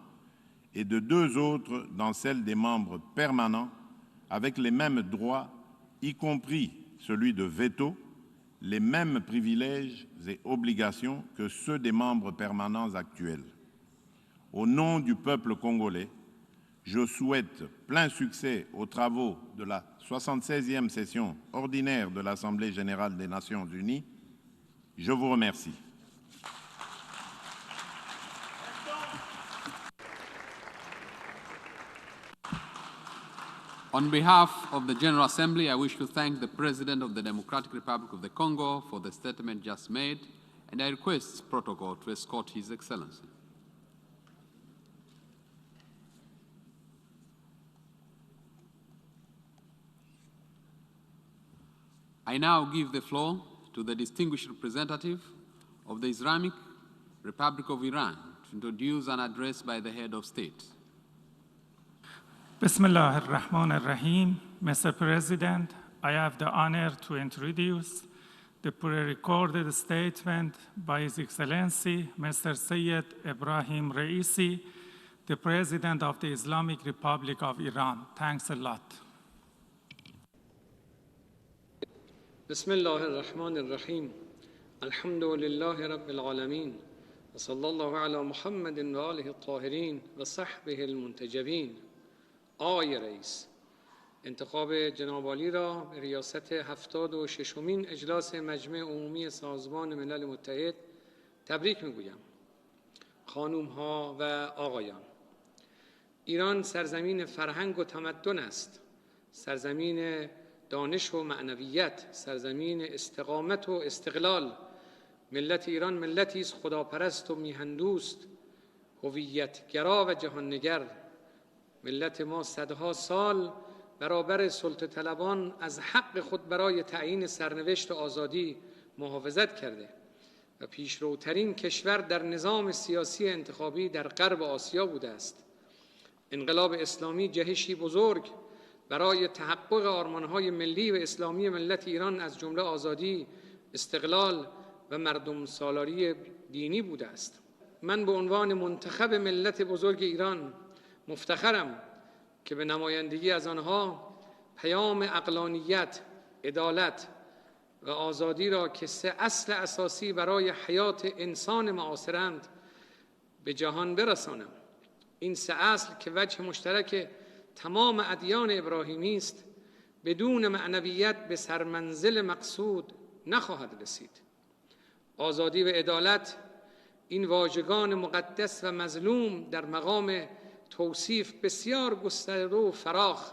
et de 2 autres dans celle des membres permanents avec les mêmes droits, y compris celui de veto, les mêmes privilèges et obligations que ceux des membres permanents actuels. Au nom du peuple congolais, je souhaite plein succès aux travaux de la 76e session ordinaire de l'Assemblée générale des Nations unies. Je vous remercie. On behalf of the General Assembly, I wish to thank the President of the Democratic Republic of the Congo for the statement just made, and I request protocol to escort His Excellency. I now give the floor to the distinguished representative of the Islamic Republic of Iran to introduce an address by the head of state. Bismillah ar-Rahman ar-Rahim. Mr. President, I have the honor to introduce the pre-recorded statement by His Excellency, Mr. Sayyid Ibrahim Raisi, the President of the Islamic Republic of Iran. Thanks a lot. بسم الله الرحمن الرحيم الحمد لله رب العالمين وصلى الله على محمد وآله الطاهرين وصحبه المنتجبين. آقای رئیس، انتخاب جناب عالی را به ریاست 76مین اجلاس مجمع عمومی سازمان ملل متحد تبریک میگویم. خانوم ها و آقایان، ایران سرزمین فرهنگ و تمدن است، سرزمین دانش و معنویت، سرزمین استقامت و استقلال. ملت ایران ملتی است خداپرست و میهندوست، هویتگرا و جهاننگر. ملت ما صدها سال برابر سلطه طلبان از حق خود برای تعیین سرنوشت آزادی محافظت کرده و پیشروترین کشور در نظام سیاسی انتخابی در غرب آسیا بوده است. انقلاب اسلامی جهشی بزرگ برای تحقق آرمانهای ملی و اسلامی ملت ایران از جمله آزادی، استقلال و مردم سالاری دینی بوده است. من به عنوان منتخب ملت بزرگ ایران مفتخرم که به نمایندگی از آنها پیام عقلانیت، عدالت و آزادی را که 3 اصل اساسی برای حیات انسان معاصرند به جهان برسانم. این 3 اصل که وجه مشترک تمام ادیان ابراهیمی است، بدون معنویت به سرمنزل مقصود نخواهد رسید. آزادی و عدالت، این واژگان مقدس و مظلوم در مقام توصیف بسیار گسترده و فراخ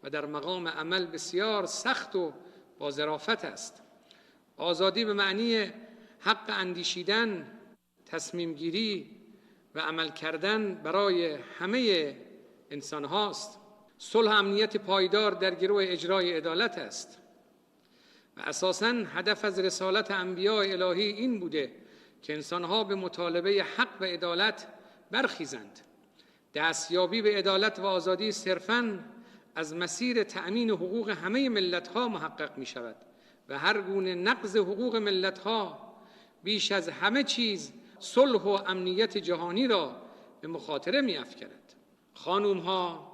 و در مقام عمل بسیار سخت و با ظرافت است. آزادی به معنی حق اندیشیدن، تصمیم گیری و عمل کردن برای همه انسان هاست. صلح و امنیت پایدار در گروه اجرای عدالت است و اساساً هدف از رسالت انبیاء الهی این بوده که انسانها به مطالبه حق و عدالت برخیزند. دستیابی به عدالت و آزادی صرفاً از مسیر تأمین حقوق همه ملت‌ها محقق می شود و هر گونه نقض حقوق ملت‌ها بیش از همه چیز صلح و امنیت جهانی را به مخاطره می افکند. خانوم‌ها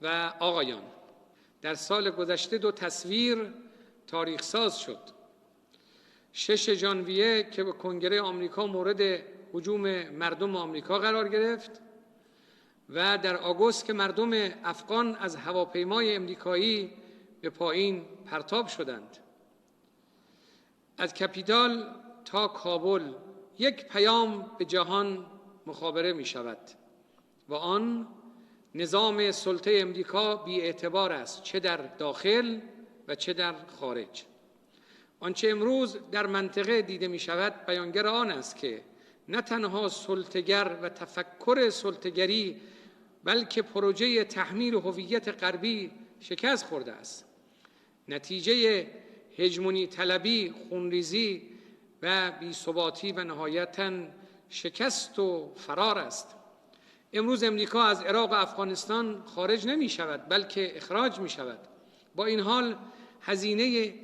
و آقایان، در سال گذشته 2 تصویر تاریخ ساز شد. 6 ژانویه که به کنگره آمریکا مورد هجوم مردم آمریکا قرار گرفت و در آگوست که مردم افغان از هواپیمای امریکایی به پایین پرتاب شدند. از کاپیتال تا کابل یک پیام به جهان مخابره می شود و آن نظام سلطه امریکا بی اعتبار است، چه در داخل و چه در خارج. آنچه امروز در منطقه دیده می شود بیانگر آن است که نه تنها سلطه‌گر و تفکر سلطه‌گری بلکه پروژه تحمیل هویت غربی شکست خورده است. نتیجه هژمونی طلبی، خونریزی و بی‌ثباتی و نهایتاً شکست و فرار است. امروز امریکا از عراق و افغانستان خارج نمی شود بلکه اخراج می شود. با این حال هزینه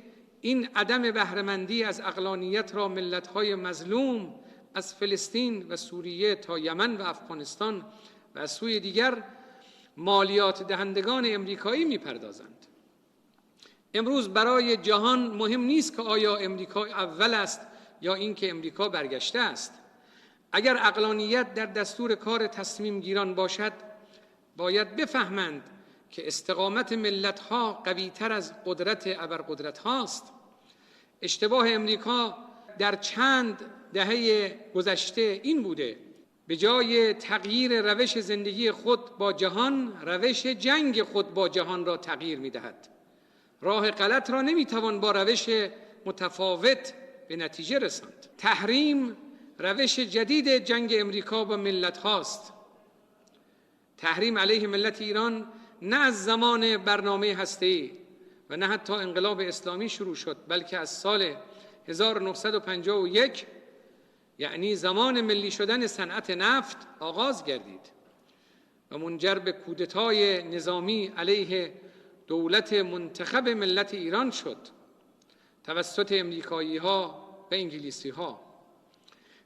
این عدم بهره‌مندی از عقلانیت را ملت‌های مظلوم از فلسطین و سوریه تا یمن و افغانستان و از سوی دیگر مالیات دهندگان امریکایی می‌پردازند. امروز برای جهان مهم نیست که آیا امریکا اول است یا اینکه امریکا برگشته است. اگر عقلانیت در دستور کار تصمیم گیران باشد، باید بفهمند که استقامت ملت‌ها قوی‌تر از قدرت ابرقدرت هاست. اشتباه امریکا در چند دهه گذشته این بوده: به جای تغییر روش زندگی خود با جهان، روش جنگ خود با جهان را تغییر می‌دهد. راه غلط را نمی‌توان با روش متفاوت به نتیجه رساند. تحریم روش جدید جنگ امریکا با ملت هاست. تحریم علیه ملت ایران نه از زمان برنامه هسته‌ای و نه حتی انقلاب اسلامی شروع شد، بلکه از سال 1951 یعنی زمان ملی شدن صنعت نفت آغاز گردید و منجر به کودتای نظامی علیه دولت منتخب ملت ایران شد توسط امریکایی‌ها و انگلیسی‌ها.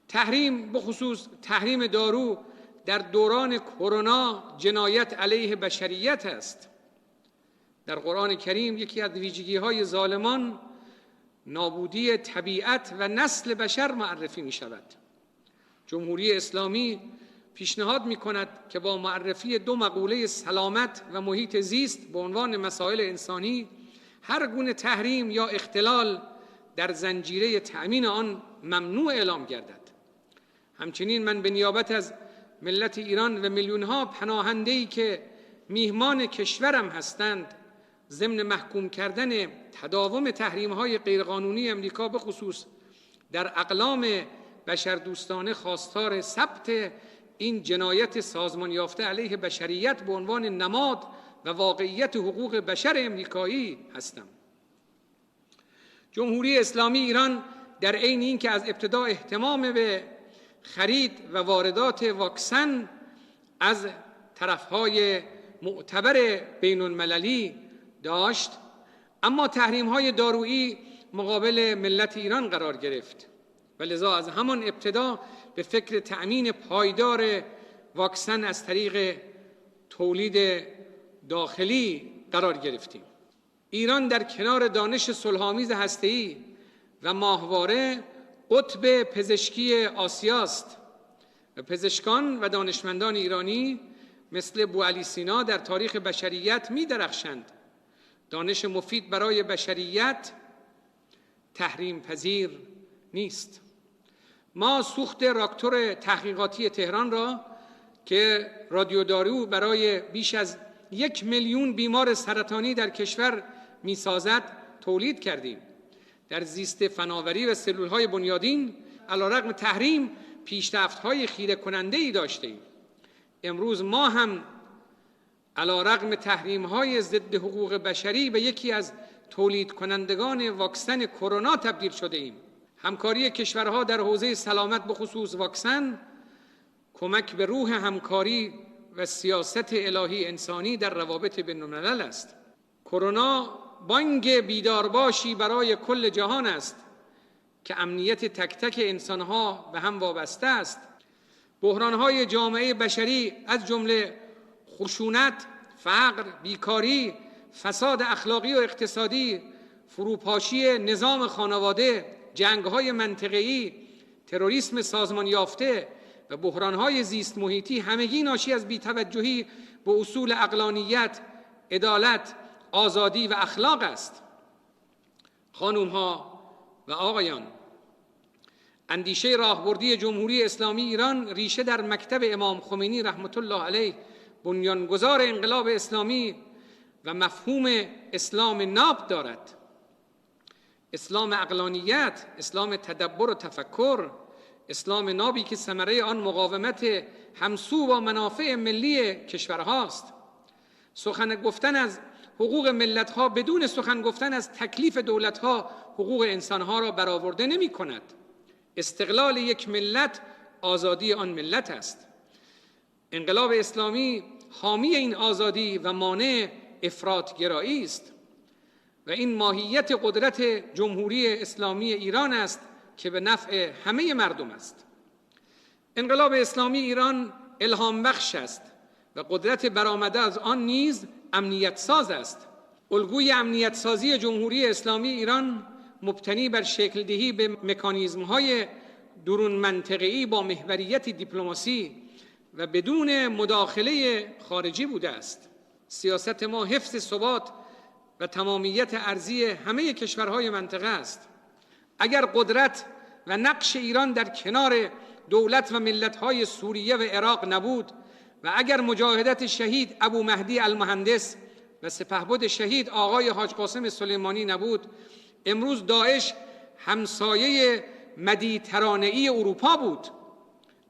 تحریم، بخصوص تحریم دارو، در دوران کرونا جنایت علیه بشریت است. در قرآن کریم یکی از ویژگی‌های ظالمان نابودی طبیعت و نسل بشر معرفی می شود. جمهوری اسلامی پیشنهاد می کند که با معرفی دو مقوله سلامت و محیط زیست به عنوان مسائل انسانی، هر گونه تحریم یا اختلال در زنجیره تأمین آن ممنوع اعلام گردد. همچنین من به نیابت از ملت ایران و میلیون‌ها پناهنده‌ای که میهمان کشورم هستند، ضمن محکوم کردن تداوم تحریم‌های غیرقانونی امریکا به خصوص در اقلام بشردوستانه خواستار ثبت این جنایت سازمان یافته علیه بشریت به عنوان نماد و واقعیت حقوق بشر امریکایی هستم. جمهوری اسلامی ایران در عین اینکه از ابتدا اهتمام به خرید و واردات واکسن از طرف‌های معتبر بین‌المللی داشت، اما تحریم‌های دارویی مقابل ملت ایران قرار گرفت و لذا از همان ابتدا به فکر تأمین پایدار واکسن از طریق تولید داخلی قرار گرفتیم. ایران در کنار دانش صلح‌آمیز هسته‌ای و ماهواره قطب پزشکی آسیاست و پزشکان و دانشمندان ایرانی مثل بوعلی سینا در تاریخ بشریت می درخشند. دانش مفید برای بشریت تحریم پذیر نیست. ما سوخت راکتور تحقیقاتی تهران را که رادیودارو برای بیش از 1 میلیون بیمار سرطانی در کشور می سازد تولید کردیم. در زیست فناوری و سلولهای بنیادین علیرغم تحریم پیشرفت‌های خیره کننده‌ای داشتیم. امروز ما هم علیرغم تحریم‌های ضد حقوق بشری به یکی از تولید کنندگان واکسن کرونا تبدیل شده ایم. همکاری کشورها در حوزه سلامت به خصوص واکسن کمک به روح همکاری و سیاست الهی انسانی در روابط بین‌الملل است. کرونا بانگ بیدارباشی برای کل جهان است که امنیت تک تک انسانها به هم وابسته است. بحرانهای جامعه بشری از جمله خشونت، فقر، بیکاری، فساد اخلاقی و اقتصادی، فروپاشی نظام خانواده، جنگ‌های منطقه‌ای، تروریسم سازمان یافته و بحران‌های زیست محیطی همگی ناشی از بی‌توجهی به اصول عقلانیت، عدالت، آزادی و اخلاق است. خانم‌ها و آقایان، اندیشه راهبردی جمهوری اسلامی ایران ریشه در مکتب امام خمینی رحمت الله علیه، بنیانگذار انقلاب اسلامی و مفهوم اسلام ناب دارد. اسلام عقلانیت، اسلام تدبر و تفکر، اسلام نابی که ثمره آن مقاومت همسو با منافع ملی کشورهاست. سخن گفتن از حقوق ملت‌ها بدون سخن گفتن از تکلیف دولت‌ها حقوق انسان‌ها را برآورده نمی‌کند. استقلال یک ملت آزادی آن ملت است. انقلاب اسلامی حامی این آزادی و مانع افراط‌گرایی است و این ماهیت قدرت جمهوری اسلامی ایران است که به نفع همه مردم است. انقلاب اسلامی ایران الهام بخش است و قدرت برآمده از آن نیز امنیت ساز است. الگوی امنیت سازی جمهوری اسلامی ایران مبتنی بر شکل دهی به مکانیزم‌های درون منطقه‌ای با محوریت دیپلماسی و بدون مداخله خارجی بوده است. سیاست ما حفظ ثبات و تمامیت ارضی همه کشورهای منطقه است. اگر قدرت و نقش ایران در کنار دولت و ملت‌های سوریه و عراق نبود و اگر مجاهدت شهید ابو مهدی المهندس و سپهبد شهید آقای حاج قاسم سلیمانی نبود، امروز داعش همسایه مدیترانه‌ای اروپا بود.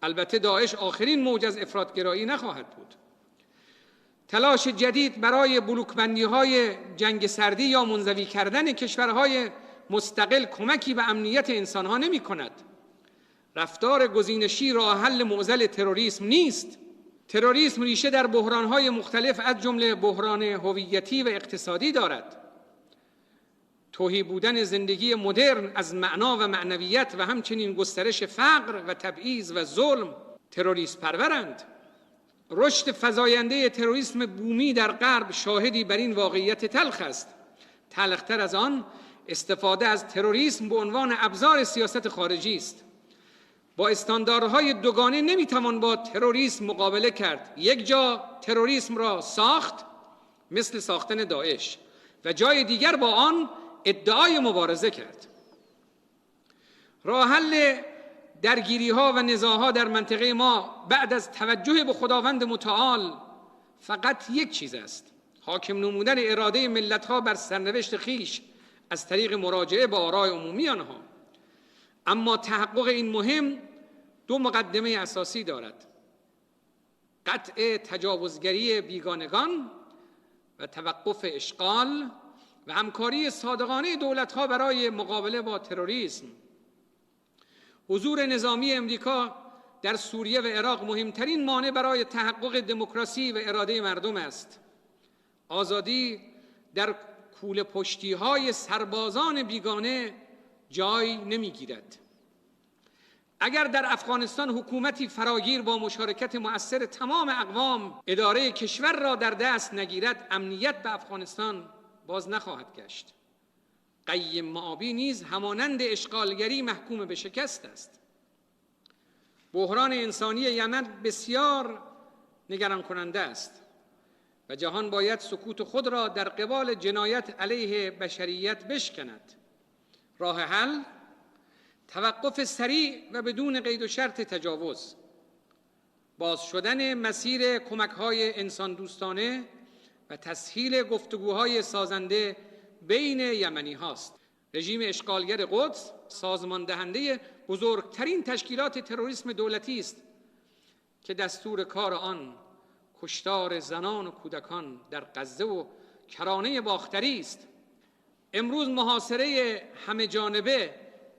البته داعش آخرین موج از افراط‌گرایی نخواهد بود. تلاش جدید برای بلوک‌بندی‌های جنگ سردی یا منزوی کردن کشورهای مستقل کمکی به امنیت انسانها نمی‌کند. رفتار گزینشی راه حل معضل تروریسم نیست. تروریسم ریشه در بحران‌های مختلف از جمله بحران هویتی و اقتصادی دارد. تهی بودن زندگی مدرن از معنا و معنویت و همچنین گسترش فقر و تبعیض و ظلم تروریسم پرورند. رشد فزاینده تروریسم بومی در غرب شاهدی بر این واقعیت تلخ است. تلختر از آن استفاده از تروریسم به عنوان ابزار سیاست خارجی است. با استانداردهای دوگانه نمیتوان با تروریسم مقابله کرد. یک جا تروریسم را ساخت مثل ساختن داعش و جای دیگر با آن ادعای مبارزه کرد. راه حل درگیری‌ها و نزاع‌ها در منطقه ما بعد از توجه به خداوند متعال فقط یک چیز است: حاکم نمودن اراده ملت‌ها بر سرنوشت خویش از طریق مراجعه به آراء عمومی آنها. اما تحقق این مهم دو مقدمه اساسی دارد: قطع تجاوزگری بیگانگان و توقف اشغال و همکاری صادقانه دولت‌ها برای مقابله با تروریسم. حضور نظامی امریکا در سوریه و عراق مهمترین مانع برای تحقق دموکراسی و اراده مردم است. آزادی در کوله پشتی‌های سربازان بیگانه جای نمی‌گیرد. اگر در افغانستان حکومتی فراگیر با مشارکت مؤثر تمام اقوام اداره کشور را در دست نگیرد، امنیت به افغانستان باز نخواهد گشت. قیم معابی نیز همانند اشغالگری محکوم به شکست است. بحران انسانی یمن بسیار نگران کننده است و جهان باید سکوت خود را در قبال جنایت علیه بشریت بشکند. راه حل: توقف سریع و بدون قید و شرط تجاوز، باز شدن مسیر کمک‌های انسان دوستانه و تسهیل گفتگوهای سازنده بین یمنی هاست. رژیم اشغالگر قدس سازمان دهنده بزرگترین تشکیلات تروریسم دولتی است که دستور کار آن کشتار زنان و کودکان در غزه و کرانه باختری است. امروز محاصره همه جانبه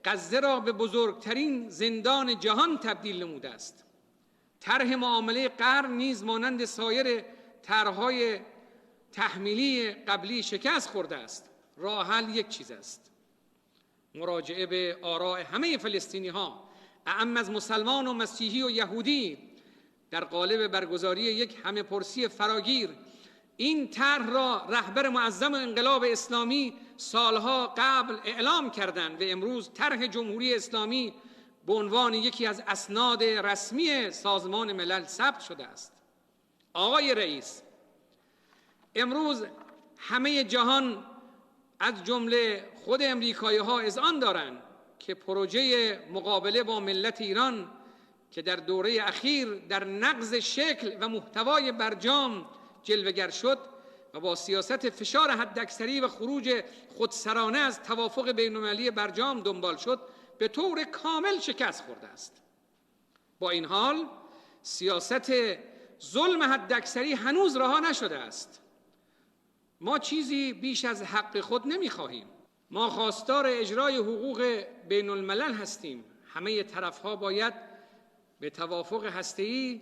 غزه را به بزرگترین زندان جهان تبدیل نموده است. طرح معامله قرن نیز مانند سایر طرح‌های تحمیلی قبلی شکست خورده است. راه حل یک چیز است: مراجعه به آراء همه فلسطینی‌ها، اعم از مسلمان و مسیحی و یهودی، در قالب برگزاری یک همه پرسی فراگیر. این طرح را رهبر معظم انقلاب اسلامی سالها قبل اعلام کردند و امروز طرح جمهوری اسلامی به عنوان یکی از اسناد رسمی سازمان ملل ثبت شده است. آقای رئیس، امروز همه جهان از جمله خود امریکایی‌ها اذعان دارند که پروژه مقابله با ملت ایران که در دوره اخیر در نقض شکل و محتوای برجام جلوه‌گر شد، و با سیاست فشار حداکثری و خروج خودسرانه از توافق بین‌المللی برجام دنبال شد به طور کامل شکست خورده است. با این حال سیاست ظلم حداکثری هنوز رها نشده است. ما چیزی بیش از حق خود نمی‌خواهیم. ما خواستار اجرای حقوق بین الملل هستیم. همه طرف‌ها باید به توافق هسته‌ای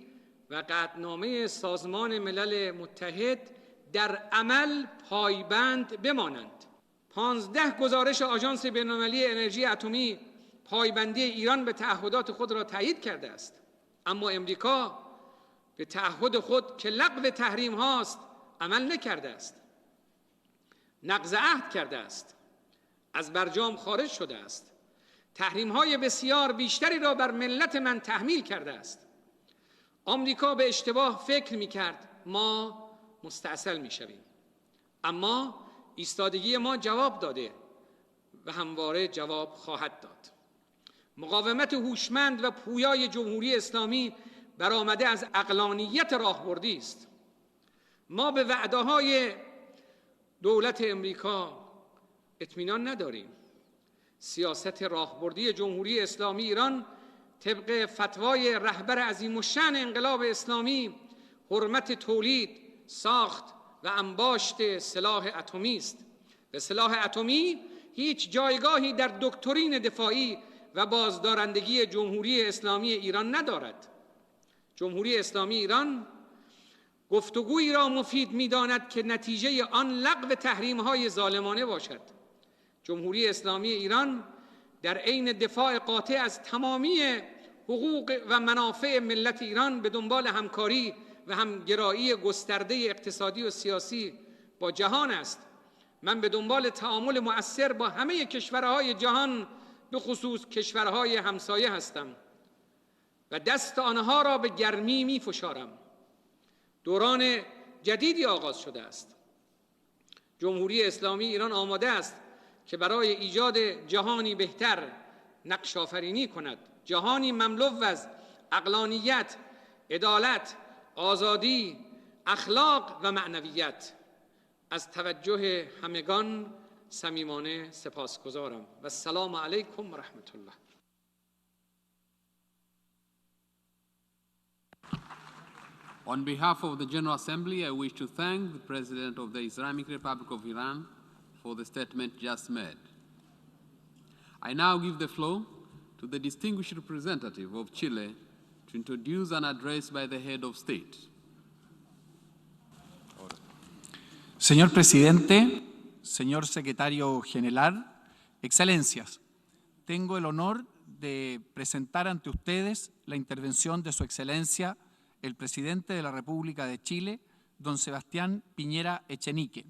و قطعنامه سازمان ملل متحد در عمل پایبند بمانند. 15 گزارش آژانس بین‌المللی انرژی اتمی پایبندی ایران به تعهدات خود را تایید کرده است. اما امریکا به تعهد خود که لغو تحریم هاست عمل نکرده است. نقض عهد کرده است. از برجام خارج شده است. تحریم های بسیار بیشتری را بر ملت من تحمیل کرده است. آمریکا به اشتباه فکر می کرد ما مستعسل می شویم. اما ایستادگی ما جواب داده و همواره جواب خواهد داد. مقاومت هوشمند و پویای جمهوری اسلامی برآمده از عقلانیت راهبردی است. ما به وعده‌های دولت امریکا اطمینان نداریم. سیاست راهبردی جمهوری اسلامی ایران طبق فتوای رهبر عظیم‌الشأن انقلاب اسلامی حرمت تولید، ساخت و انباشت سلاح اتمی است. به سلاح اتمی هیچ جایگاهی در دکترین دفاعی و بازدارندگی جمهوری اسلامی ایران ندارد. جمهوری اسلامی ایران گفتگویی را مفید می‌داند که نتیجه آن لغو تحریم‌های ظالمانه باشد. جمهوری اسلامی ایران در عین دفاع قاطع از تمامی حقوق و منافع ملت ایران به دنبال همکاری و همگرایی گسترده اقتصادی و سیاسی با جهان است. من به دنبال تعامل مؤثر با همه کشورهای جهان به خصوص کشورهای همسایه هستم و دست آنها را به گرمی می فشارم. دوران جدیدی آغاز شده است. جمهوری اسلامی ایران آماده است که برای ایجاد جهانی بهتر نقش آفرینی کند. جهانی مملو از عقلانیت، عدالت، آزادی، اخلاق و معنویت. از توجه همگان صمیمانه سپاسگزارم و السلام علیکم و رحمت الله. On behalf of the General Assembly, I wish to thank the President of the Islamic Republic of Iran for the statement just made. I now give the floor to the distinguished representative of Chile to introduce an address by the head of state. Señor Presidente, señor Secretario General, Excelencias, tengo el honor de presentar ante ustedes la intervención de Su Excelencia, el Presidente de la República de Chile, don Sebastián Piñera Echenique,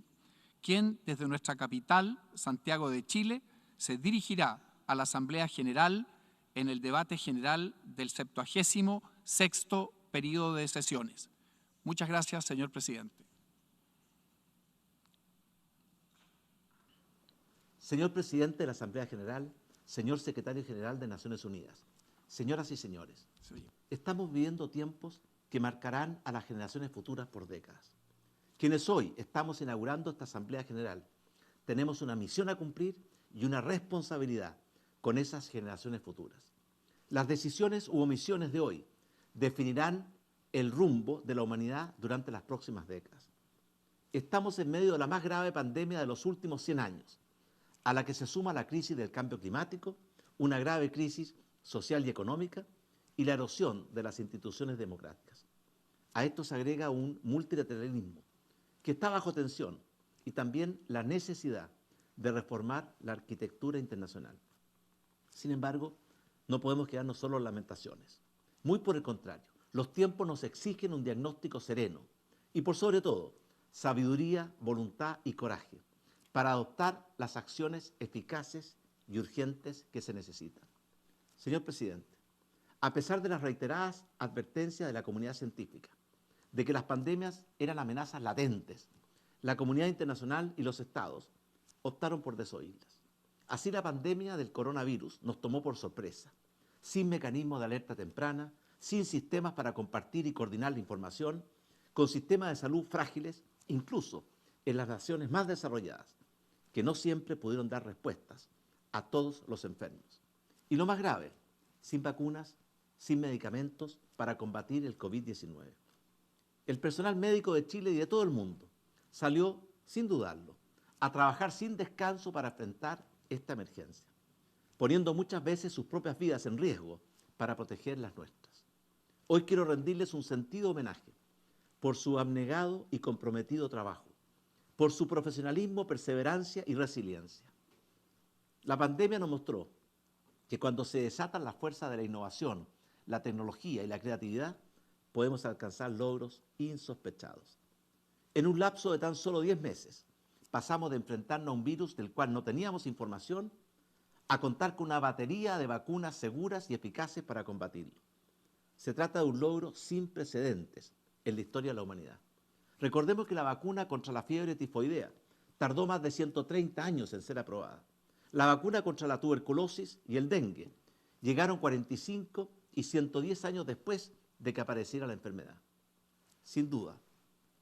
quien desde nuestra capital, Santiago de Chile, se dirigirá a la Asamblea General en el debate general del 76º periodo de sesiones. Muchas gracias, señor Presidente. Señor Presidente de la Asamblea General, señor Secretario General de Naciones Unidas, señoras y señores, estamos viviendo tiempos que marcarán a las generaciones futuras por décadas. Quienes hoy estamos inaugurando esta Asamblea General tenemos una misión a cumplir y una responsabilidad con esas generaciones futuras. Las decisiones u omisiones de hoy definirán el rumbo de la humanidad durante las próximas décadas. Estamos en medio de la más grave pandemia de los últimos 100 años, a la que se suma la crisis del cambio climático, una grave crisis social y económica y la erosión de las instituciones democráticas. A esto se agrega un multilateralismo que está bajo tensión y también la necesidad de reformar la arquitectura internacional. Sin embargo, no podemos quedarnos solo en lamentaciones. Muy por el contrario, los tiempos nos exigen un diagnóstico sereno y, por sobre todo, sabiduría, voluntad y coraje para adoptar las acciones eficaces y urgentes que se necesitan. Señor Presidente, a pesar de las reiteradas advertencias de la comunidad científica de que las pandemias eran amenazas latentes, la comunidad internacional y los estados optaron por desoírlas. Así la pandemia del coronavirus nos tomó por sorpresa, sin mecanismos de alerta temprana, sin sistemas para compartir y coordinar la información, con sistemas de salud frágiles, incluso en las naciones más desarrolladas, que no siempre pudieron dar respuestas a todos los enfermos. Y lo más grave, sin vacunas, sin medicamentos para combatir el COVID-19. El personal médico de Chile y de todo el mundo salió, sin dudarlo, a trabajar sin descanso para enfrentar esta emergencia, poniendo muchas veces sus propias vidas en riesgo para proteger las nuestras. Hoy quiero rendirles un sentido homenaje por su abnegado y comprometido trabajo, por su profesionalismo, perseverancia y resiliencia. La pandemia nos mostró que cuando se desatan las fuerzas de la innovación, la tecnología y la creatividad, podemos alcanzar logros insospechados. En un lapso de tan solo 10 meses, pasamos de enfrentarnos a un virus del cual no teníamos información a contar con una batería de vacunas seguras y eficaces para combatirlo. Se trata de un logro sin precedentes en la historia de la humanidad. Recordemos que la vacuna contra la fiebre tifoidea tardó más de 130 años en ser aprobada. La vacuna contra la tuberculosis y el dengue llegaron 45 y 110 años después de que apareciera la enfermedad. Sin duda,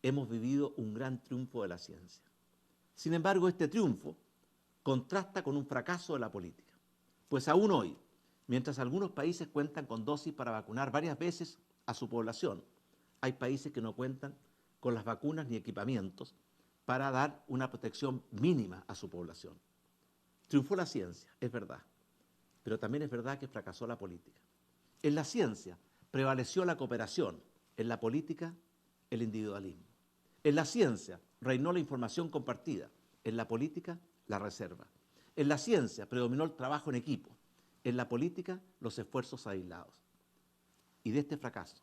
hemos vivido un gran triunfo de la ciencia. Sin embargo, este triunfo contrasta con un fracaso de la política, pues aún hoy, mientras algunos países cuentan con dosis para vacunar varias veces a su población, hay países que no cuentan con las vacunas ni equipamientos para dar una protección mínima a su población. Triunfó la ciencia, es verdad, pero también es verdad que fracasó la política. En la ciencia prevaleció la cooperación, en la política el individualismo. En la ciencia reinó la información compartida, en la política la reserva. En la ciencia predominó el trabajo en equipo, en la política los esfuerzos aislados. Y de este fracaso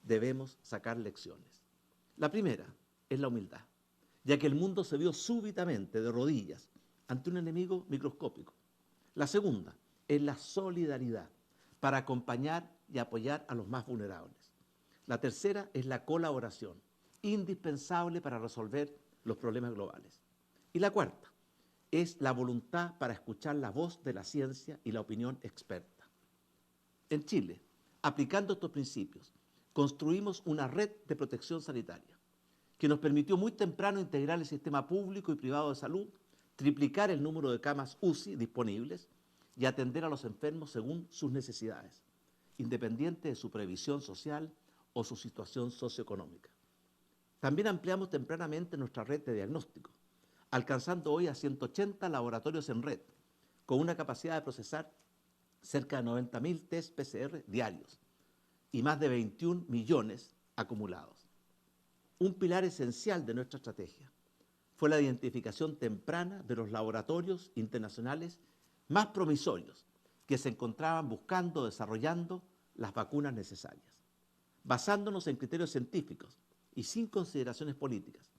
debemos sacar lecciones. La primera es la humildad, ya que el mundo se vio súbitamente de rodillas ante un enemigo microscópico. La segunda es la solidaridad para acompañar y apoyar a los más vulnerables. La tercera es la colaboración, indispensable para resolver los problemas globales. Y la cuarta es la voluntad para escuchar la voz de la ciencia y la opinión experta. En Chile, aplicando estos principios, construimos una red de protección sanitaria que nos permitió muy temprano integrar el sistema público y privado de salud, triplicar el número de camas UCI disponibles y atender a los enfermos según sus necesidades, independiente de su previsión social o su situación socioeconómica. También ampliamos tempranamente nuestra red de diagnóstico, alcanzando hoy a 180 laboratorios en red, con una capacidad de procesar cerca de 90.000 test PCR diarios y más de 21 millones acumulados. Un pilar esencial de nuestra estrategia fue la identificación temprana de los laboratorios internacionales más promisorios que se encontraban buscando, desarrollando las vacunas necesarias. Basándonos en criterios científicos y sin consideraciones políticas,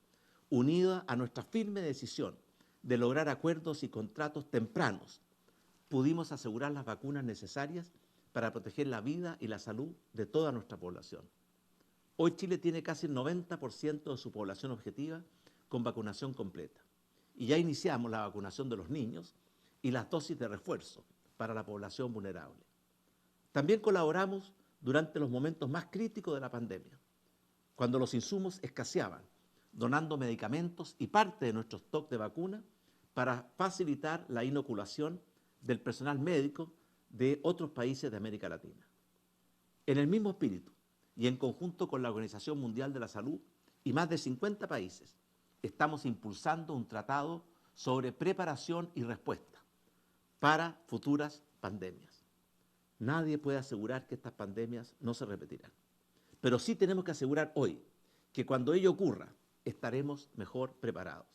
unida a nuestra firme decisión de lograr acuerdos y contratos tempranos, pudimos asegurar las vacunas necesarias para proteger la vida y la salud de toda nuestra población. Hoy Chile tiene casi el 90% de su población objetiva con vacunación completa. Y ya iniciamos la vacunación de los niños y las dosis de refuerzo para la población vulnerable. También colaboramos durante los momentos más críticos de la pandemia, cuando los insumos escaseaban, donando medicamentos y parte de nuestro stock de vacuna para facilitar la inoculación del personal médico de otros países de América Latina. En el mismo espíritu y en conjunto con la Organización Mundial de la Salud y más de 50 países, estamos impulsando un tratado sobre preparación y respuesta para futuras pandemias. Nadie puede asegurar que estas pandemias no se repetirán, pero sí tenemos que asegurar hoy que cuando ello ocurra estaremos mejor preparados.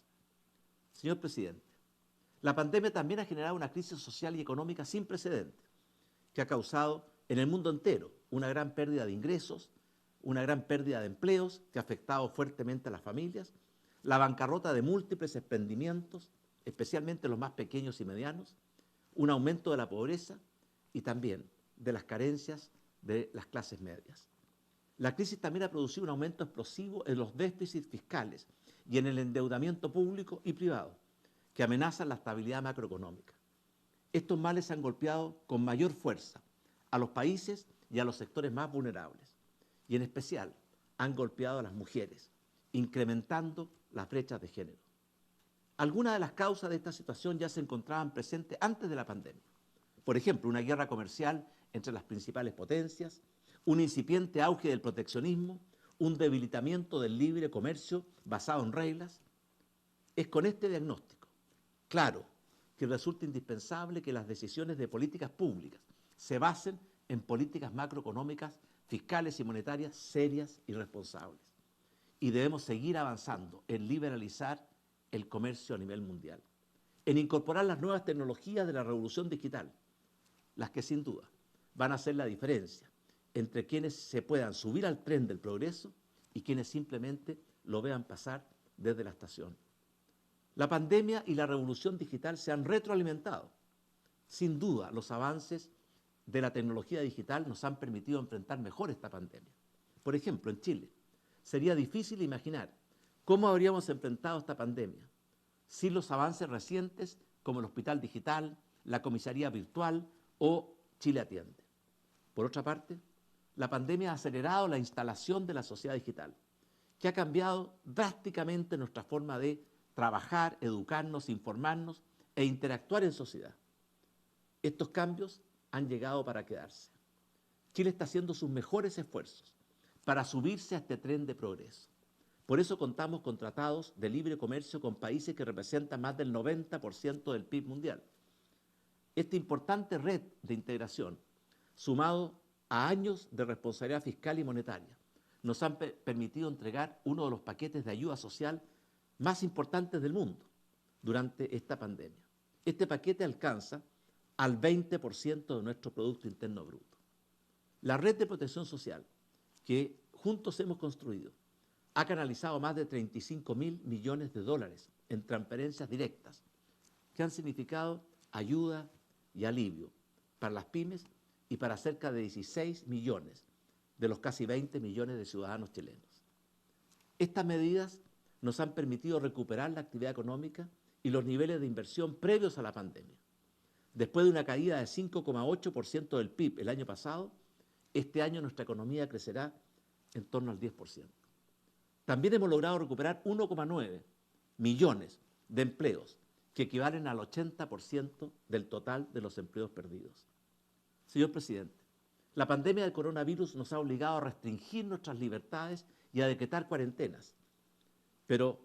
Señor presidente, la pandemia también ha generado una crisis social y económica sin precedentes que ha causado en el mundo entero una gran pérdida de ingresos, una gran pérdida de empleos que ha afectado fuertemente a las familias, la bancarrota de múltiples emprendimientos, especialmente los más pequeños y medianos, un aumento de la pobreza y también de las carencias de las clases medias. La crisis también ha producido un aumento explosivo en los déficits fiscales y en el endeudamiento público y privado, que amenazan la estabilidad macroeconómica. Estos males han golpeado con mayor fuerza a los países y a los sectores más vulnerables, y en especial han golpeado a las mujeres, incrementando las brechas de género. Algunas de las causas de esta situación ya se encontraban presentes antes de la pandemia. Por ejemplo, una guerra comercial entre las principales potencias, un incipiente auge del proteccionismo, un debilitamiento del libre comercio basado en reglas. Es con este diagnóstico claro que resulta indispensable que las decisiones de políticas públicas se basen en políticas macroeconómicas, fiscales y monetarias serias y responsables. Y debemos seguir avanzando en liberalizar el comercio a nivel mundial, en incorporar las nuevas tecnologías de la revolución digital, las que sin duda van a hacer la diferencia entre quienes se puedan subir al tren del progreso y quienes simplemente lo vean pasar desde la estación. La pandemia y la revolución digital se han retroalimentado. Sin duda, los avances de la tecnología digital nos han permitido enfrentar mejor esta pandemia. Por ejemplo, en Chile, sería difícil imaginar cómo habríamos enfrentado esta pandemia sin los avances recientes como el hospital digital, la comisaría virtual o Chile Atiende. Por otra parte, la pandemia ha acelerado la instalación de la sociedad digital, que ha cambiado drásticamente nuestra forma de trabajar, educarnos, informarnos e interactuar en sociedad. Estos cambios han llegado para quedarse. Chile está haciendo sus mejores esfuerzos para subirse a este tren de progreso. Por eso contamos con tratados de libre comercio con países que representan más del 90% del PIB mundial. Esta importante red de integración, sumado a años de responsabilidad fiscal y monetaria, nos han permitido entregar uno de los paquetes de ayuda social más importantes del mundo durante esta pandemia. Este paquete alcanza al 20% de nuestro Producto Interno Bruto. La red de protección social que juntos hemos construido ha canalizado más de 35.000 millones de dólares en transferencias directas que han significado ayuda y alivio para las pymes y para cerca de 16 millones de los casi 20 millones de ciudadanos chilenos. Estas medidas nos han permitido recuperar la actividad económica y los niveles de inversión previos a la pandemia. Después de una caída de 5,8% del PIB el año pasado, este año nuestra economía crecerá en torno al 10%. También hemos logrado recuperar 1,9 millones de empleos, que equivalen al 80% del total de los empleos perdidos. Señor presidente, la pandemia del coronavirus nos ha obligado a restringir nuestras libertades y a decretar cuarentenas, pero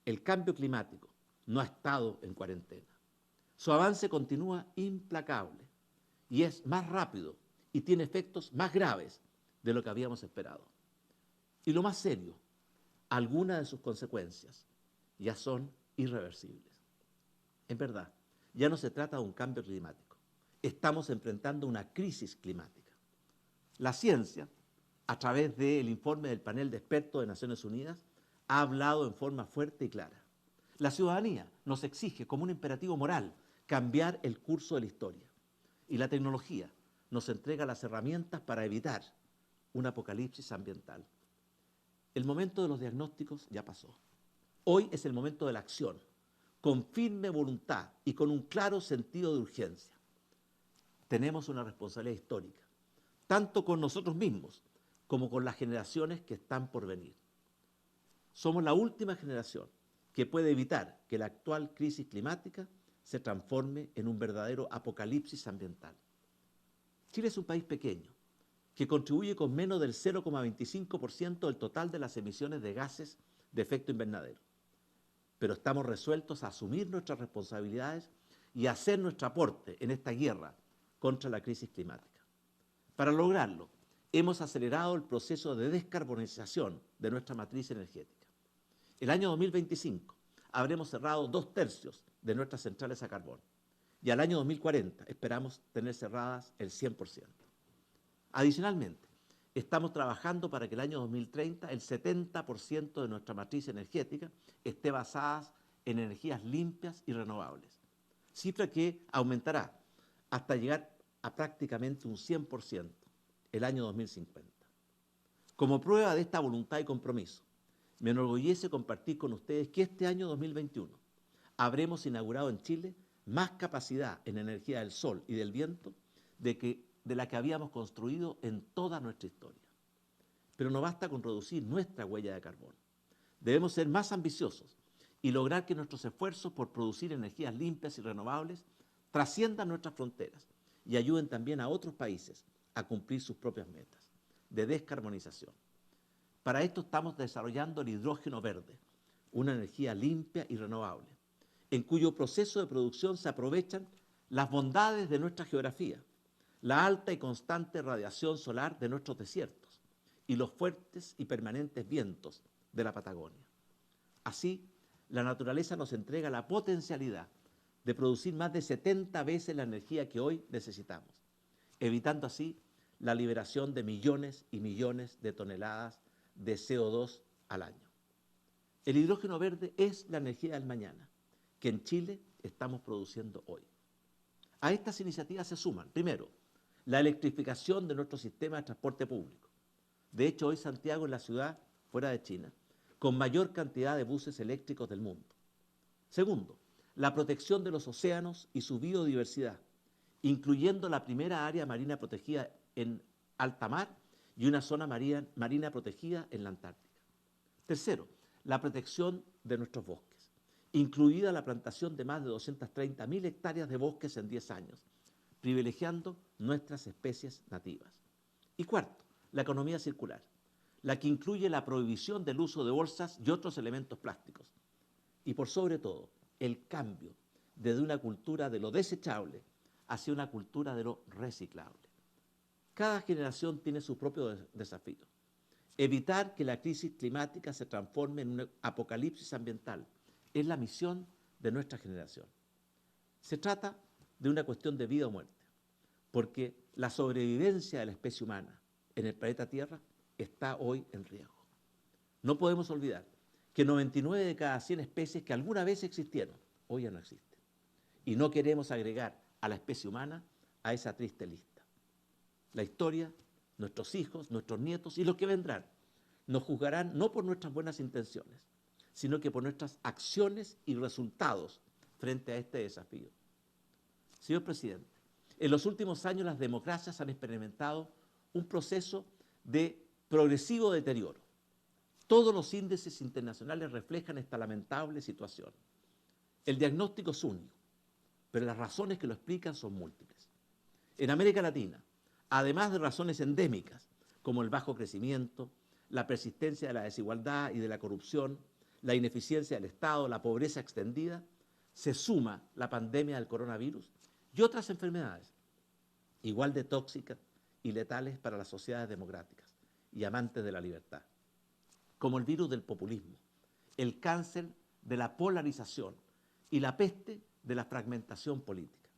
el cambio climático no ha estado en cuarentena. Su avance continúa implacable y es más rápido y tiene efectos más graves de lo que habíamos esperado. Y lo más serio, algunas de sus consecuencias ya son irreversibles. En verdad, ya no se trata de un cambio climático. Estamos enfrentando una crisis climática. La ciencia, a través del informe del panel de expertos de Naciones Unidas, ha hablado en forma fuerte y clara. La ciudadanía nos exige como un imperativo moral cambiar el curso de la historia. Y la tecnología nos entrega las herramientas para evitar un apocalipsis ambiental. El momento de los diagnósticos ya pasó. Hoy es el momento de la acción, con firme voluntad y con un claro sentido de urgencia. Tenemos una responsabilidad histórica, tanto con nosotros mismos como con las generaciones que están por venir. Somos la última generación que puede evitar que la actual crisis climática se transforme en un verdadero apocalipsis ambiental. Chile es un país pequeño, que contribuye con menos del 0,25% del total de las emisiones de gases de efecto invernadero. Pero estamos resueltos a asumir nuestras responsabilidades y a hacer nuestro aporte en esta guerra contra la crisis climática. Para lograrlo, hemos acelerado el proceso de descarbonización de nuestra matriz energética. El año 2025 habremos cerrado 2/3 de nuestras centrales a carbón y al año 2040 esperamos tener cerradas el 100%. Adicionalmente, estamos trabajando para que el año 2030 el 70% de nuestra matriz energética esté basada en energías limpias y renovables, cifra que aumentará hasta llegar a prácticamente un 100% el año 2050. Como prueba de esta voluntad y compromiso, me enorgullece compartir con ustedes que este año 2021 habremos inaugurado en Chile más capacidad en energía del sol y del viento de la que habíamos construido en toda nuestra historia. Pero no basta con reducir nuestra huella de carbono. Debemos ser más ambiciosos y lograr que nuestros esfuerzos por producir energías limpias y renovables trasciendan nuestras fronteras y ayuden también a otros países a cumplir sus propias metas de descarbonización. Para esto estamos desarrollando el hidrógeno verde, una energía limpia y renovable, en cuyo proceso de producción se aprovechan las bondades de nuestra geografía, la alta y constante radiación solar de nuestros desiertos y los fuertes y permanentes vientos de la Patagonia. Así, la naturaleza nos entrega la potencialidad de producir más de 70 veces la energía que hoy necesitamos, evitando así la liberación de millones y millones de toneladas de CO2 al año. El hidrógeno verde es la energía del mañana, que en Chile estamos produciendo hoy. A estas iniciativas se suman, primero, la electrificación de nuestro sistema de transporte público. De hecho, hoy Santiago es la ciudad, fuera de China, con mayor cantidad de buses eléctricos del mundo. Segundo, la protección de los océanos y su biodiversidad, incluyendo la primera área marina protegida en alta mar y una zona marina protegida en la Antártica. Tercero, la protección de nuestros bosques, incluida la plantación de más de 230.000 hectáreas de bosques en 10 años, privilegiando nuestras especies nativas. Y cuarto, la economía circular, la que incluye la prohibición del uso de bolsas y otros elementos plásticos. Y por sobre todo, el cambio desde una cultura de lo desechable hacia una cultura de lo reciclable. Cada generación tiene su propio desafío. Evitar que la crisis climática se transforme en un apocalipsis ambiental es la misión de nuestra generación. Se trata de una cuestión de vida o muerte, porque la sobrevivencia de la especie humana en el planeta Tierra está hoy en riesgo. No podemos olvidar que 99 de cada 100 especies que alguna vez existieron, hoy ya no existen. Y no queremos agregar a la especie humana a esa triste lista. La historia, nuestros hijos, nuestros nietos y los que vendrán nos juzgarán no por nuestras buenas intenciones, sino que por nuestras acciones y resultados frente a este desafío. Señor presidente, en los últimos años las democracias han experimentado un proceso de progresivo deterioro. Todos los índices internacionales reflejan esta lamentable situación. El diagnóstico es único, pero las razones que lo explican son múltiples. En América Latina, además de razones endémicas, como el bajo crecimiento, la persistencia de la desigualdad y de la corrupción, la ineficiencia del Estado, la pobreza extendida, se suma la pandemia del coronavirus y otras enfermedades, igual de tóxicas y letales para las sociedades democráticas y amantes de la libertad, como el virus del populismo, el cáncer de la polarización y la peste de la fragmentación política.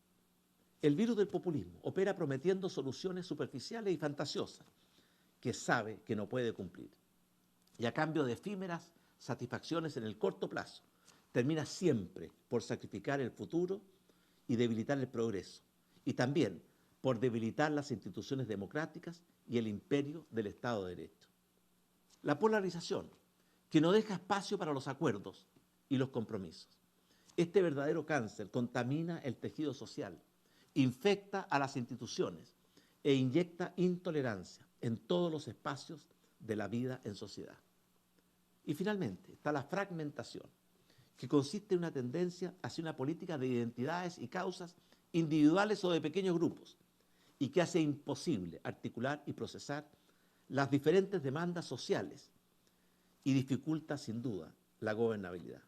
El virus del populismo opera prometiendo soluciones superficiales y fantasiosas que sabe que no puede cumplir. Y a cambio de efímeras satisfacciones en el corto plazo, termina siempre por sacrificar el futuro y debilitar el progreso, y también por debilitar las instituciones democráticas y el imperio del Estado de Derecho. La polarización, que no deja espacio para los acuerdos y los compromisos. Este verdadero cáncer contamina el tejido social, infecta a las instituciones e inyecta intolerancia en todos los espacios de la vida en sociedad. Y finalmente está la fragmentación, que consiste en una tendencia hacia una política de identidades y causas individuales o de pequeños grupos, y que hace imposible articular y procesar las diferentes demandas sociales y dificulta sin duda la gobernabilidad.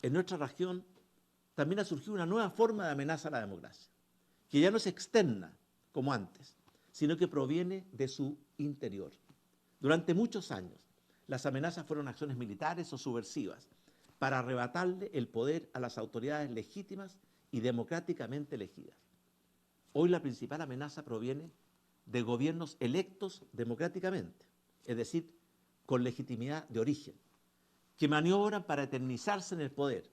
En nuestra región también ha surgido una nueva forma de amenaza a la democracia, que ya no es externa como antes, sino que proviene de su interior. Durante muchos años, las amenazas fueron acciones militares o subversivas para arrebatarle el poder a las autoridades legítimas y democráticamente elegidas. Hoy la principal amenaza proviene de gobiernos electos democráticamente, es decir, con legitimidad de origen, que maniobran para eternizarse en el poder,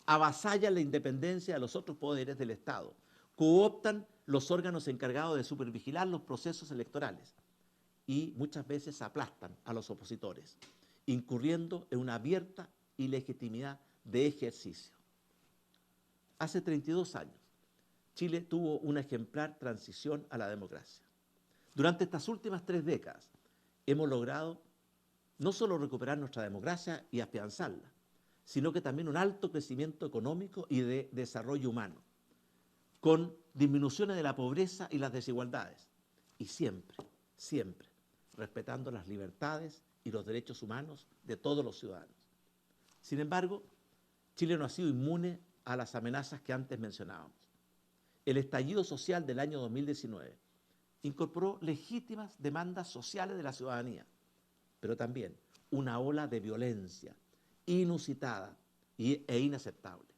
avasallan la independencia de los otros poderes del Estado, cooptan los órganos encargados de supervigilar los procesos electorales y muchas veces aplastan a los opositores, incurriendo en una abierta ilegitimidad de ejercicio. Hace 32 años, Chile tuvo una ejemplar transición a la democracia. Durante estas últimas 3 décadas hemos logrado no solo recuperar nuestra democracia y afianzarla, sino que también un alto crecimiento económico y de desarrollo humano, con disminuciones de la pobreza y las desigualdades, y siempre, siempre respetando las libertades y los derechos humanos de todos los ciudadanos. Sin embargo, Chile no ha sido inmune a las amenazas que antes mencionábamos. El estallido social del año 2019 incorporó legítimas demandas sociales de la ciudadanía, pero también una ola de violencia inusitada e inaceptable.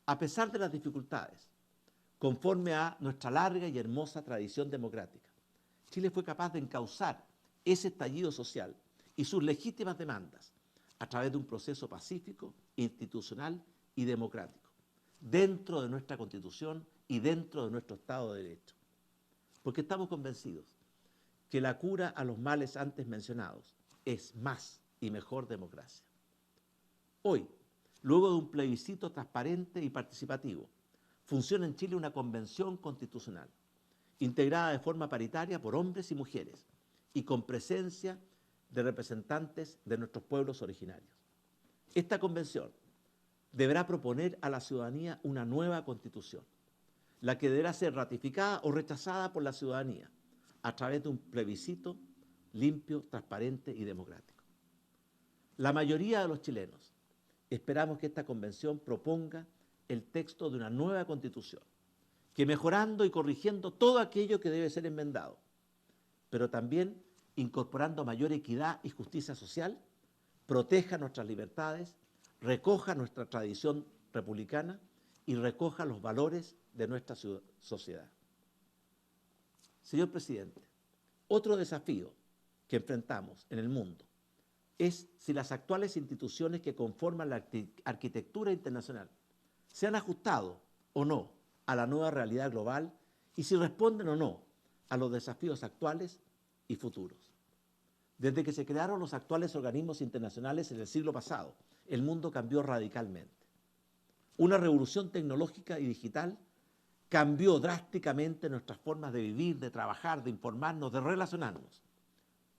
A pesar de las dificultades, conforme a nuestra larga y hermosa tradición democrática, Chile fue capaz de encauzar ese estallido social y sus legítimas demandas a través de un proceso pacífico, institucional y democrático, dentro de nuestra Constitución y dentro de nuestro Estado de Derecho. Porque estamos convencidos que la cura a los males antes mencionados es más y mejor democracia. Hoy, luego de un plebiscito transparente y participativo, funciona en Chile una convención constitucional, integrada de forma paritaria por hombres y mujeres y con presencia de representantes de nuestros pueblos originarios. Esta convención deberá proponer a la ciudadanía una nueva constitución, la que deberá ser ratificada o rechazada por la ciudadanía a través de un plebiscito limpio, transparente y democrático. La mayoría de los chilenos esperamos que esta convención proponga el texto de una nueva constitución, que mejorando y corrigiendo todo aquello que debe ser enmendado, pero también incorporando mayor equidad y justicia social, proteja nuestras libertades, recoja nuestra tradición republicana y recoja los valores de nuestra sociedad. Señor presidente, otro desafío que enfrentamos en el mundo es si las actuales instituciones que conforman la arquitectura internacional se han ajustado o no a la nueva realidad global y si responden o no a los desafíos actuales y futuros. Desde que se crearon los actuales organismos internacionales en el siglo pasado, el mundo cambió radicalmente. Una revolución tecnológica y digital cambió drásticamente nuestras formas de vivir, de trabajar, de informarnos, de relacionarnos.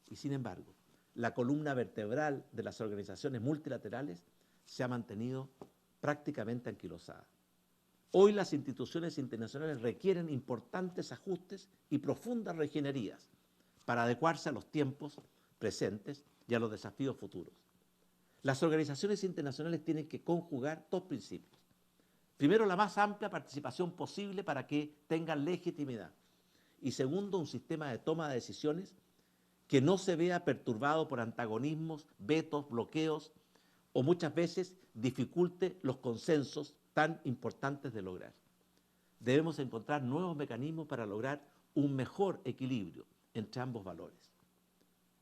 Y sin embargo, la columna vertebral de las organizaciones multilaterales se ha mantenido prácticamente anquilosada. Hoy las instituciones internacionales requieren importantes ajustes y profundas regenerías para adecuarse a los tiempos presentes y a los desafíos futuros. Las organizaciones internacionales tienen que conjugar dos principios. Primero, la más amplia participación posible para que tengan legitimidad. Y segundo, un sistema de toma de decisiones que no se vea perturbado por antagonismos, vetos, bloqueos o muchas veces dificulte los consensos tan importantes de lograr. Debemos encontrar nuevos mecanismos para lograr un mejor equilibrio entre ambos valores.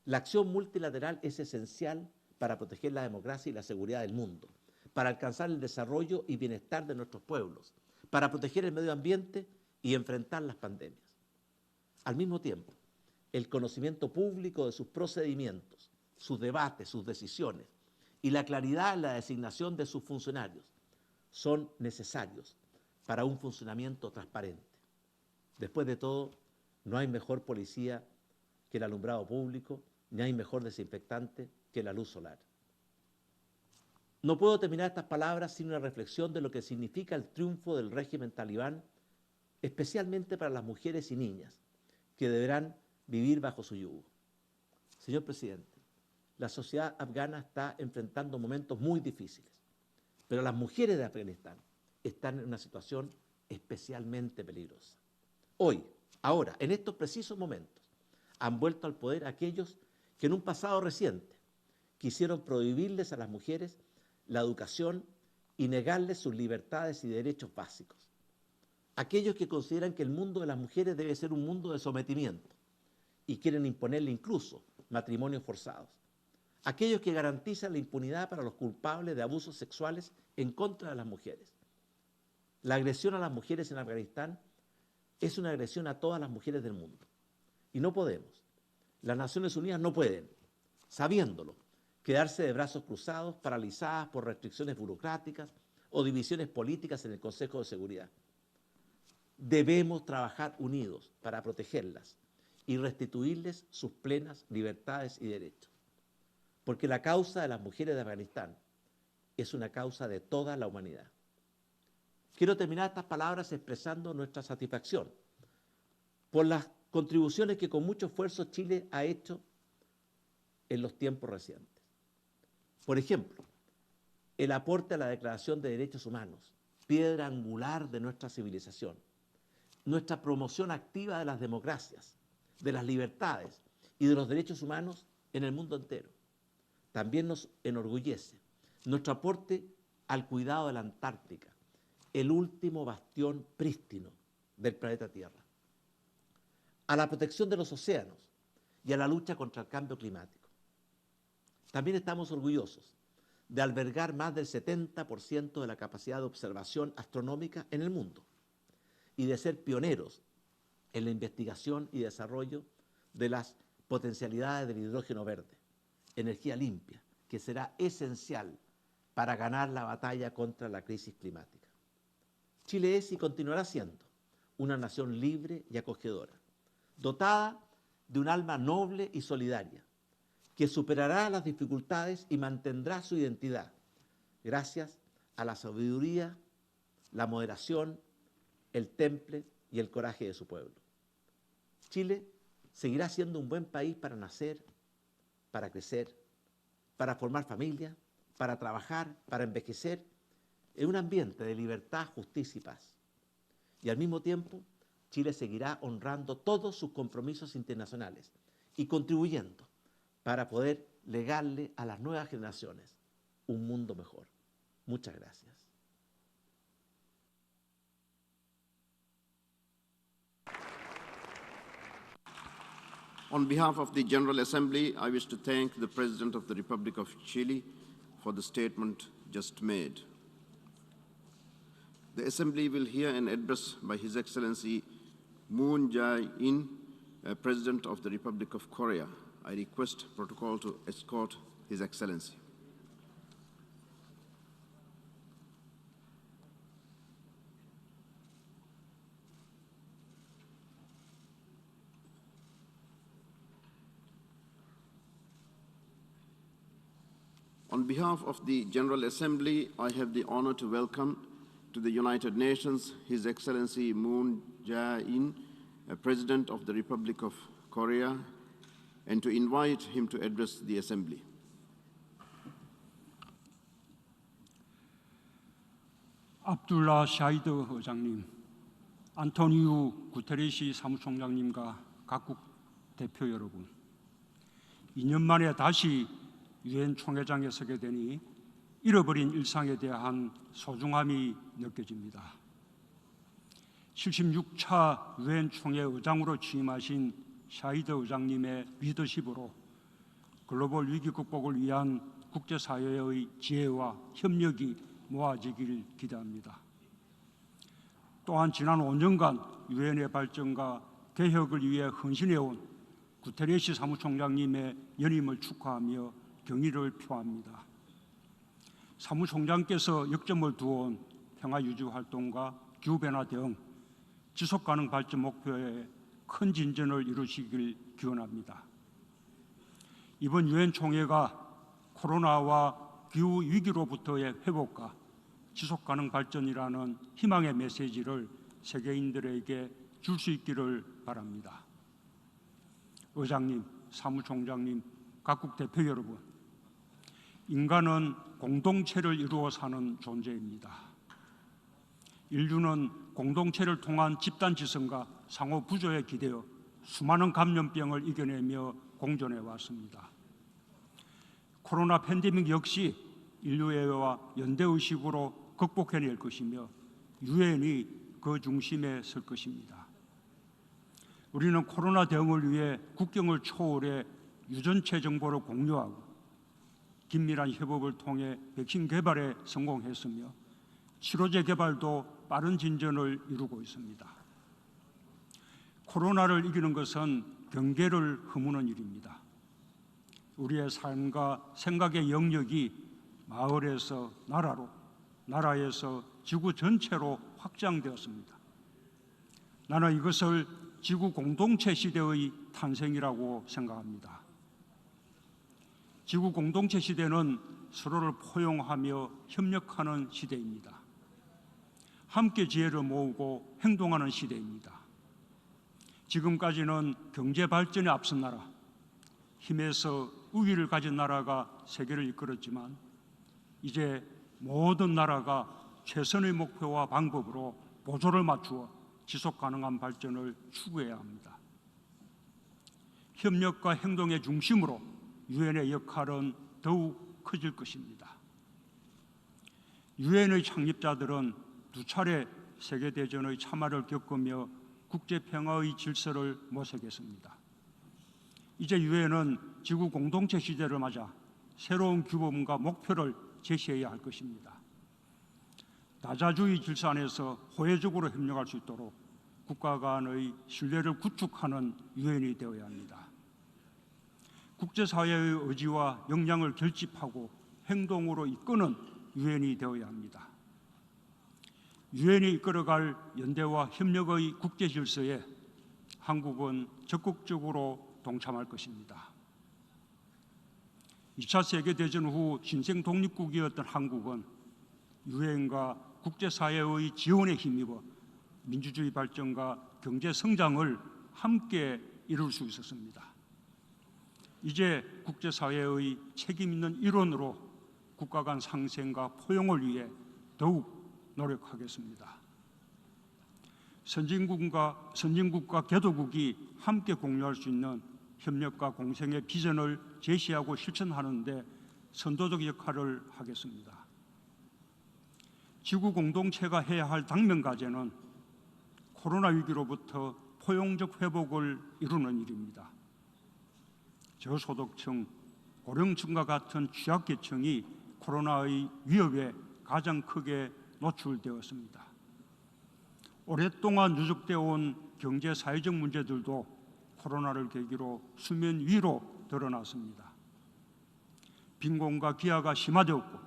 La acción multilateral es esencial para proteger la democracia y la seguridad del mundo, para alcanzar el desarrollo y bienestar de nuestros pueblos, para proteger el medio ambiente y enfrentar las pandemias. Al mismo tiempo, el conocimiento público de sus procedimientos, sus debates, sus decisiones y la claridad en la designación de sus funcionarios son necesarios para un funcionamiento transparente. Después de todo, no hay mejor policía que el alumbrado público, ni hay mejor desinfectante que la luz solar. No puedo terminar estas palabras sin una reflexión de lo que significa el triunfo del régimen talibán, especialmente para las mujeres y niñas, que deberán vivir bajo su yugo. Señor presidente, la sociedad afgana está enfrentando momentos muy difíciles, pero las mujeres de Afganistán están en una situación especialmente peligrosa. Hoy, ahora, en estos precisos momentos, han vuelto al poder aquellos que en un pasado reciente quisieron prohibirles a las mujeres la educación y negarles sus libertades y derechos básicos. Aquellos que consideran que el mundo de las mujeres debe ser un mundo de sometimiento y quieren imponerle incluso matrimonios forzados. Aquellos que garantizan la impunidad para los culpables de abusos sexuales en contra de las mujeres. La agresión a las mujeres en Afganistán es una agresión a todas las mujeres del mundo. Y no podemos, las Naciones Unidas no pueden, sabiéndolo, quedarse de brazos cruzados, paralizadas por restricciones burocráticas o divisiones políticas en el Consejo de Seguridad. Debemos trabajar unidos para protegerlas y restituirles sus plenas libertades y derechos. Porque la causa de las mujeres de Afganistán es una causa de toda la humanidad. Quiero terminar estas palabras expresando nuestra satisfacción por las contribuciones que con mucho esfuerzo Chile ha hecho en los tiempos recientes. Por ejemplo, el aporte a la Declaración de Derechos Humanos, piedra angular de nuestra civilización, nuestra promoción activa de las democracias, de las libertades y de los derechos humanos en el mundo entero. También nos enorgullece nuestro aporte al cuidado de la Antártica, el último bastión prístino del planeta Tierra, a la protección de los océanos y a la lucha contra el cambio climático. También estamos orgullosos de albergar más del 70% de la capacidad de observación astronómica en el mundo y de ser pioneros en la investigación y desarrollo de las potencialidades del hidrógeno verde, energía limpia, que será esencial para ganar la batalla contra la crisis climática. Chile es y continuará siendo una nación libre y acogedora, dotada de un alma noble y solidaria, que superará las dificultades y mantendrá su identidad, gracias a la sabiduría, la moderación, el temple y el coraje de su pueblo. Chile seguirá siendo un buen país para nacer, para crecer, para formar familia, para trabajar, para envejecer, en un ambiente de libertad, justicia y paz. Y al mismo tiempo, Chile seguirá honrando todos sus compromisos internacionales y contribuyendo para poder legarle a las nuevas generaciones un mundo mejor. Muchas gracias. On behalf of the General Assembly, I wish to thank the President of the Republic of Chile for the statement just made. The Assembly will hear an address by His Excellency Moon Jae-in, President of the Republic of Korea. I request protocol to escort His Excellency. On behalf of the General Assembly, I have the honor to welcome to the United Nations His Excellency Moon Jae-in, President of the Republic of Korea, and to invite him to address the Assembly. 압둘라 샤히드 의장님, 안토니우 구테레시 사무총장님과 각국 대표 여러분, 2년 만에 다시 유엔 총회장에 서게 되니 잃어버린 일상에 대한 소중함이 느껴집니다. 76차 유엔 총회 의장으로 취임하신 샤히드 의장님의 리더십으로 글로벌 위기 극복을 위한 국제사회의 지혜와 협력이 모아지길 기대합니다. 또한 지난 5년간 유엔의 발전과 개혁을 위해 헌신해온 구테레시 사무총장님의 연임을 축하하며 경의를 표합니다. 사무총장께서 역점을 두어온 평화유지 활동과 기후변화 대응, 지속가능 발전 목표에 큰 진전을 이루시길 기원합니다. 이번 유엔 총회가 코로나와 기후 위기로부터의 회복과 지속가능 발전이라는 희망의 메시지를 세계인들에게 줄 수 있기를 바랍니다. 의장님, 사무총장님, 각국 대표 여러분, 인간은 공동체를 이루어 사는 존재입니다. 인류는 공동체를 통한 집단 지성과 상호 구조에 기대어 수많은 감염병을 이겨내며 공존해 왔습니다. 코로나 팬데믹 역시 인류애와 연대의식으로 극복해낼 것이며 유엔이 그 중심에 설 것입니다. 우리는 코로나 대응을 위해 국경을 초월해 유전체 정보를 공유하고 긴밀한 협업을 통해 백신 개발에 성공했으며 치료제 개발도 빠른 진전을 이루고 있습니다. 코로나를 이기는 것은 경계를 허무는 일입니다. 우리의 삶과 생각의 영역이 마을에서 나라로, 나라에서 지구 전체로 확장되었습니다. 나는 이것을 지구 공동체 시대의 탄생이라고 생각합니다. 지구 공동체 시대는 서로를 포용하며 협력하는 시대입니다. 함께 지혜를 모으고 행동하는 시대입니다. 지금까지는 경제 발전에 앞선 나라, 힘에서 우위를 가진 나라가 세계를 이끌었지만 이제 모든 나라가 최선의 목표와 방법으로 보조를 맞추어 지속 가능한 발전을 추구해야 합니다. 협력과 행동의 중심으로 유엔의 역할은 더욱 커질 것입니다. 유엔의 창립자들은 두 차례 세계대전의 참화를 겪으며 국제평화의 질서를 모색했습니다. 이제 유엔은 지구 공동체 시대를 맞아 새로운 규범과 목표를 제시해야 할 것입니다. 다자주의 질서 안에서 호혜적으로 협력할 수 있도록 국가 간의 신뢰를 구축하는 유엔이 되어야 합니다. 국제사회의 의지와 역량을 결집하고 행동으로 이끄는 유엔이 되어야 합니다. 유엔이 이끌어갈 연대와 협력의 국제 질서에 한국은 적극적으로 동참할 것입니다. 2차 세계대전 후 신생 독립국이었던 한국은 유엔과 국제사회의 지원에 힘입어 민주주의 발전과 경제 성장을 함께 이룰 수 있었습니다. 이제 국제사회의 책임 있는 일원으로 국가 간 상생과 포용을 위해 더욱 노력하겠습니다. 선진국과 개도국이 함께 공유할 수 있는 협력과 공생의 비전을 제시하고 실천하는 데 선도적 역할을 하겠습니다. 지구 공동체가 해야 할 당면 과제는 코로나 위기로부터 포용적 회복을 이루는 일입니다. 저소득층, 고령층과 같은 취약계층이 코로나의 위협에 가장 크게 노출되었습니다. 오랫동안 누적되어 온 경제 사회적 문제들도 코로나를 계기로 수면 위로 드러났습니다. 빈곤과 기아가 심화되었고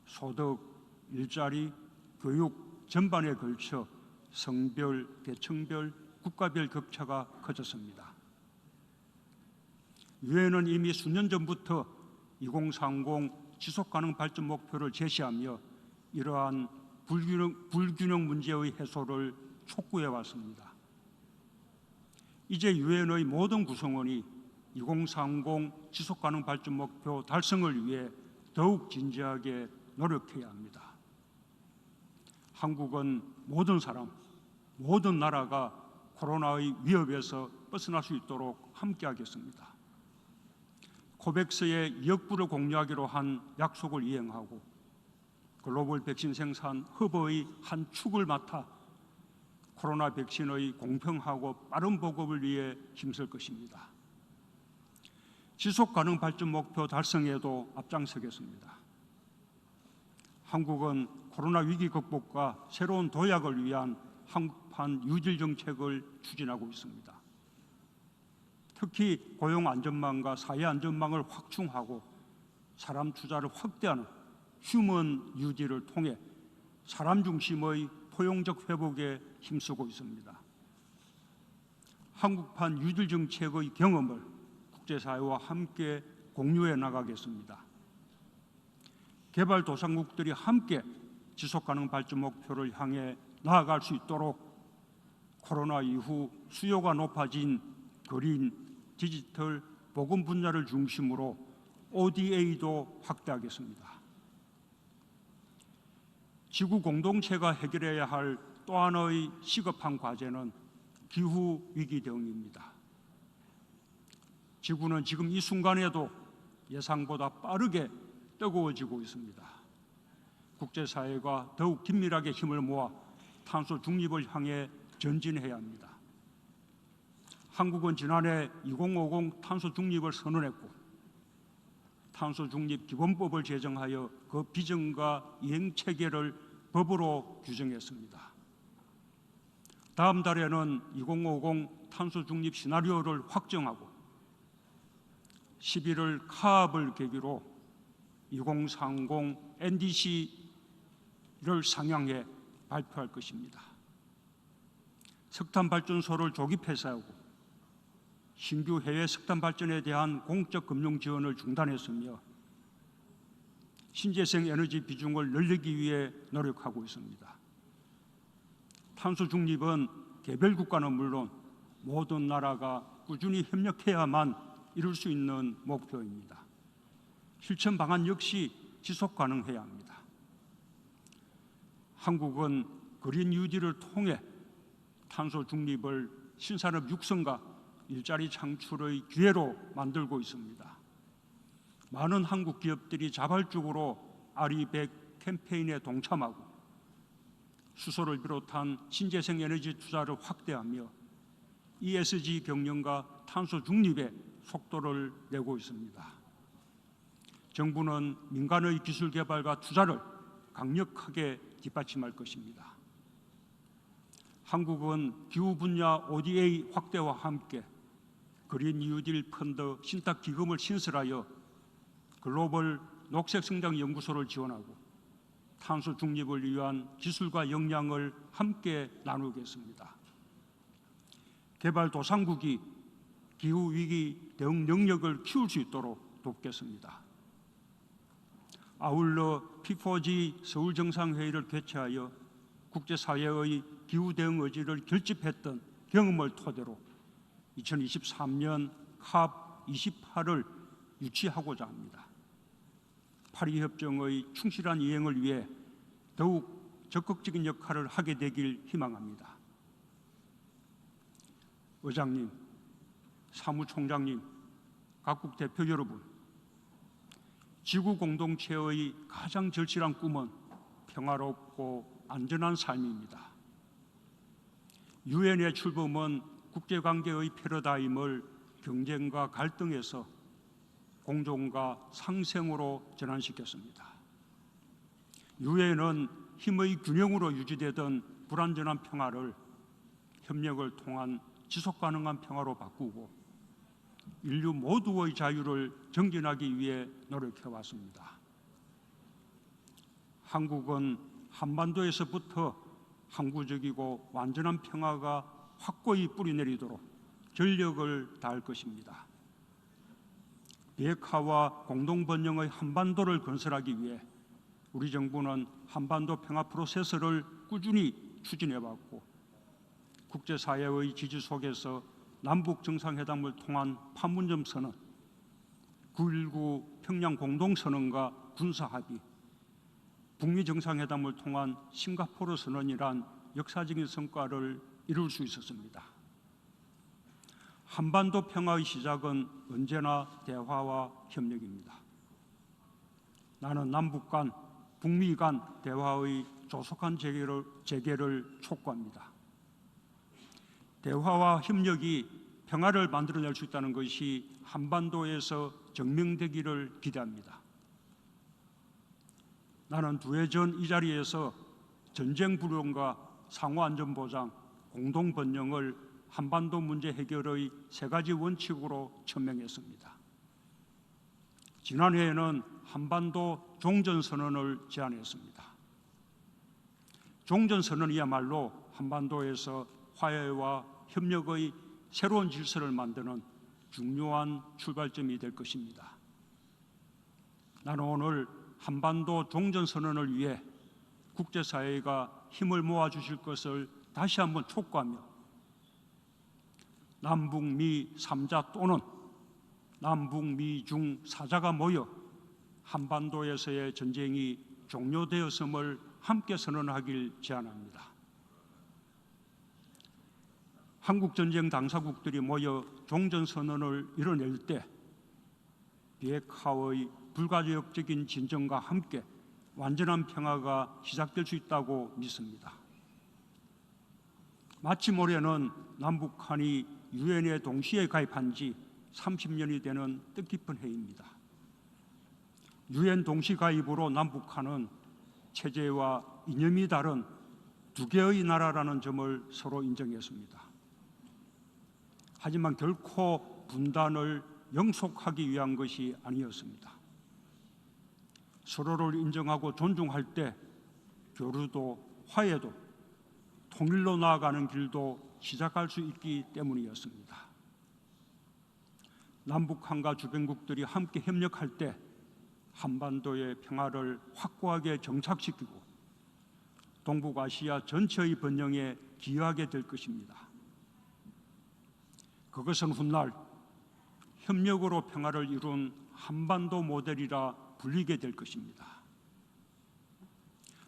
소득, 일자리, 교육 전반에 걸쳐 성별, 계층별, 국가별 격차가 커졌습니다. 유엔은 이미 수년 전부터 2030 지속가능 발전 목표를 제시하며 이러한 불균형 문제의 해소를 촉구해 왔습니다. 이제 유엔의 모든 구성원이 2030 지속가능 발전 목표 달성을 위해 더욱 진지하게 노력해야 합니다. 한국은 모든 사람, 모든 나라가 코로나의 위협에서 벗어날 수 있도록 함께하겠습니다. 코백스의 2억 불을 공유하기로 한 약속을 이행하고 글로벌 백신 생산 허브의 한 축을 맡아 코로나 백신의 공평하고 빠른 보급을 위해 힘쓸 것입니다. 지속가능 발전 목표 달성에도 앞장서겠습니다. 한국은 코로나 위기 극복과 새로운 도약을 위한 한국판 유질 정책을 추진하고 있습니다. 특히 고용 안전망과 사회 안전망을 확충하고 사람 투자를 확대하는 휴먼 유지를 통해 사람 중심의 포용적 회복에 힘쓰고 있습니다. 한국판 유질 정책의 경험을 국제사회와 함께 공유해 나가겠습니다. 개발도상국들이 함께 지속가능 발전 목표를 향해 나아갈 수 있도록 코로나 이후 수요가 높아진 그린, 디지털, 보건 분야를 중심으로 ODA도 확대하겠습니다. 지구 공동체가 해결해야 할 또 하나의 시급한 과제는 기후 위기 대응입니다. 지구는 지금 이 순간에도 예상보다 빠르게 뜨거워지고 있습니다. 국제사회가 더욱 긴밀하게 힘을 모아 탄소 중립을 향해 전진해야 합니다. 한국은 지난해 2050 탄소 중립을 선언했고 탄소 중립 기본법을 제정하여 그 비전과 이행 체계를 법으로 규정했습니다. 다음 달에는 2050 탄소 중립 시나리오를 확정하고 11월 카업을 계기로 2030 NDC를 상향해 발표할 것입니다. 석탄 발전소를 조기 폐쇄하고 신규 해외 석탄 발전에 대한 공적 금융 지원을 중단했으며 신재생 에너지 비중을 늘리기 위해 노력하고 있습니다. 탄소 중립은 개별 국가는 물론 모든 나라가 꾸준히 협력해야만 이룰 수 있는 목표입니다. 실천 방안 역시 지속 가능해야 합니다. 한국은 그린 뉴딜을 통해 탄소 중립을 신산업 육성과 일자리 창출의 기회로 만들고 있습니다. 많은 한국 기업들이 자발적으로 RE100 캠페인에 동참하고 수소를 비롯한 신재생 에너지 투자를 확대하며 ESG 경영과 탄소 중립에 속도를 내고 있습니다. 정부는 민간의 기술 개발과 투자를 강력하게 뒷받침할 것입니다. 한국은 기후 분야 ODA 확대와 함께 그린 뉴딜 펀드 신탁 기금을 신설하여 글로벌 녹색성장연구소를 지원하고 탄소 중립을 위한 기술과 역량을 함께 나누겠습니다. 개발도상국이 기후위기 대응 능력을 키울 수 있도록 돕겠습니다. 아울러 P4G 서울정상회의를 개최하여 국제사회의 기후대응 의지를 결집했던 경험을 토대로 2023년 COP28을 유치하고자 합니다. 파리협정의 충실한 이행을 위해 더욱 적극적인 역할을 하게 되길 희망합니다. 의장님, 사무총장님, 각국 대표 여러분, 지구 공동체의 가장 절실한 꿈은 평화롭고 안전한 삶입니다. 유엔의 출범은 국제관계의 패러다임을 경쟁과 갈등에서 공존과 상생으로 전환시켰습니다. 유엔은 힘의 균형으로 유지되던 불완전한 평화를 협력을 통한 지속가능한 평화로 바꾸고 인류 모두의 자유를 정진하기 위해 노력해왔습니다. 한국은 한반도에서부터 항구적이고 완전한 평화가 확고히 뿌리내리도록 전력을 다할 것입니다. 비핵화와 공동번영의 한반도를 건설하기 위해 우리 정부는 한반도 평화 프로세스를 꾸준히 추진해왔고 국제사회의 지지 속에서 남북 정상회담을 통한 판문점 선언, 9.19 평양 공동선언과 군사합의, 북미 정상회담을 통한 싱가포르 선언이란 역사적인 성과를 이룰 수 있었습니다. 한반도 평화의 시작은 언제나 대화와 협력입니다. 나는 남북 간, 북미 간 대화의 조속한 재개를 촉구합니다. 대화와 협력이 평화를 만들어낼 수 있다는 것이 한반도에서 증명되기를 기대합니다. 나는 2해 전 이 자리에서 전쟁 불응과 상호안전보장, 공동번영을 한반도 문제 해결의 3가지 원칙으로 천명했습니다. 지난해에는 한반도 종전선언을 제안했습니다. 종전선언이야말로 한반도에서 화해와 협력의 새로운 질서를 만드는 중요한 출발점이 될 것입니다. 나는 오늘 한반도 종전선언을 위해 국제사회가 힘을 모아주실 것을 다시 한번 촉구하며 남북미 3자 또는 남북미 중 4자가 모여 한반도에서의 전쟁이 종료되었음을 함께 선언하길 제안합니다. 한국전쟁 당사국들이 모여 종전선언을 이뤄낼 때 비핵화의 불가역적인 진정과 함께 완전한 평화가 시작될 수 있다고 믿습니다. 마침 올해는 남북한이 유엔에 동시에 가입한 지 30년이 되는 뜻깊은 해입니다. 유엔 동시 가입으로 남북한은 체제와 이념이 다른 2개의 나라라는 점을 서로 인정했습니다. 하지만 결코 분단을 영속하기 위한 것이 아니었습니다. 서로를 인정하고 존중할 때 교류도 화해도 통일로 나아가는 길도 시작할 수 있기 때문이었습니다. 남북한과 주변국들이 함께 협력할 때 한반도의 평화를 확고하게 정착시키고 동북아시아 전체의 번영에 기여하게 될 것입니다. 그것은 훗날 협력으로 평화를 이룬 한반도 모델이라 불리게 될 것입니다.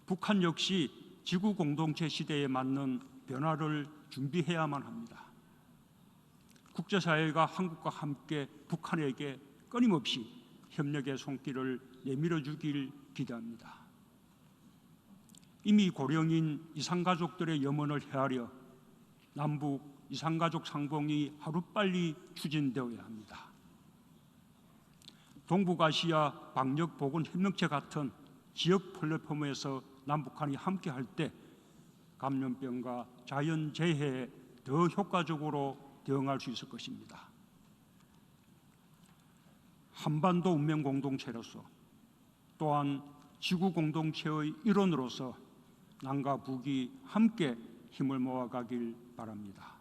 북한 역시 지구 공동체 시대에 맞는 변화를 준비해야만 합니다. 국제사회가 한국과 함께 북한에게 끊임없이 협력의 손길을 내밀어 주길 기대합니다. 이미 고령인 이산가족들의 염원을 헤아려 남북 이산가족 상봉이 하루빨리 추진되어야 합니다. 동북아시아 방역보건협력체 같은 지역 플랫폼에서 남북한이 함께할 때 감염병과 자연재해에 더 효과적으로 대응할 수 있을 것입니다. 한반도 운명 공동체로서 또한 지구 공동체의 일원으로서 남과 북이 함께 힘을 모아가길 바랍니다.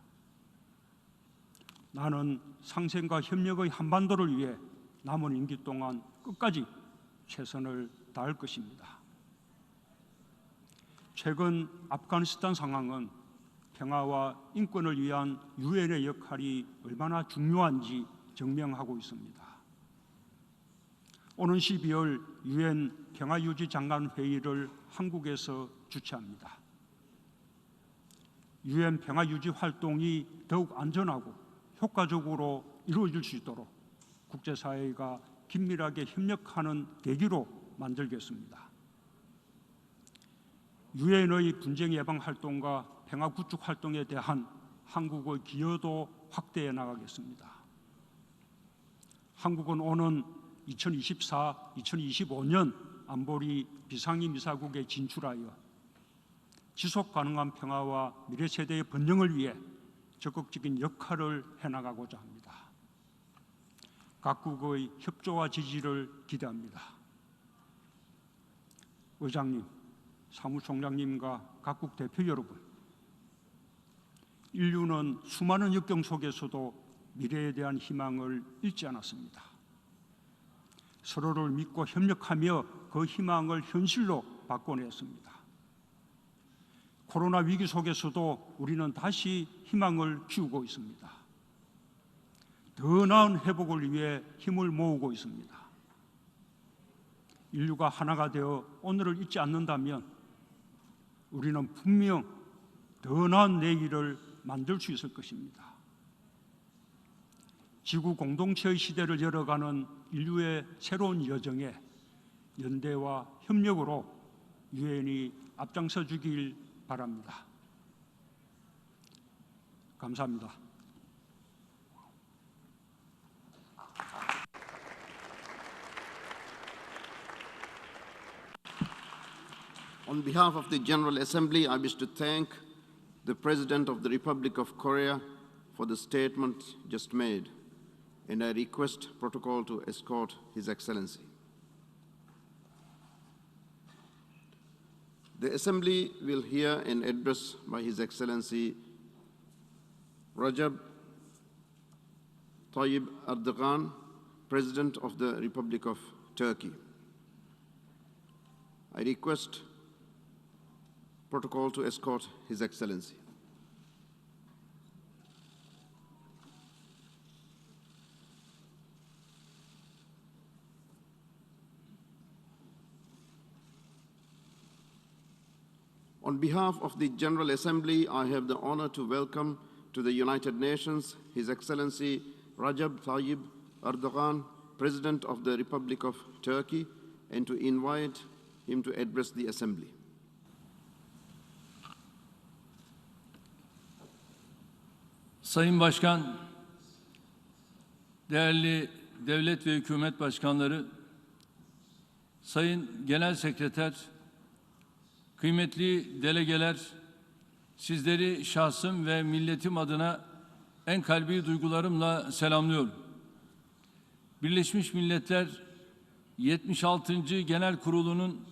나는 상생과 협력의 한반도를 위해 남은 임기 동안 끝까지 최선을 다할 것입니다. 최근 아프가니스탄 상황은 평화와 인권을 위한 유엔의 역할이 얼마나 중요한지 증명하고 있습니다. 오는 12월 유엔 평화유지 장관회의를 한국에서 주최합니다. 유엔 평화유지 활동이 더욱 안전하고 효과적으로 이루어질 수 있도록 국제사회가 긴밀하게 협력하는 계기로 만들겠습니다. 유엔의 분쟁 예방 활동과 평화 구축 활동에 대한 한국의 기여도 확대해 나가겠습니다. 한국은 오는 2024-2025년 안보리 비상임이사국에 진출하여 지속 가능한 평화와 미래 세대의 번영을 위해 적극적인 역할을 해나가고자 합니다. 각국의 협조와 지지를 기대합니다. 의장님, 사무총장님과 각국 대표 여러분, 인류는 수많은 역경 속에서도 미래에 대한 희망을 잃지 않았습니다. 서로를 믿고 협력하며 그 희망을 현실로 바꿔냈습니다. 코로나 위기 속에서도 우리는 다시 희망을 키우고 있습니다. 더 나은 회복을 위해 힘을 모으고 있습니다. 인류가 하나가 되어 오늘을 잊지 않는다면 우리는 분명 더 나은 내일을 만들 수 있을 것입니다. 지구 공동체의 시대를 열어가는 인류의 새로운 여정에 연대와 협력으로 유엔이 앞장서 주길 바랍니다. 감사합니다. On behalf of the General Assembly, I wish to thank the President of the Republic of Korea for the statement just made, and I request protocol to escort His Excellency. The Assembly will hear an address by His Excellency Rajab Tayyip Erdogan, President of the Republic of Turkey. I request protocol to escort His Excellency. On behalf of the General Assembly, I have the honor to welcome to the United Nations His Excellency Rajab Tayyip Erdogan, President of the Republic of Turkey, and to invite him to address the Assembly. Sayın Başkan, değerli devlet ve hükümet başkanları, Sayın Genel Sekreter, kıymetli delegeler, sizleri şahsım ve milletim adına en kalbi duygularımla selamlıyorum. Birleşmiş Milletler 76. Genel Kurulu'nun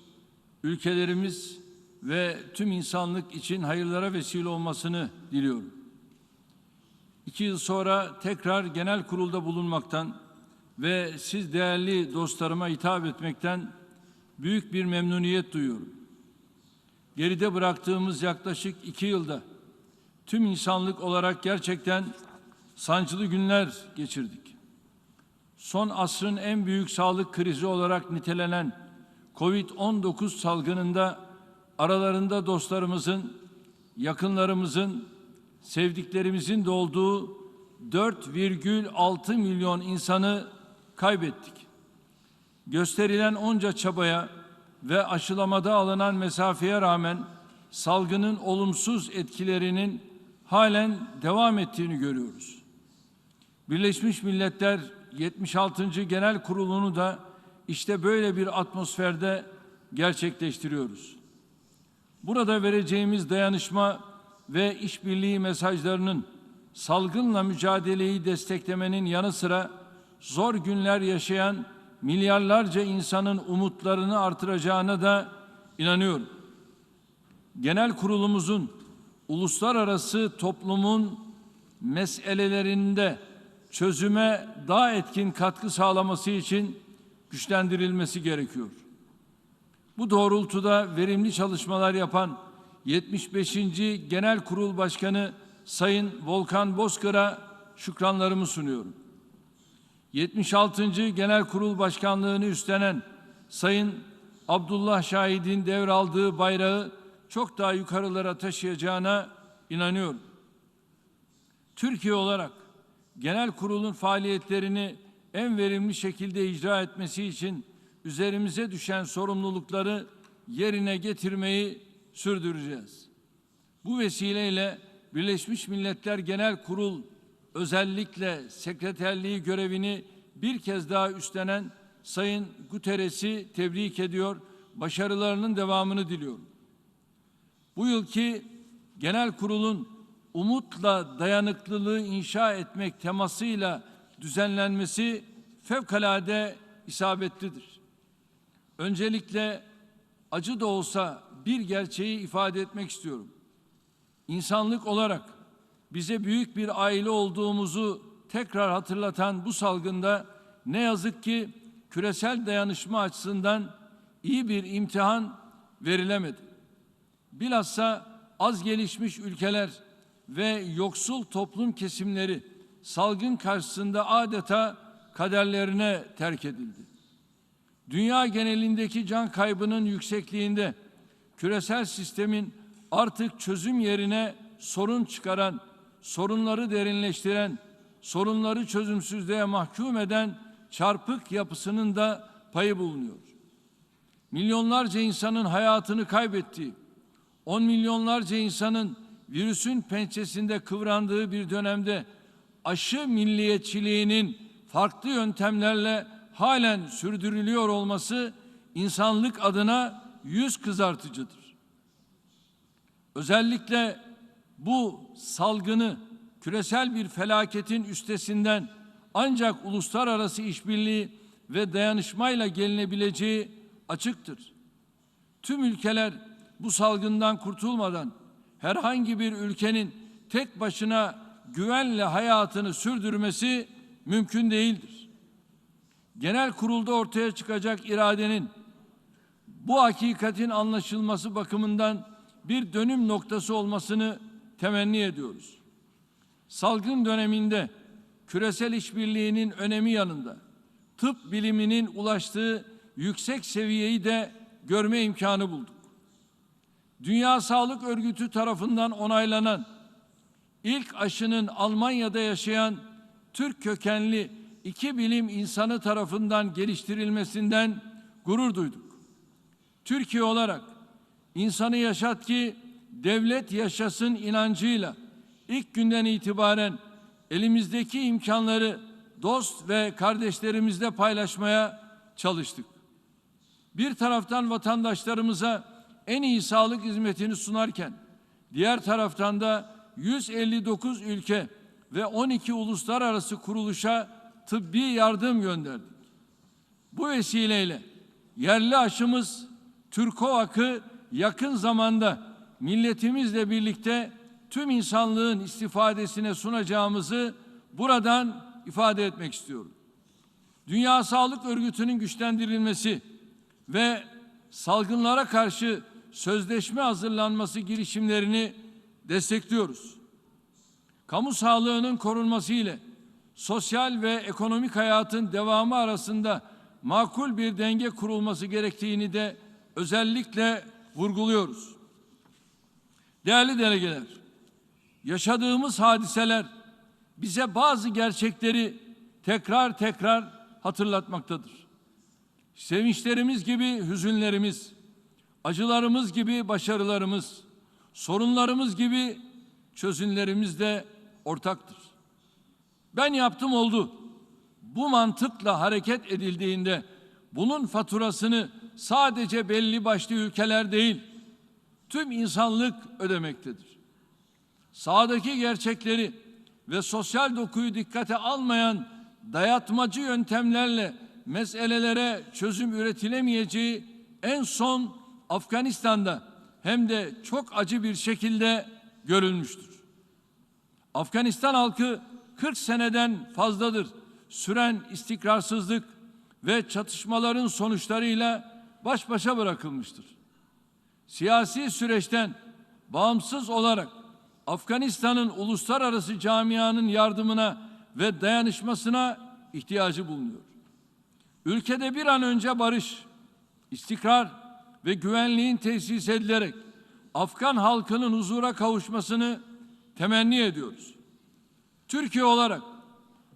ülkelerimiz ve tüm insanlık için hayırlara vesile olmasını diliyorum. 2 yıl sonra tekrar genel kurulda bulunmaktan ve siz değerli dostlarıma hitap etmekten büyük bir memnuniyet duyuyorum. Geride bıraktığımız yaklaşık 2 yılda tüm insanlık olarak gerçekten sancılı günler geçirdik. Son asrın en büyük sağlık krizi olarak nitelenen Covid-19 salgınında aralarında dostlarımızın, yakınlarımızın, sevdiklerimizin de olduğu 4,6 milyon insanı kaybettik. Gösterilen onca çabaya ve aşılamada alınan mesafeye rağmen salgının olumsuz etkilerinin halen devam ettiğini görüyoruz. Birleşmiş Milletler 76. Genel Kurulu'nu da işte böyle bir atmosferde gerçekleştiriyoruz. Burada vereceğimiz dayanışma ve işbirliği mesajlarının salgınla mücadeleyi desteklemenin yanı sıra zor günler yaşayan milyarlarca insanın umutlarını artıracağına da inanıyorum. Genel kurulumuzun uluslararası toplumun meselelerinde çözüme daha etkin katkı sağlaması için güçlendirilmesi gerekiyor. Bu doğrultuda verimli çalışmalar yapan 75. Genel Kurul Başkanı Sayın Volkan Bozkır'a şükranlarımı sunuyorum. 76. Genel Kurul Başkanlığı'nı üstlenen Sayın Abdullah Şahid'in devraldığı bayrağı çok daha yukarılara taşıyacağına inanıyorum. Türkiye olarak Genel Kurul'un faaliyetlerini en verimli şekilde icra etmesi için üzerimize düşen sorumlulukları yerine getirmeyi sürdüreceğiz. Bu vesileyle Birleşmiş Milletler Genel Kurul özellikle sekreterliği görevini bir kez daha üstlenen Sayın Guterres'i tebrik ediyor, başarılarının devamını diliyorum. Bu yılki Genel Kurul'un umutla dayanıklılığı inşa etmek temasıyla düzenlenmesi fevkalade isabetlidir. Öncelikle acı da olsa bir gerçeği ifade etmek istiyorum. İnsanlık olarak bize büyük bir aile olduğumuzu tekrar hatırlatan bu salgında ne yazık ki küresel dayanışma açısından iyi bir imtihan verilemedi. Bilhassa az gelişmiş ülkeler ve yoksul toplum kesimleri salgın karşısında adeta kaderlerine terk edildi. Dünya genelindeki can kaybının yüksekliğinde küresel sistemin artık çözüm yerine sorun çıkaran, sorunları derinleştiren, sorunları çözümsüzlüğe mahkum eden çarpık yapısının da payı bulunuyor. Milyonlarca insanın hayatını kaybettiği, 10 milyonlarca insanın virüsün pençesinde kıvrandığı bir dönemde aşı milliyetçiliğinin farklı yöntemlerle halen sürdürülüyor olması insanlık adına yüz kızartıcıdır. Özellikle bu salgını küresel bir felaketin üstesinden ancak uluslararası işbirliği ve dayanışmayla gelinebileceği açıktır. Tüm ülkeler bu salgından kurtulmadan herhangi bir ülkenin tek başına güvenle hayatını sürdürmesi mümkün değildir. Genel kurulda ortaya çıkacak iradenin bu hakikatin anlaşılması bakımından bir dönüm noktası olmasını temenni ediyoruz. Salgın döneminde küresel işbirliğinin önemi yanında tıp biliminin ulaştığı yüksek seviyeyi de görme imkanı bulduk. Dünya Sağlık Örgütü tarafından onaylanan ilk aşının Almanya'da yaşayan Türk kökenli 2 bilim insanı tarafından geliştirilmesinden gurur duyduk. Türkiye olarak insanı yaşat ki devlet yaşasın inancıyla ilk günden itibaren elimizdeki imkanları dost ve kardeşlerimizle paylaşmaya çalıştık. Bir taraftan vatandaşlarımıza en iyi sağlık hizmetini sunarken diğer taraftan da 159 ülke ve 12 uluslararası kuruluşa tıbbi yardım gönderdik. Bu vesileyle yerli aşımız Türkovak'ı yakın zamanda milletimizle birlikte tüm insanlığın istifadesine sunacağımızı buradan ifade etmek istiyorum. Dünya Sağlık Örgütü'nün güçlendirilmesi ve salgınlara karşı sözleşme hazırlanması girişimlerini destekliyoruz. Kamu sağlığının korunması ile sosyal ve ekonomik hayatın devamı arasında makul bir denge kurulması gerektiğini de özellikle vurguluyoruz. Değerli delegeler, yaşadığımız hadiseler bize bazı gerçekleri tekrar tekrar hatırlatmaktadır. Sevinçlerimiz gibi hüzünlerimiz, acılarımız gibi başarılarımız, sorunlarımız gibi çözümlerimiz de ortaktır. Ben yaptım oldu. Bu mantıkla hareket edildiğinde bunun faturasını sadece belli başlı ülkeler değil, tüm insanlık ödemektedir. Sahadaki gerçekleri ve sosyal dokuyu dikkate almayan dayatmacı yöntemlerle meselelere çözüm üretilemeyeceği en son Afganistan'da hem de çok acı bir şekilde görülmüştür. Afganistan halkı 40 seneden fazladır süren istikrarsızlık ve çatışmaların sonuçlarıyla baş başa bırakılmıştır. Siyasi süreçten bağımsız olarak Afganistan'ın uluslararası camianın yardımına ve dayanışmasına ihtiyacı bulunuyor. Ülkede bir an önce barış, istikrar ve güvenliğin tesis edilerek Afgan halkının huzura kavuşmasını temenni ediyoruz. Türkiye olarak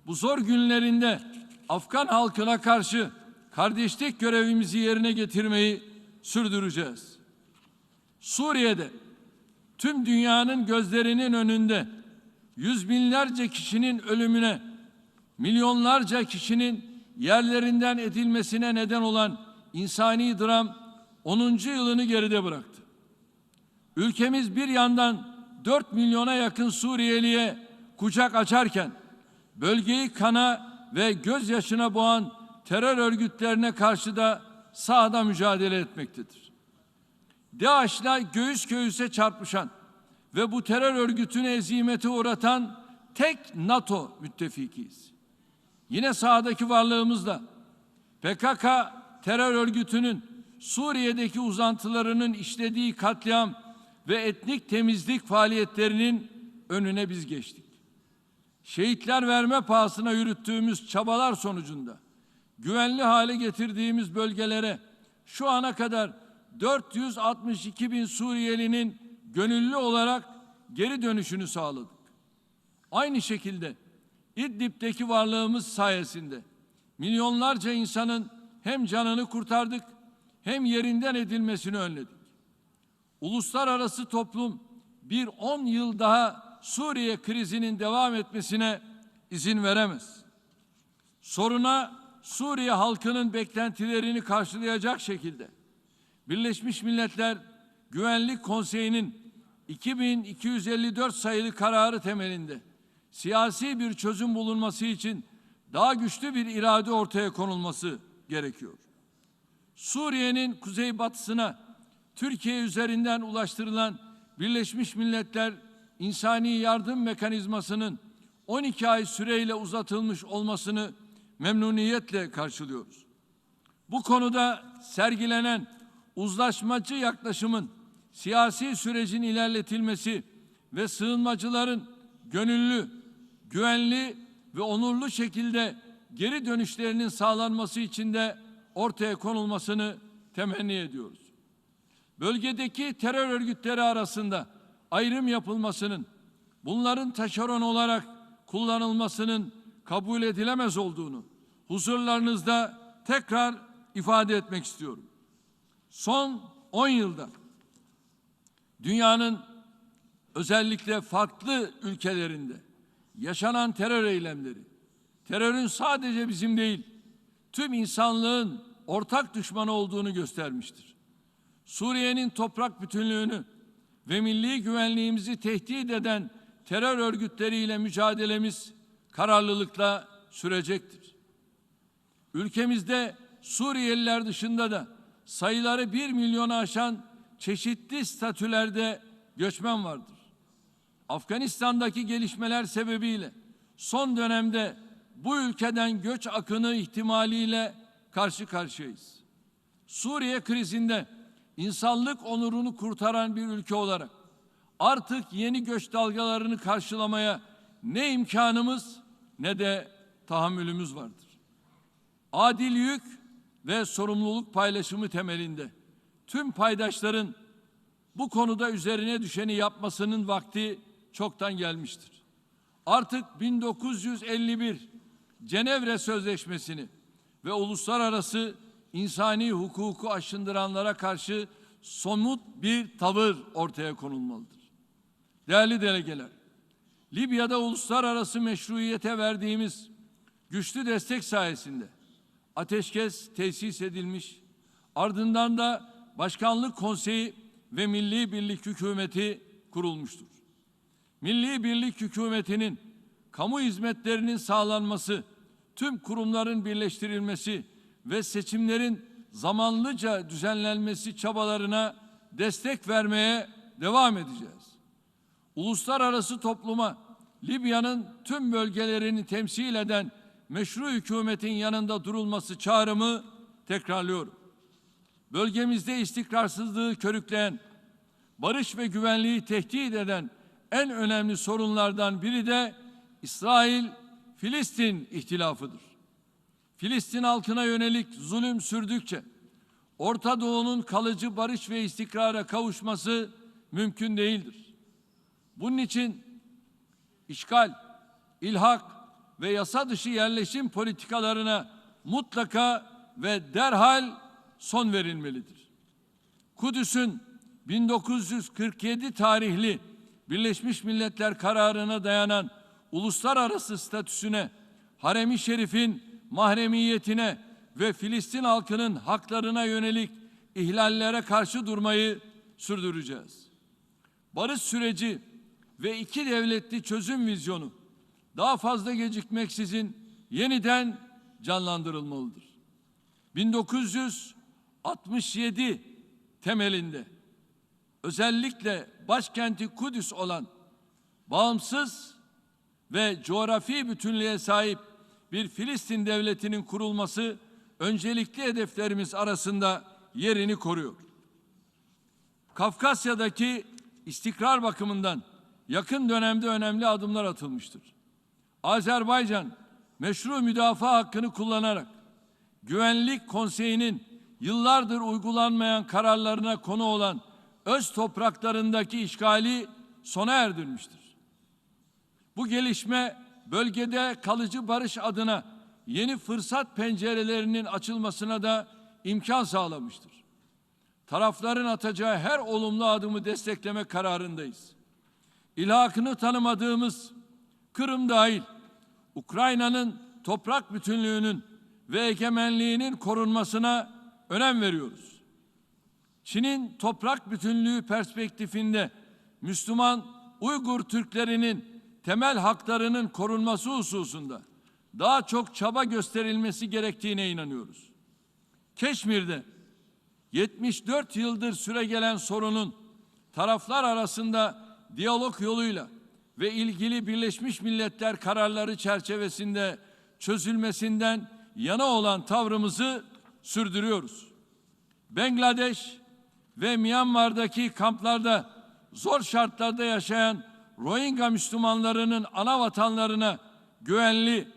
bu zor günlerinde Afgan halkına karşı kardeşlik görevimizi yerine getirmeyi sürdüreceğiz. Suriye'de tüm dünyanın gözlerinin önünde yüz binlerce kişinin ölümüne, milyonlarca kişinin yerlerinden edilmesine neden olan insani dram 10. yılını geride bıraktı. Ülkemiz bir yandan 4 milyona yakın Suriyeliye kucak açarken bölgeyi kana ve gözyaşına boğan terör örgütlerine karşı da sahada mücadele etmektedir. DAEŞ'la göğüs göğüse çarpışan ve bu terör örgütünü ezimete uğratan tek NATO müttefikiyiz. Yine sahadaki varlığımızla PKK terör örgütünün Suriye'deki uzantılarının işlediği katliam ve etnik temizlik faaliyetlerinin önüne biz geçtik. Şehitler verme pahasına yürüttüğümüz çabalar sonucunda güvenli hale getirdiğimiz bölgelere şu ana kadar 462 bin Suriyelinin gönüllü olarak geri dönüşünü sağladık. Aynı şekilde İdlib'deki varlığımız sayesinde milyonlarca insanın hem canını kurtardık hem yerinden edilmesini önledik. Uluslararası toplum bir 10 yıl daha Suriye krizinin devam etmesine izin veremez. Soruna Suriye halkının beklentilerini karşılayacak şekilde Birleşmiş Milletler Güvenlik Konseyi'nin 2254 sayılı kararı temelinde siyasi bir çözüm bulunması için daha güçlü bir irade ortaya konulması gerekiyor. Suriye'nin kuzeybatısına Türkiye üzerinden ulaştırılan Birleşmiş Milletler İnsani Yardım Mekanizması'nın 12 ay süreyle uzatılmış olmasını memnuniyetle karşılıyoruz. Bu konuda sergilenen uzlaşmacı yaklaşımın siyasi sürecin ilerletilmesi ve sığınmacıların gönüllü, güvenli ve onurlu şekilde geri dönüşlerinin sağlanması için de ortaya konulmasını temenni ediyoruz. Bölgedeki terör örgütleri arasında ayrım yapılmasının, bunların taşeron olarak kullanılmasının kabul edilemez olduğunu huzurlarınızda tekrar ifade etmek istiyorum. Son 10 yılda dünyanın özellikle farklı ülkelerinde yaşanan terör eylemleri, terörün sadece bizim değil, tüm insanlığın ortak düşmanı olduğunu göstermiştir. Suriye'nin toprak bütünlüğünü ve milli güvenliğimizi tehdit eden terör örgütleriyle mücadelemiz kararlılıkla sürecektir. Ülkemizde Suriyeliler dışında da sayıları 1 milyonu aşan çeşitli statülerde göçmen vardır. Afganistan'daki gelişmeler sebebiyle son dönemde bu ülkeden göç akını ihtimaliyle karşı karşıyayız. Suriye krizinde insanlık onurunu kurtaran bir ülke olarak artık yeni göç dalgalarını karşılamaya ne imkanımız ne de tahammülümüz vardır. Adil yük ve sorumluluk paylaşımı temelinde tüm paydaşların bu konuda üzerine düşeni yapmasının vakti çoktan gelmiştir. Artık 1951 Cenevre Sözleşmesi'ni ve uluslararası insani hukuku aşındıranlara karşı somut bir tavır ortaya konulmalıdır. Değerli delegeler, Libya'da uluslararası meşruiyete verdiğimiz güçlü destek sayesinde ateşkes tesis edilmiş, ardından da Başkanlık Konseyi ve Milli Birlik Hükümeti kurulmuştur. Milli Birlik Hükümeti'nin kamu hizmetlerinin sağlanması, tüm kurumların birleştirilmesi ve seçimlerin zamanlıca düzenlenmesi çabalarına destek vermeye devam edeceğiz. Uluslararası topluma Libya'nın tüm bölgelerini temsil eden meşru hükümetin yanında durulması çağrımı tekrarlıyorum. Bölgemizde istikrarsızlığı körükleyen, barış ve güvenliği tehdit eden en önemli sorunlardan biri de İsrail-Filistin ihtilafıdır. Filistin halkına yönelik zulüm sürdükçe Orta Doğu'nun kalıcı barış ve istikrara kavuşması mümkün değildir. Bunun için işgal, ilhak ve yasa dışı yerleşim politikalarına mutlaka ve derhal son verilmelidir. Kudüs'ün 1947 tarihli Birleşmiş Milletler kararına dayanan uluslararası statüsüne, Harem-i Şerif'in mahremiyetine ve Filistin halkının haklarına yönelik ihlallere karşı durmayı sürdüreceğiz. Barış süreci ve iki devletli çözüm vizyonu daha fazla gecikmeksizin yeniden canlandırılmalıdır. 1967 temelinde özellikle başkenti Kudüs olan bağımsız ve coğrafi bütünlüğe sahip bir Filistin devletinin kurulması öncelikli hedeflerimiz arasında yerini koruyor. Kafkasya'daki istikrar bakımından yakın dönemde önemli adımlar atılmıştır. Azerbaycan meşru müdafaa hakkını kullanarak Güvenlik Konseyi'nin yıllardır uygulanmayan kararlarına konu olan öz topraklarındaki işgali sona erdirmiştir. Bu gelişme bölgede kalıcı barış adına yeni fırsat pencerelerinin açılmasına da imkan sağlamıştır. Tarafların atacağı her olumlu adımı desteklemek kararındayız. İlhakını tanımadığımız Kırım dahil Ukrayna'nın toprak bütünlüğünün ve egemenliğinin korunmasına önem veriyoruz. Çin'in toprak bütünlüğü perspektifinde Müslüman Uygur Türklerinin temel haklarının korunması hususunda daha çok çaba gösterilmesi gerektiğine inanıyoruz. Keşmir'de 74 yıldır süregelen sorunun taraflar arasında diyalog yoluyla ve ilgili Birleşmiş Milletler kararları çerçevesinde çözülmesinden yana olan tavrımızı sürdürüyoruz. Bangladeş ve Myanmar'daki kamplarda zor şartlarda yaşayan Rohingya Müslümanlarının ana vatanlarına güvenli,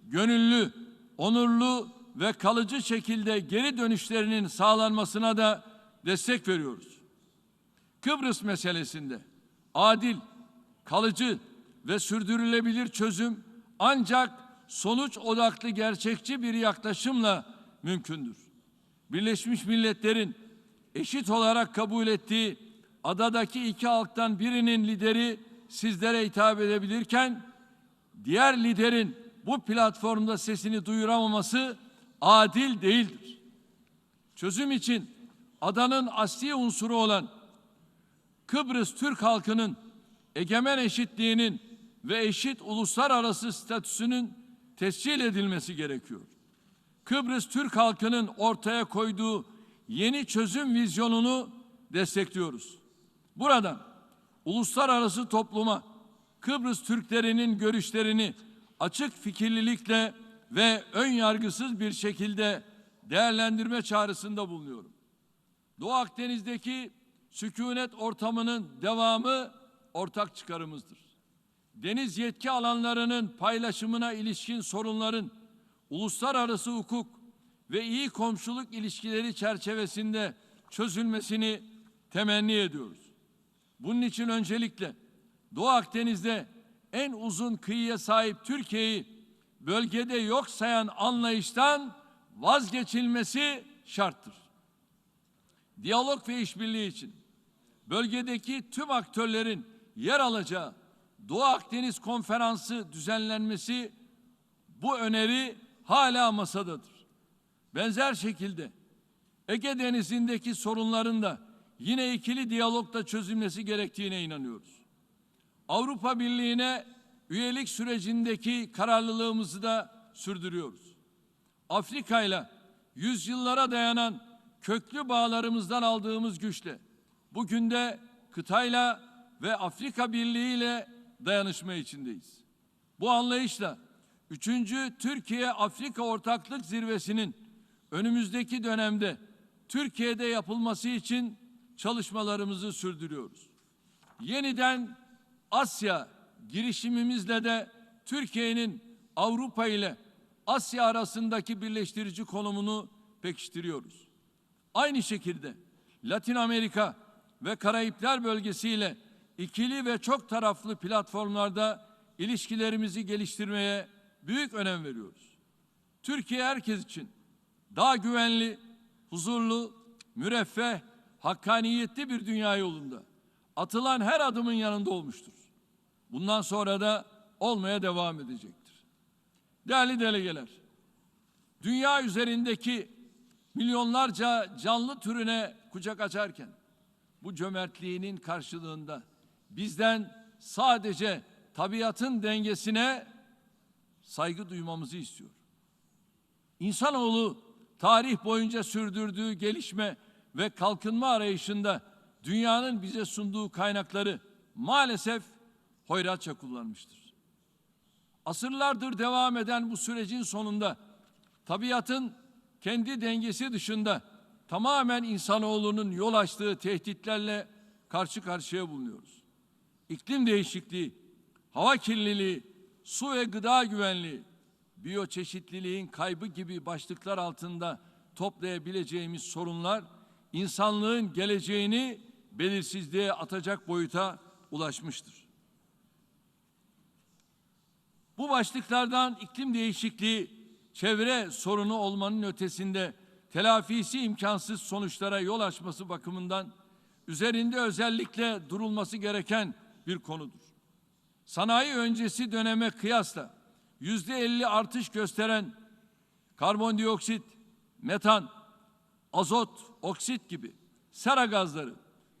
gönüllü, onurlu ve kalıcı şekilde geri dönüşlerinin sağlanmasına da destek veriyoruz. Kıbrıs meselesinde adil, kalıcı ve sürdürülebilir çözüm ancak sonuç odaklı gerçekçi bir yaklaşımla mümkündür. Birleşmiş Milletler'in eşit olarak kabul ettiği adadaki iki halktan birinin lideri sizlere hitap edebilirken diğer liderin bu platformda sesini duyuramaması adil değildir. Çözüm için adanın asli unsuru olan Kıbrıs Türk halkının egemen eşitliğinin ve eşit uluslararası statüsünün tescil edilmesi gerekiyor. Kıbrıs Türk halkının ortaya koyduğu yeni çözüm vizyonunu destekliyoruz. Buradan uluslararası topluma Kıbrıs Türklerinin görüşlerini açık fikirlilikle ve ön yargısız bir şekilde değerlendirme çağrısında bulunuyorum. Doğu Akdeniz'deki sükunet ortamının devamı ortak çıkarımızdır. Deniz yetki alanlarının paylaşımına ilişkin sorunların uluslararası hukuk ve iyi komşuluk ilişkileri çerçevesinde çözülmesini temenni ediyoruz. Bunun için öncelikle Doğu Akdeniz'de en uzun kıyıya sahip Türkiye'yi bölgede yok sayan anlayıştan vazgeçilmesi şarttır. Diyalog ve işbirliği için bölgedeki tüm aktörlerin yer alacağı Doğu Akdeniz Konferansı düzenlenmesi, bu öneri hala masadadır. Benzer şekilde Ege Denizi'ndeki sorunların da yine ikili diyalogla çözülmesi gerektiğine inanıyoruz. Avrupa Birliği'ne üyelik sürecindeki kararlılığımızı da sürdürüyoruz. Afrika ile yüzyıllara dayanan köklü bağlarımızdan aldığımız güçle bugün de kıtayla ve Afrika Birliği ile dayanışma içindeyiz. Bu anlayışla 3. Türkiye-Afrika Ortaklık Zirvesi'nin önümüzdeki dönemde Türkiye'de yapılması için çalışmalarımızı sürdürüyoruz. Yeniden Asya girişimimizle de Türkiye'nin Avrupa ile Asya arasındaki birleştirici konumunu pekiştiriyoruz. Aynı şekilde Latin Amerika ve Karayipler bölgesiyle ikili ve çok taraflı platformlarda ilişkilerimizi geliştirmeye büyük önem veriyoruz. Türkiye herkes için daha güvenli, huzurlu, müreffeh, hakkaniyetli bir dünya yolunda atılan her adımın yanında olmuştur. Bundan sonra da olmaya devam edecektir. Değerli delegeler, dünya üzerindeki milyonlarca canlı türüne kucak açarken bu cömertliğinin karşılığında bizden sadece tabiatın dengesine saygı duymamızı istiyor. İnsanoğlu tarih boyunca sürdürdüğü gelişme ve kalkınma arayışında dünyanın bize sunduğu kaynakları maalesef hoyratça kullanmıştır. Asırlardır devam eden bu sürecin sonunda tabiatın kendi dengesi dışında tamamen insanoğlunun yol açtığı tehditlerle karşı karşıya bulunuyoruz. İklim değişikliği, hava kirliliği, su ve gıda güvenliği, biyoçeşitliliğin kaybı gibi başlıklar altında toplayabileceğimiz sorunlar insanlığın geleceğini belirsizliğe atacak boyuta ulaşmıştır. Bu başlıklardan iklim değişikliği, çevre sorunu olmanın ötesinde telafisi imkansız sonuçlara yol açması bakımından üzerinde özellikle durulması gereken bir konudur. Sanayi öncesi döneme kıyasla %50 artış gösteren karbondioksit, metan, azot, oksit gibi sera gazları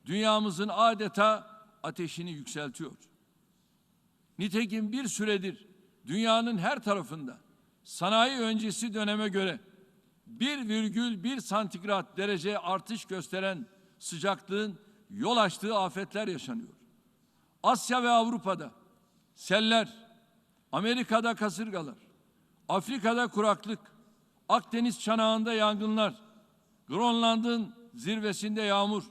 dünyamızın adeta ateşini yükseltiyor. Nitekim bir süredir dünyanın her tarafında sanayi öncesi döneme göre 1,1 santigrat derece artış gösteren sıcaklığın yol açtığı afetler yaşanıyor. Asya ve Avrupa'da seller, Amerika'da kasırgalar, Afrika'da kuraklık, Akdeniz çanağında yangınlar, Grönland'ın zirvesinde yağmur,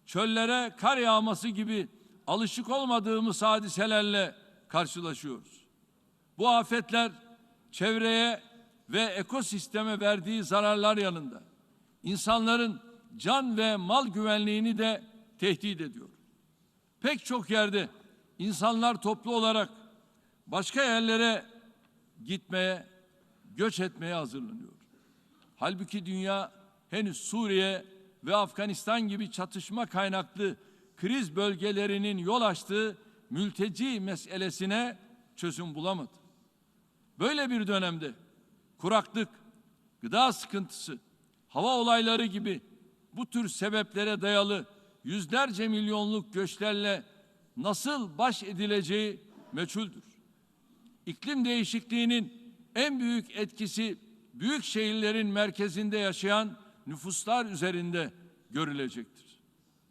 çöllere kar yağması gibi alışık olmadığımız hadiselerle karşılaşıyoruz. Bu afetler çevreye ve ekosisteme verdiği zararlar yanında insanların can ve mal güvenliğini de tehdit ediyor. Pek çok yerde insanlar toplu olarak başka yerlere gitmeye, göç etmeye hazırlanıyor. Halbuki dünya henüz Suriye ve Afganistan gibi çatışma kaynaklı kriz bölgelerinin yol açtığı mülteci meselesine çözüm bulamadı. Böyle bir dönemde kuraklık, gıda sıkıntısı, hava olayları gibi bu tür sebeplere dayalı yüzlerce milyonluk göçlerle nasıl baş edileceği meçhuldür. İklim değişikliğinin en büyük etkisi büyük şehirlerin merkezinde yaşayan nüfuslar üzerinde görülecektir.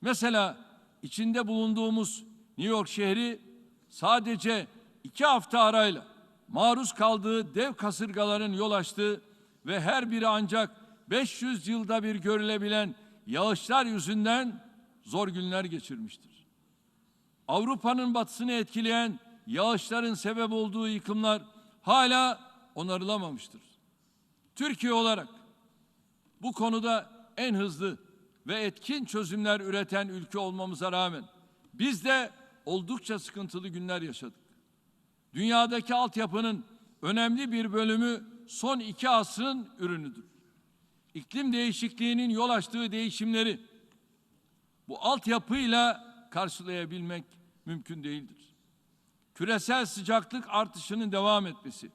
Mesela içinde bulunduğumuz New York şehri sadece 2 hafta arayla maruz kaldığı dev kasırgaların yol açtığı ve her biri ancak 500 yılda bir görülebilen yağışlar yüzünden zor günler geçirmiştir. Avrupa'nın batısını etkileyen yağışların sebep olduğu yıkımlar hala onarılamamıştır. Türkiye olarak bu konuda en hızlı ve etkin çözümler üreten ülke olmamıza rağmen biz de oldukça sıkıntılı günler yaşadık. Dünyadaki altyapının önemli bir bölümü son 2 asrın ürünüdür. İklim değişikliğinin yol açtığı değişimleri bu altyapıyla karşılayabilmek mümkün değildir. Küresel sıcaklık artışının devam etmesi,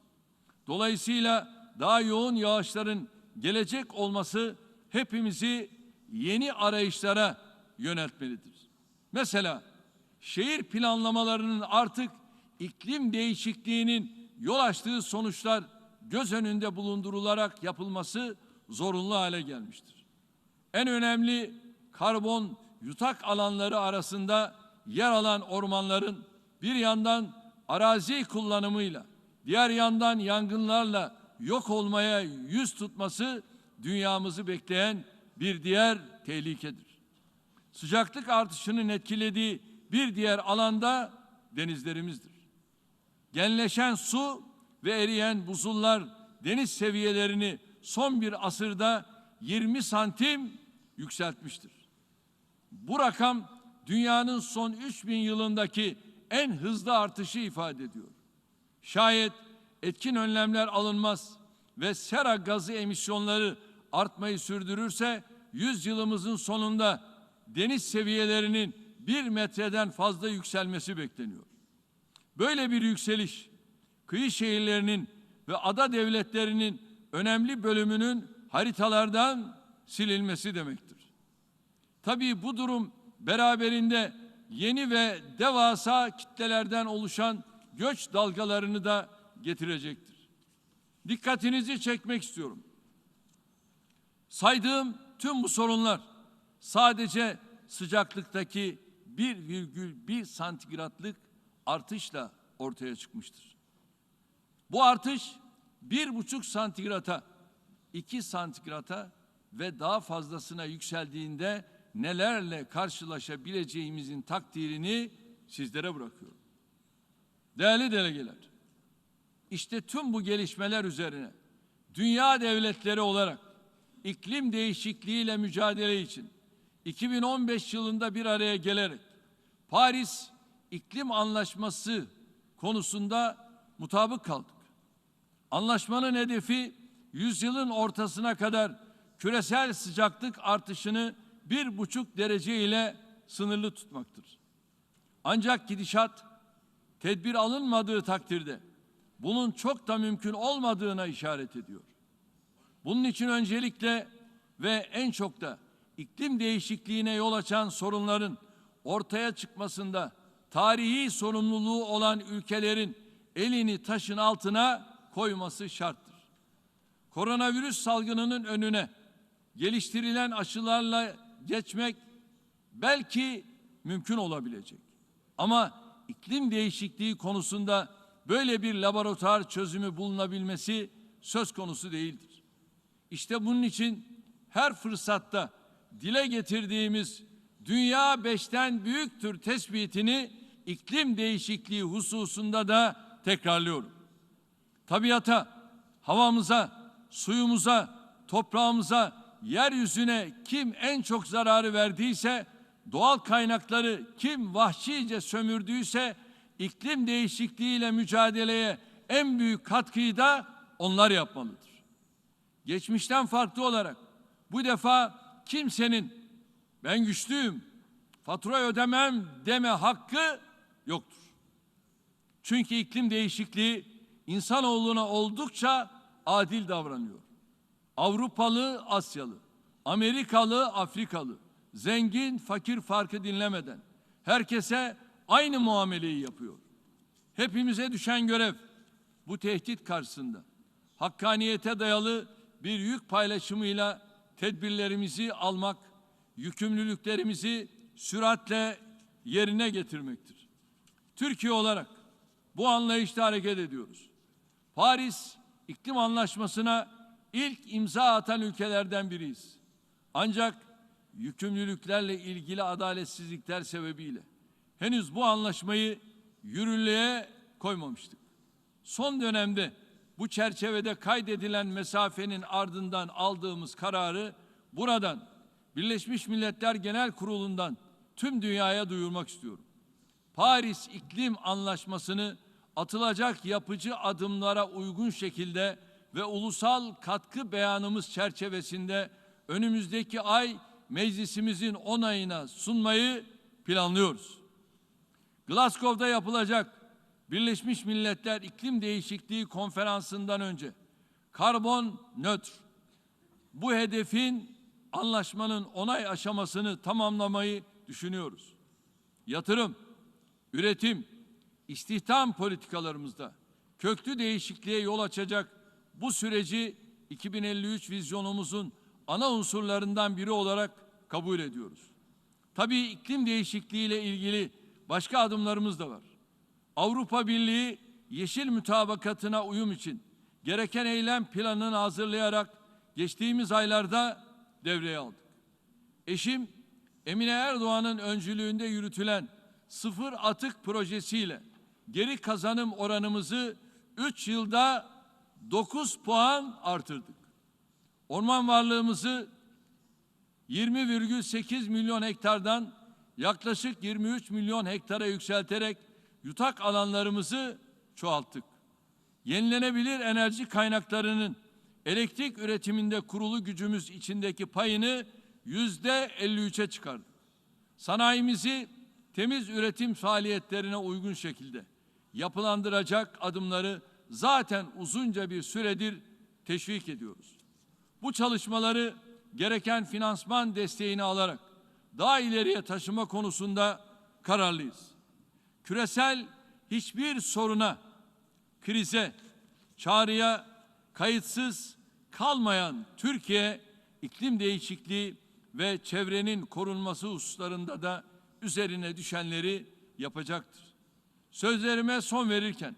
dolayısıyla daha yoğun yağışların gelecek olması hepimizi yeni arayışlara yöneltmelidir. Mesela şehir planlamalarının artık iklim değişikliğinin yol açtığı sonuçlar göz önünde bulundurularak yapılması zorunlu hale gelmiştir. En önemli karbon yutak alanları arasında yer alan ormanların bir yandan arazi kullanımıyla, diğer yandan yangınlarla yok olmaya yüz tutması dünyamızı bekleyen bir diğer tehlikedir. Sıcaklık artışının etkilediği bir diğer alanda denizlerimizdir. Genleşen su ve eriyen buzullar deniz seviyelerini son bir asırda 20 santim yükseltmiştir. Bu rakam dünyanın son 3000 yılındaki en hızlı artışı ifade ediyor. Şayet etkin önlemler alınmaz ve sera gazı emisyonları artmayı sürdürürse 100 yılımızın sonunda deniz seviyelerinin 1 metreden fazla yükselmesi bekleniyor. Böyle bir yükseliş kıyı şehirlerinin ve ada devletlerinin önemli bölümünün haritalardan silinmesi demektir. Tabii bu durum beraberinde yeni ve devasa kitlelerden oluşan göç dalgalarını da getirecektir. Dikkatinizi çekmek istiyorum. Saydığım tüm bu sorunlar sadece sıcaklıktaki 1,1 santigratlık artışla ortaya çıkmıştır. Bu artış 1,5 santigrata, 2 santigrata ve daha fazlasına yükseldiğinde nelerle karşılaşabileceğimizin takdirini sizlere bırakıyorum. Değerli delegeler, işte tüm bu gelişmeler üzerine dünya devletleri olarak iklim değişikliğiyle mücadele için 2015 yılında bir araya gelerek Paris İklim Anlaşması konusunda mutabık kaldık. Anlaşmanın hedefi yüzyılın ortasına kadar küresel sıcaklık artışını 1,5 derece ile sınırlı tutmaktır. Ancak gidişat tedbir alınmadığı takdirde bunun çok da mümkün olmadığına işaret ediyor. Bunun için öncelikle ve en çok da iklim değişikliğine yol açan sorunların ortaya çıkmasında tarihi sorumluluğu olan ülkelerin elini taşın altına koyması şarttır. Koronavirüs salgınının önüne geliştirilen aşılarla geçmek belki mümkün olabilecek. Ama iklim değişikliği konusunda böyle bir laboratuvar çözümü bulunabilmesi söz konusu değildir. İşte bunun için her fırsatta dile getirdiğimiz dünya 5'ten büyüktür tespitini iklim değişikliği hususunda da tekrarlıyorum. Tabiata, havamıza, suyumuza, toprağımıza, yeryüzüne kim en çok zararı verdiyse, doğal kaynakları kim vahşice sömürdüyse, iklim değişikliğiyle mücadeleye en büyük katkıyı da onlar yapmalıdır. Geçmişten farklı olarak bu defa kimsenin ben güçlüyüm, fatura ödemem deme hakkı yoktur. Çünkü iklim değişikliği insanoğluna oldukça adil davranıyor. Avrupalı, Asyalı, Amerikalı, Afrikalı, zengin, fakir farkı dinlemeden herkese aynı muameleyi yapıyor. Hepimize düşen görev bu tehdit karşısında hakkaniyete dayalı bir yük paylaşımıyla tedbirlerimizi almak, yükümlülüklerimizi süratle yerine getirmektir. Türkiye olarak bu anlayışla hareket ediyoruz. Paris İklim Anlaşması'na ilk imza atan ülkelerden biriyiz. Ancak yükümlülüklerle ilgili adaletsizlikler sebebiyle henüz bu anlaşmayı yürürlüğe koymamıştık. Son dönemde bu çerçevede kaydedilen mesafenin ardından aldığımız kararı buradan Birleşmiş Milletler Genel Kurulu'ndan tüm dünyaya duyurmak istiyorum. Paris İklim Anlaşması'nı atılacak yapıcı adımlara uygun şekilde ve ulusal katkı beyanımız çerçevesinde önümüzdeki ay meclisimizin onayına sunmayı planlıyoruz. Glasgow'da yapılacak Birleşmiş Milletler İklim Değişikliği Konferansı'ndan önce karbon nötr bu hedefin anlaşmanın onay aşamasını tamamlamayı düşünüyoruz. Yatırım, üretim, istihdam politikalarımızda köklü değişikliğe yol açacak bu süreci 2053 vizyonumuzun ana unsurlarından biri olarak kabul ediyoruz. Tabii iklim değişikliğiyle ilgili başka adımlarımız da var. Avrupa Birliği yeşil mütabakatına uyum için gereken eylem planını hazırlayarak geçtiğimiz aylarda devreye aldık. Eşim Emine Erdoğan'ın öncülüğünde yürütülen sıfır atık projesiyle geri kazanım oranımızı 3 yılda 9 puan artırdık. Orman varlığımızı 20,8 milyon hektardan yaklaşık 23 milyon hektara yükselterek yutak alanlarımızı çoğalttık. Yenilenebilir enerji kaynaklarının elektrik üretiminde kurulu gücümüz içindeki payını %53'e çıkardık. Sanayimizi temiz üretim faaliyetlerine uygun şekilde yapılandıracak adımları zaten uzunca bir süredir teşvik ediyoruz. Bu çalışmaları gereken finansman desteğini alarak daha ileriye taşıma konusunda kararlıyız. Küresel hiçbir soruna, krize, çağrıya kayıtsız kalmayan Türkiye, iklim değişikliği ve çevrenin korunması hususlarında da üzerine düşenleri yapacaktır. Sözlerime son verirken,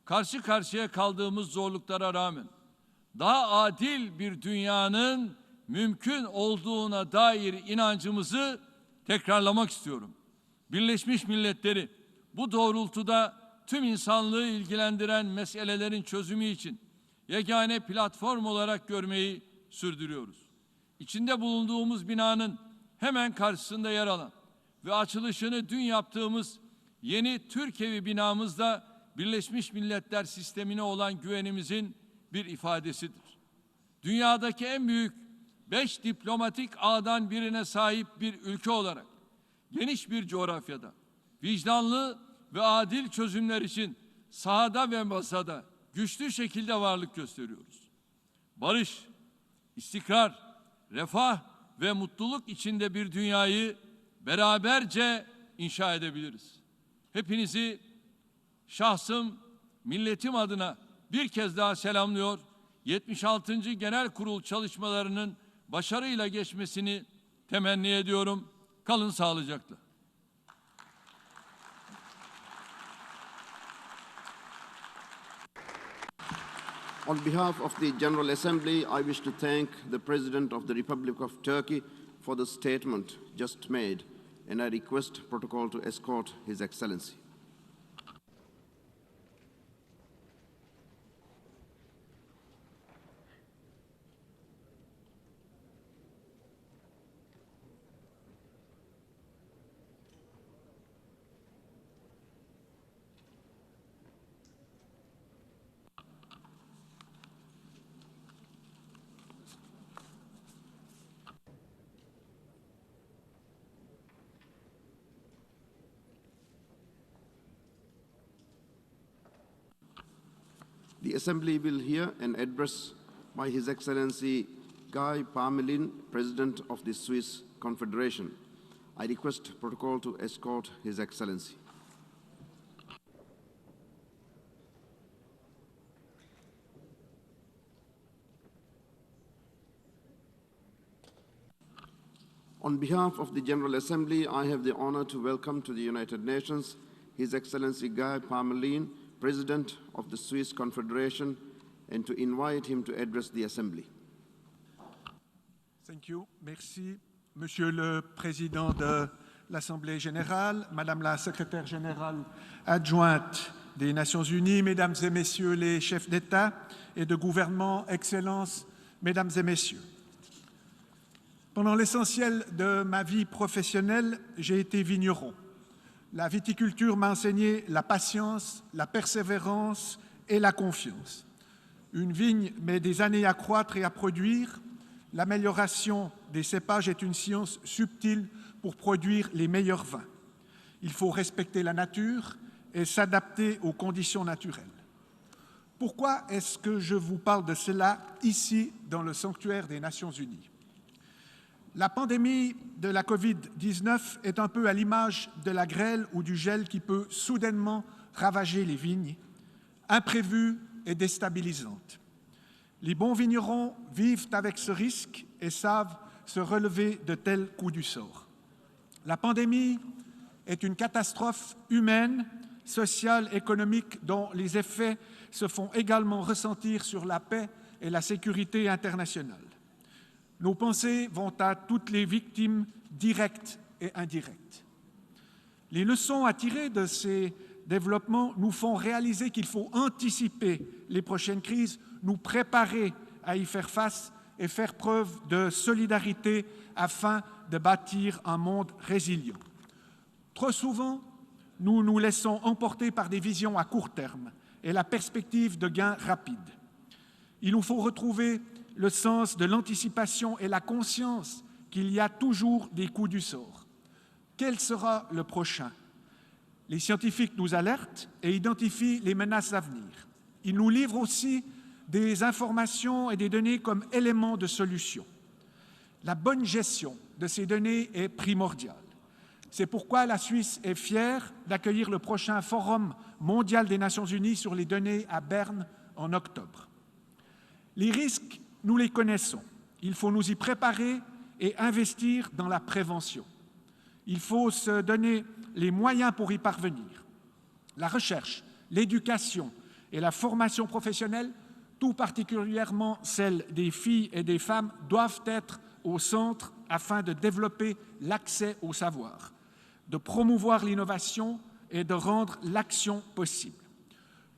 karşı karşıya kaldığımız zorluklara rağmen daha adil bir dünyanın mümkün olduğuna dair inancımızı tekrarlamak istiyorum. Birleşmiş Milletleri bu doğrultuda tüm insanlığı ilgilendiren meselelerin çözümü için yegane platform olarak görmeyi sürdürüyoruz. İçinde bulunduğumuz binanın hemen karşısında yer alan ve açılışını dün yaptığımız yeni Türkevi binamızda Birleşmiş Milletler sistemine olan güvenimizin bir ifadesidir. Dünyadaki en büyük 5 diplomatik ağdan birine sahip bir ülke olarak geniş bir coğrafyada vicdanlı ve adil çözümler için sahada ve masada güçlü şekilde varlık gösteriyoruz. Barış, istikrar, refah ve mutluluk içinde bir dünyayı beraberce inşa edebiliriz. Hepinizi şahsım, milletim adına bir kez daha selamlıyor. 76. Genel Kurul çalışmalarının başarıyla geçmesini temenni ediyorum. Kalın sağlıcakla. On behalf of the General Assembly, I wish to thank the President of the Republic of Turkey for the statement just made, and I request protocol to escort His Excellency. The Assembly will hear an address by His Excellency Guy Parmelin, President of the Swiss Confederation. I request protocol to escort His Excellency. On behalf of the General Assembly, I have the honor to welcome to the United Nations His Excellency Guy Parmelin, President of the Swiss Confederation and to invite him to address the Assembly. Thank you. Merci, Monsieur le Président de l'Assemblée générale, Madame la Secrétaire générale adjointe des Nations unies, Mesdames et Messieurs les chefs d'État et de gouvernement, Excellences, Mesdames et Messieurs. Pendant l'essentiel de ma vie professionnelle, j'ai été vigneron. La viticulture m'a enseigné la patience, la persévérance et la confiance. Une vigne met des années à croître et à produire. L'amélioration des cépages est une science subtile pour produire les meilleurs vins. Il faut respecter la nature et s'adapter aux conditions naturelles. Pourquoi est-ce que je vous parle de cela ici, dans le sanctuaire des Nations Unies? La pandémie de la Covid-19 est un peu à l'image de la grêle ou du gel qui peut soudainement ravager les vignes, imprévue et déstabilisante. Les bons vignerons vivent avec ce risque et savent se relever de tels coups du sort. La pandémie est une catastrophe humaine, sociale, économique dont les effets se font également ressentir sur la paix et la sécurité internationale. Nos pensées vont à toutes les victimes directes et indirectes. Les leçons à tirer de ces développements nous font réaliser qu'il faut anticiper les prochaines crises, nous préparer à y faire face et faire preuve de solidarité afin de bâtir un monde résilient. Trop souvent, nous nous laissons emporter par des visions à court terme et la perspective de gains rapides. Il nous faut retrouver le sens de l'anticipation et la conscience qu'il y a toujours des coups du sort. Quel sera le prochain? Les scientifiques nous alertent et identifient les menaces à venir. Ils nous livrent aussi des informations et des données comme éléments de solution. La bonne gestion de ces données est primordiale. C'est pourquoi la Suisse est fière d'accueillir le prochain Forum mondial des Nations Unies sur les données à Berne en octobre. Les risques, nous les connaissons. Il faut nous y préparer et investir dans la prévention. Il faut se donner les moyens pour y parvenir. La recherche, l'éducation et la formation professionnelle, tout particulièrement celle des filles et des femmes, doivent être au centre afin de développer l'accès au savoir, de promouvoir l'innovation et de rendre l'action possible.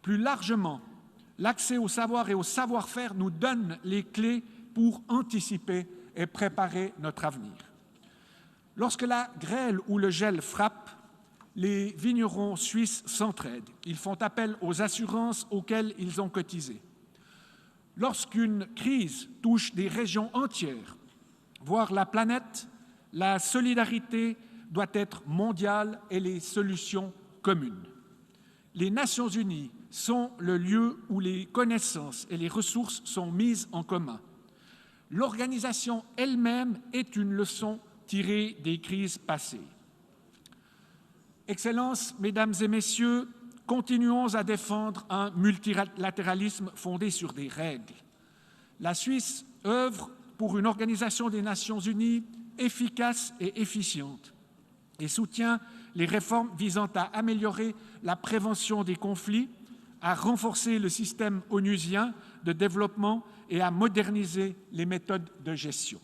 Plus largement, l'accès au savoir et au savoir-faire nous donne les clés pour anticiper et préparer notre avenir. Lorsque la grêle ou le gel frappe, les vignerons suisses s'entraident. Ils font appel aux assurances auxquelles ils ont cotisé. Lorsqu'une crise touche des régions entières, voire la planète, la solidarité doit être mondiale et les solutions communes. Les Nations unies sont le lieu où les connaissances et les ressources sont mises en commun. L'organisation elle-même est une leçon tirée des crises passées. Excellences, Mesdames et Messieurs, continuons à défendre un multilatéralisme fondé sur des règles. La Suisse œuvre pour une organisation des Nations unies efficace et efficiente et soutient les réformes visant à améliorer la prévention des conflits, à renforcer le système onusien de développement et à moderniser les méthodes de gestion.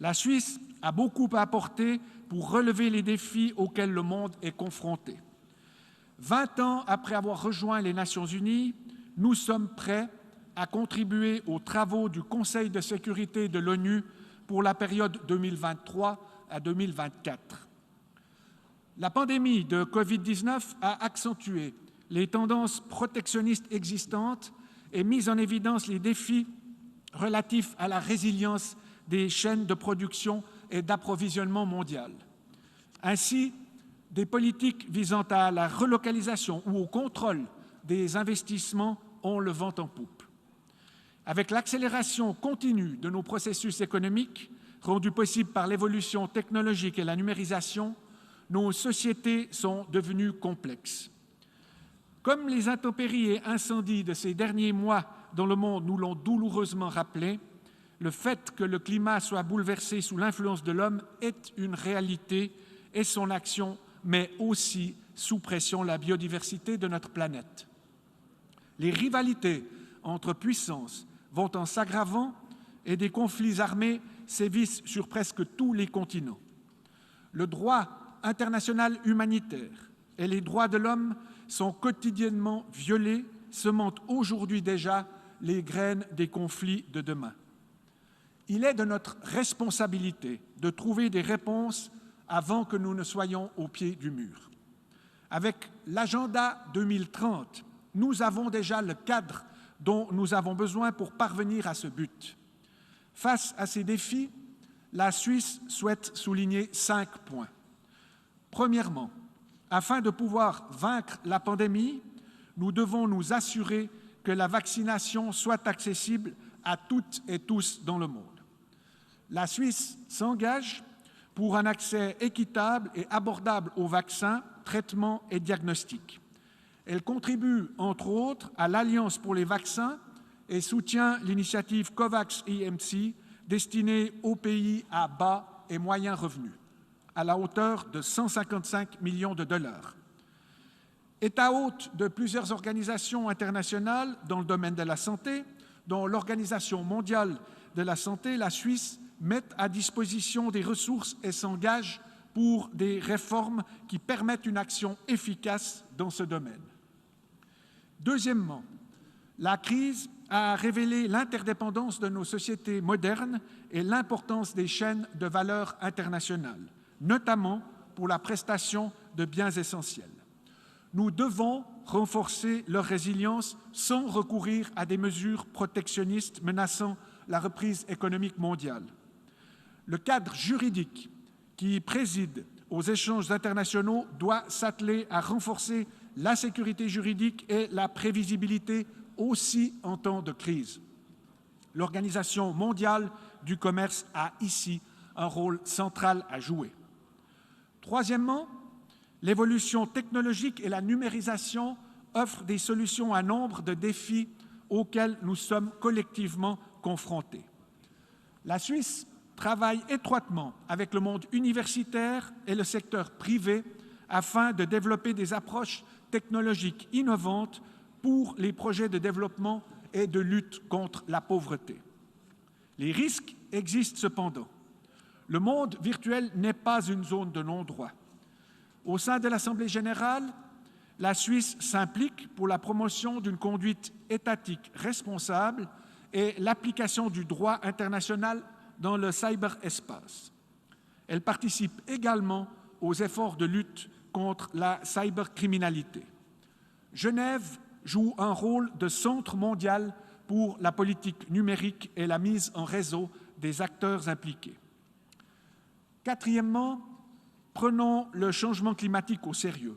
La Suisse a beaucoup à apporter pour relever les défis auxquels le monde est confronté. 20 ans après avoir rejoint les Nations unies, nous sommes prêts à contribuer aux travaux du Conseil de sécurité de l'ONU pour la période 2023 à 2024. La pandémie de Covid-19 a accentué les tendances protectionnistes existantes et mis en évidence les défis relatifs à la résilience des chaînes de production et d'approvisionnement mondiales. Ainsi, des politiques visant à la relocalisation ou au contrôle des investissements ont le vent en poupe. Avec l'accélération continue de nos processus économiques, rendus possibles par l'évolution technologique et la numérisation, nos sociétés sont devenues complexes. Comme les intempéries et incendies de ces derniers mois dans le monde nous l'ont douloureusement rappelé, le fait que le climat soit bouleversé sous l'influence de l'homme est une réalité et son action met aussi sous pression la biodiversité de notre planète. les rivalités entre puissances vont en s'aggravant et des conflits armés sévissent sur presque tous les continents. Le droit international humanitaire et les droits de l'homme sont quotidiennement violés, semant aujourd'hui déjà les graines des conflits de demain. Il est de notre responsabilité de trouver des réponses avant que nous ne soyons au pied du mur. Avec l'agenda 2030, nous avons déjà le cadre dont nous avons besoin pour parvenir à ce but. Face à ces défis, la Suisse souhaite souligner 5 points. Premièrement, afin de pouvoir vaincre la pandémie, nous devons nous assurer que la vaccination soit accessible à toutes et tous dans le monde. La Suisse s'engage pour un accès équitable et abordable aux vaccins, traitements et diagnostics. Elle contribue, entre autres, à l'Alliance pour les vaccins et soutient l'initiative COVAX-EMC destinée aux pays à bas et moyens revenus, à la hauteur de 155 millions de dollars. État hôte de plusieurs organisations internationales dans le domaine de la santé, dont l'Organisation mondiale de la santé, la Suisse met à disposition des ressources et s'engage pour des réformes qui permettent une action efficace dans ce domaine. Deuxièmement, la crise a révélé l'interdépendance de nos sociétés modernes et l'importance des chaînes de valeur internationales, notamment pour la prestation de biens essentiels. Nous devons renforcer leur résilience sans recourir à des mesures protectionnistes menaçant la reprise économique mondiale. Le cadre juridique qui préside aux échanges internationaux doit s'atteler à renforcer la sécurité juridique et la prévisibilité aussi en temps de crise. L'Organisation mondiale du commerce a ici un rôle central à jouer. Troisièmement, l'évolution technologique et la numérisation offrent des solutions à nombre de défis auxquels nous sommes collectivement confrontés. La Suisse travaille étroitement avec le monde universitaire et le secteur privé afin de développer des approches technologiques innovantes pour les projets de développement et de lutte contre la pauvreté. Les risques existent cependant. Le monde virtuel n'est pas une zone de non-droit. Au sein de l'Assemblée générale, la Suisse s'implique pour la promotion d'une conduite étatique responsable et l'application du droit international dans le cyberespace. Elle participe également aux efforts de lutte contre la cybercriminalité. Genève joue un rôle de centre mondial pour la politique numérique et la mise en réseau des acteurs impliqués. Quatrièmement, prenons le changement climatique au sérieux.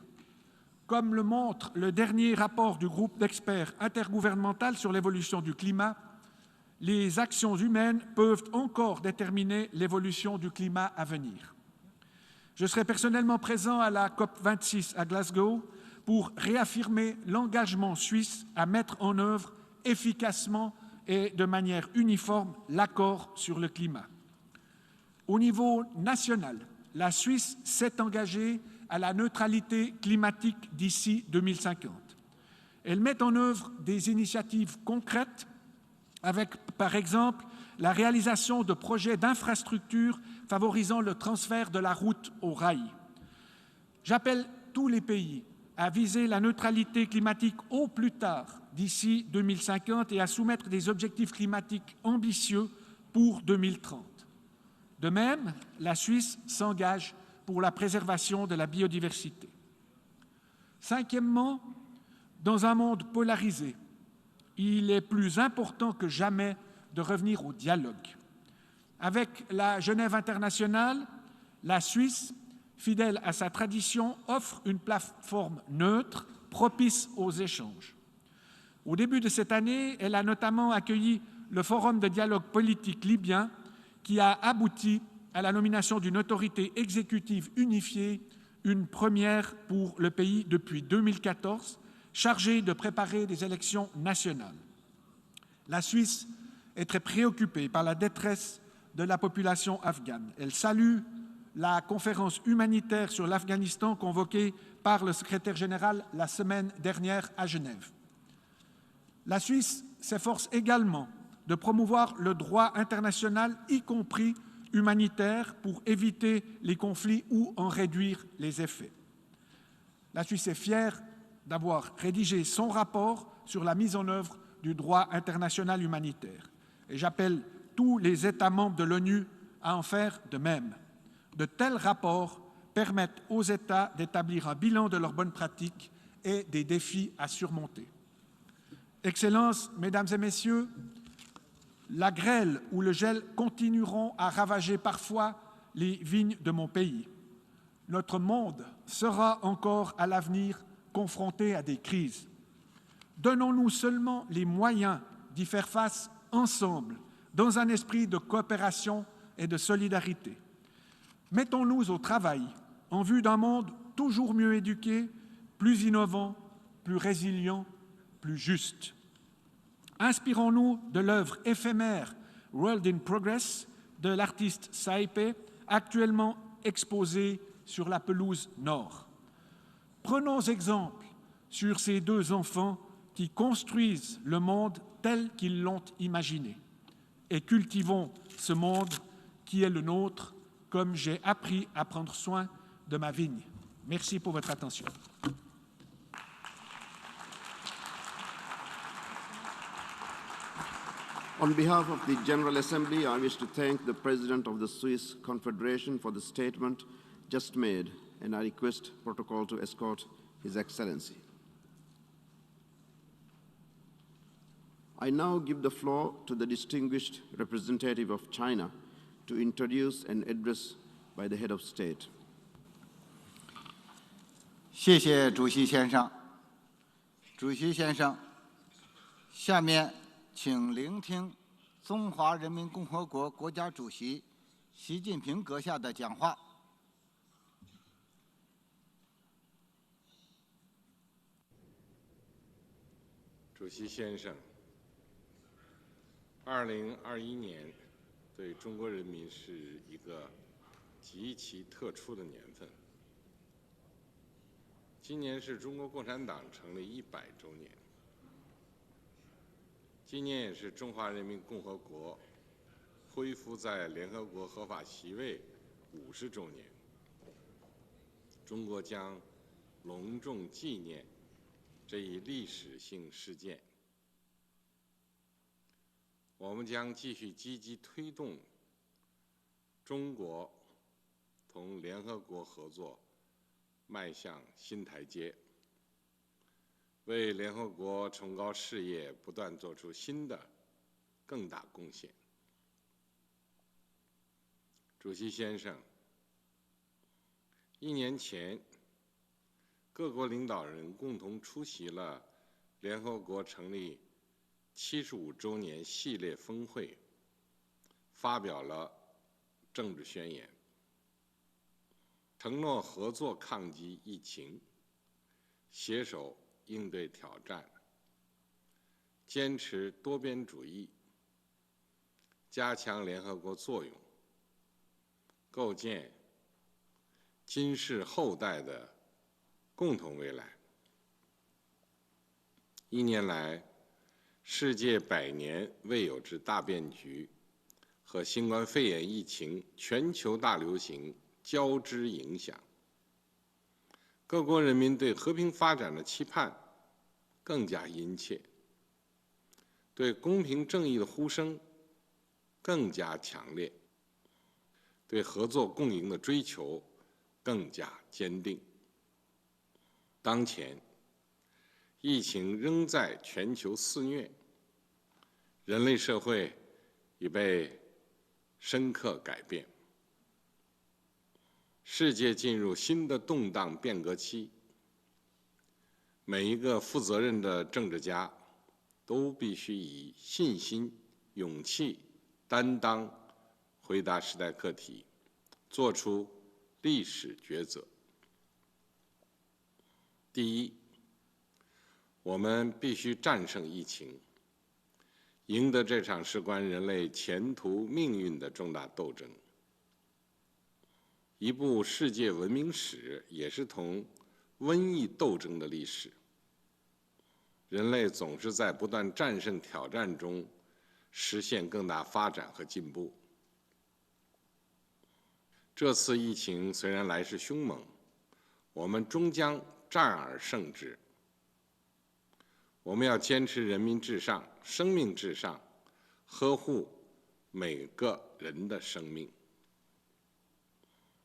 Comme le montre le dernier rapport du groupe d'experts intergouvernemental sur l'évolution du climat, les actions humaines peuvent encore déterminer l'évolution du climat à venir. Je serai personnellement présent à la COP26 à Glasgow pour réaffirmer l'engagement suisse à mettre en œuvre efficacement et de manière uniforme l'accord sur le climat. Au niveau national, la Suisse s'est engagée à la neutralité climatique d'ici 2050. Elle met en œuvre des initiatives concrètes avec, par exemple, la réalisation de projets d'infrastructures favorisant le transfert de la route au rail. J'appelle tous les pays à viser la neutralité climatique au plus tard d'ici 2050 et à soumettre des objectifs climatiques ambitieux pour 2030. De même, la Suisse s'engage pour la préservation de la biodiversité. Cinquièmement, dans un monde polarisé, il est plus important que jamais de revenir au dialogue. Avec la Genève internationale, la Suisse, fidèle à sa tradition, offre une plateforme neutre, propice aux échanges. Au début de cette année, elle a notamment accueilli le Forum de dialogue politique libyen qui a abouti à la nomination d'une autorité exécutive unifiée, une première pour le pays depuis 2014, chargée de préparer des élections nationales. La Suisse est très préoccupée par la détresse de la population afghane. Elle salue la conférence humanitaire sur l'Afghanistan convoquée par le secrétaire général la semaine dernière à Genève. La Suisse s'efforce également de promouvoir le droit international, y compris humanitaire, pour éviter les conflits ou en réduire les effets. La Suisse est fière d'avoir rédigé son rapport sur la mise en œuvre du droit international humanitaire. Et j'appelle tous les États membres de l'ONU à en faire de même. De tels rapports permettent aux États d'établir un bilan de leurs bonnes pratiques et des défis à surmonter. Excellences, Mesdames et Messieurs, la grêle ou le gel continueront à ravager parfois les vignes de mon pays. Notre monde sera encore à l'avenir confronté à des crises. Donnons-nous seulement les moyens d'y faire face ensemble, dans un esprit de coopération et de solidarité. Mettons-nous au travail en vue d'un monde toujours mieux éduqué, plus innovant, plus résilient, plus juste. Inspirons-nous de l'œuvre éphémère World in Progress de l'artiste Saipe, actuellement exposée sur la pelouse nord. Prenons exemple sur ces deux enfants qui construisent le monde tel qu'ils l'ont imaginé et cultivons ce monde qui est le nôtre, comme j'ai appris à prendre soin de ma vigne. Merci pour votre attention. On behalf of the General Assembly, I wish to thank the President of the Swiss Confederation for the statement just made, and I request protocol to escort His Excellency. I now give the floor to the distinguished representative of China to introduce an address by the head of state. 谢谢主席先生。主席先生，下面请聆听中华人民共和国国家主席习近平阁下的讲话。主席先生，2021年对中国人民是一个极其特殊的年份。今年是中国共产党成立100周年，今年也是中华人民共和国恢复在联合国合法席位50周年。中国将隆重纪念这一历史性事件。我们将继续积极推动中国同联合国合作迈向新台阶，为联合国崇高事业不断做出新的更大贡献。主席先生，1年前，各国领导人共同出席了联合国成立75周年系列峰会，发表了政治宣言，承诺合作抗击疫情，携手应对挑战，坚持多边主义，加强联合国作用，构建今世后代的共同未来。1年来，世界100年未有之大变局和新冠肺炎疫情全球大流行交织影响，各国人民对和平发展的期盼更加殷切，对公平正义的呼声更加强烈，对合作共赢的追求更加坚定。当前，疫情仍在全球肆虐，人类社会已被深刻改变，世界进入新的动荡变革期。每一个负责任的政治家都必须以信心、勇气、担当回答时代课题，做出历史抉择。第一，我们必须战胜疫情，赢得这场事关人类前途命运的重大斗争。一部世界文明史也是同瘟疫斗争的历史。人类总是在不断战胜挑战中实现更大发展和进步。这次疫情虽然来势凶猛，我们终将战而胜之。我们要坚持人民至上、生命至上，呵护每个人的生命、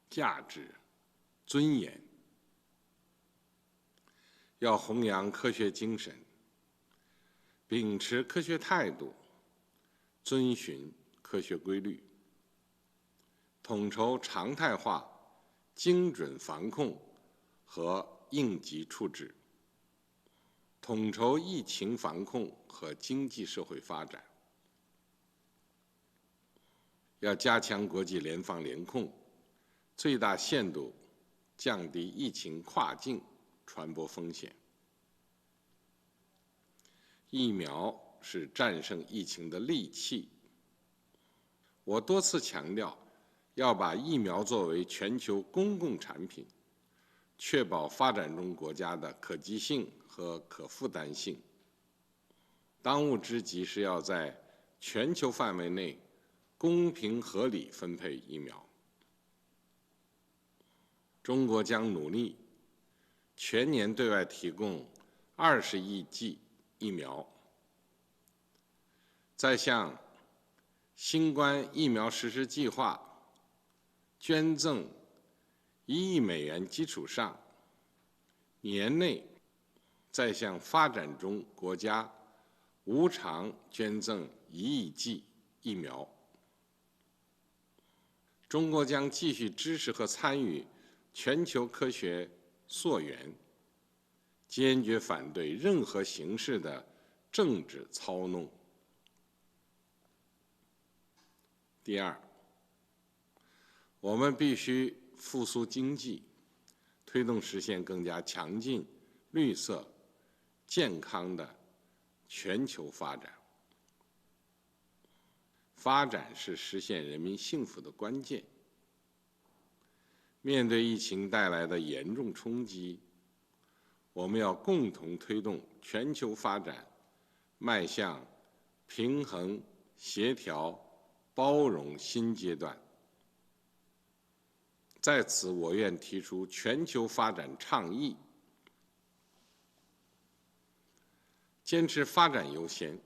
价值、尊严。要弘扬科学精神，秉持科学态度，遵循科学规律，统筹常态化、精准防控和应急处置，统筹疫情防控和经济社会发展。要加强国际联防联控，最大限度降低疫情跨境传播风险。疫苗是战胜疫情的利器。我多次强调，要把疫苗作为全球公共产品，确保发展中国家的可及性和可负担性。当务之急是要在全球范围内公平合理分配疫苗。中国将努力全年对外提供20亿剂疫苗，在向新冠疫苗实施计划捐赠1亿美元基础上，年内再向发展中国家无偿捐赠1亿剂疫苗。中国将继续支持和参与全球科学溯源，坚决反对任何形式的政治操弄。第二，我们必须复苏经济，推动实现更加强劲、绿色、健康的全球发展。发展是实现人民幸福的关键。面对疫情带来的严重冲击，我们要共同推动全球发展迈向平衡、协调、包容新阶段。在此，我愿提出全球发展倡议：坚持发展优先，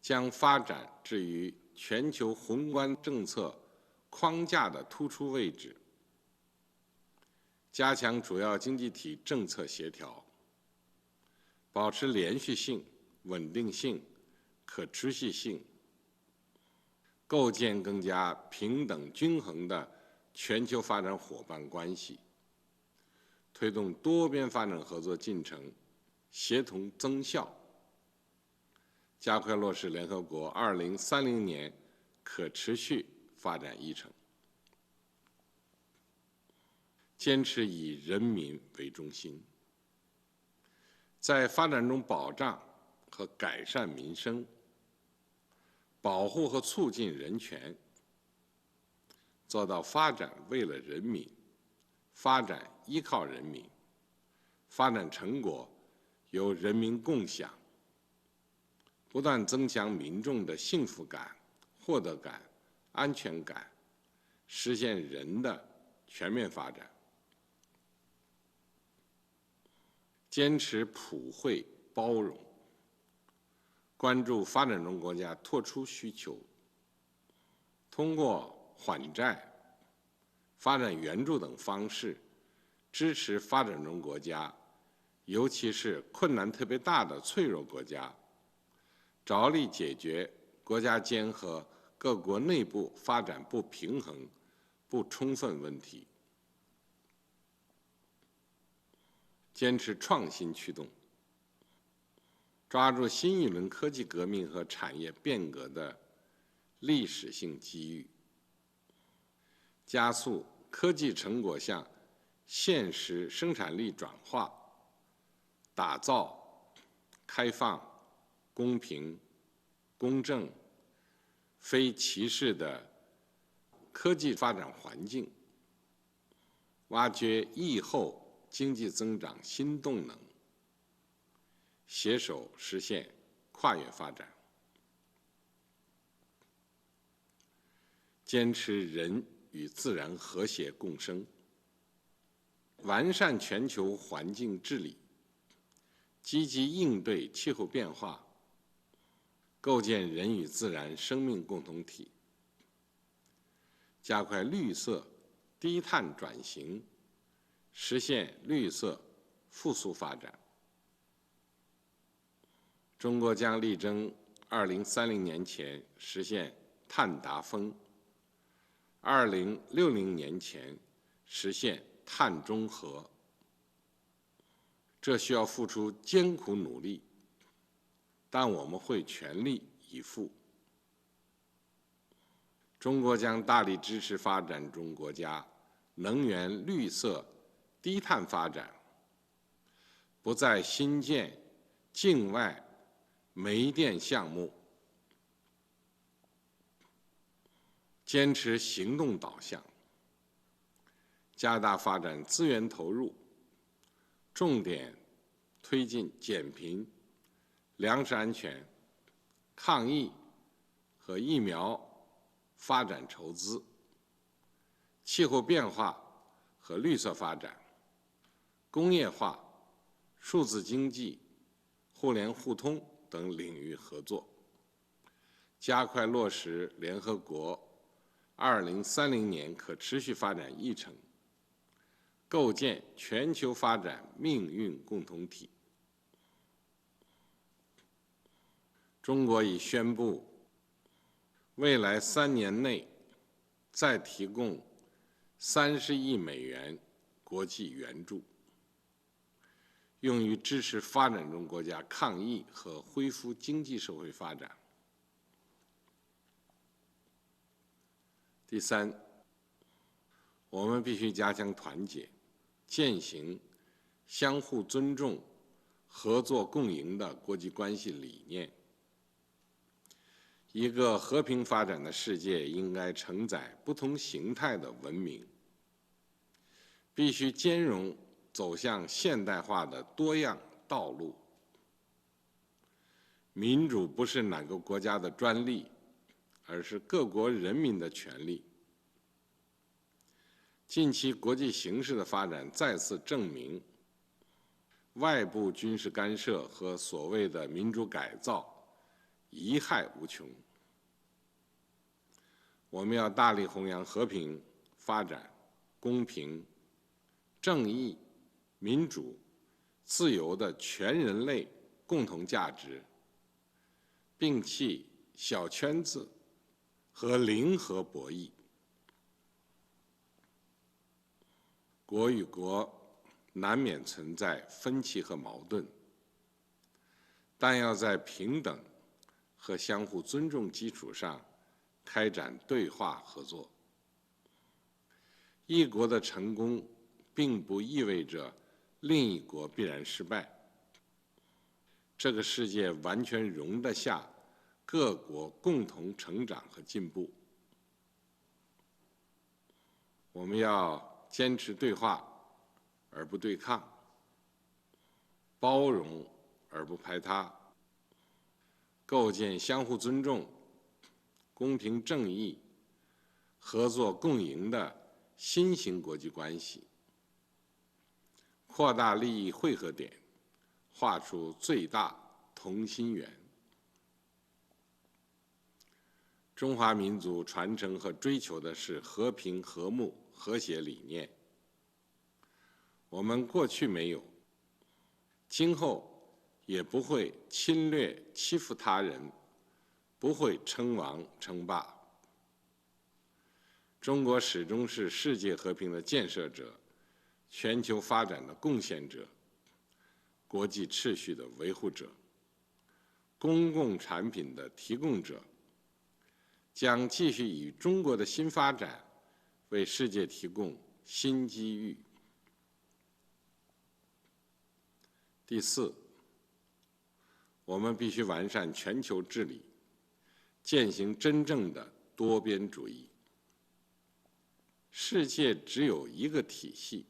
将发展置于全球宏观政策框架的突出位置，加强主要经济体政策协调，保持连续性、稳定性、可持续性，构建更加平等均衡的全球发展伙伴关系，推动多边发展合作进程协同增效，加快落实联合国2030年可持续发展议程，坚持以人民为中心，在发展中保障和改善民生，保护和促进人权，做到发展为了人民，发展依靠人民，发展成果由人民共享，不断增强民众的幸福感、获得感、安全感，实现人的全面发展。坚持普惠包容，关注发展中国家拓出需求，通过缓债、发展援助等方式，支持发展中国家，尤其是困难特别大的脆弱国家，着力解决国家间和各国内部发展不平衡、不充分问题。坚持创新驱动，抓住新一轮科技革命和产业变革的历史性机遇，加速科技成果向现实生产力转化，打造开放、公平、公正、非歧视的科技发展环境，挖掘疫后经济增长新动能，携手实现跨越发展，坚持人与自然和谐共生，完善全球环境治理，积极应对气候变化，构建人与自然生命共同体，加快绿色低碳转型，实现绿色复苏发展。中国将力争2030年前实现碳达峰，2060年前实现碳中和。这需要付出艰苦努力，但我们会全力以赴。中国将大力支持发展中国家能源绿色低碳发展，不再新建境外煤电项目，坚持行动导向，加大发展资源投入，重点推进减贫、粮食安全、抗疫和疫苗发展筹资、气候变化和绿色发展、工业化、数字经济、互联互通等领域合作，加快落实联合国2030年可持续发展议程，构建全球发展命运共同体。中国已宣布，未来3年内再提供30亿美元国际援助，用于支持发展中国家抗疫和恢复经济社会发展。第三，我们必须加强团结，践行相互尊重、合作共赢的国际关系理念。一个和平发展的世界应该承载不同形态的文明，必须兼容走向现代化的多样道路。民主不是哪个国家的专利，而是各国人民的权利。近期国际形势的发展再次证明，外部军事干涉和所谓的民主改造贻害无穷。我们要大力弘扬和平、发展、公平、正义、民主、自由的全人类共同价值，摒弃小圈子和零和博弈。国与国难免存在分歧和矛盾，但要在平等和相互尊重基础上开展对话合作。一国的成功并不意味着另一国必然失败。这个世界完全容得下各国共同成长和进步。我们要坚持对话而不对抗，包容而不排他，构建相互尊重、公平正义、合作共赢的新型国际关系，扩大利益汇合点，画出最大同心圆。中华民族传承和追求的是和平、和睦、和谐理念。我们过去没有，今后也不会侵略欺负他人，不会称王称霸。中国始终是世界和平的建设者，全球发展的贡献者，国际秩序的维护者，公共产品的提供者，将继续以中国的新发展为世界提供新机遇。第四，我们必须完善全球治理，践行真正的多边主义。世界只有一个体系，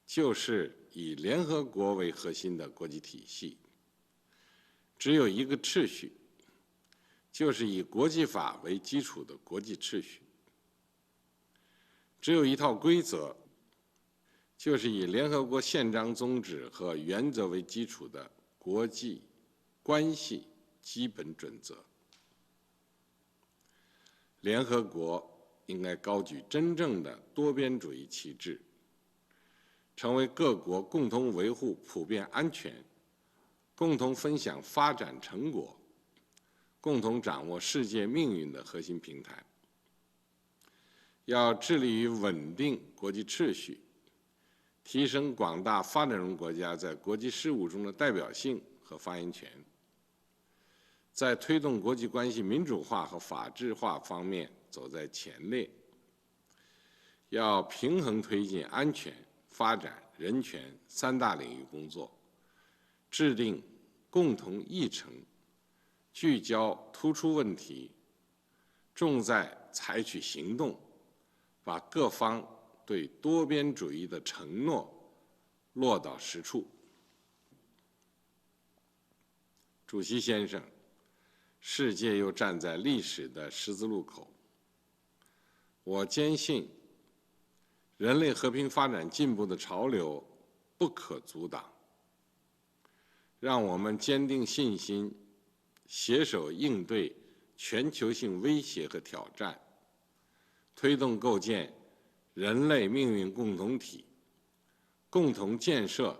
就是以联合国为核心的国际体系。只有一个秩序，就是以国际法为基础的国际秩序；只有一套规则，就是以联合国宪章宗旨和原则为基础的国际关系基本准则。联合国应该高举真正的多边主义旗帜，成为各国共同维护普遍安全、共同分享发展成果、共同掌握世界命运的核心平台。要致力于稳定国际秩序，提升广大发展中国家在国际事务中的代表性和发言权，在推动国际关系民主化和法治化方面走在前列。要平衡推进安全、发展、人权三大领域工作，制定共同议程，聚焦突出问题，重在采取行动，把各方对多边主义的承诺落到实处。主席先生，世界又站在历史的十字路口。我坚信，人类和平发展进步的潮流不可阻挡。让我们坚定信心，携手应对全球性威胁和挑战，推动构建人类命运共同体，共同建设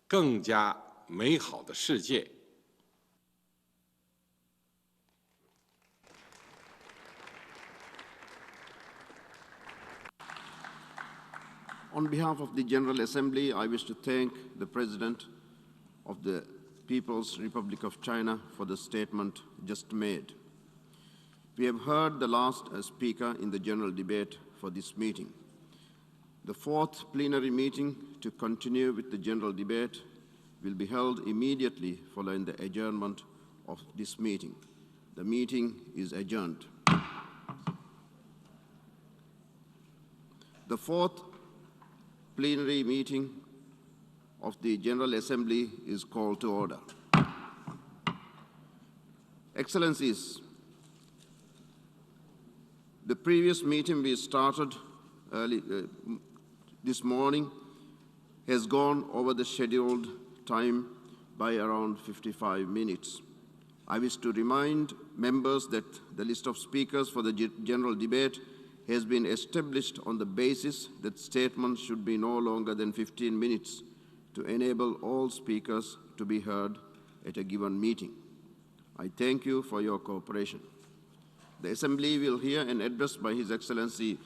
更加美好的世界。On behalf of the General Assembly, I wish to thank the President of the People's Republic of China for the statement just made. We have heard the last speaker in the general debate for this meeting. The fourth plenary meeting to continue with the general debate will be held immediately following the adjournment of this meeting. The meeting is adjourned. The fourth plenary meeting of the General Assembly is called to order. Excellencies, the previous meeting we started early this morning has gone over the scheduled time by around 55 minutes. I wish to remind members that the list of speakers for the general debate has been established on the basis that statements should be no longer than 15 minutes to enable all speakers to be heard at a given meeting. I thank you for your cooperation. The Assembly will hear an address by His Excellency